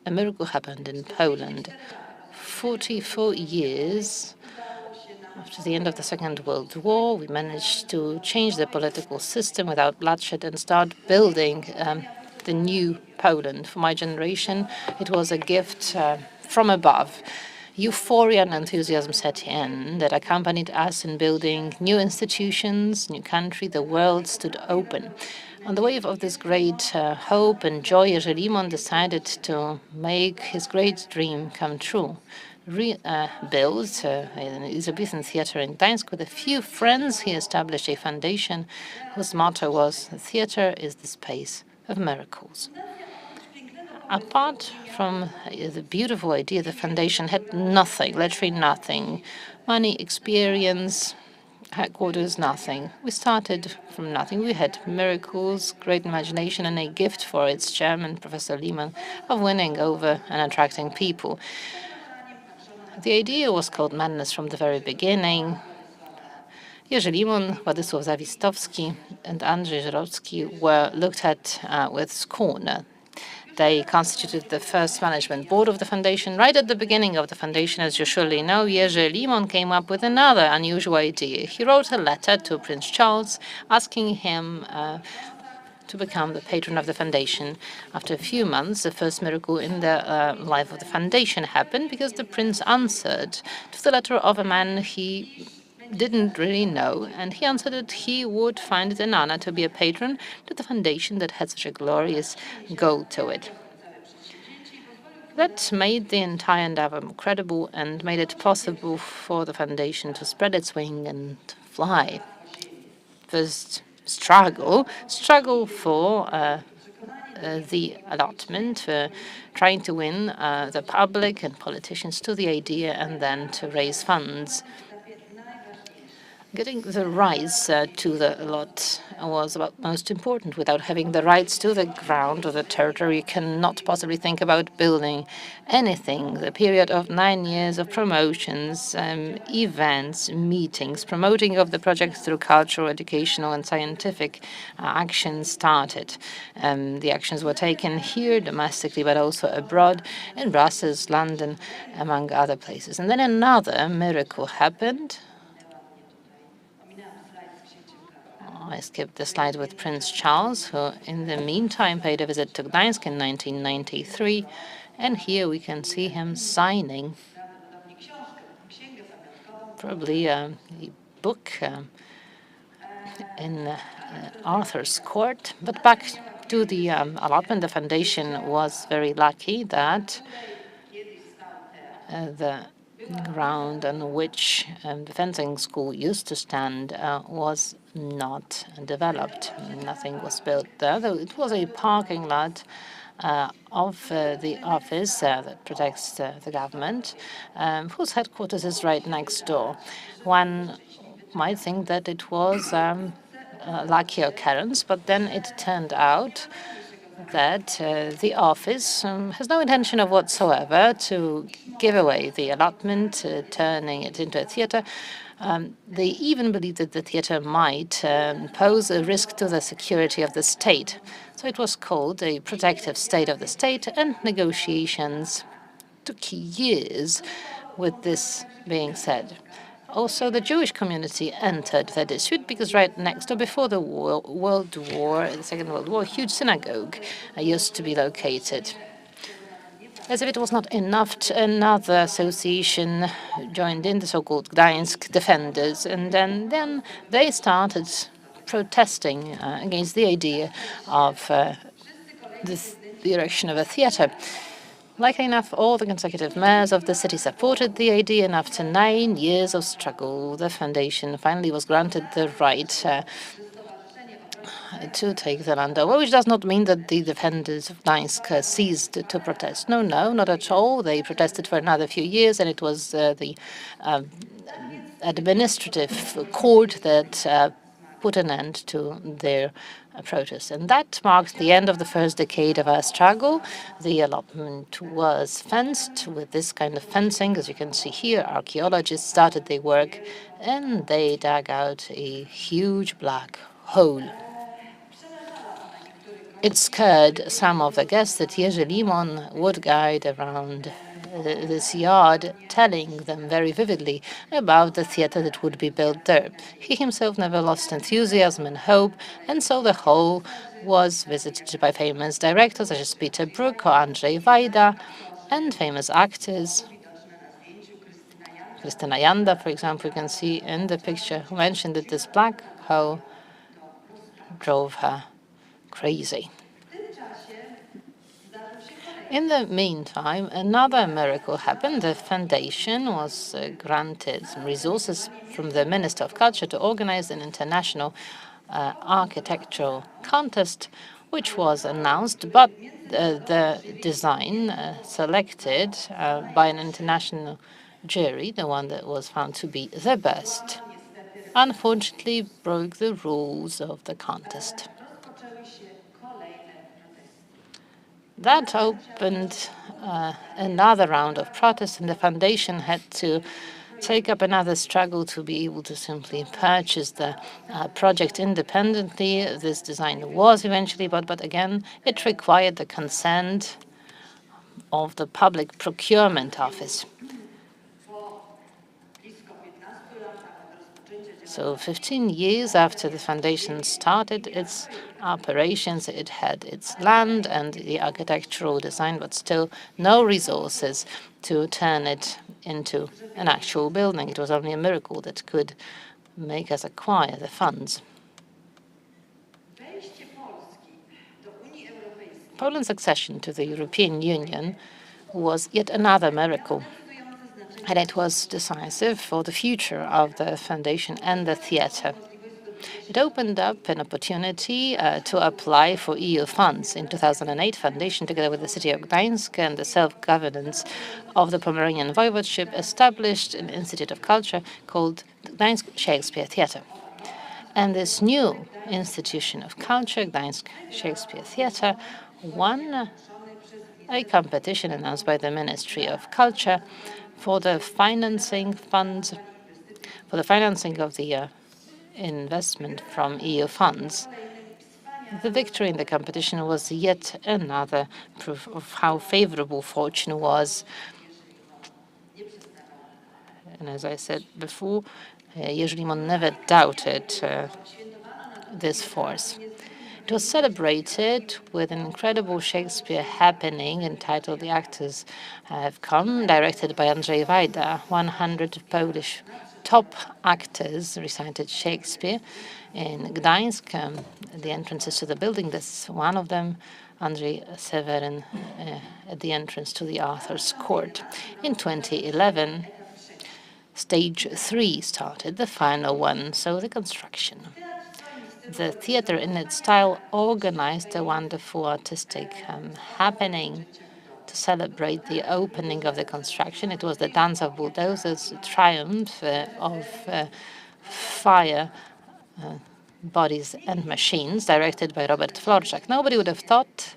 [SPEAKER 2] A miracle happened in Poland. 44 years after the end of the Second World War, we managed to change the political system without bloodshed and start building the new Poland. For my generation, it was a gift from above. Euphoria and enthusiasm set in that accompanied us in building new institutions, new country. The world stood open. On the wave of this great hope and joy, Jerzy Limon decided to make his great dream come true. Built an Elizabethan theatre in Gdańsk with a few friends. He established a foundation whose motto was, "The theatre is the space of miracles." Apart from the beautiful idea, the foundation had nothing, literally nothing. Money, experience, headquarters, nothing. We started from nothing. We had miracles, great imagination, and a gift for its chairman, Professor Limon, of winning over and attracting people. The idea was called madness from the very beginning. Jerzy Limon, Władysław Zawistowski, and Andrzej Żerowski were looked at with scorn. They constituted the first management board of the foundation. Right at the beginning of the foundation, as you surely know, Jerzy Limon came up with another unusual idea. He wrote a letter to Prince Charles asking him to become the patron of the foundation. After a few months, the first miracle in the life of the foundation happened because the prince answered to the letter of a man he didn't really know, and he answered that he would find it an honor to be a patron to the foundation that had such a glorious goal to it. That made the entire endeavor credible and made it possible for the foundation to spread its wing and fly. First struggle for the allotment, trying to win the public and politicians to the idea and then to raise funds. Getting the rights to the lot was about most important. Without having the rights to the ground or the territory, you cannot possibly think about building anything. The period of 9 years of promotions, events, meetings, promoting of the project through cultural, educational, and scientific actions started. The actions were taken here domestically, but also abroad, in Brussels, London, among other places. And then another miracle happened. I skipped the slide with Prince Charles, who in the meantime paid a visit to Gdansk in 1993. And here we can see him signing probably a book in Arthur's court. But back to the allotment, the foundation was very lucky that the ground on which the fencing school used to stand was not developed. Nothing was built there, though it was a parking lot of the office that protects the government, whose headquarters is right next door. One might think that it was a lucky occurrence, but then it turned out that the office has no intention of whatsoever to give away the allotment, turning it into a theatre. They even believed that the theatre might pose a risk to the security of the state. So it was called a protective state of the state, and negotiations took years with this being said. Also, the Jewish community entered the dispute because right next door, before the the Second World War, a huge synagogue used to be located. As if it was not enough, another association joined in, the so-called Gdansk Defenders, and then they started protesting against the idea of the erection of a theatre. Likely enough, all the consecutive mayors of the city supported the idea, and after 9 years of struggle, the foundation finally was granted the right to take the land over, which does not mean that the defenders of Gdansk ceased to protest. No, not at all. They protested for another few years, and it was the administrative court that put an end to their protest. And that marked the end of the first decade of our struggle. The allotment was fenced with this kind of fencing. As you can see here, archaeologists started their work, and they dug out a huge black hole. It scared some of the guests that Jerzy Limon would guide around this yard, telling them very vividly about the theatre that would be built there. He himself never lost enthusiasm and hope, and so the hall was visited by famous directors such as Peter Brook or Andrzej Wajda, and famous actors. Krystyna Janda, for example, you can see in the picture, who mentioned that this black hole drove her crazy. In the meantime, another miracle happened. The foundation was granted some resources from the Minister of Culture to organize an international architectural contest which was announced, but the design selected by an international jury, the one that was found to be the best, unfortunately broke the rules of the contest. That opened another round of protests, and the foundation had to take up another struggle to be able to simply purchase the project independently. This design was eventually bought, but again, it required the consent of the Public Procurement Office. So 15 years after the foundation started its operations, it had its land and the architectural design, but still no resources to turn it into an actual building. It was only a miracle that could make us acquire the funds. Poland's accession to the European Union was yet another miracle, and it was decisive for the future of the foundation and the theatre. It opened up an opportunity to apply for EU funds. In 2008, foundation, together with the city of Gdansk and the self-governance of the Pomeranian Voivodeship, established an institute of culture called Gdansk Shakespeare Theatre. And this new institution of culture, Gdansk Shakespeare Theatre, won a competition announced by the Ministry of Culture for the financing fund, for the financing of the investment from EU funds. The victory in the competition was yet another proof of how favorable fortune was. And as I said before, Jerzy Limon never doubted this force. It was celebrated with an incredible Shakespeare happening entitled The Actors Have Come, directed by Andrzej Wajda. 100 Polish top actors recited Shakespeare in Gdańsk. The entrances to the building, that's one of them, Andrzej Seweryn at the entrance to the Author's Court. In 2011, stage 3 started, the final one, so the construction. The theatre, in its style, organized a wonderful artistic happening to celebrate the opening of the construction. It was the dance of bulldozers, the triumph of fire, bodies and machines, directed by Robert Florczak. Nobody would have thought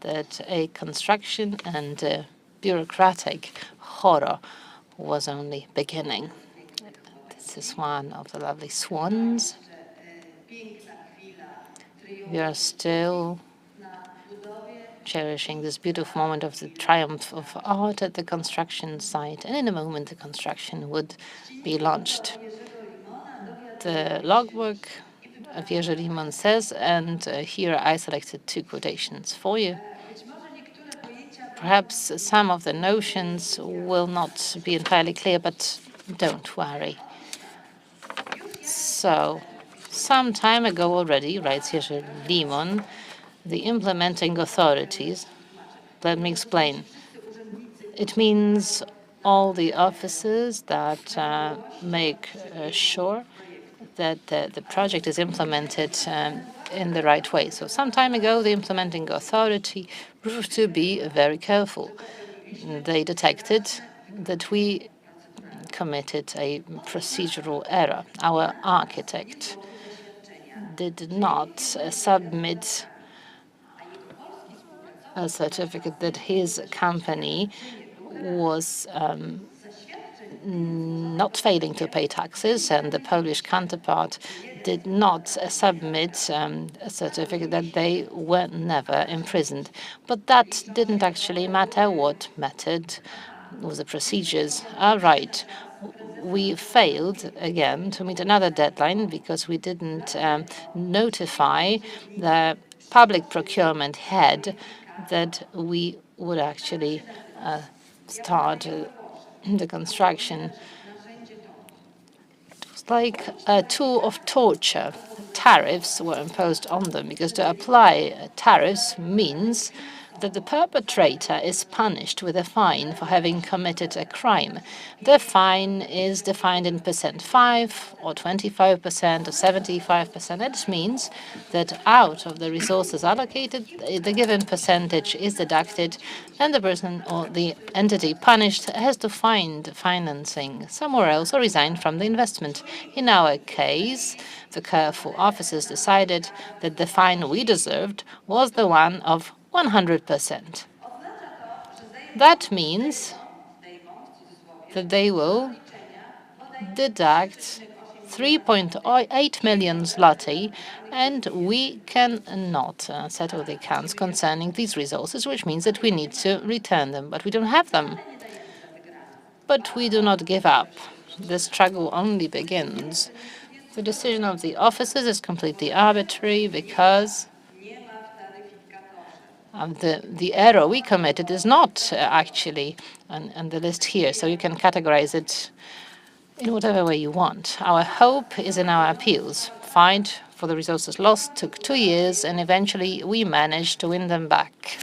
[SPEAKER 2] that a construction and bureaucratic horror was only beginning. This is one of the lovely swans. We are still cherishing this beautiful moment of the triumph of art at the construction site, and in a moment the construction would be launched. The logbook of Jerzy Limon says, and here I selected 2 quotations for you. Perhaps some of the notions will not be entirely clear, but don't worry. So, some time ago already, writes Jerzy Limon, the implementing authorities, let me explain. It means all the officers that make sure that the project is implemented in the right way. So some time ago, the implementing authority proved to be very careful. They detected that we committed a procedural error. Our architect did not submit a certificate that his company was not failing to pay taxes, and the Polish counterpart did not submit a certificate that they were never imprisoned. But that didn't actually matter. What mattered was the procedures. All right. We failed again to meet another deadline because we didn't notify the public procurement head that we would actually start the construction. It was like a tool of torture. Tariffs were imposed on them because to apply tariffs means that the perpetrator is punished with a fine for having committed a crime. The fine is defined in percent 5 or 25% or 75%. That means that out of the resources allocated, the given percentage is deducted, and the person or the entity punished has to find financing somewhere else or resign from the investment. In our case, the careful officers decided that the fine we deserved was the one of 100%. That means that they will deduct 3.8 million zloty, and we cannot settle the accounts concerning these resources, which means that we need to return them, but we don't have them. But we do not give up. The struggle only begins. The decision of the officers is completely arbitrary because the error we committed is not actually on the list here, so you can categorize it in whatever way you want. Our hope is in our appeals. Fight for the resources lost took 2 years, and eventually we managed to win them back,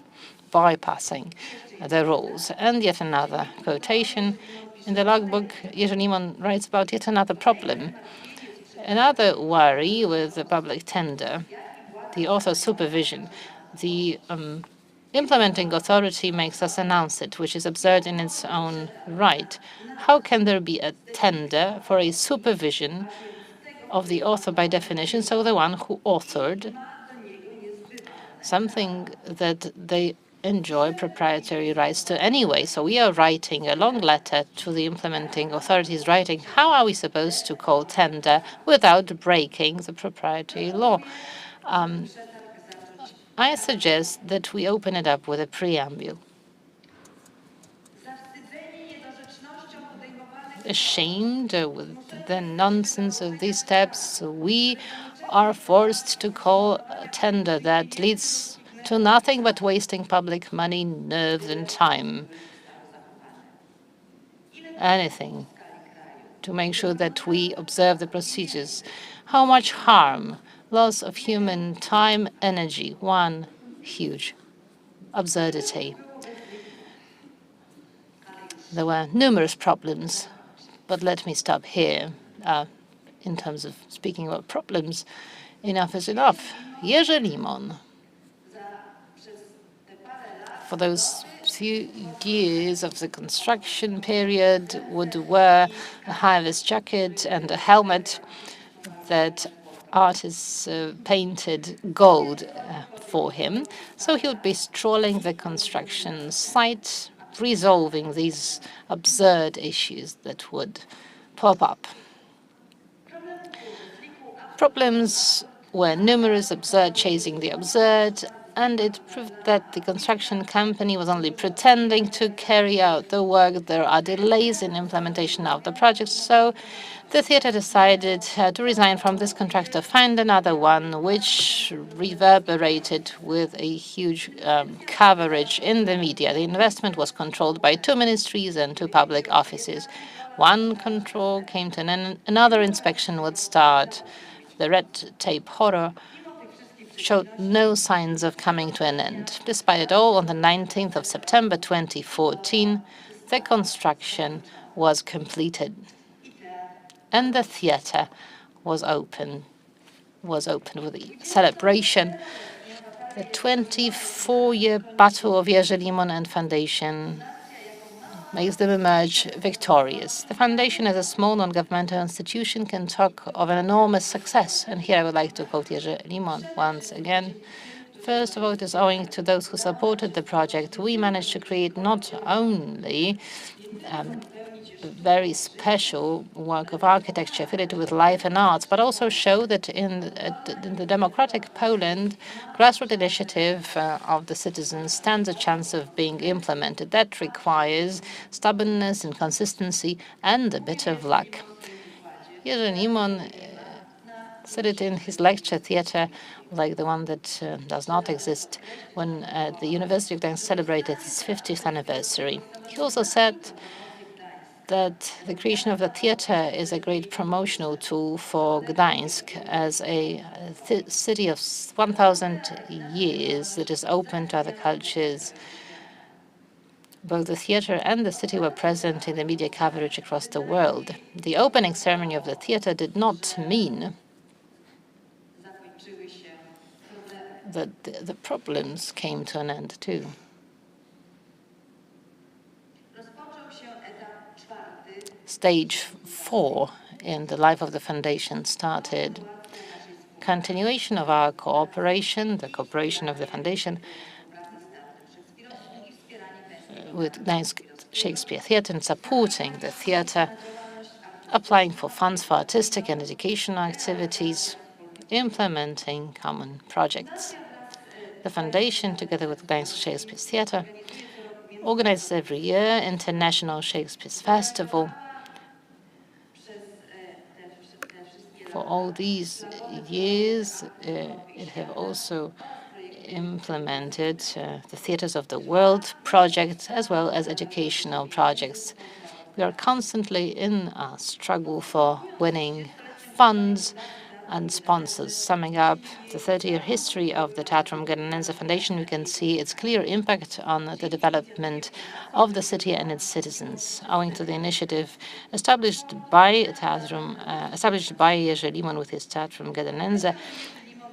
[SPEAKER 2] bypassing the rules. And yet another quotation. In the logbook, Jerzy Limon writes about yet another problem. Another worry with the public tender, the author's supervision. The implementing authority makes us announce it, which is absurd in its own right. How can there be a tender for a supervision of the author by definition, so the one who authored something that they enjoy proprietary rights to anyway? So we are writing a long letter to the implementing authorities, writing how are we supposed to call tender without breaking the proprietary law. I suggest that we open it up with a preamble. Ashamed with the nonsense of these steps, we are forced to call a tender that leads to nothing but wasting public money, nerves, and time. Anything to make sure that we observe the procedures. How much harm? Loss of human time, energy, one huge absurdity. There were numerous problems, but let me stop here. In terms of speaking about problems, enough is enough. Jerzy Limon, for those few years of the construction period, would wear a high-vis jacket and a helmet that artists painted gold for him. So he would be strolling the construction site, resolving these absurd issues that would pop up. Problems were numerous, absurd chasing the absurd, and it proved that the construction company was only pretending to carry out the work. There are delays in implementation of the project, so the theatre decided to resign from this contractor, find another one, which reverberated with a huge coverage in the media. The investment was controlled by 2 ministries and 2 public offices. One control came to an end, another inspection would start. The red tape horror showed no signs of coming to an end. Despite it all, on the 19th of September 2014, the construction was completed, and the theatre was open with a celebration. The 24-year battle of Jerzy Limon and Foundation makes them emerge victorious. The Foundation, as a small non-governmental institution, can talk of an enormous success. And here I would like to quote Jerzy Limon once again. First of all, it is owing to those who supported the project. We managed to create not only very special work of architecture affiliated with life and arts, but also show that in the democratic Poland, grassroots initiative of the citizens stands a chance of being implemented. That requires stubbornness and consistency and a bit of luck. Jerzy Limon said it in his lecture theatre, like the one that does not exist, when the University of Gdansk celebrated its 50th anniversary. He also said that the creation of the theatre is a great promotional tool for Gdańsk as a city of 1,000 years that is open to other cultures. Both the theatre and the city were present in the media coverage across the world. The opening ceremony of the theatre did not mean that the problems came to an end too. Stage 4 in the life of the foundation started. Continuation of our cooperation, the cooperation of the foundation with Gdansk Shakespeare Theatre and supporting the theatre, applying for funds for artistic and educational activities, implementing common projects. The foundation, together with Gdansk Shakespeare Theatre, organizes every year International Shakespeare Festival. For all these years, it have also implemented the Theatres of the World project, as well as educational projects. We are constantly in a struggle for winning funds and sponsors. Summing up the 30-year history of the Teatrum Gdanense Foundation, we can see its clear impact on the development of the city and its citizens. Owing to the initiative established by Jerzy Limon with his Teatrum Gdanense,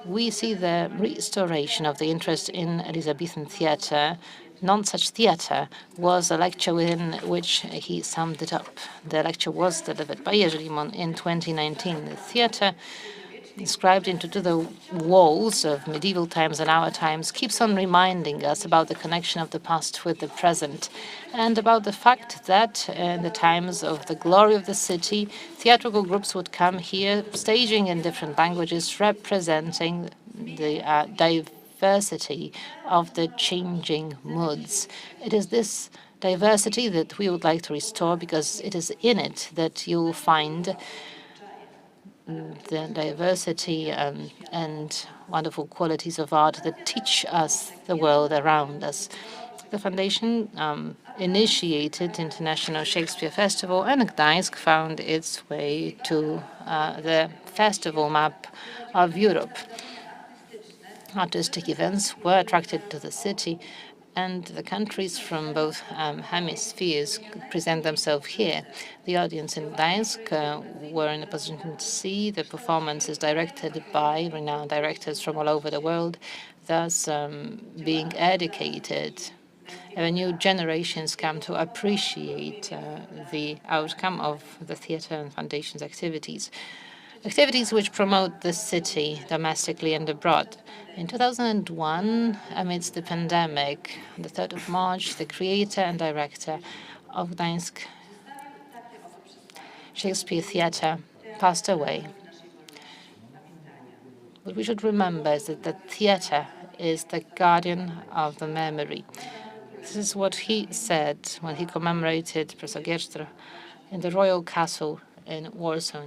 [SPEAKER 2] we see the restoration of the interest in Elizabethan theatre. Non-such theatre was a lecture within which he summed it up. The lecture was delivered by Jerzy Limon in 2019. The theatre, inscribed into the walls of medieval times and our times, keeps on reminding us about the connection of the past with the present, and about the fact that in the times of the glory of the city, theatrical groups would come here, staging in different languages, representing the diversity of the changing moods. It is this diversity that we would like to restore, because it is in it that you'll find the diversity and wonderful qualities of art that teach us the world around us. The foundation initiated International Shakespeare Festival, and Gdańsk found its way to the festival map of Europe. Artistic events were attracted to the city, and the countries from both hemispheres could present themselves here. The audience in Gdańsk were in a position to see the performances directed by renowned directors from all over the world, thus being educated. New generations come to appreciate the outcome of the theatre and foundation's activities which promote the city domestically and abroad. In 2001, amidst the pandemic, on the 3rd of March, the creator and director of Gdansk Shakespeare Theatre passed away. What we should remember is that the theatre is the guardian of the memory. This is what he said when he commemorated Professor Gierstr in the royal castle in Warsaw.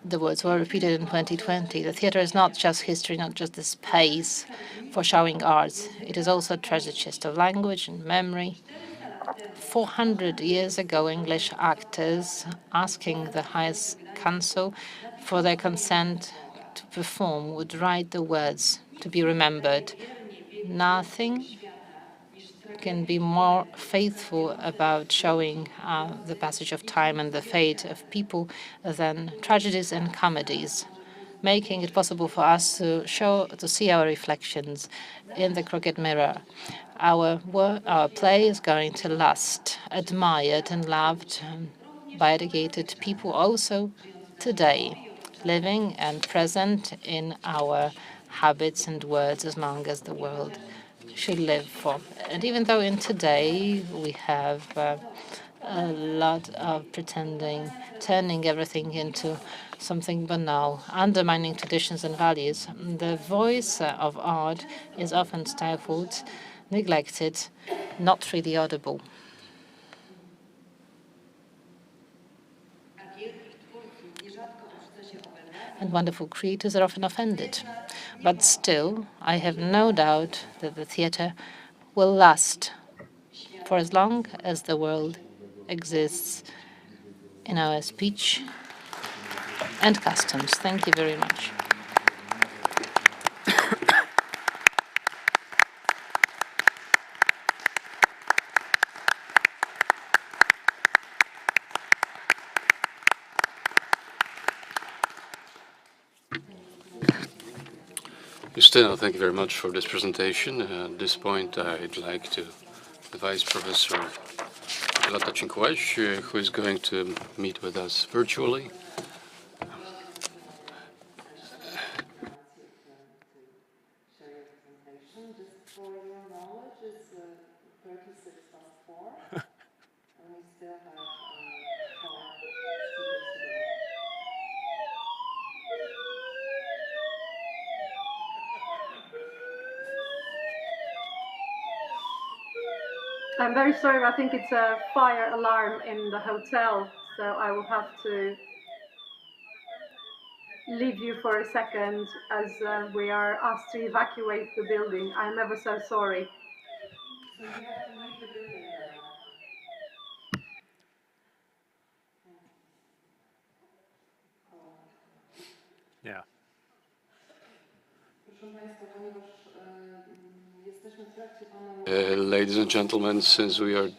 [SPEAKER 2] The words were repeated in 2020. The theatre is not just history, not just the space for showing arts. It is also a treasure chest of language and memory. 400 years ago, English actors asking the highest council for their consent to perform would write the words to be remembered. Nothing can be more faithful about showing the passage of time and the fate of people than tragedies and comedies, making it possible for us to see our reflections in the crooked mirror. Our play is going to last, admired and loved by educated people also today, living and present in our habits and words as long as the world should live for. And even though in today we have a lot of pretending, turning everything into something banal, undermining traditions and values, the voice of art is often stifled, neglected, not really audible. And wonderful creators are often offended. But still, I have no doubt that the theatre will last for as long as the world exists in our speech and customs. Thank you very much.
[SPEAKER 3] Justina, thank you very much for this presentation. At this point, I'd like to advise Professor Latachinkwaj, who is going to meet with us virtually.
[SPEAKER 9] I'm very sorry, but I think it's a fire alarm in the hotel, so I will have to leave you for a second as we are asked to evacuate the building. I'm ever so sorry.
[SPEAKER 11] So you have to leave the building now.
[SPEAKER 13] Yeah.
[SPEAKER 3] Ladies and gentlemen, since we are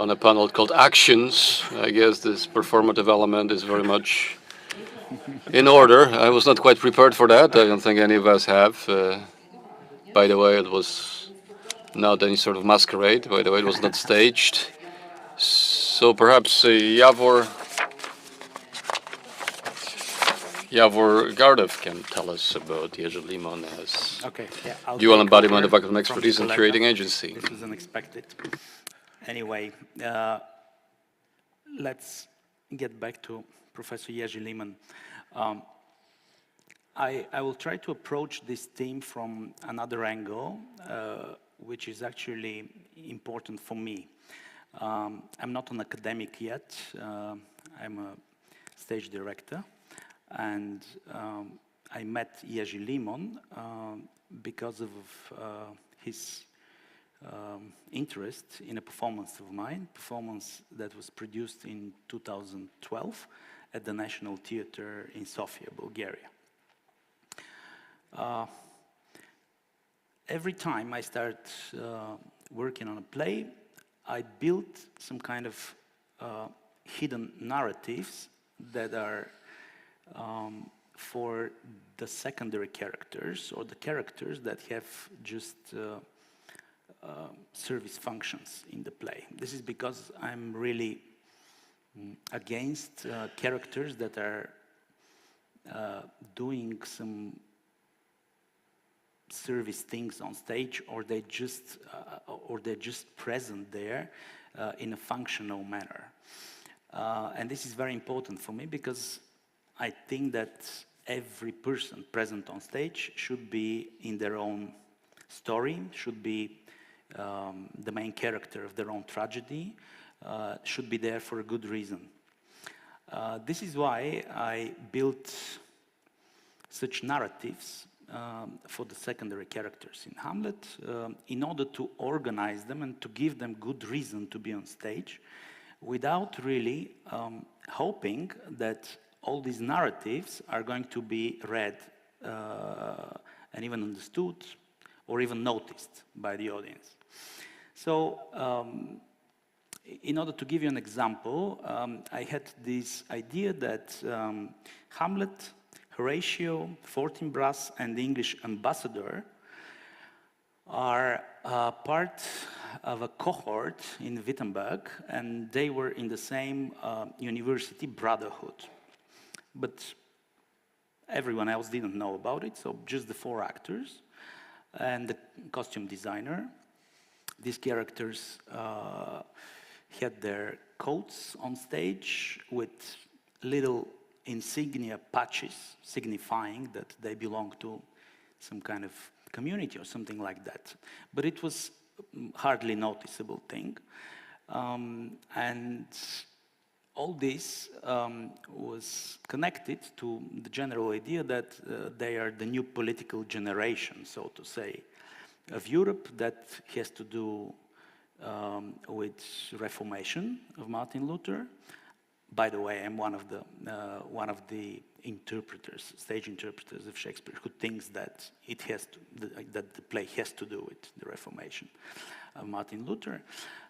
[SPEAKER 3] on a panel called Actions, I guess this performative element is very much in order. I was not quite prepared for that. I don't think any of us have. By the way, it was not any sort of masquerade. By the way, it was not staged. So perhaps Yavor Gardev can tell us about Jerzy Limon as dual embodiment of academic expertise and curating agency.
[SPEAKER 14] This was unexpected. Anyway, let's get back to Professor Jerzy Limon. I will try to approach this theme from another angle, which is actually important for me. I'm not an academic yet. I'm a stage director. And I met Jerzy Limon because of his interest in a performance of mine, performance that was produced in 2012 at the National Theatre in Sofia, Bulgaria. Every time I start working on a play, I build some kind of hidden narratives that are for the secondary characters or the characters that have just service functions in the play. This is because I'm really against characters that are doing some service things on stage, or they're just present there in a functional manner. And this is very important for me because I think that every person present on stage should be in their own story, should be the main character of their own tragedy, should be there for a good reason. This is why I built such narratives for the secondary characters in Hamlet, in order to organize them and to give them good reason to be on stage, without really hoping that all these narratives are going to be read and even understood or even noticed by the audience. So, in order to give you an example, I had this idea that Hamlet, Horatio, Fortinbras, and the English ambassador are part of a cohort in Wittenberg, and they were in the same university brotherhood. But everyone else didn't know about it, so just the four actors and the costume designer. These characters had their coats on stage with little insignia patches signifying that they belong to some kind of community or something like that. But it was hardly noticeable thing. And all this was connected to the general idea that they are the new political generation, so to say, of Europe that has to do with Reformation of Martin Luther. By the way, I'm one of the interpreters, stage interpreters of Shakespeare, who thinks that that the play has to do with the Reformation of Martin Luther.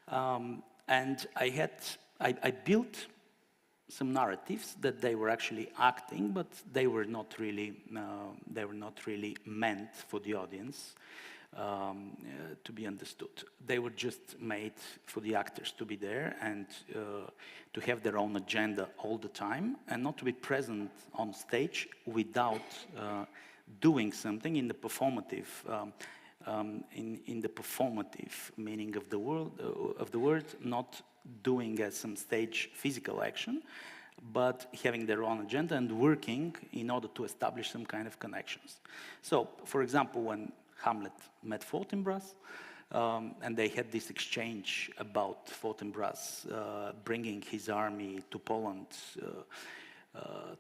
[SPEAKER 14] And I built some narratives that they were actually acting, but they were not really meant for the audience to be understood. They were just made for the actors to be there and to have their own agenda all the time, and not to be present on stage without doing something in the performative, in the performative meaning of the word, not doing some stage physical action, but having their own agenda and working in order to establish some kind of connections. So, for example, when Hamlet met Fortinbras, and they had this exchange about Fortinbras bringing his army to Poland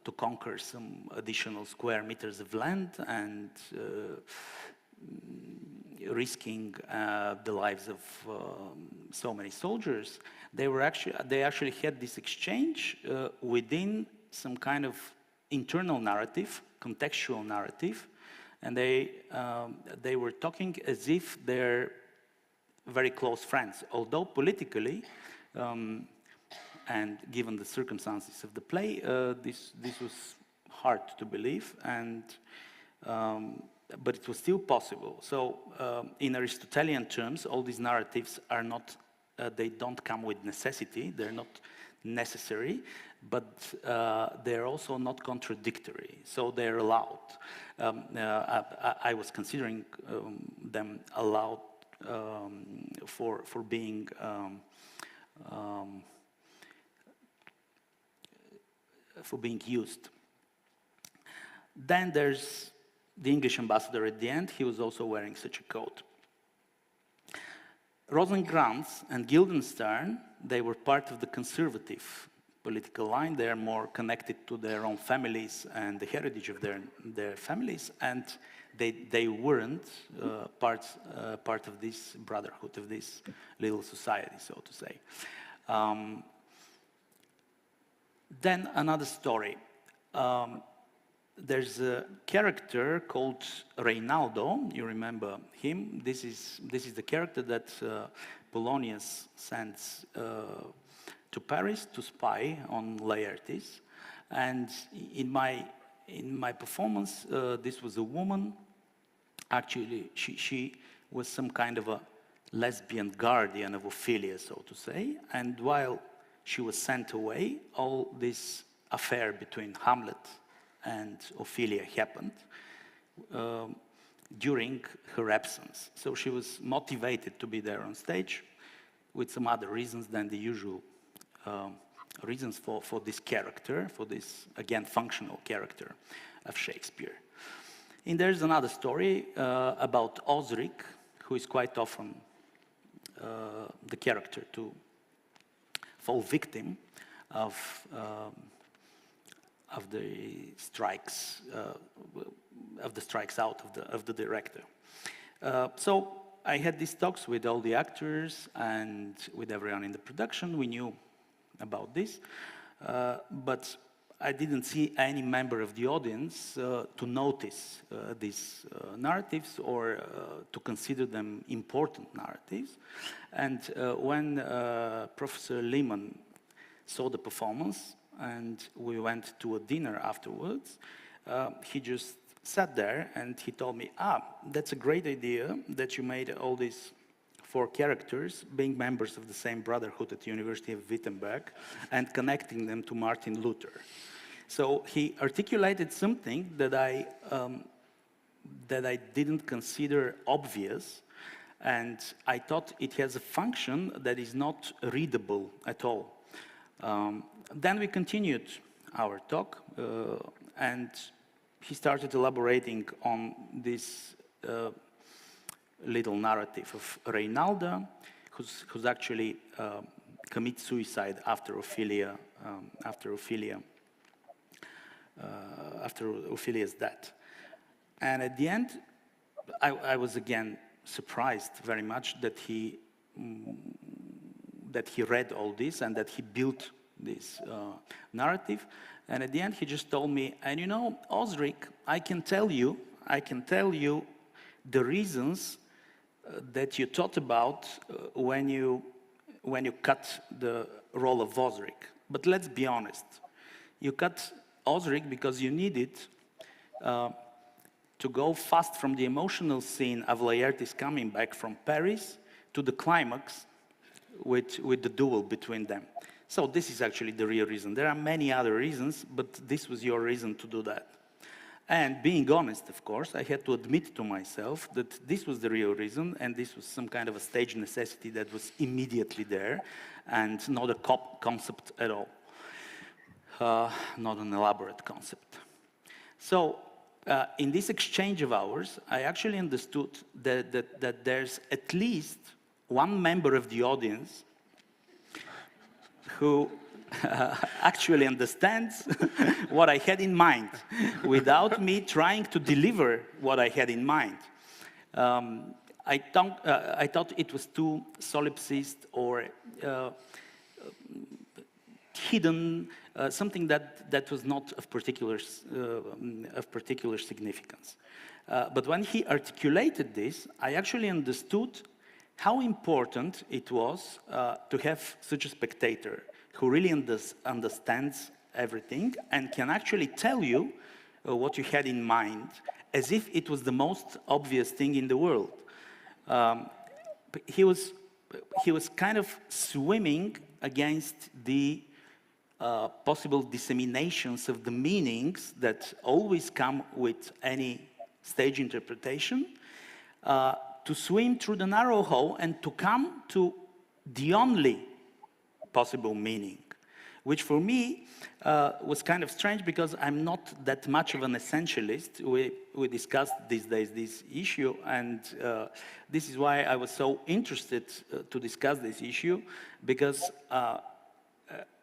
[SPEAKER 14] to conquer some additional square meters of land and risking the lives of so many soldiers. They actually had this exchange within some kind of internal narrative, contextual narrative, and they were talking as if they're very close friends, although politically, and given the circumstances of the play, this was hard to believe, and but it was still possible. So in Aristotelian terms, all these narratives are not, they don't come with necessity, they're not necessary, but they're also not contradictory, so they're allowed. I was considering them allowed for being used. Then there's the English ambassador at the end. He was also wearing such a coat. Rosencrantz and Guildenstern, they were part of the conservative political line. They are more connected to their own families and the heritage of their families, and they weren't part of this brotherhood, of this little society, so to say. Then another story. There's a character called Reinaldo. You remember him? This is the character that Polonius sends to Paris to spy on Laertes. And in my performance, this was a woman. Actually, she was some kind of a lesbian guardian of Ophelia, so to say. And while she was sent away, all this affair between Hamlet and Ophelia happened during her absence. So she was motivated to be there on stage with some other reasons than the usual reasons for this character, for this, again, functional character of Shakespeare. And there's another story about Osric, who is quite often the character to fall victim of the strikes out of the director. So I had these talks with all the actors and with everyone in the production. We knew about this, but I didn't see any member of the audience to notice these narratives or to consider them important narratives. And when Professor Limon saw the performance and we went to a dinner afterwards, he just sat there and he told me, that's a great idea that you made all these 4 characters being members of the same brotherhood at the University of Wittenberg and connecting them to Martin Luther. So he articulated something that I didn't consider obvious, and I thought it has a function that is not readable at all. Then we continued our talk, and he started elaborating on this little narrative of Reinaldo, who's actually commits suicide after Ophelia's death. And at the end, I was again surprised very much that he that he read all this and that he built this narrative. And at the end, he just told me, and you know, Osric, I can tell you the reasons that you thought about when you cut the role of Osric. But let's be honest, you cut Osric because you needed to go fast from the emotional scene of Laertes coming back from Paris to the climax with the duel between them. So this is actually the real reason. There are many other reasons, but this was your reason to do that. And being honest, of course, I had to admit to myself that this was the real reason, and this was some kind of a stage necessity that was immediately there, and not a concept at all. Not an elaborate concept. So, in this exchange of ours, I actually understood that there's at least one member of the audience who actually understands what I had in mind without me trying to deliver what I had in mind. I thought it was too solipsist or hidden, something that was not of particular significance. But when he articulated this, I actually understood how important it was to have such a spectator who really understands everything and can actually tell you what you had in mind as if it was the most obvious thing in the world. He was kind of swimming against the possible disseminations of the meanings that always come with any stage interpretation, to swim through the narrow hole and to come to the only possible meaning, which for me was kind of strange because I'm not that much of an essentialist. We discussed these days this issue, and this is why I was so interested to discuss this issue, because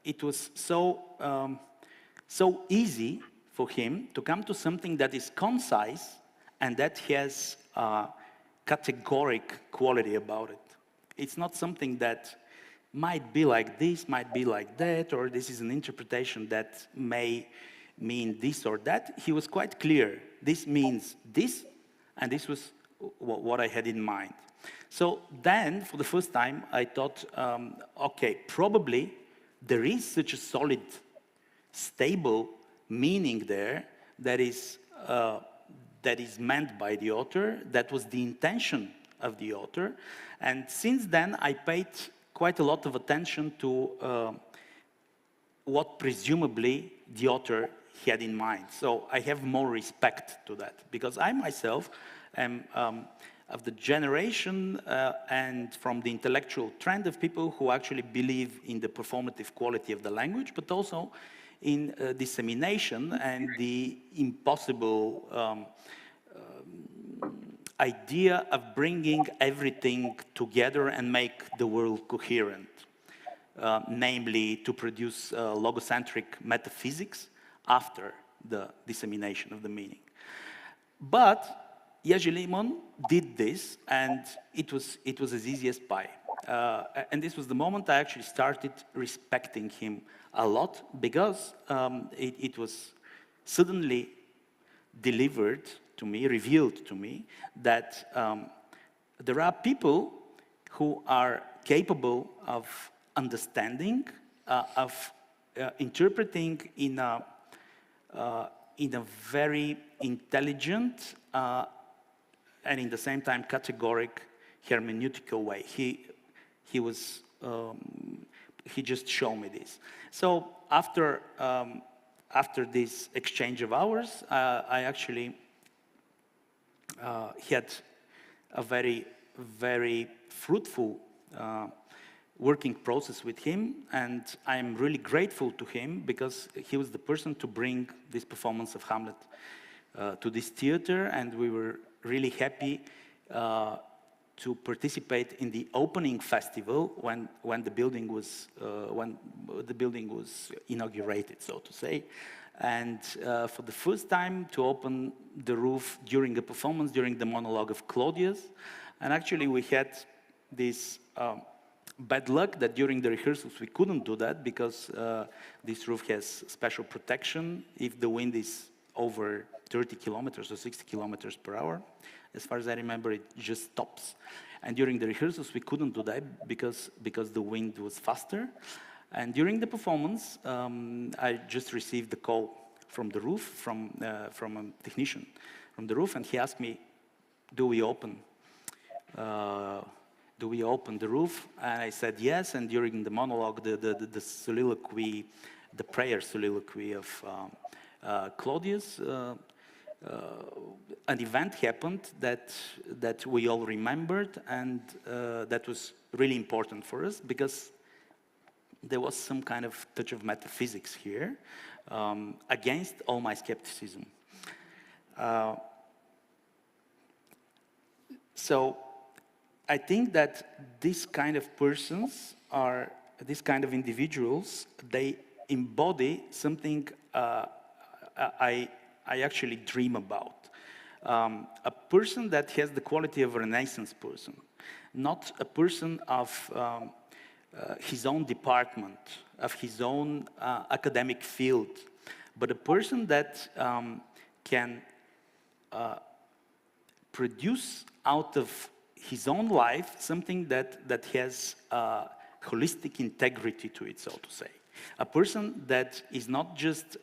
[SPEAKER 14] it was so easy for him to come to something that is concise and that has categoric quality about it. It's not something that might be like this, might be like that, or this is an interpretation that may mean this or that. He was quite clear. This means this, and this was what I had in mind. So then, for the first time, I thought, okay, probably there is such a solid, stable meaning there that is meant by the author, that was the intention of the author. And since then, I paid quite a lot of attention to what presumably the author had in mind. So I have more respect to that, because I myself am of the generation and from the intellectual trend of people who actually believe in the performative quality of the language, but also in dissemination and the impossible idea of bringing everything together and make the world coherent, namely to produce logocentric metaphysics after the dissemination of the meaning. But Jerzy Limon did this, and it was as easy as pie. And this was the moment I actually started respecting him a lot, because it was suddenly delivered to me, revealed to me, that there are people who are capable of understanding, of interpreting in a very intelligent and in the same time categoric hermeneutical way. He just showed me this. So after this exchange of ours, I actually had a very, very fruitful working process with him, and I'm really grateful to him because he was the person to bring this performance of Hamlet to this theater, and we were really happy to participate in the opening festival when the building was inaugurated, so to say, and for the first time to open the roof during a performance, during the monologue of Claudius. And actually we had this bad luck that during the rehearsals we couldn't do that because this roof has special protection if the wind is over 30 kilometers or 60 kilometers per hour. As far as I remember, it just stops. And during the rehearsals, we couldn't do that because the wind was faster. And during the performance, I just received the call from the roof, from a technician from the roof, and he asked me, do we open the roof? And I said yes, and during the monologue, the soliloquy, the prayer soliloquy of Claudius, an event happened that we all remembered, and that was really important for us because there was some kind of touch of metaphysics here against all my skepticism. So I think that this kind of persons are, this kind of individuals, they embody something I actually dream about. A person that has the quality of a Renaissance person, not a person of his own department, of his own academic field, but a person that can produce out of his own life something that has holistic integrity to it, so to say. A person that is not just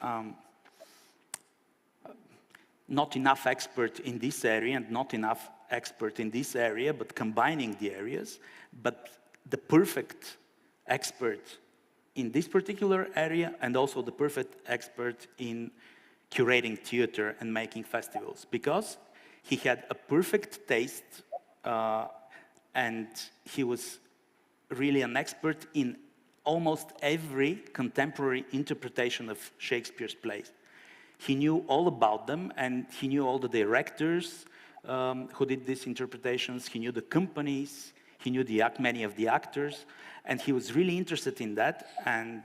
[SPEAKER 14] not enough expert in this area and not enough expert in this area, but combining the areas, but the perfect expert in this particular area and also the perfect expert in curating theater and making festivals, because he had a perfect taste and he was really an expert in almost every contemporary interpretation of Shakespeare's plays. He knew all about them, and he knew all the directors who did these interpretations. He knew the companies, he knew many of the actors, and he was really interested in that and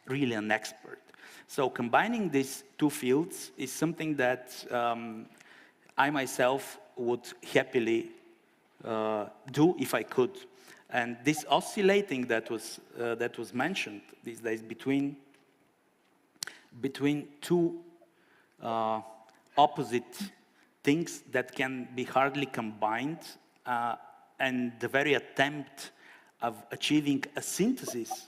[SPEAKER 14] really an expert. So combining these two fields is something that I myself would happily do if I could. And this oscillating that was mentioned these days between two opposite things that can be hardly combined, and the very attempt of achieving a synthesis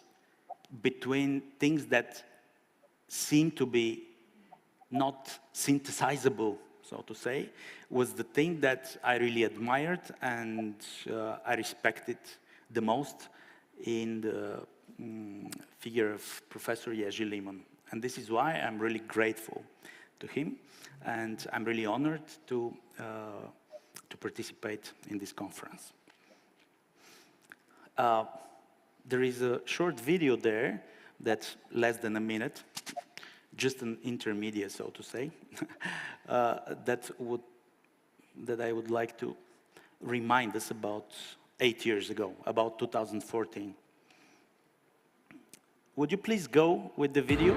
[SPEAKER 14] between things that seem to be not synthesizable, so to say, was the thing that I really admired and I respected the most in the figure of Professor Jerzy Limon. And this is why I'm really grateful to him, and I'm really honored to participate in this conference. There is a short video there that's less than a minute, just an intermediate, so to say, that I would like to remind us about 8 years ago, about 2014. Would you please go with the video?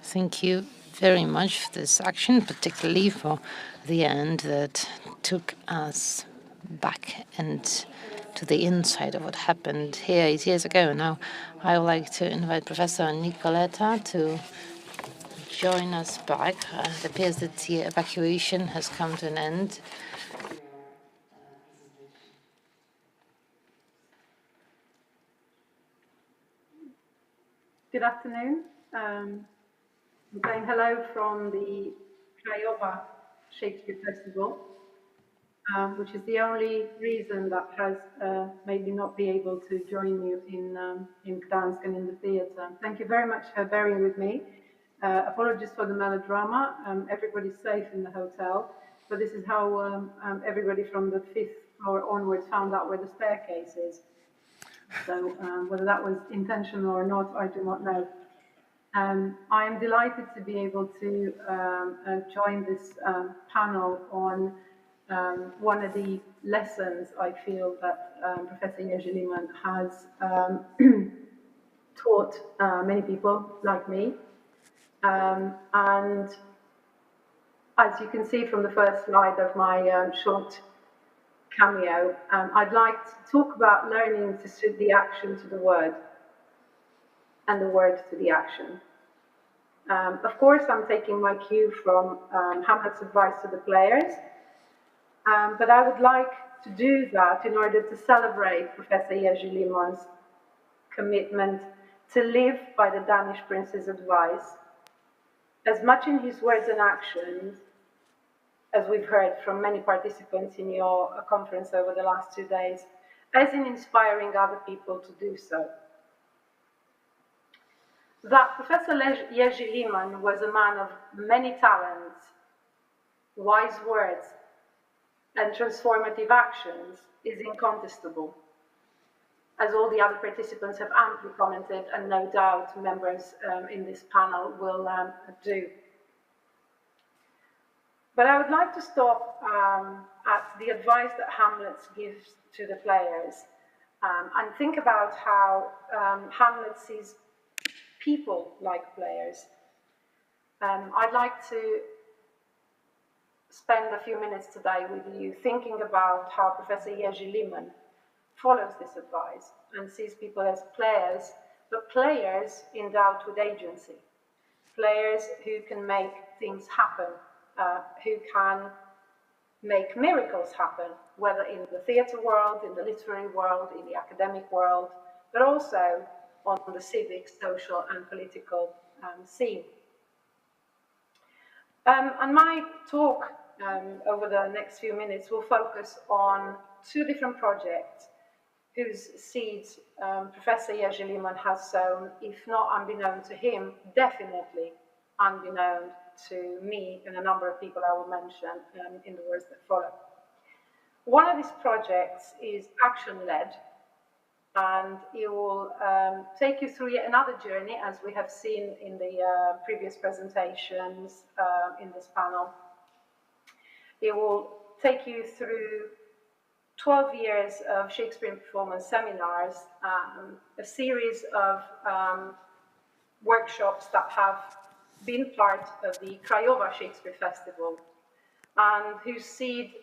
[SPEAKER 2] Thank you very much for this action, particularly for the end that took us back and to the inside of what happened here 8 years ago. Now, I would like to invite Professor Nicoletta to join us back. It appears that the evacuation has come to an end.
[SPEAKER 9] Good afternoon. I'm saying hello from the Krajowa Shakespeare Festival, which is the only reason that has made me not be able to join you in Gdansk and in the theatre. Thank you very much for bearing with me. Apologies for the melodrama. Everybody's safe in the hotel, but this is how everybody from the 5th floor onwards found out where the staircase is. So whether that was intentional or not, I do not know. I am delighted to be able to join this panel on one of the lessons I feel that Professor Jerzy Limon has taught many people like me. And as you can see from the first slide of my short cameo, I'd like to talk about learning to suit the action to the word and the word to the action. Of course, I'm taking my cue from Hamlet's advice to the players, but I would like to do that in order to celebrate Professor Jerzy Limon's commitment to live by the Danish prince's advice, as much in his words and actions, as we've heard from many participants in your conference over the last 2 days, as in inspiring other people to do so. That Professor Jerzy Limon was a man of many talents, wise words, and transformative actions is incontestable, as all the other participants have amply commented, and no doubt members in this panel will do. But I would like to stop at the advice that Hamlet gives to the players and think about how Hamlet sees people like players. I'd like to spend a few minutes today with you thinking about how Professor Jerzy Limon follows this advice and sees people as players, but players endowed with agency, players who can make things happen, who can make miracles happen, whether in the theatre world, in the literary world, in the academic world, but also on the civic, social, and political scene. And my talk over the next few minutes will focus on 2 different projects whose seeds Professor Jerzy Limon has sown, if not unbeknown to him, definitely unbeknown to me and a number of people I will mention in the words that follow. One of these projects is action-led, and it will take you through yet another journey, as we have seen in the previous presentations in this panel. It will take you through 12 years of Shakespeare performance seminars, a series of workshops that have been part of the Krajowa Shakespeare Festival, and whose seed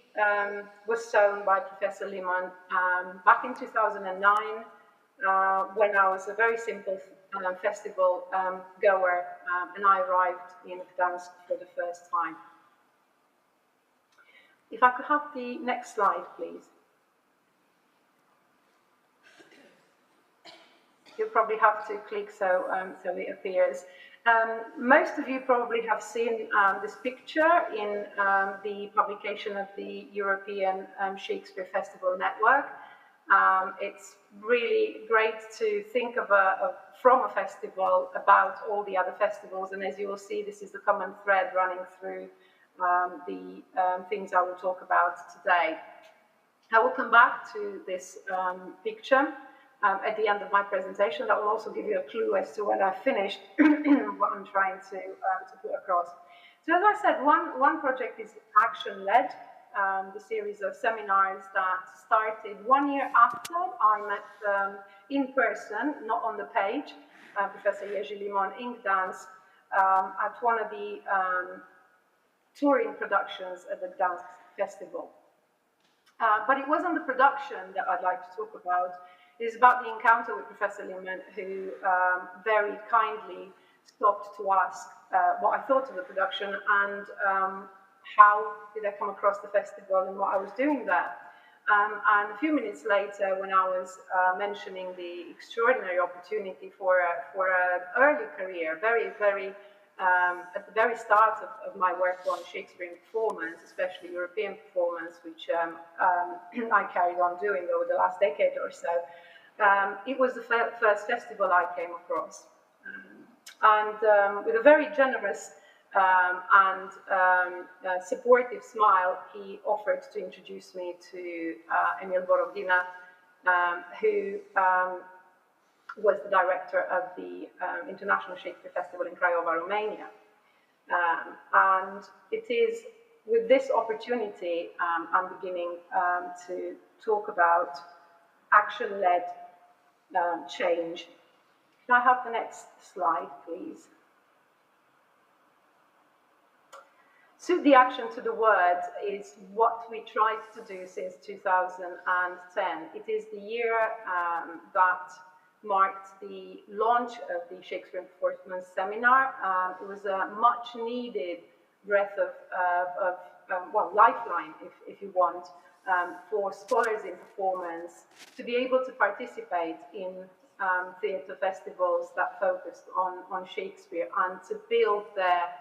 [SPEAKER 9] was sown by Professor Limon back in 2009, when I was a very simple festival goer, and I arrived in Gdansk for the first time. If I could have the next slide, please. You'll probably have to click so it appears. Most of you probably have seen this picture in the publication of the European Shakespeare Festival Network. It's really great to think of from a festival about all the other festivals, and as you will see, this is the common thread running through the things I will talk about today. I will come back to this picture at the end of my presentation. That will also give you a clue as to when I've finished what I'm trying to put across. So as I said, one project is action-led, the series of seminars that started 1 year after I met in person, not on the page, Professor Jerzy Limon in Gdansk at one of the touring productions at the Gdansk Festival. But it wasn't the production that I'd like to talk about. It is about the encounter with Professor Limon, who very kindly stopped to ask what I thought of the production and how did I come across the festival and what I was doing there. And a few minutes later, when I was mentioning the extraordinary opportunity for an early career, at the very start of my work on Shakespearean performance, especially European performance, which I carried on doing over the last decade or so, it was the first festival I came across. And with a very generous and supportive smile, he offered to introduce me to Emil Borodina, who was the director of the International Shakespeare Festival in Craiova, Romania. And it is with this opportunity I'm beginning to talk about action-led change. Can I have the next slide, please? Suit the action to the word is what we tried to do since 2010. It is the year that marked the launch of the Shakespeare Performance Seminar. It was a much needed breath of lifeline, if you want, for scholars in performance to be able to participate in theatre festivals that focused on Shakespeare and to build their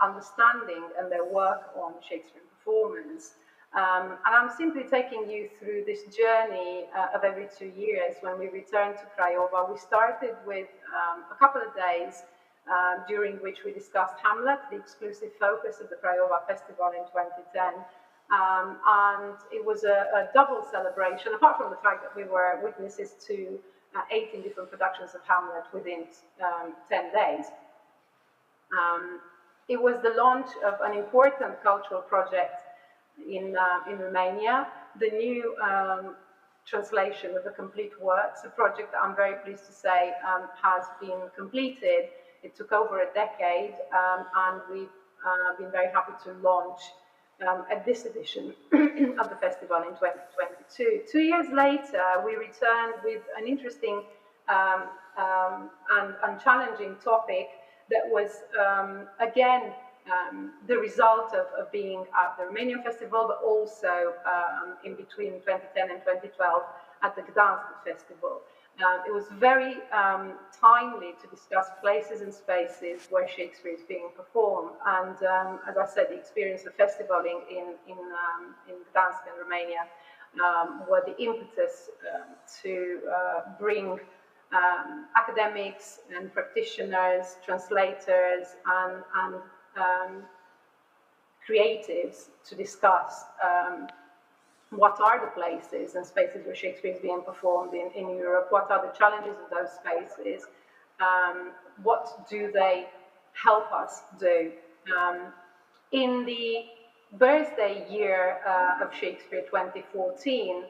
[SPEAKER 9] understanding and their work on Shakespeare performance. And I'm simply taking you through this journey of every 2 years when we return to Craiova. We started with a couple of days during which we discussed Hamlet, the exclusive focus of the Craiova Festival in 2010. And it was a double celebration, apart from the fact that we were witnesses to 18 different productions of Hamlet within 10 days. It was the launch of an important cultural project in Romania, the new translation of the complete works, a project that I'm very pleased to say has been completed. It took over a decade, and we've been very happy to launch at this edition of the festival in 2022. 2 years later, we returned with an interesting and challenging topic that was, again, the result of being at the Romanian Festival, but also in between 2010 and 2012 at the Gdansk Festival. It was very timely to discuss places and spaces where Shakespeare is being performed. And as I said, the experience of festivaling in Gdansk and Romania were the impetus to bring academics and practitioners, translators, and creatives to discuss what are the places and spaces where Shakespeare is being performed in Europe, what are the challenges of those spaces, what do they help us do. In the birthday year of Shakespeare 2014,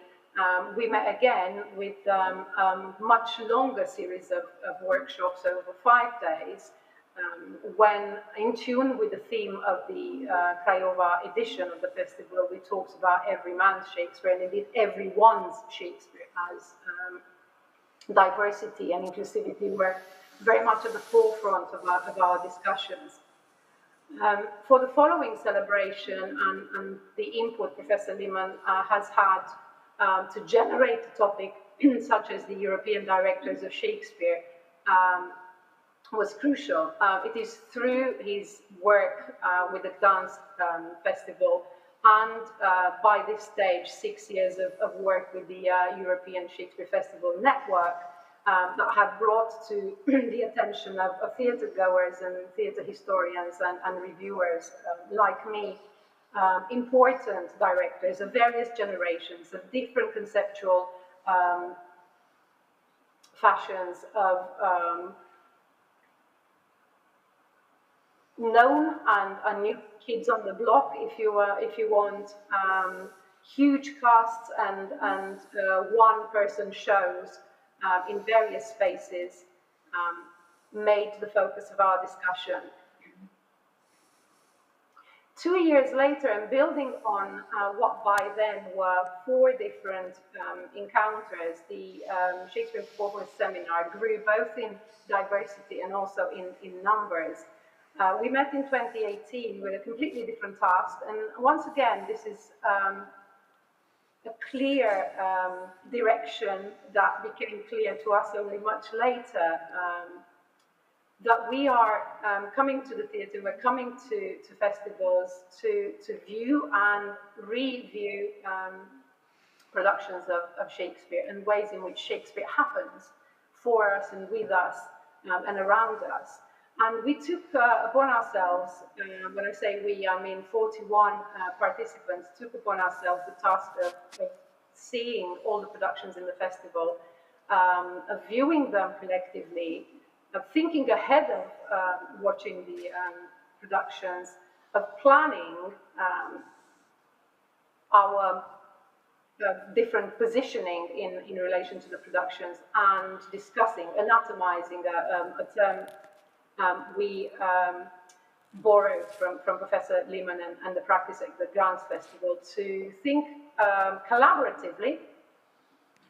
[SPEAKER 9] we met again with a much longer series of workshops over 5 days, when in tune with the theme of the Craiova edition of the festival, we talked about every man's Shakespeare, and indeed everyone's Shakespeare, as diversity and inclusivity were very much at the forefront of our discussions. For the following celebration and the input Professor Limon has had to generate a topic such as the European Directors of Shakespeare was crucial. It is through his work with the Gdansk Festival and by this stage 6 years of work with the European Shakespeare Festival Network that have brought to the attention of theatre goers and theatre historians and reviewers like me important directors of various generations, of different conceptual fashions, of known and new kids on the block, if you want, huge casts and one-person shows in various spaces, made the focus of our discussion. 2 years later, and building on what by then were 4 different encounters, the Shakespeare Performance Seminar grew both in diversity and also in numbers. We met in 2018 with a completely different task, and once again, this is a clear direction that became clear to us only much later, that we are coming to the theatre, we're coming to festivals to view and review productions of Shakespeare and ways in which Shakespeare happens for us and with us and around us. And we took upon ourselves, when I say we, I mean 41 participants, took upon ourselves the task of seeing all the productions in the festival, of viewing them collectively, of thinking ahead of watching the productions, of planning our different positioning in relation to the productions, and discussing, anatomizing a term we borrowed from Professor Limon and the practice at the Gdansk Festival, to think collaboratively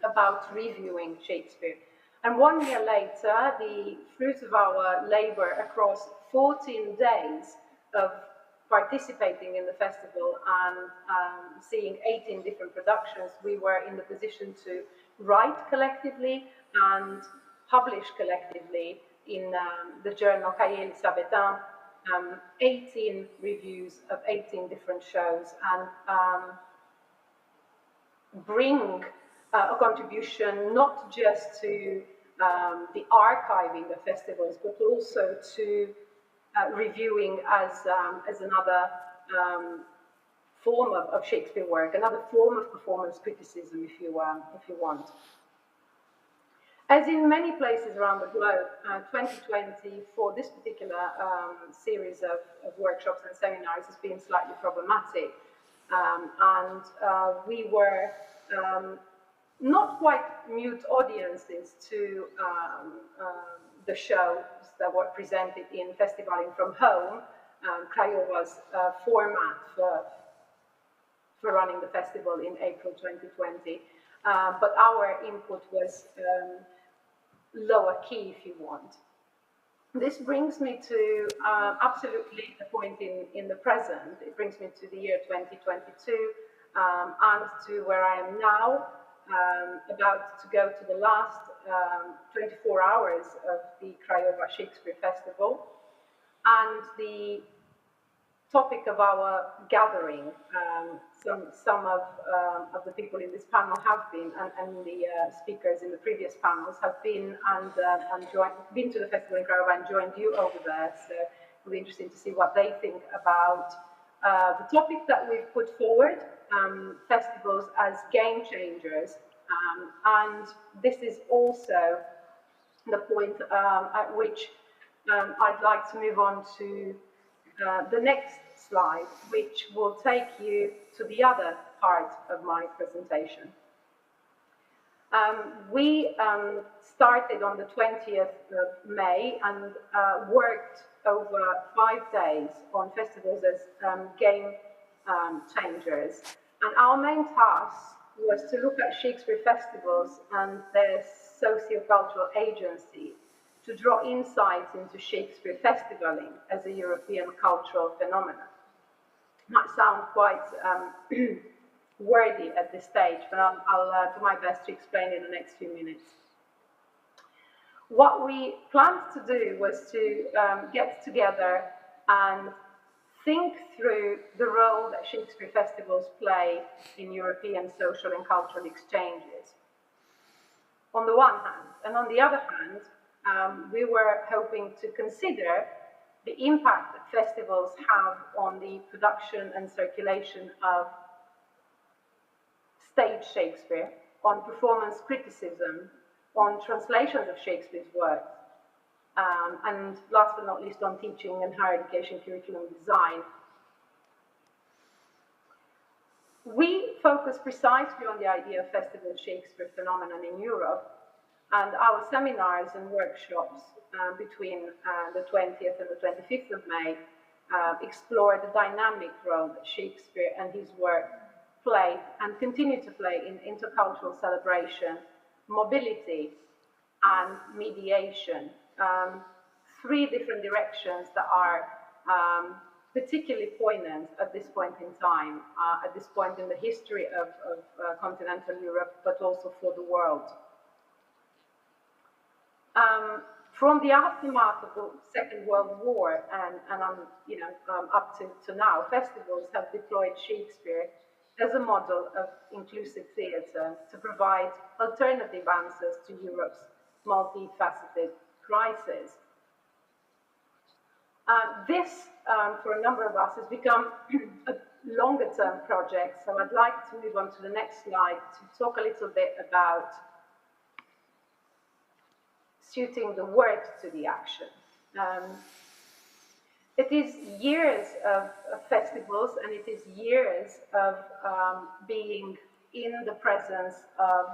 [SPEAKER 9] about reviewing Shakespeare. And 1 year later, the fruit of our labor across 14 days of participating in the festival and seeing 18 different productions, we were in the position to write collectively and publish collectively in the journal Cahiers Elisabethan 18 reviews of 18 different shows, and bring a contribution not just to the archiving of festivals, but also to reviewing as another form of Shakespeare work, another form of performance criticism, if you want. As in many places around the globe, 2020 for this particular series of workshops and seminars has been slightly problematic, and we were not quite mute audiences to the shows that were presented in Festivaling from Home, Crayova's format for running the festival in April 2020. But our input was lower key, if you want. This brings me to absolutely a point in the present. It brings me to the year 2022 and to where I am now, about to go to the last 24 hours of the Craiova Shakespeare Festival. And the topic of our gathering, some of the people in this panel have been, and the speakers in the previous panels have been been to the festival in Craiova and joined you over there. So it'll be interesting to see what they think about the topic that we've put forward, festivals as game changers. And this is also the point at which I'd like to move on to the next slide, which will take you to the other part of my presentation. We started on the 20th of May and worked over 5 days on festivals as game changers. And our main task was to look at Shakespeare festivals and their socio-cultural agency, to draw insights into Shakespeare festivaling as a European cultural phenomenon. Might sound quite wordy at this stage, but I'll do my best to explain in the next few minutes. What we planned to do was to get together and think through the role that Shakespeare festivals play in European social and cultural exchanges, on the one hand. And on the other hand, we were hoping to consider the impact that festivals have on the production and circulation of stage Shakespeare, on performance criticism, on translations of Shakespeare's work, and last but not least on teaching and higher education curriculum design. We focus precisely on the idea of festival Shakespeare phenomenon in Europe, And our seminars and workshops between the 20th and the 25th of May explore the dynamic role that Shakespeare and his work played and continue to play in intercultural celebration, mobility, and mediation. Three different directions that are particularly poignant at this point in time, at this point in the history of continental Europe, but also for the world. From the aftermath of the Second World War and up to now, festivals have deployed Shakespeare as a model of inclusive theatre to provide alternative answers to Europe's multifaceted crisis. This, for a number of us, has become a longer-term project, so I'd like to move on to the next slide to talk a little bit about suiting the word to the action. It is years of festivals, and it is years of being in the presence of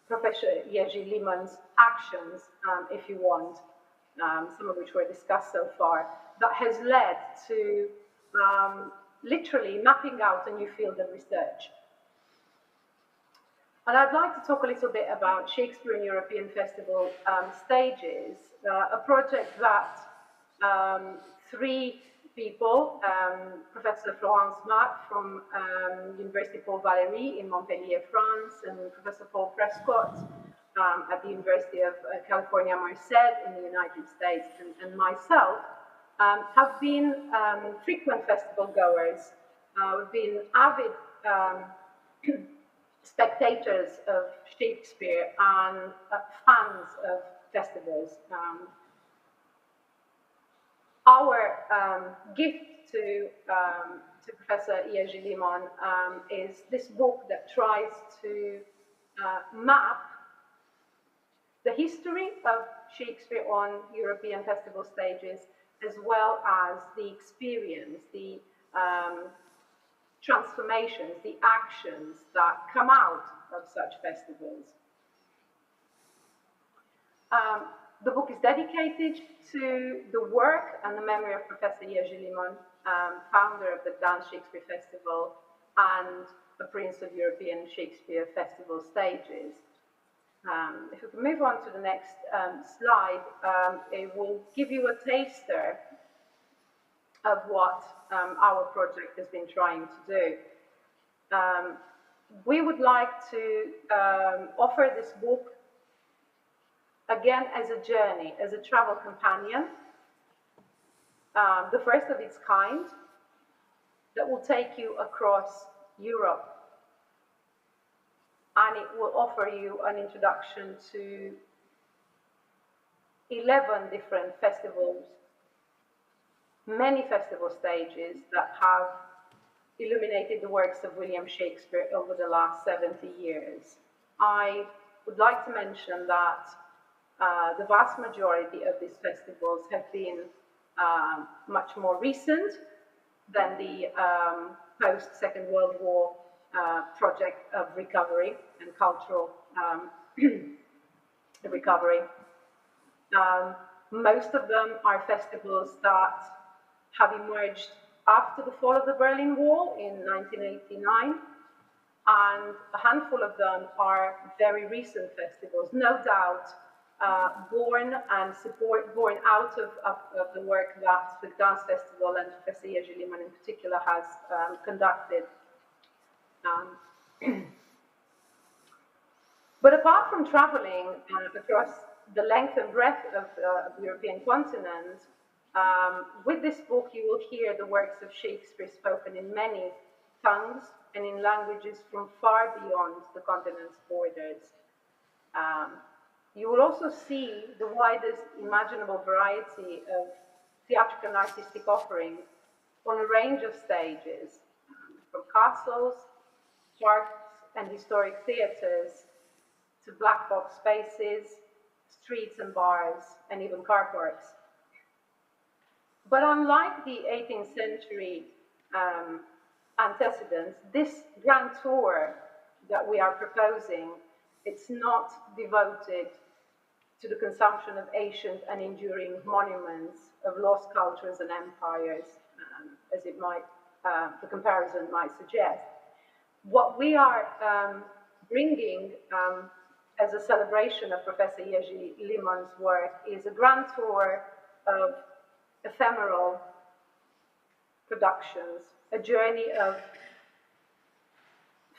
[SPEAKER 9] Professor Jerzy Limon's actions, if you want, some of which were discussed so far, that has led to literally mapping out a new field of research. And I'd like to talk a little bit about Shakespeare and European Festival stages, a project that three people, Professor Florence Matt from University Paul Valéry in Montpellier, France, and Professor Paul Prescott at the University of California, Merced in the United States, and myself, have been frequent festival goers. We've been avid spectators of Shakespeare and fans of festivals. Our gift to Professor Jerzy Limon is this book that tries to map the history of Shakespeare on European festival stages, as well as the experience, the transformations, the actions that come out of such festivals. The book is dedicated to the work and the memory of Professor Jerzy Limon, founder of the Gdansk Shakespeare Festival and the Prince of European Shakespeare Festival stages. If we can move on to the next slide, it will give you a taster of what our project has been trying to do. We would like to offer this book again as a journey, as a travel companion, the first of its kind, that will take you across Europe. And it will offer you an introduction to 11 different festivals, many festival stages that have illuminated the works of William Shakespeare over the last 70 years. I would like to mention that the vast majority of these festivals have been much more recent than the post-Second World War project of recovery and cultural recovery. Most of them are festivals that have emerged after the fall of the Berlin Wall in 1989, and a handful of them are very recent festivals, no doubt born out of the work that the Gdansk Festival and Professor Jerzy Limon in particular has conducted. But apart from traveling across the length and breadth of the European continent, with this book you will hear the works of Shakespeare spoken in many tongues and in languages from far beyond the continent's borders. You will also see the widest imaginable variety of theatrical and artistic offerings on a range of stages, from castles, parks and historic theatres, to black box spaces, streets and bars, and even car parks. But unlike the 18th century antecedents, this grand tour that we are proposing It's not devoted to the consumption of ancient and enduring monuments of lost cultures and empires, as it might, the comparison might suggest. What we are bringing as a celebration of Professor Jerzy Limon's work is a grand tour of ephemeral productions, a journey of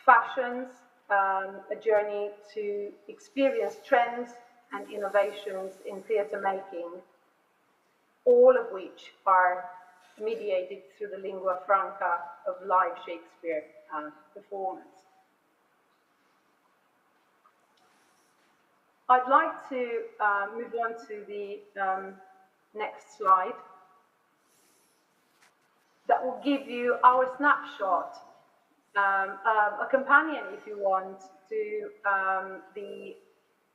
[SPEAKER 9] fashions, a journey to experience trends and innovations in theatre making, all of which are mediated through the lingua franca of live Shakespeare performance. I'd like to move on to the next slide that will give you our snapshot, a companion, if you want, to the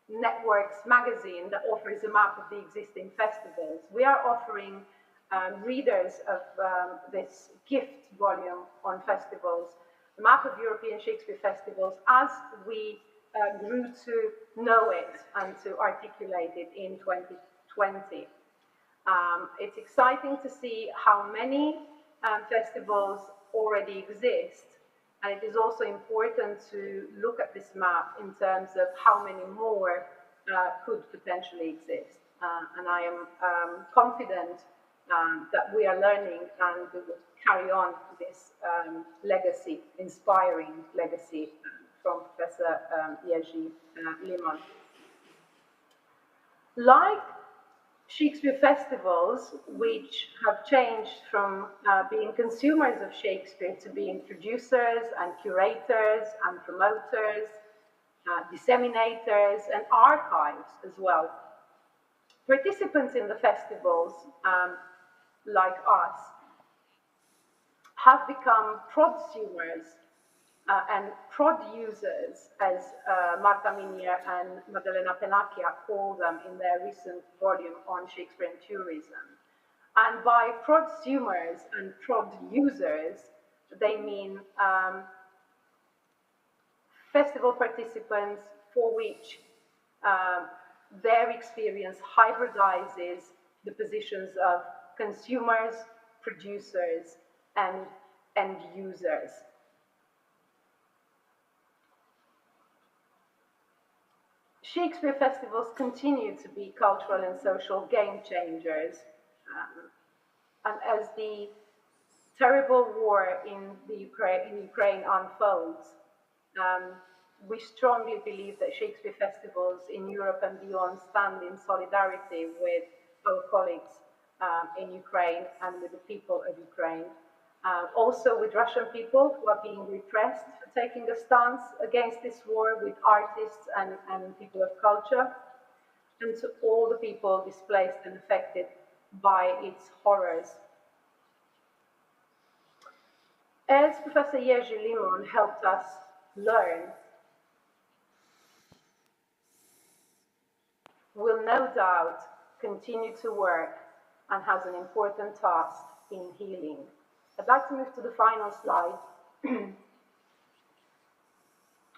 [SPEAKER 9] Network's magazine that offers a map of the existing festivals. We are offering readers of this gift volume on festivals, a map of European Shakespeare festivals as we grew to know it and to articulate it in 2020. It's exciting to see how many festivals already exist, and it is also important to look at this map in terms of how many more could potentially exist. And I am confident that we are learning and we will carry on this legacy, inspiring legacy from Professor Jerzy Limon. Like Shakespeare festivals, which have changed from being consumers of Shakespeare to being producers and curators and promoters, disseminators and archives as well. Participants in the festivals, like us, have become prosumers and producers, as Marta Minier and Maddalena Pennacchia call them in their recent volume on Shakespeare and tourism. And by prosumers and producers, they mean festival participants for which their experience hybridizes the positions of consumers, producers, and end users. Shakespeare festivals continue to be cultural and social game changers. And as the terrible war in Ukraine unfolds, we strongly believe that Shakespeare festivals in Europe and beyond stand in solidarity with our colleagues in Ukraine and with the people of Ukraine. Also with Russian people who are being repressed for taking a stance against this war, with artists and people of culture, and to all the people displaced and affected by its horrors. As Professor Jerzy Limon helped us learn, will no doubt continue to work and has an important task in healing. I'd like to move to the final slide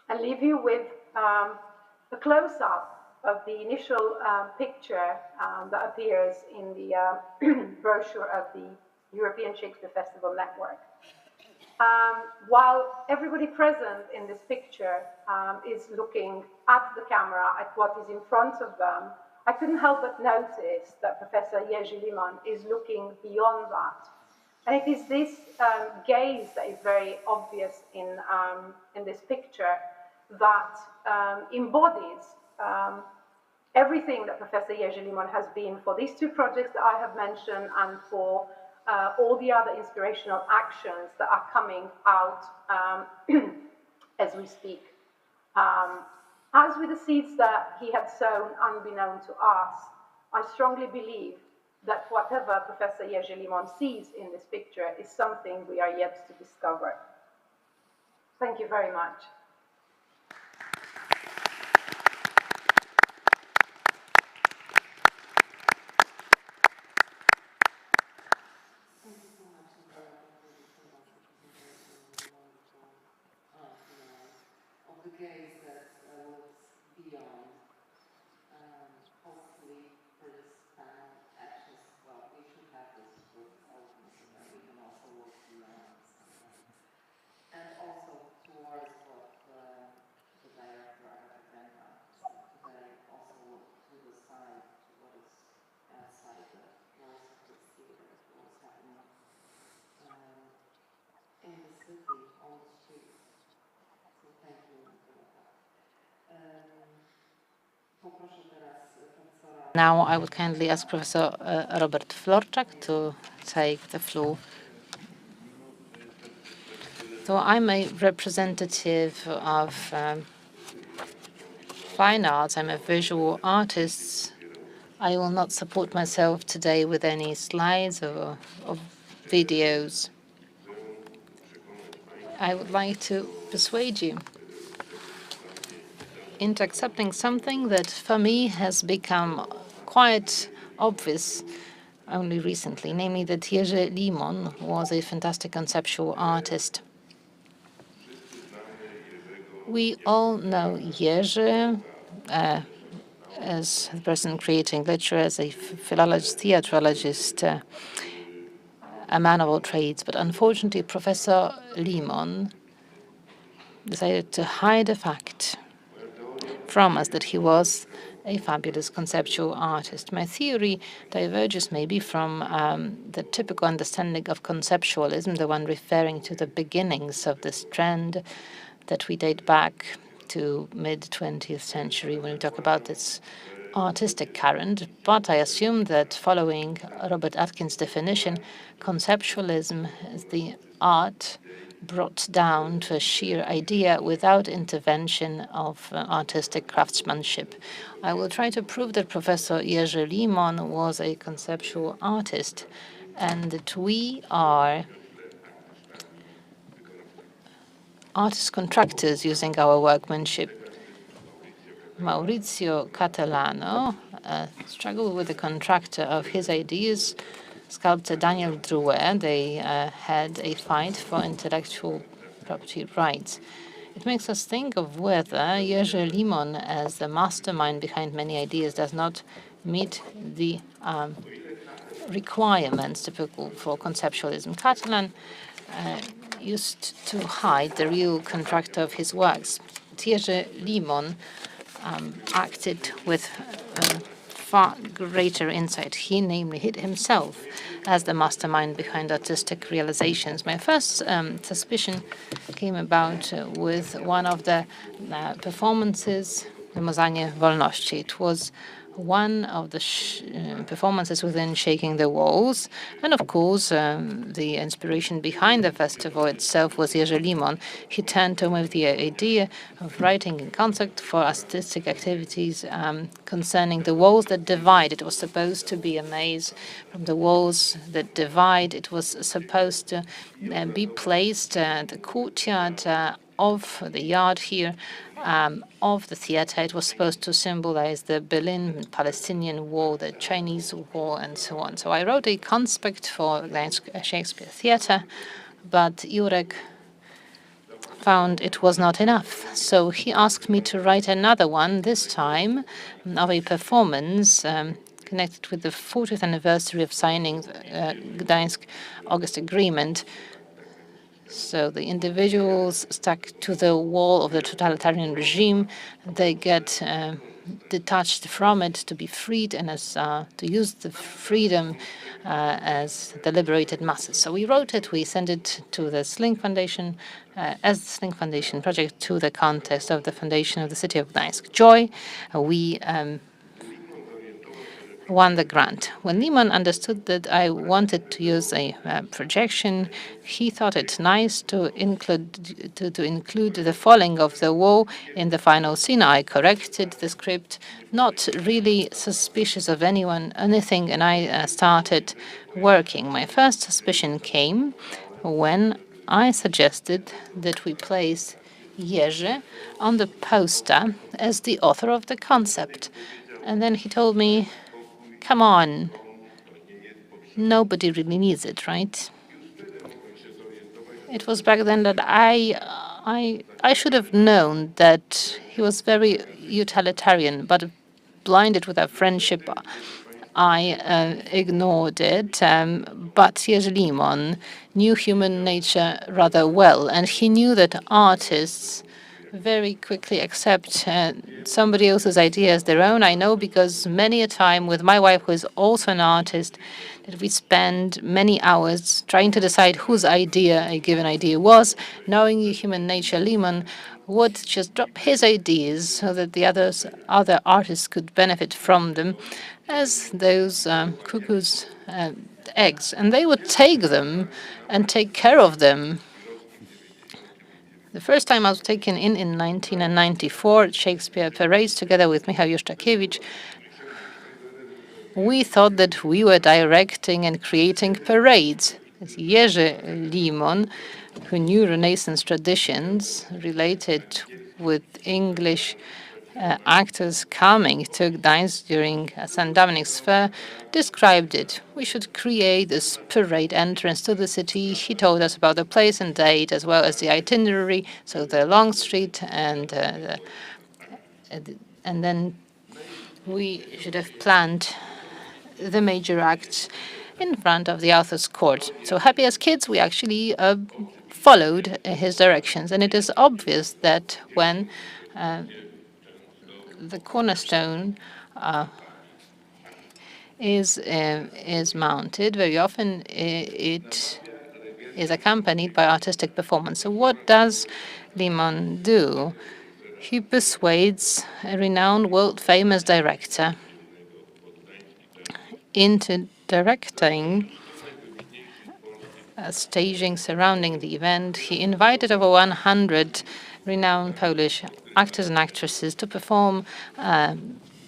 [SPEAKER 9] and leave you with a close-up of the initial picture that appears in the brochure of the European Shakespeare Festival Network. While everybody present in this picture is looking at the camera, at what is in front of them, I couldn't help but notice that Professor Jerzy Limon is looking beyond that. And it is this gaze that is very obvious in this picture that embodies everything that Professor Jerzy Limon has been for these two projects that I have mentioned and for all the other inspirational actions that are coming out as we speak. As with the seeds that he had sown unbeknown to us, I strongly believe that whatever Professor Jerzy Limon sees in this picture is something we are yet to discover. Thank you very much.
[SPEAKER 11] Of the case that was
[SPEAKER 2] beyond. Hopefully for this kind of actions, well, we should have this with openness, and then we can also look beyond something. And also towards what the director Aragenda today also look to the side, to what is outside the walls of the theater, what's happening in the city, on the streets. So thank you for that. Now I would kindly ask Professor Robert Florczak to take the floor. So I'm a representative of fine arts. I'm a visual artist. I will not support myself today with any slides or videos. I would like to persuade you into accepting something that for me has become quite obvious only recently, namely that Jerzy Limon was a fantastic conceptual artist. We all know Jerzy as the person creating literature, as a philologist, theatrologist, a man of all trades. But unfortunately, Professor Limon decided to hide the fact from us that he was a fabulous conceptual artist. My theory diverges maybe from the typical understanding of conceptualism, the one referring to the beginnings of this trend that we date back to mid-20th century when we talk about its artistic current. But I assume that following Robert Atkins' definition, conceptualism is the art brought down to a sheer idea without intervention of artistic craftsmanship. I will try to prove that Professor Jerzy Limon was a conceptual artist and that we are artist contractors using our workmanship. Maurizio Catalano struggled with the contractor of his ideas, sculptor Daniel Drouet. They had a fight for intellectual property rights. It makes us think of whether Jerzy Limon, as the mastermind behind many ideas, does not meet the requirements typical for conceptualism. Catalan used to hide the real contractor of his works. Jerzy Limon acted with far greater insight. He namely hid himself as the mastermind behind artistic realizations. My first suspicion came about with one of the performances, the Mozanie Wolności. It was one of the performances within Shaking the Walls. And of course, the inspiration behind the festival itself was Jerzy Limon. He turned to me with the idea of writing a concept for artistic activities concerning the walls that divide. It was supposed to be a maze from the walls that divide. It was supposed to be placed at the courtyard of the yard here of the theater. It was supposed to symbolize the Berlin Palestinian Wall, the Chinese Wall, and so on. So I wrote a conspect for Gdansk Shakespeare Theatre, but Jurek found it was not enough. So he asked me to write another one, this time of a performance connected with the 40th anniversary of signing the Gdansk August Agreement. So the individuals stuck to the wall of the totalitarian regime, they get detached from it to be freed and as to use the freedom as the liberated masses. So we wrote it, we sent it to the Sling Foundation as the Sling Foundation project to the context of the foundation of the city of Gdańsk. Joy, we won the grant. When Limon understood that I wanted to use a projection, he thought it nice to include the falling of the wall in the final scene. I corrected the script, not really suspicious of anything, and I started working. My first suspicion came when I suggested that we place Jerzy on the poster as the author of the concept. And then he told me, come on, nobody really needs it, right? It was back then that I I should have known that he was very utilitarian, but blinded with our friendship, I ignored it. But Jerzy Limon knew human nature rather well, and he knew that artists very quickly accept somebody else's idea as their own. I know because many a time with my wife, who is also an artist, that we spend many hours trying to decide whose idea a given idea was. Knowing human nature, Limon would just drop his ideas so that the other artists could benefit from them as those cuckoo's eggs. And they would take them and take care of them. The first time I was taken in 1994 at Shakespeare Parades together with Michał Juszczakiewicz, we thought that we were directing and creating parades. As Jerzy Limon, who knew Renaissance traditions related with English actors coming to Gdańsk during St. Dominic's Fair, described it. We should create this parade entrance to the city. He told us about the place and date as well as the itinerary, so the long street and then we should have planned the major acts in front of the author's court. So happy as kids, we actually followed his directions, and it is obvious that when the cornerstone is mounted, very often it is accompanied by artistic performance. So what does Limon do? He persuades a renowned, world-famous director into directing staging surrounding the event. He invited over 100 renowned Polish actors and actresses to perform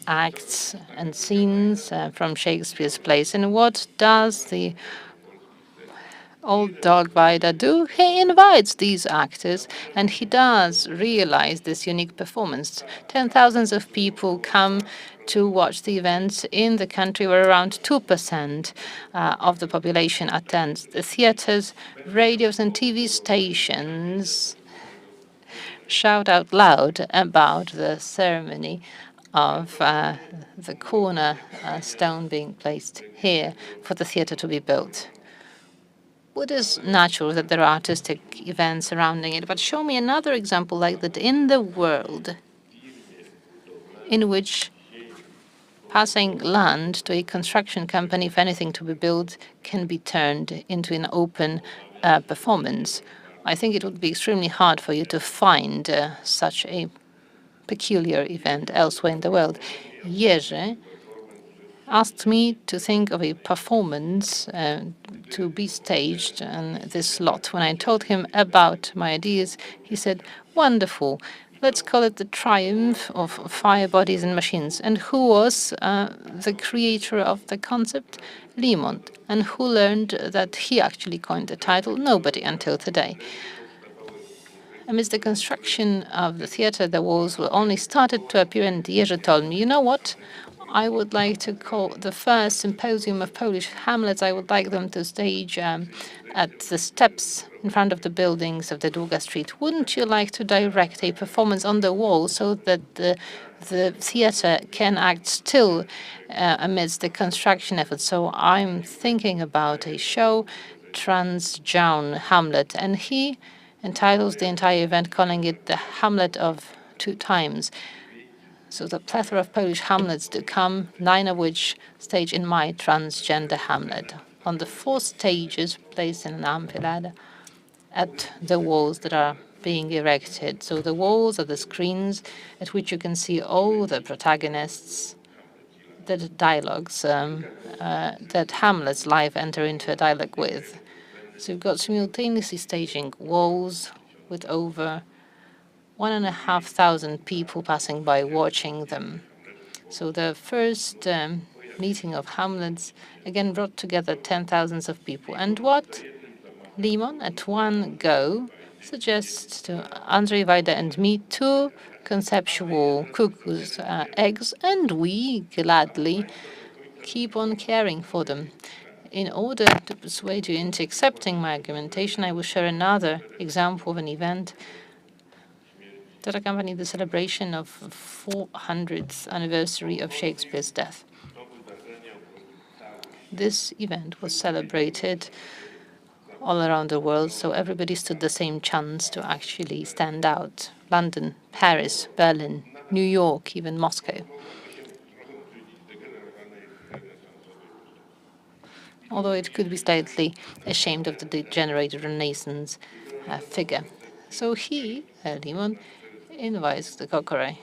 [SPEAKER 2] acts and scenes from Shakespeare's plays. And what does the old dog Vida do? He invites these actors, and he does realize this unique performance. 10,000s of people come to watch the events in the country where around 2% of the population attends. The theaters, radios, and TV stations shout out loud about the ceremony of the corner stone being placed here for the theater to be built. It is natural that there are artistic events surrounding it, but show me another example like that in the world in which passing land to a construction company, if anything to be built, can be turned into an open performance. I think it would be extremely hard for you to find such a peculiar event elsewhere in the world. Jerzy asked me to think of a performance to be staged on this lot. When I told him about my ideas, he said, "Wonderful. Let's call it the triumph of fire bodies and machines." And who was the creator of the concept? Limon. And who learned that he actually coined the title? Nobody until today. Amidst the construction of the theater, the walls were only started to appear, and Jerzy told me, "You know what? I would like to call the first symposium of Polish Hamlets. I would like them to stage at the steps in front of the buildings of the Długa Street. Wouldn't you like to direct a performance on the wall so that the theater can act still amidst the construction efforts?" So I'm thinking about a show, Transjown Hamlet, and he entitles the entire event calling it the Hamlet of Two Times. So the plethora of Polish Hamlets to come, 9 of which stage in my transgender Hamlet, on the 4 stages placed in an amphitheater at the walls that are being erected. So the walls are the screens at which you can see all the protagonists, the dialogues that Hamlet's life enter into a dialogue with. So you've got simultaneously staging walls with over 1,500 people passing by watching them. So the first meeting of Hamlets again brought together 10,000s of people. And what Limon at one go suggests to Andrzej Wajda and me 2 conceptual cuckoo's eggs, and we gladly keep on caring for them. In order to persuade you into accepting my argumentation, I will share another example of an event that accompanied the celebration of 400th anniversary of Shakespeare's death. This event was celebrated all around the world, so everybody stood the same chance to actually stand out. London, Paris, Berlin, New York, even Moscow. Although it could be slightly ashamed of the degenerated Renaissance figure. So he, Limon, invites the Kokore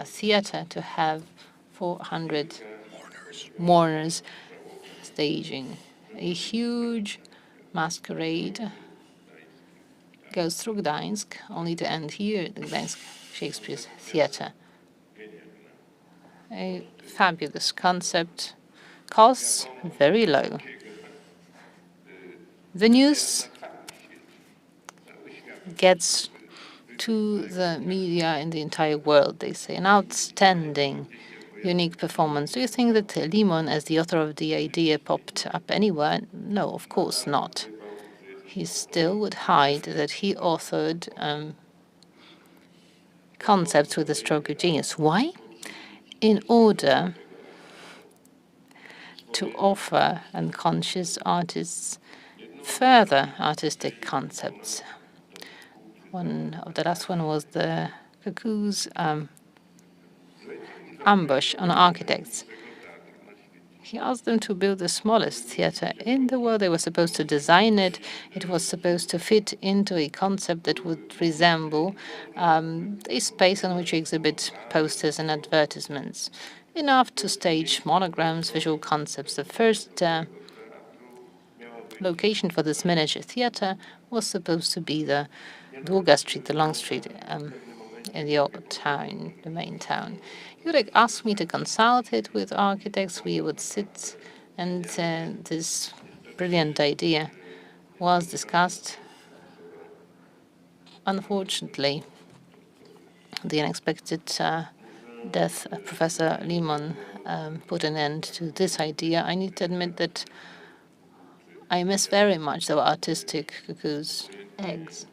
[SPEAKER 2] Theatre to have 400 mourners staging a huge masquerade. Goes through Gdansk, only to end here at the Gdansk Shakespeare Theatre. A fabulous concept, costs very low. The news gets to the media in the entire world. They say an outstanding, unique performance. Do you think that Limon, as the author of the idea, popped up anywhere? No, of course not. He still would hide that he authored concepts with a stroke of genius. Why? In order to offer unconscious artists further artistic concepts. One of the last one was the cuckoo's ambush on architects. He asked them to build the smallest theater in the world. They were supposed to design it. It was supposed to fit into a concept that would resemble a space on which you exhibit posters and advertisements, enough to stage monograms, visual concepts. The first location for this miniature theater was supposed to be the Długa Street, the Long Street, in the old town, the main town. He would ask me to consult it with architects. We would sit, and this brilliant idea was discussed. Unfortunately, the unexpected death of Professor Limon put an end to this idea. I need to admit that I miss very much the artistic cuckoo's eggs.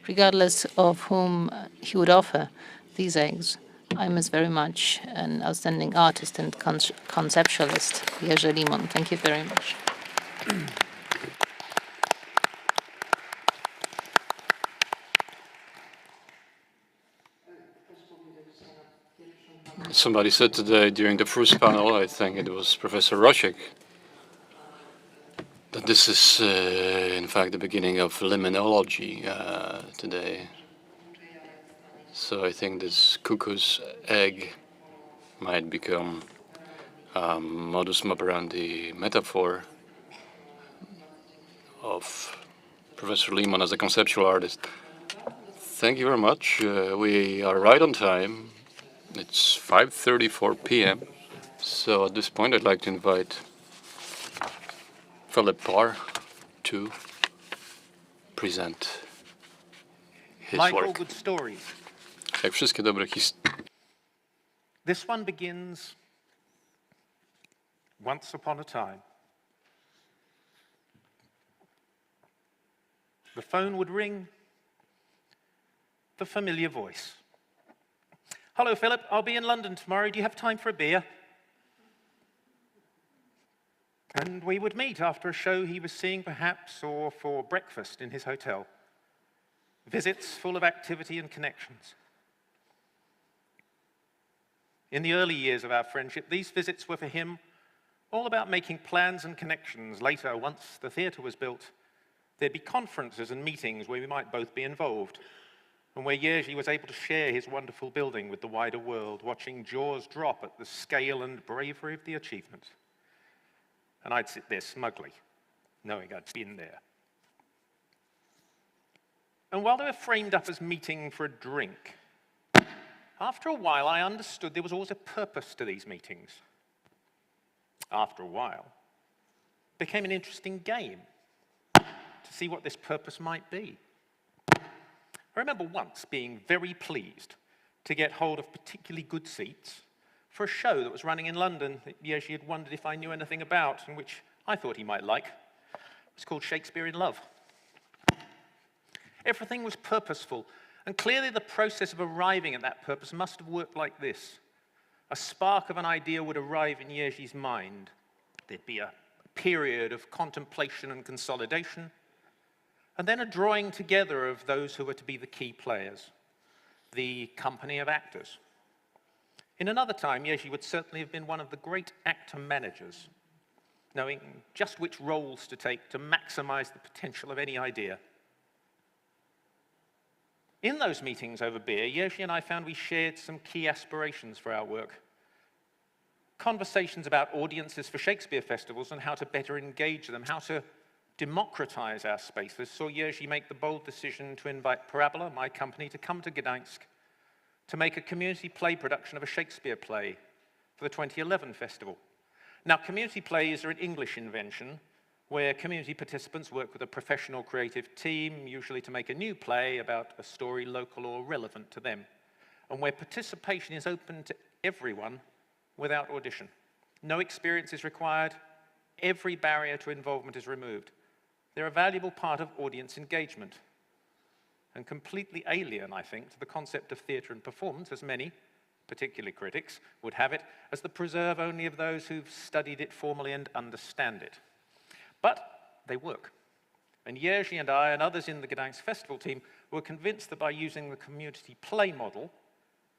[SPEAKER 2] Regardless of whom he would offer these eggs, I miss very much an outstanding artist and conceptualist, Jerzy Limon. Thank you very much.
[SPEAKER 3] Somebody said today during the first panel, I think it was Professor Rosiek, that this is, in fact, the beginning of limonology today. So I think this cuckoo's egg might become modus operandi metaphor of Professor Limon as a conceptual artist. Thank you very much. We are right on time. It's 5:34 p.m. So at this point, I'd like to invite Philip Parr to present his
[SPEAKER 15] Like all
[SPEAKER 3] work.
[SPEAKER 15] good stories,
[SPEAKER 3] Jak wszystkie dobre historie.
[SPEAKER 15] this one begins once upon a time. The phone would ring, the familiar voice. Hello, Philip, I'll be in London tomorrow. Do you have time for a beer? And we would meet after a show he was seeing, perhaps, or for breakfast in his hotel. Visits full of activity and connections. In the early years of our friendship, these visits were for him all about making plans and connections. Later, once the theatre was built, there'd be conferences and meetings where we might both be involved, and where Jerzy was able to share his wonderful building with the wider world, watching jaws drop at the scale and bravery of the achievement. And I'd sit there smugly, knowing I'd been there. And while they were framed up as meeting for a drink, after a while I understood there was always a purpose to these meetings. After a while, it became an interesting game to see what this purpose might be. I remember once being very pleased to get hold of particularly good seats for a show that was running in London that Jerzy had wondered if I knew anything about, and which I thought he might like. It was called Shakespeare in Love. Everything was purposeful, and clearly the process of arriving at that purpose must have worked like this. A spark of an idea would arrive in Jerzy's mind. There'd be a period of contemplation and consolidation, and then a drawing together of those who were to be the key players, the company of actors. In another time, Jerzy would certainly have been one of the great actor-managers, knowing just which roles to take to maximize the potential of any idea. In those meetings over beer, Jerzy and I found we shared some key aspirations for our work. Conversations about audiences for Shakespeare festivals and how to better engage them, how to democratize our spaces, saw Jerzy make the bold decision to invite Parabola, my company, to come to Gdansk to make a community play production of a Shakespeare play for the 2011 festival. Now, community plays are an English invention where community participants work with a professional creative team, usually to make a new play about a story local or relevant to them, and where participation is open to everyone without audition. No experience is required. Every barrier to involvement is removed. They're a valuable part of audience engagement, and completely alien, I think, to the concept of theatre and performance, as many, particularly critics, would have it, as the preserve only of those who've studied it formally and understand it. But they work. And Jerzy and I and others in the Gdansk Festival team were convinced that by using the community play model,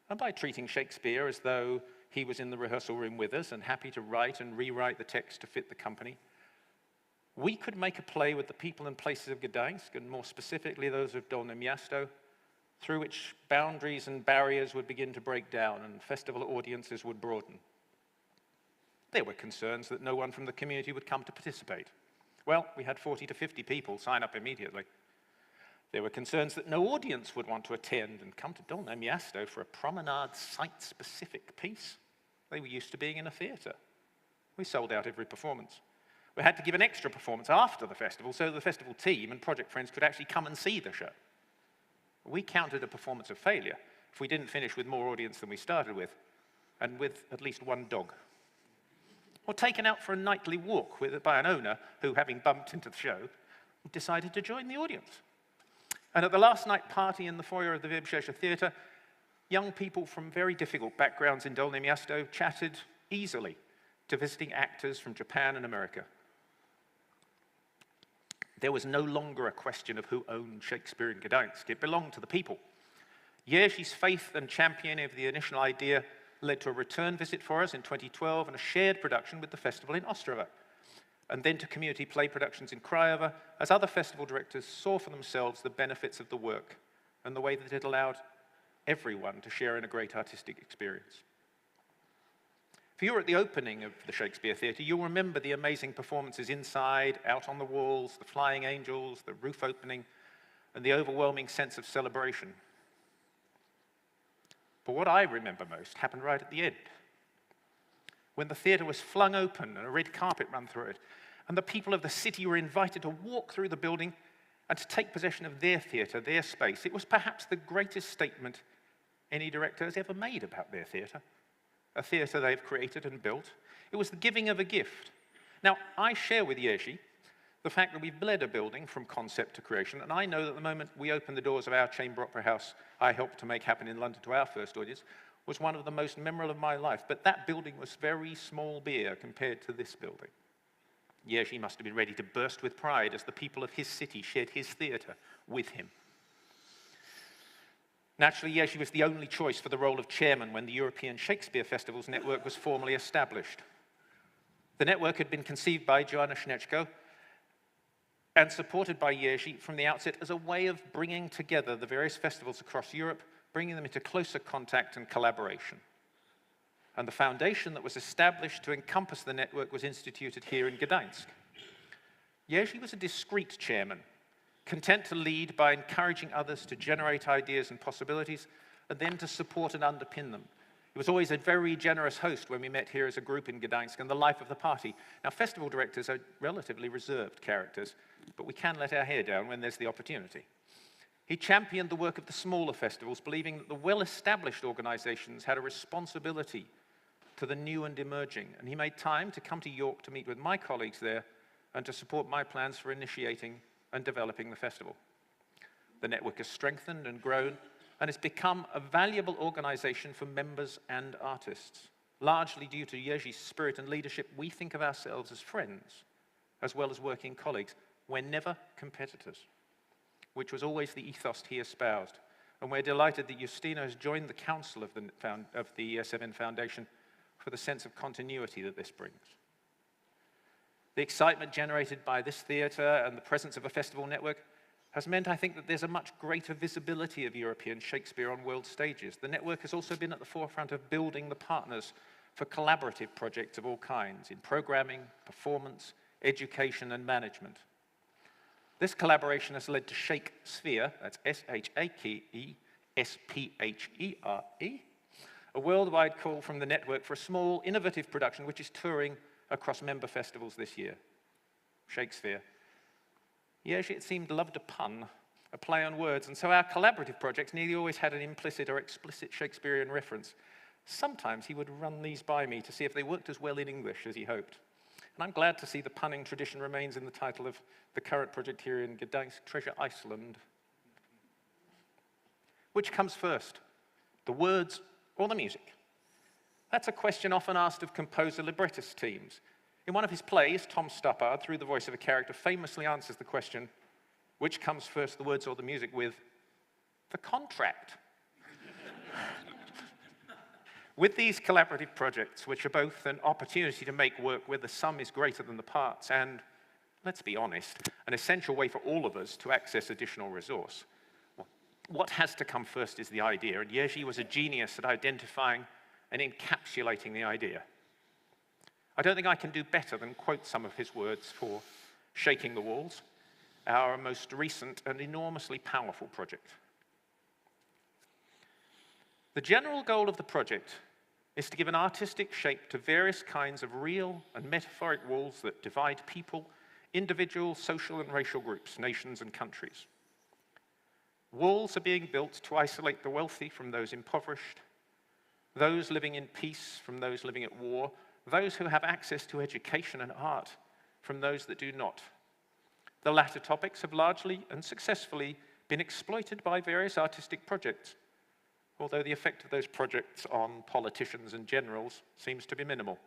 [SPEAKER 15] and by treating Shakespeare as though he was in the rehearsal room with us and happy to write and rewrite the text to fit the company, we could make a play with the people and places of Gdansk, and more specifically those of Dolne Miasto, through which boundaries and barriers would begin to break down and festival audiences would broaden. There were concerns that no one from the community would come to participate. Well, we had 40 to 50 people sign up immediately. There were concerns that no audience would want to attend and come to Dolne Miasto for a promenade site-specific piece. They were used to being in a theatre. We sold out every performance. We had to give an extra performance after the festival so the festival team and project friends could actually come and see the show. We counted a performance of failure if we didn't finish with more audience than we started with, and with at least one dog. Or taken out for a nightly walk by an owner who, having bumped into the show, decided to join the audience. And at the last night party in the foyer of the Differentiation Shakespeare Theatre, young people from very difficult backgrounds in Dolne Miasto chatted easily to visiting actors from Japan and America. There was no longer a question of who owned Shakespeare in Gdansk. It belonged to the people. Jerzy's faith and championing of the initial idea led to a return visit for us in 2012 and a shared production with the festival in Ostrava, and then to community play productions in Craiova, as other festival directors saw for themselves the benefits of the work and the way that it allowed everyone to share in a great artistic experience. If you were at the opening of the Shakespeare Theatre, you'll remember the amazing performances inside, out on the walls, the flying angels, the roof opening, and the overwhelming sense of celebration. But what I remember most happened right at the end, when the theatre was flung open and a red carpet ran through it, and the people of the city were invited to walk through the building and to take possession of their theatre, their space. It was perhaps the greatest statement any director has ever made about their theatre, a theatre they've created and built. It was the giving of a gift. Now, I share with Jerzy the fact that we've bled a building from concept to creation, and I know that the moment we opened the doors of our Chamber Opera House I helped to make happen in London to our first audience was one of the most memorable of my life. But that building was very small beer compared to this building. Jerzy must have been ready to burst with pride as the people of his city shared his theatre with him. Naturally, Jerzy was the only choice for the role of chairman when the European Shakespeare Festivals network was formally established. The network had been conceived by Joanna Śnieżko and supported by Jerzy from the outset as a way of bringing together the various festivals across Europe, bringing them into closer contact and collaboration. And the foundation that was established to encompass the network was instituted here in Gdansk. Jerzy was a discreet chairman, content to lead by encouraging others to generate ideas and possibilities, and then to support and underpin them. He was always a very generous host when we met here as a group in Gdansk, and the life of the party. Now, festival directors are relatively reserved characters, but we can let our hair down when there's the opportunity. He championed the work of the smaller festivals, believing that the well-established organizations had a responsibility to the new and emerging, and he made time to come to York to meet with my colleagues there and to support my plans for initiating and developing the festival. The network has strengthened and grown and has become a valuable organization for members and artists. Largely due to Jerzy's spirit and leadership, we think of ourselves as friends, as well as working colleagues. We're never competitors, which was always the ethos he espoused. And we're delighted that Justina has joined the council of the SFN Foundation for the sense of continuity that this brings. The excitement generated by this theatre and the presence of a festival network has meant, I think, that there's a much greater visibility of European Shakespeare on world stages. The network has also been at the forefront of building the partners for collaborative projects of all kinds in programming, performance, education, and management. This collaboration has led to Shakespeare, that's S-H-A-K-E-S-P-H-E-R-E, a worldwide call from the network for a small, innovative production which is touring across member festivals this year. Shakespeare. Jerzy, it seemed, loved a pun, a play on words, and so our collaborative projects nearly always had an implicit or explicit Shakespearean reference. Sometimes he would run these by me to see if they worked as well in English as he hoped. And I'm glad to see the punning tradition remains in the title of the current project here in Gdansk, Treasure Iceland. Which comes first, the words or the music? That's a question often asked of composer librettist teams. In one of his plays, Tom Stoppard, through the voice of a character, famously answers the question, which comes first, the words or the music, with the contract. With these collaborative projects, which are both an opportunity to make work where the sum is greater than the parts and, let's be honest, an essential way for all of us to access additional resource, what has to come first is the idea, and Jerzy was a genius at identifying and encapsulating the idea. I don't think I can do better than quote some of his words for Shaking the Walls, our most recent and enormously powerful project. The general goal of the project is to give an artistic shape to various kinds of real and metaphoric walls that divide people, individual, social and racial groups, nations and countries. Walls are being built to isolate the wealthy from those impoverished, those living in peace from those living at war, those who have access to education and art from those that do not. The latter topics have largely and successfully been exploited by various artistic projects, although the effect of those projects on politicians and generals seems to be minimal.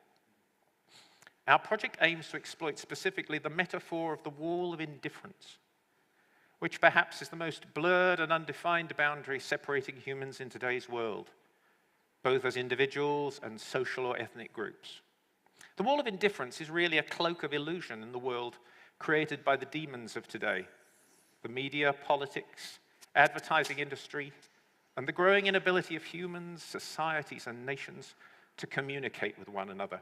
[SPEAKER 15] Our project aims to exploit specifically the metaphor of the wall of indifference, which perhaps is the most blurred and undefined boundary separating humans in today's world, both as individuals and social or ethnic groups. The wall of indifference is really a cloak of illusion in the world created by the demons of today, the media, politics, advertising industry, and the growing inability of humans, societies, and nations to communicate with one another.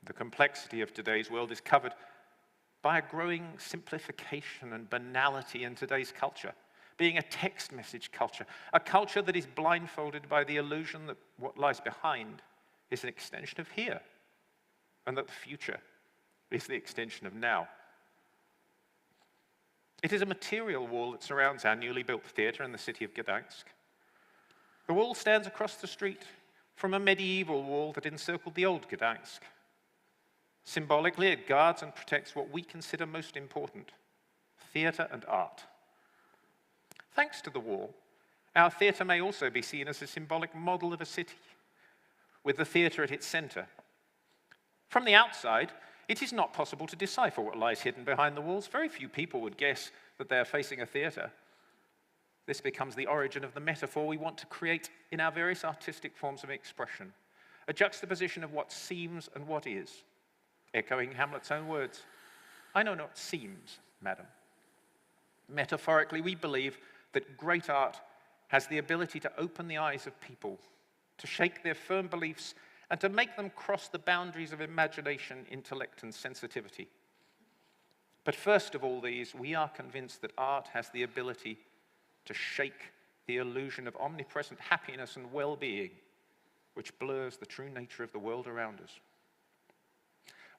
[SPEAKER 15] The complexity of today's world is covered by a growing simplification and banality in today's culture, being a text message culture, a culture that is blindfolded by the illusion that what lies behind is an extension of here, and that the future is the extension of now. It is a material wall that surrounds our newly built theatre in the city of Gdansk. The wall stands across the street from a medieval wall that encircled the old Gdansk. Symbolically, it guards and protects what we consider most important, theatre and art. Thanks to the wall, our theatre may also be seen as a symbolic model of a city, with the theatre at its centre. From the outside, it is not possible to decipher what lies hidden behind the walls. Very few people would guess that they are facing a theatre. This becomes the origin of the metaphor we want to create in our various artistic forms of expression, a juxtaposition of what seems and what is. Echoing Hamlet's own words, "I know not seems, madam." Metaphorically, we believe that great art has the ability to open the eyes of people, to shake their firm beliefs, and to make them cross the boundaries of imagination, intellect, and sensitivity. But first of all these, we are convinced that art has the ability to shake the illusion of omnipresent happiness and well-being, which blurs the true nature of the world around us.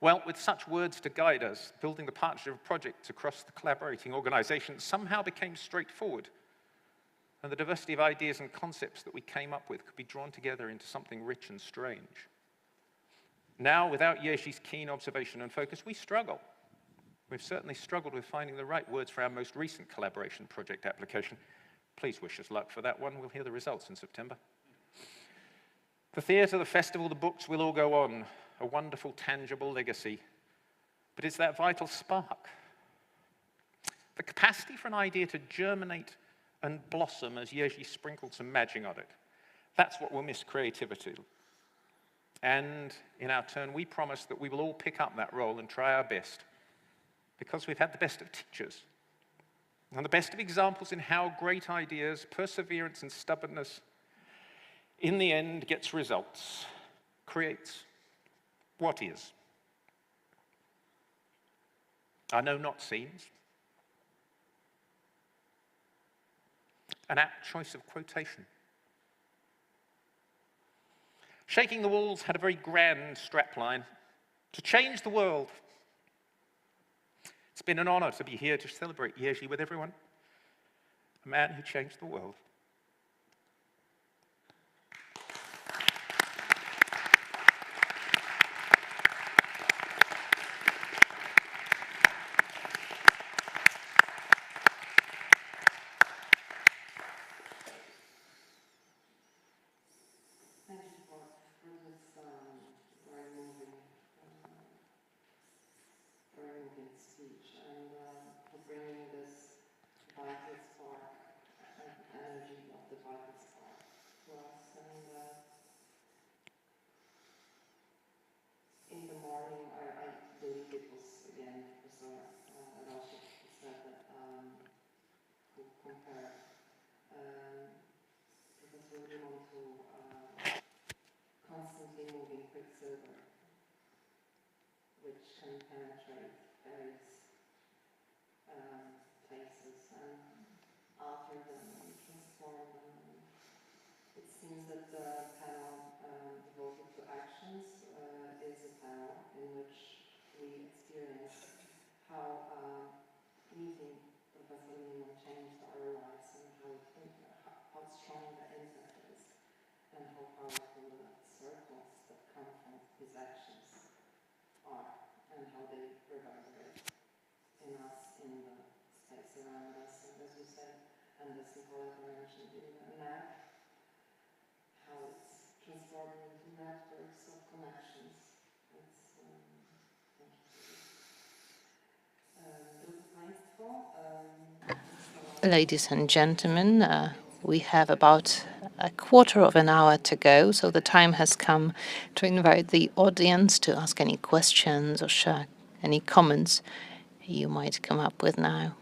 [SPEAKER 15] Well, with such words to guide us, building the partnership of projects across the collaborating organizations somehow became straightforward, and the diversity of ideas and concepts that we came up with could be drawn together into something rich and strange. Now, without Jerzy's keen observation and focus, we struggle. We've certainly struggled with finding the right words for our most recent collaboration project application. Please wish us luck for that one. We'll hear the results in September. The theatre, the festival, the books will all go on. A wonderful, tangible legacy. But it's that vital spark. The capacity for an idea to germinate and blossom as Jerzy sprinkled some magic on it. That's what will miss creativity. And in our turn, we promise that we will all pick up that role and try our best, because we've had the best of teachers and the best of examples in how great ideas, perseverance and stubbornness, in the end gets results, creates what is. I know not scenes. An apt choice of quotation. Shaking the Walls had a very grand strapline: to change the world. It's been an honor to be here to celebrate Jerzy with everyone, a man who changed the world.
[SPEAKER 16] Speech and for bringing this vital spark and energy of the vital spark to us. And in the morning, I believe it was again Professor Authorship who said that who compared Professor Limon to constantly moving quicksilver, which can penetrate various places and alter them and transform them. It seems that the panel devoted to actions is a panel in which we experience how meeting Professor Limon changed our lives and how strong the impact is and how powerful the circles that come from his actions are and how they reverberate in us, in the space around us, and as you said, and as Nicola mentioned in the map, how it's transformed into networks of connections. It's, thank you.
[SPEAKER 2] Ladies and gentlemen, we have about a quarter of an hour to go, so the time has come to invite the audience to ask any questions or share any comments you might come up with now.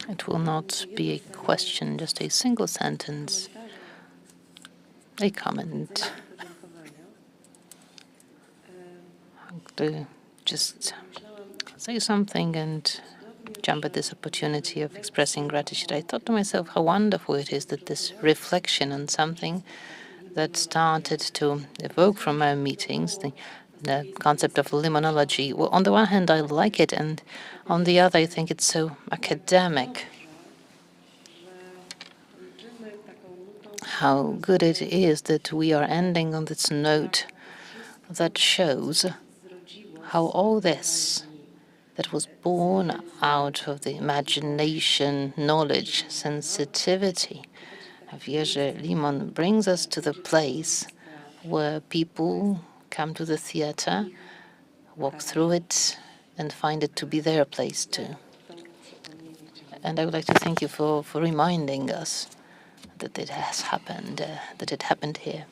[SPEAKER 2] It will not be a question, just a single sentence, a comment. To just say something and jump at this opportunity of expressing gratitude. I thought to myself how wonderful it is that this reflection on something that started to evoke from our meetings, the concept of limonology. Well, on the one hand, I like it, and on the other, I think it's so academic. How good it is that we are ending on this note that shows how all this that was born out of the imagination, knowledge, sensitivity of Jerzy Limon brings us to the place where people come to the theatre, walk through it and find it to be their place too. And I would like to thank you for reminding us that it has happened, that it happened here.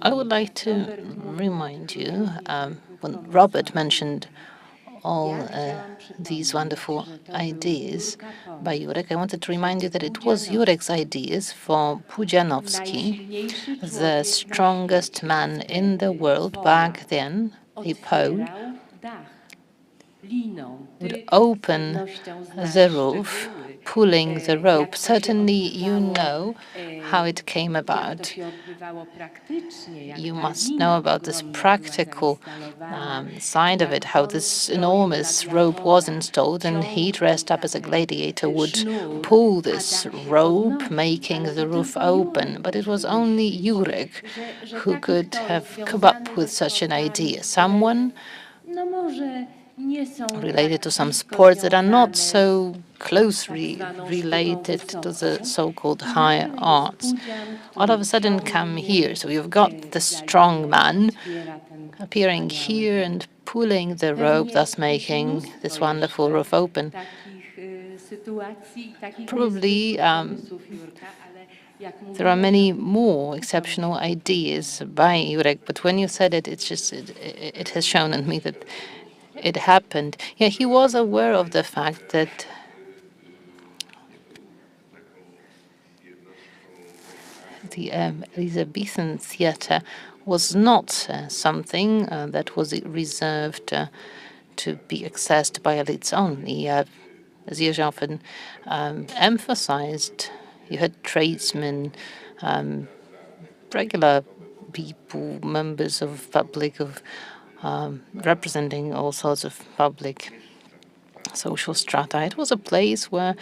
[SPEAKER 2] I would like to remind you, when Robert mentioned all these wonderful ideas by Jurek, I wanted to remind you that it was Jurek's ideas for Pudzianowski, the strongest man in the world back then, a Pole, would open the roof, pulling the rope. Certainly you know how it came about. You must know about this practical side of it, how this enormous rope was installed, and he, dressed up as a gladiator, would pull this rope, making the roof open. But it was only Jurek who could have come up with such an idea. Someone related to some sports that are not so closely related to the so-called high arts, all of a sudden come here. So you've got the strong man appearing here and pulling the rope, thus making this wonderful roof open. Probably there are many more exceptional ideas by Jurek, but when you said it, it has shown in me that it happened. Yeah, he was aware of the fact that the Elizabethan theatre was not something that was reserved to be accessed by elites only. As Jerzy often emphasized, you had tradesmen, regular people, members of public, representing all sorts of public social strata. It was a place where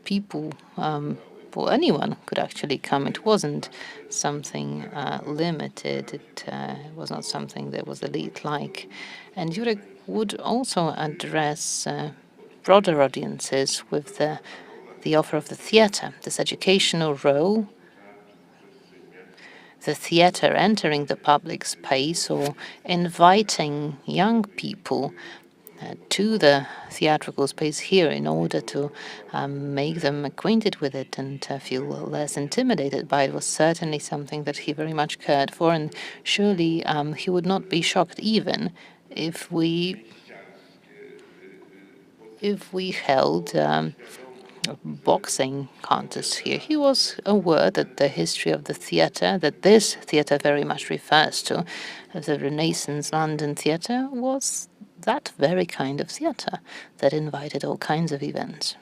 [SPEAKER 2] people, or anyone, could actually come. It wasn't something limited. It was not something that was elite-like. And Jurek would also address broader audiences with the offer of the theatre, this educational role, the theatre entering the public space or inviting young people to the theatrical space here in order to make them acquainted with it and feel less intimidated by it was certainly something that he very much cared for. And surely he would not be shocked even if we held boxing contest here. He was aware that the history of the theatre, that this theatre very much refers to, the Renaissance London theatre, was that very kind of theatre that invited all kinds of events.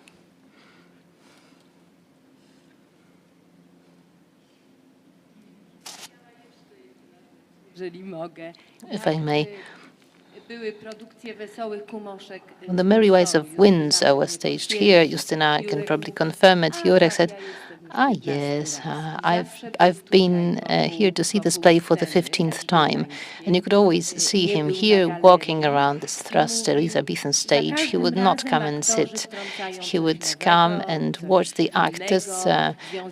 [SPEAKER 2] If I may, when the Merry Wives of Windsor were staged here, Justyna can probably confirm it, Jurek said, yes, I've been here to see this play for the 15th time. And you could always see him here walking around this thrust Elizabethan stage. He would not come and sit. He would come and watch the actors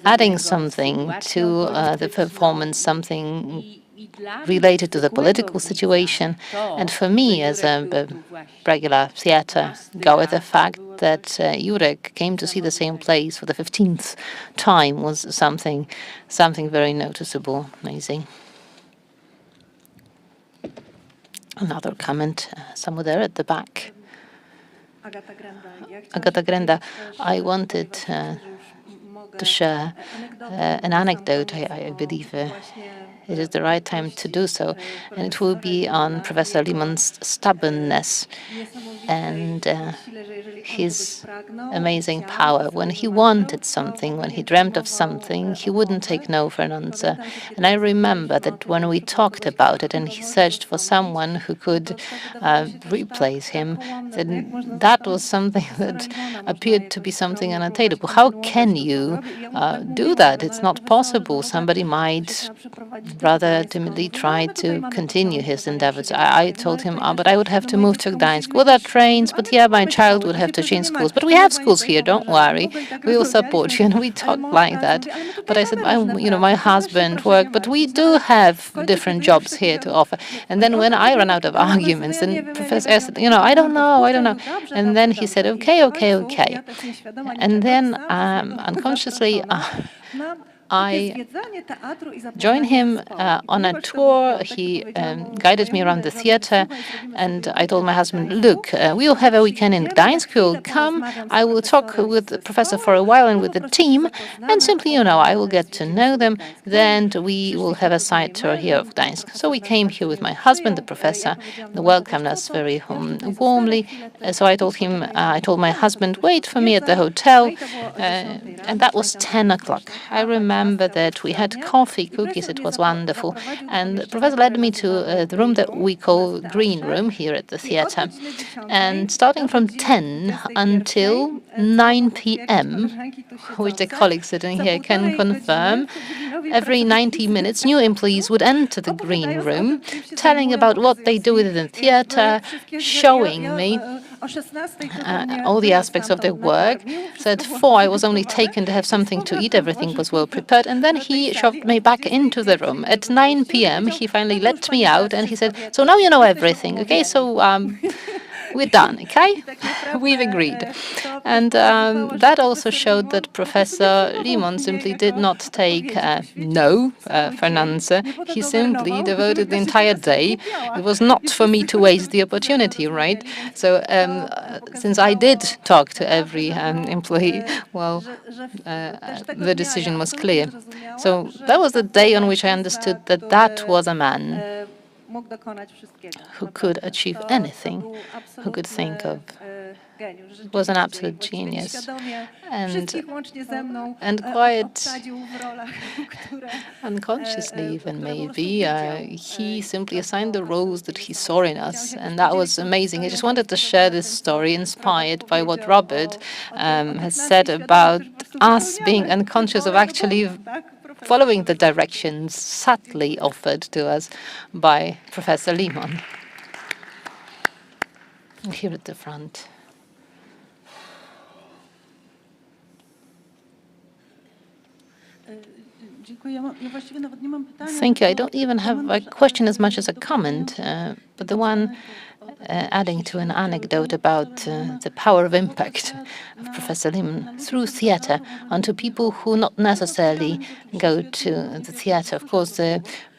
[SPEAKER 2] adding something to the performance, something related to the political situation. And for me, as a regular theatre goer, the fact that Jurek came to see the same plays for the 15th time was something very noticeable, amazing. Another comment, somewhere there at the back. Agata Grenda, I wanted to share an anecdote. I believe it is the right time to do so, and it will be on Professor Limon's stubbornness and his amazing power. When he wanted something, when he dreamt of something, he wouldn't take no for an answer. And I remember that when we talked about it and he searched for someone who could replace him, then that was something that appeared to be something unattainable. How can you do that? It's not possible. Somebody might rather timidly tried to continue his endeavors. I told him, but I would have to move to Gdańsk without trains, but yeah, my child would have to change schools. But we have schools here, don't worry. We will support you. And we talked like that. But I said, my husband worked, but we do have different jobs here to offer. And then when I ran out of arguments, then Professor said, I don't know. And then he said, okay. And then unconsciously, I joined him on a tour. He guided me around the theater, and I told my husband, look, we will have a weekend in Gdańsk. You'll come. I will talk with the professor for a while and with the team, and simply, I will get to know them. Then we will have a side tour here of Gdańsk. So we came here with my husband. The professor welcomed us very warmly. So I told my husband, wait for me at the hotel, and that was 10 o'clock. I remember that we had coffee, cookies. It was wonderful. And the professor led me to the room that we call Green Room here at the theater. And starting from 10 until 9 p.m., which the colleagues sitting here can confirm, every 90 minutes, new employees would enter the Green Room, telling about what they do within the theater, showing me all the aspects of their work. So at 4, I was only taken to have something to eat. Everything was well prepared. And then he shoved me back into the room. At 9 p.m., he finally let me out and he said, so now you know everything, okay? So we're done, okay? We've agreed. And that also showed that Professor Limon simply did not take no for an answer. He simply devoted the entire day. It was not for me to waste the opportunity, right? So since I did talk to every employee, well, the decision was clear. So that was the day on which I understood that that was a man who could achieve anything, who could think of. Was an absolute genius. And quite unconsciously even maybe, he simply assigned the roles that he saw in us, and that was amazing. I just wanted to share this story inspired by what Robert has said about us being unconscious of actually following the directions subtly offered to us by Professor Limon. Here at the front. Thank you. I don't even have a question as much as a comment, but the one adding to an anecdote about the power of impact of Professor Limon through theatre onto people who not necessarily go to the theatre. Of course,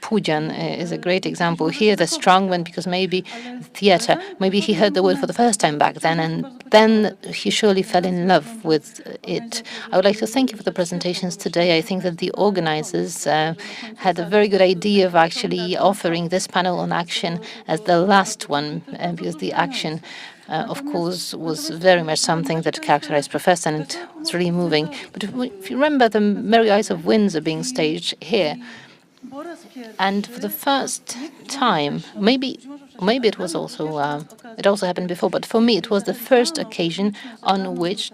[SPEAKER 2] Pujan is a great example here, the strongman, because maybe theatre, maybe he heard the word for the first time back then, and then he surely fell in love with it. I would like to thank you for the presentations today. I think that the organizers had a very good idea of actually offering this panel on action as the last one, because the action of course, was very much something that characterized Professor, and it was really moving. But if you remember the Merry Eyes of Windsor being staged here, and for the first time, maybe it was also it also happened before, but for me it was the first occasion on which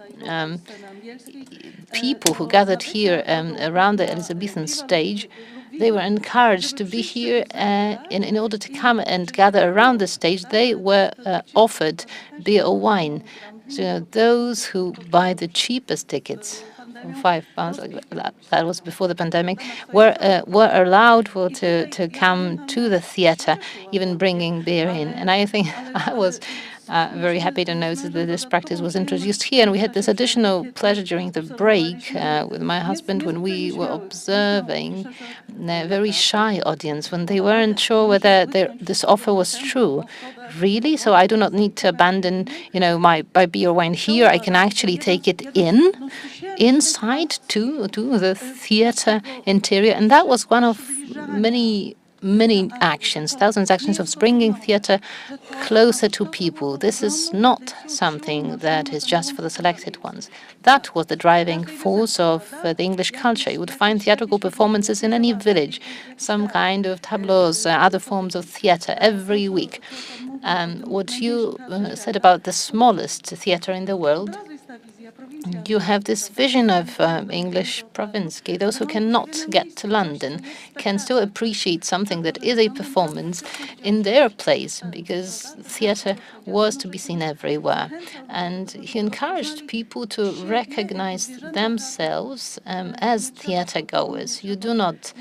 [SPEAKER 2] people who gathered here around the Elizabethan stage, they were encouraged to be here in order to come and gather around the stage. They were offered beer or wine. So those who buy the cheapest tickets, £5, that was before the pandemic, were allowed to come to the theatre, even bringing beer in. And I think I was very happy to notice that this practice was introduced here. And we had this additional pleasure during the break with my husband when we were observing a very shy audience, when they weren't sure whether this offer was true. Really? So I do not need to abandon, my beer or wine here. I can actually take it inside to the theatre interior. And that was one of many actions, thousands of actions of bringing theatre closer to people. This is not something that is just for the selected ones. That was the driving force of the English culture. You would find theatrical performances in any village, some kind of tableaux, other forms of theatre every week. What you said about the smallest theatre in the world, you have this vision of English province. Those who cannot get to London can still appreciate something that is a performance in their place, because theatre was to be seen everywhere. And he encouraged people to recognize themselves as theatre goers. You do not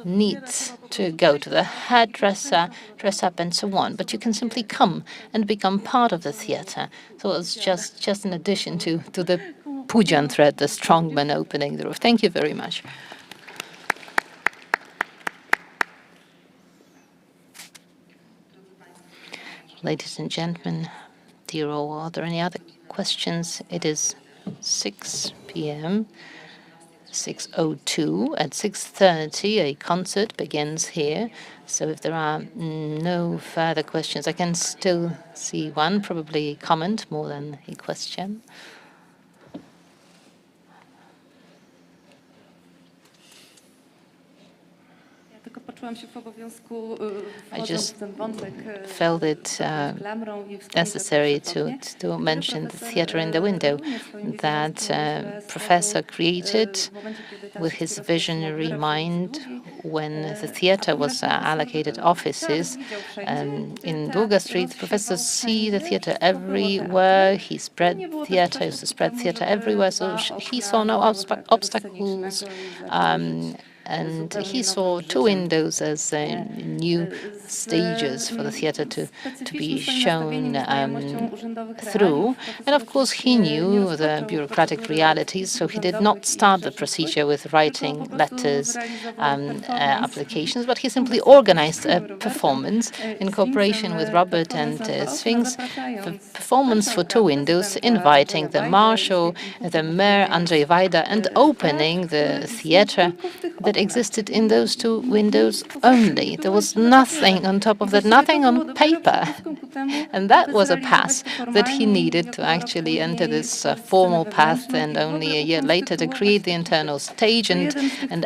[SPEAKER 2] need to go to the hairdresser, dress up, and so on, but you can simply come and become part of the theatre. So it's just in addition to the Pujan thread, the strongman opening the roof. Thank you very much. Ladies and gentlemen, dear all, are there any other questions? It is 6 p.m. 6:02. At 6:30, a concert begins here. So if there are no further questions, I can still see one, probably a comment more than a question. I just felt it necessary to mention the theatre in the window that Professor created with his visionary mind when the theatre was allocated offices. In Długa Street, professors see the theatre everywhere. He spread theatre, used to spread theatre everywhere, so he saw no obstacles. And he saw two windows as new stages for the theatre to be shown through. And of course, he knew the bureaucratic realities, so he did not start the procedure with writing letters, applications, but he simply organized a performance in cooperation with Robert and Sphinx, the performance for two windows, inviting the marshal, the mayor, Andrzej Wajda, and opening the theatre that existed in those two windows only. There was nothing on top of that, nothing on paper. And that was a pass that he needed to actually enter this formal path, and only a year later to create the internal stage and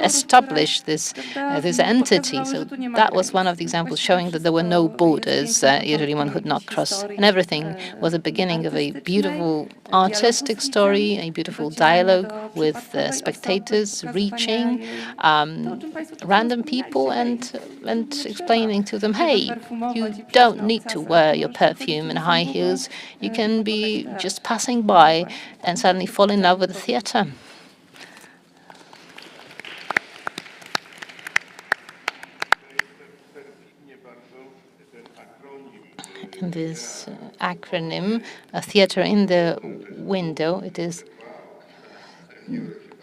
[SPEAKER 2] establish this entity. So that was one of the examples showing that there were no borders. Jerzy Limon could not cross. And everything was the beginning of a beautiful artistic story, a beautiful dialogue with spectators, reaching random people and explaining to them, hey, you don't need to wear your perfume and high heels. You can be just passing by and suddenly fall in love with the theatre. And this acronym, a theatre in the window, it is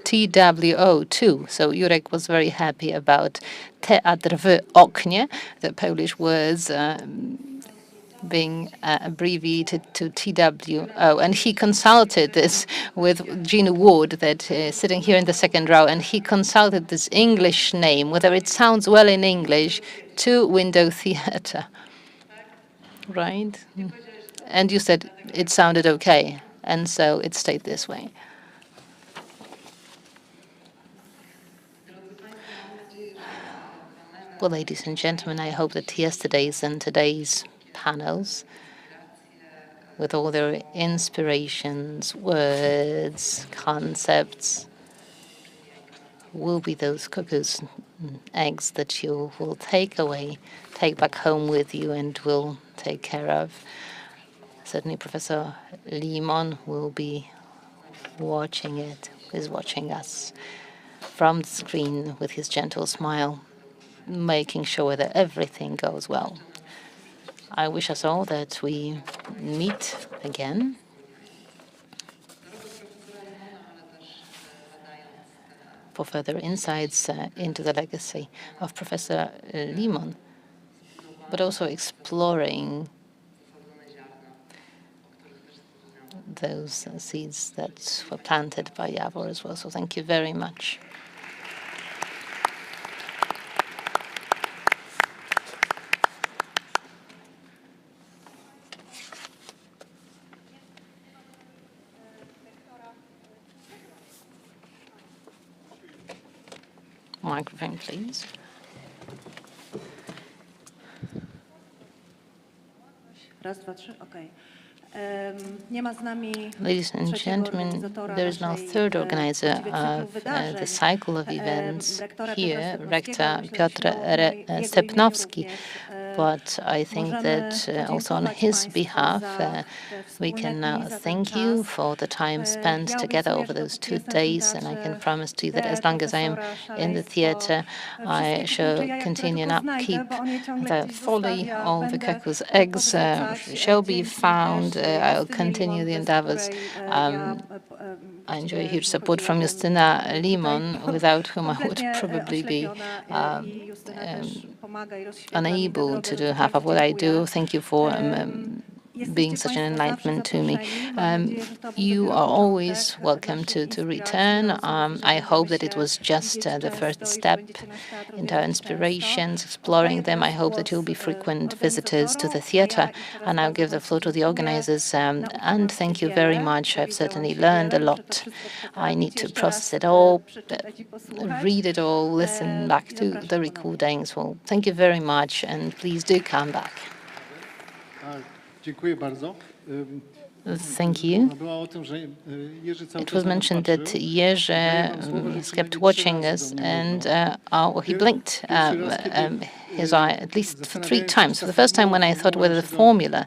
[SPEAKER 2] TWO2. So Jurek was very happy about teatr w oknie, the Polish words being abbreviated to TWO. And he consulted this with Jean Ward, that is sitting here in the second row, and he consulted this English name, whether it sounds well in English, two-window theatre. Right? And you said it sounded okay, and so it stayed this way. Well, ladies and gentlemen, I hope that yesterday's and today's panels, with all their inspirations, words, concepts, will be those cuckoo's eggs that you will take back home with you, and will take care of. Certainly Professor Limon will be watching it, is watching us from the screen with his gentle smile, making sure that everything goes well. I wish us all that we meet again. For further insights into the legacy of Professor Limon, but also exploring those seeds that were planted by Javor as well. So thank you very much. Microphone, please.
[SPEAKER 11] Raz, dwa, trzy, okej.
[SPEAKER 2] Ladies and gentlemen, there is no third organizer of the cycle of events here, Rector Piotr Stepnowski, but I think that also on his behalf, we can now thank you for the time spent together over those 2 days, and I can promise to you that as long as I am in the theatre, I shall continue and upkeep the folly. All the cuckoo's eggs shall be found. I'll continue the endeavors. I enjoy huge support from Jerzy Limon, without whom I would probably be unable to do half of what I do. Thank you for being such an enlightenment to me. You are always welcome to return. I hope that it was just the first step into our inspirations, exploring them. I hope that you'll be frequent visitors to the theatre, and I'll give the floor to the organizers. And thank you very much. I've certainly learned a lot. I need to process it all, read it all, listen back to the recordings. Well, thank you very much, and please do come back. Thank you. It was mentioned that Jerzy kept watching us, and he blinked his eye at least 3 times. For the first time, when I thought whether the formula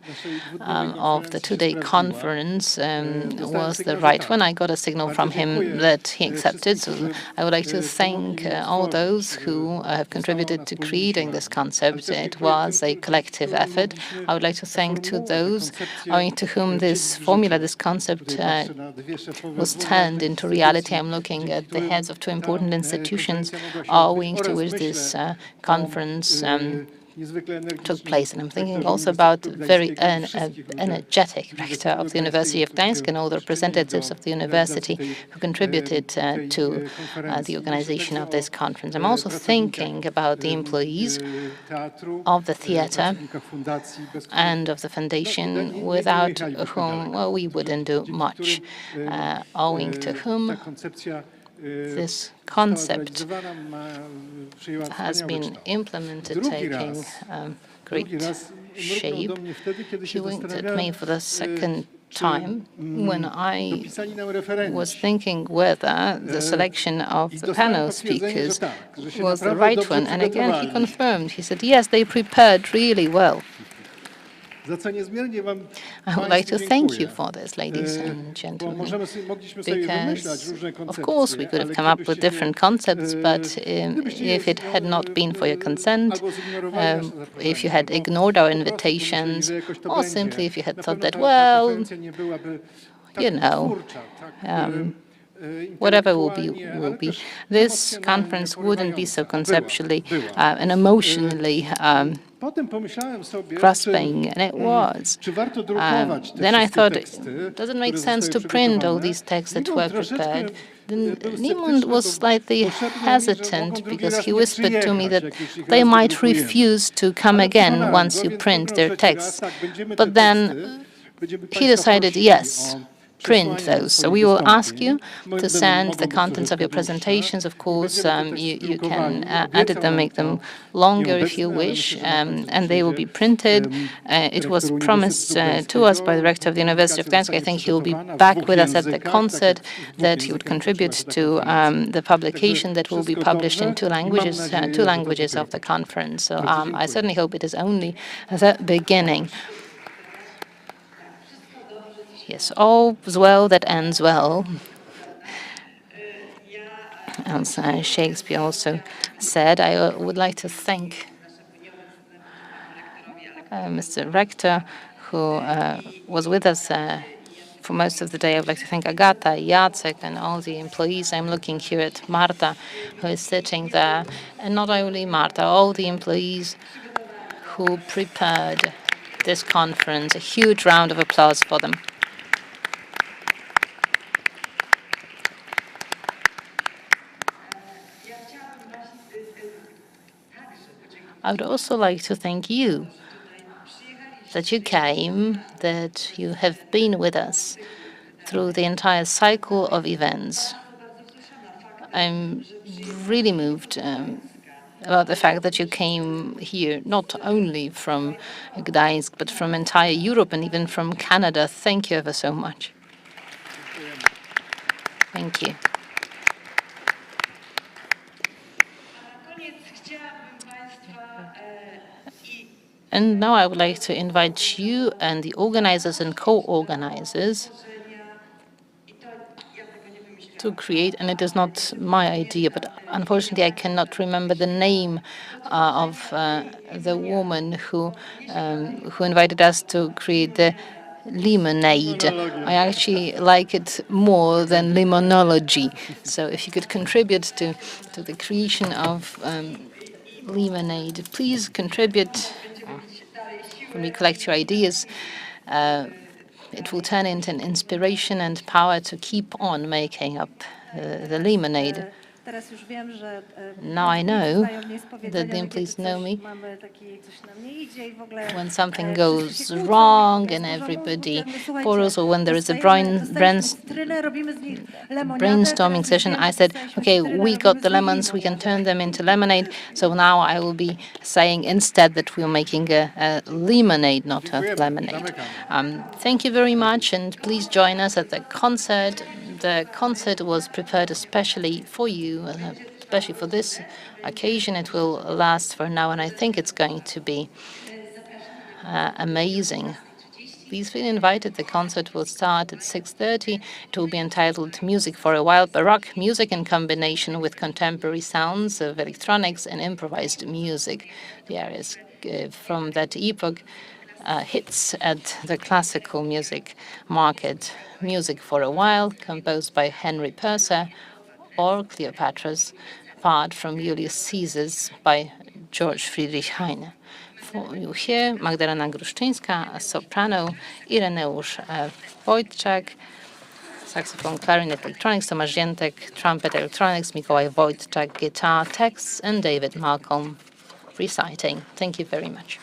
[SPEAKER 2] of the 2-day conference was the right one, I got a signal from him that he accepted. So I would like to thank all those who have contributed to creating this concept. It was a collective effort. I would like to thank to those owing to whom this formula, this concept was turned into reality. I'm looking at the heads of 2 important institutions owing to which this conference took place. And I'm thinking also about the very energetic rector of the University of Gdansk and all the representatives of the university who contributed to the organization of this conference. I'm also thinking about the employees of the theatre and of the foundation, without whom, well, we wouldn't do much, owing to whom this concept has been implemented, taking great shape. He winked at me for the second time when I was thinking whether the selection of the panel speakers was the right one. And again, he confirmed. He said, yes, they prepared really well. I would like to thank you for this, ladies and gentlemen, because, of course, we could have come up with different concepts, but if it had not been for your consent, if you had ignored our invitations, or simply if you had thought that, well, you know, whatever will be, this conference wouldn't be so conceptually and emotionally grasping, and it was. Then I thought, does it make sense to print all these texts that were prepared? Then Limon was slightly hesitant because he whispered to me that they might refuse to come again once you print their texts. But then he decided, yes, print those. So we will ask you to send the contents of your presentations. Of course, you can edit them, make them longer if you wish, and they will be printed. It was promised to us by the rector of the University of Gdansk. I think he will be back with us at the concert, that he would contribute to the publication that will be published in 2 languages of the conference. So I certainly hope it is only the beginning. Yes, all's well that ends well. As Shakespeare also said, I would like to thank Mr. Rector, who was with us for most of the day. I would like to thank Agata, Jacek, and all the employees. I'm looking here at Marta, who is sitting there. And not only Marta, all the employees who prepared this conference. A huge round of applause for them. I would also like to thank you that you came, that you have been with us through the entire cycle of events. I'm really moved about the fact that you came here not only from Gdańsk, but from entire Europe and even from Canada. Thank you ever so much. Thank you. And now I would like to invite you and the organizers and co-organizers to create, and it is not my idea, but unfortunately I cannot remember the name of the woman who invited us to create the lemonade. I actually like it more than limonology. So if you could contribute to the creation of lemonade, please contribute. When we collect your ideas, it will turn into an inspiration and power to keep on making up the lemonade. Now I know that the employees know me. When something goes wrong and everybody quarrels, or when there is a brainstorming session, I said, okay, we got the lemons, we can turn them into lemonade. So now I will be saying instead that we're making a lemonade, not a lemonade. Thank you very much, and please join us at the concert. The concert was prepared especially for you, especially for this occasion. It will last for an hour, and I think it's going to be amazing. Please feel invited. The concert will start at 6:30. It will be entitled Music for a While, Baroque music in combination with contemporary sounds of electronics and improvised music. The areas from that epoch hits at the classical music market. Music for a While, composed by Henry Purser, or Cleopatra's part from Julius Caesar's by George Friedrich Heine. For you here, Magdalena Gruszczyńska, soprano, Ireneusz Wojtczak, saxophone, clarinet, electronics, Tomasz Ziętek, trumpet, electronics, Mikołaj Wojtczak, guitar, texts, and David Malcolm reciting. Thank you very much.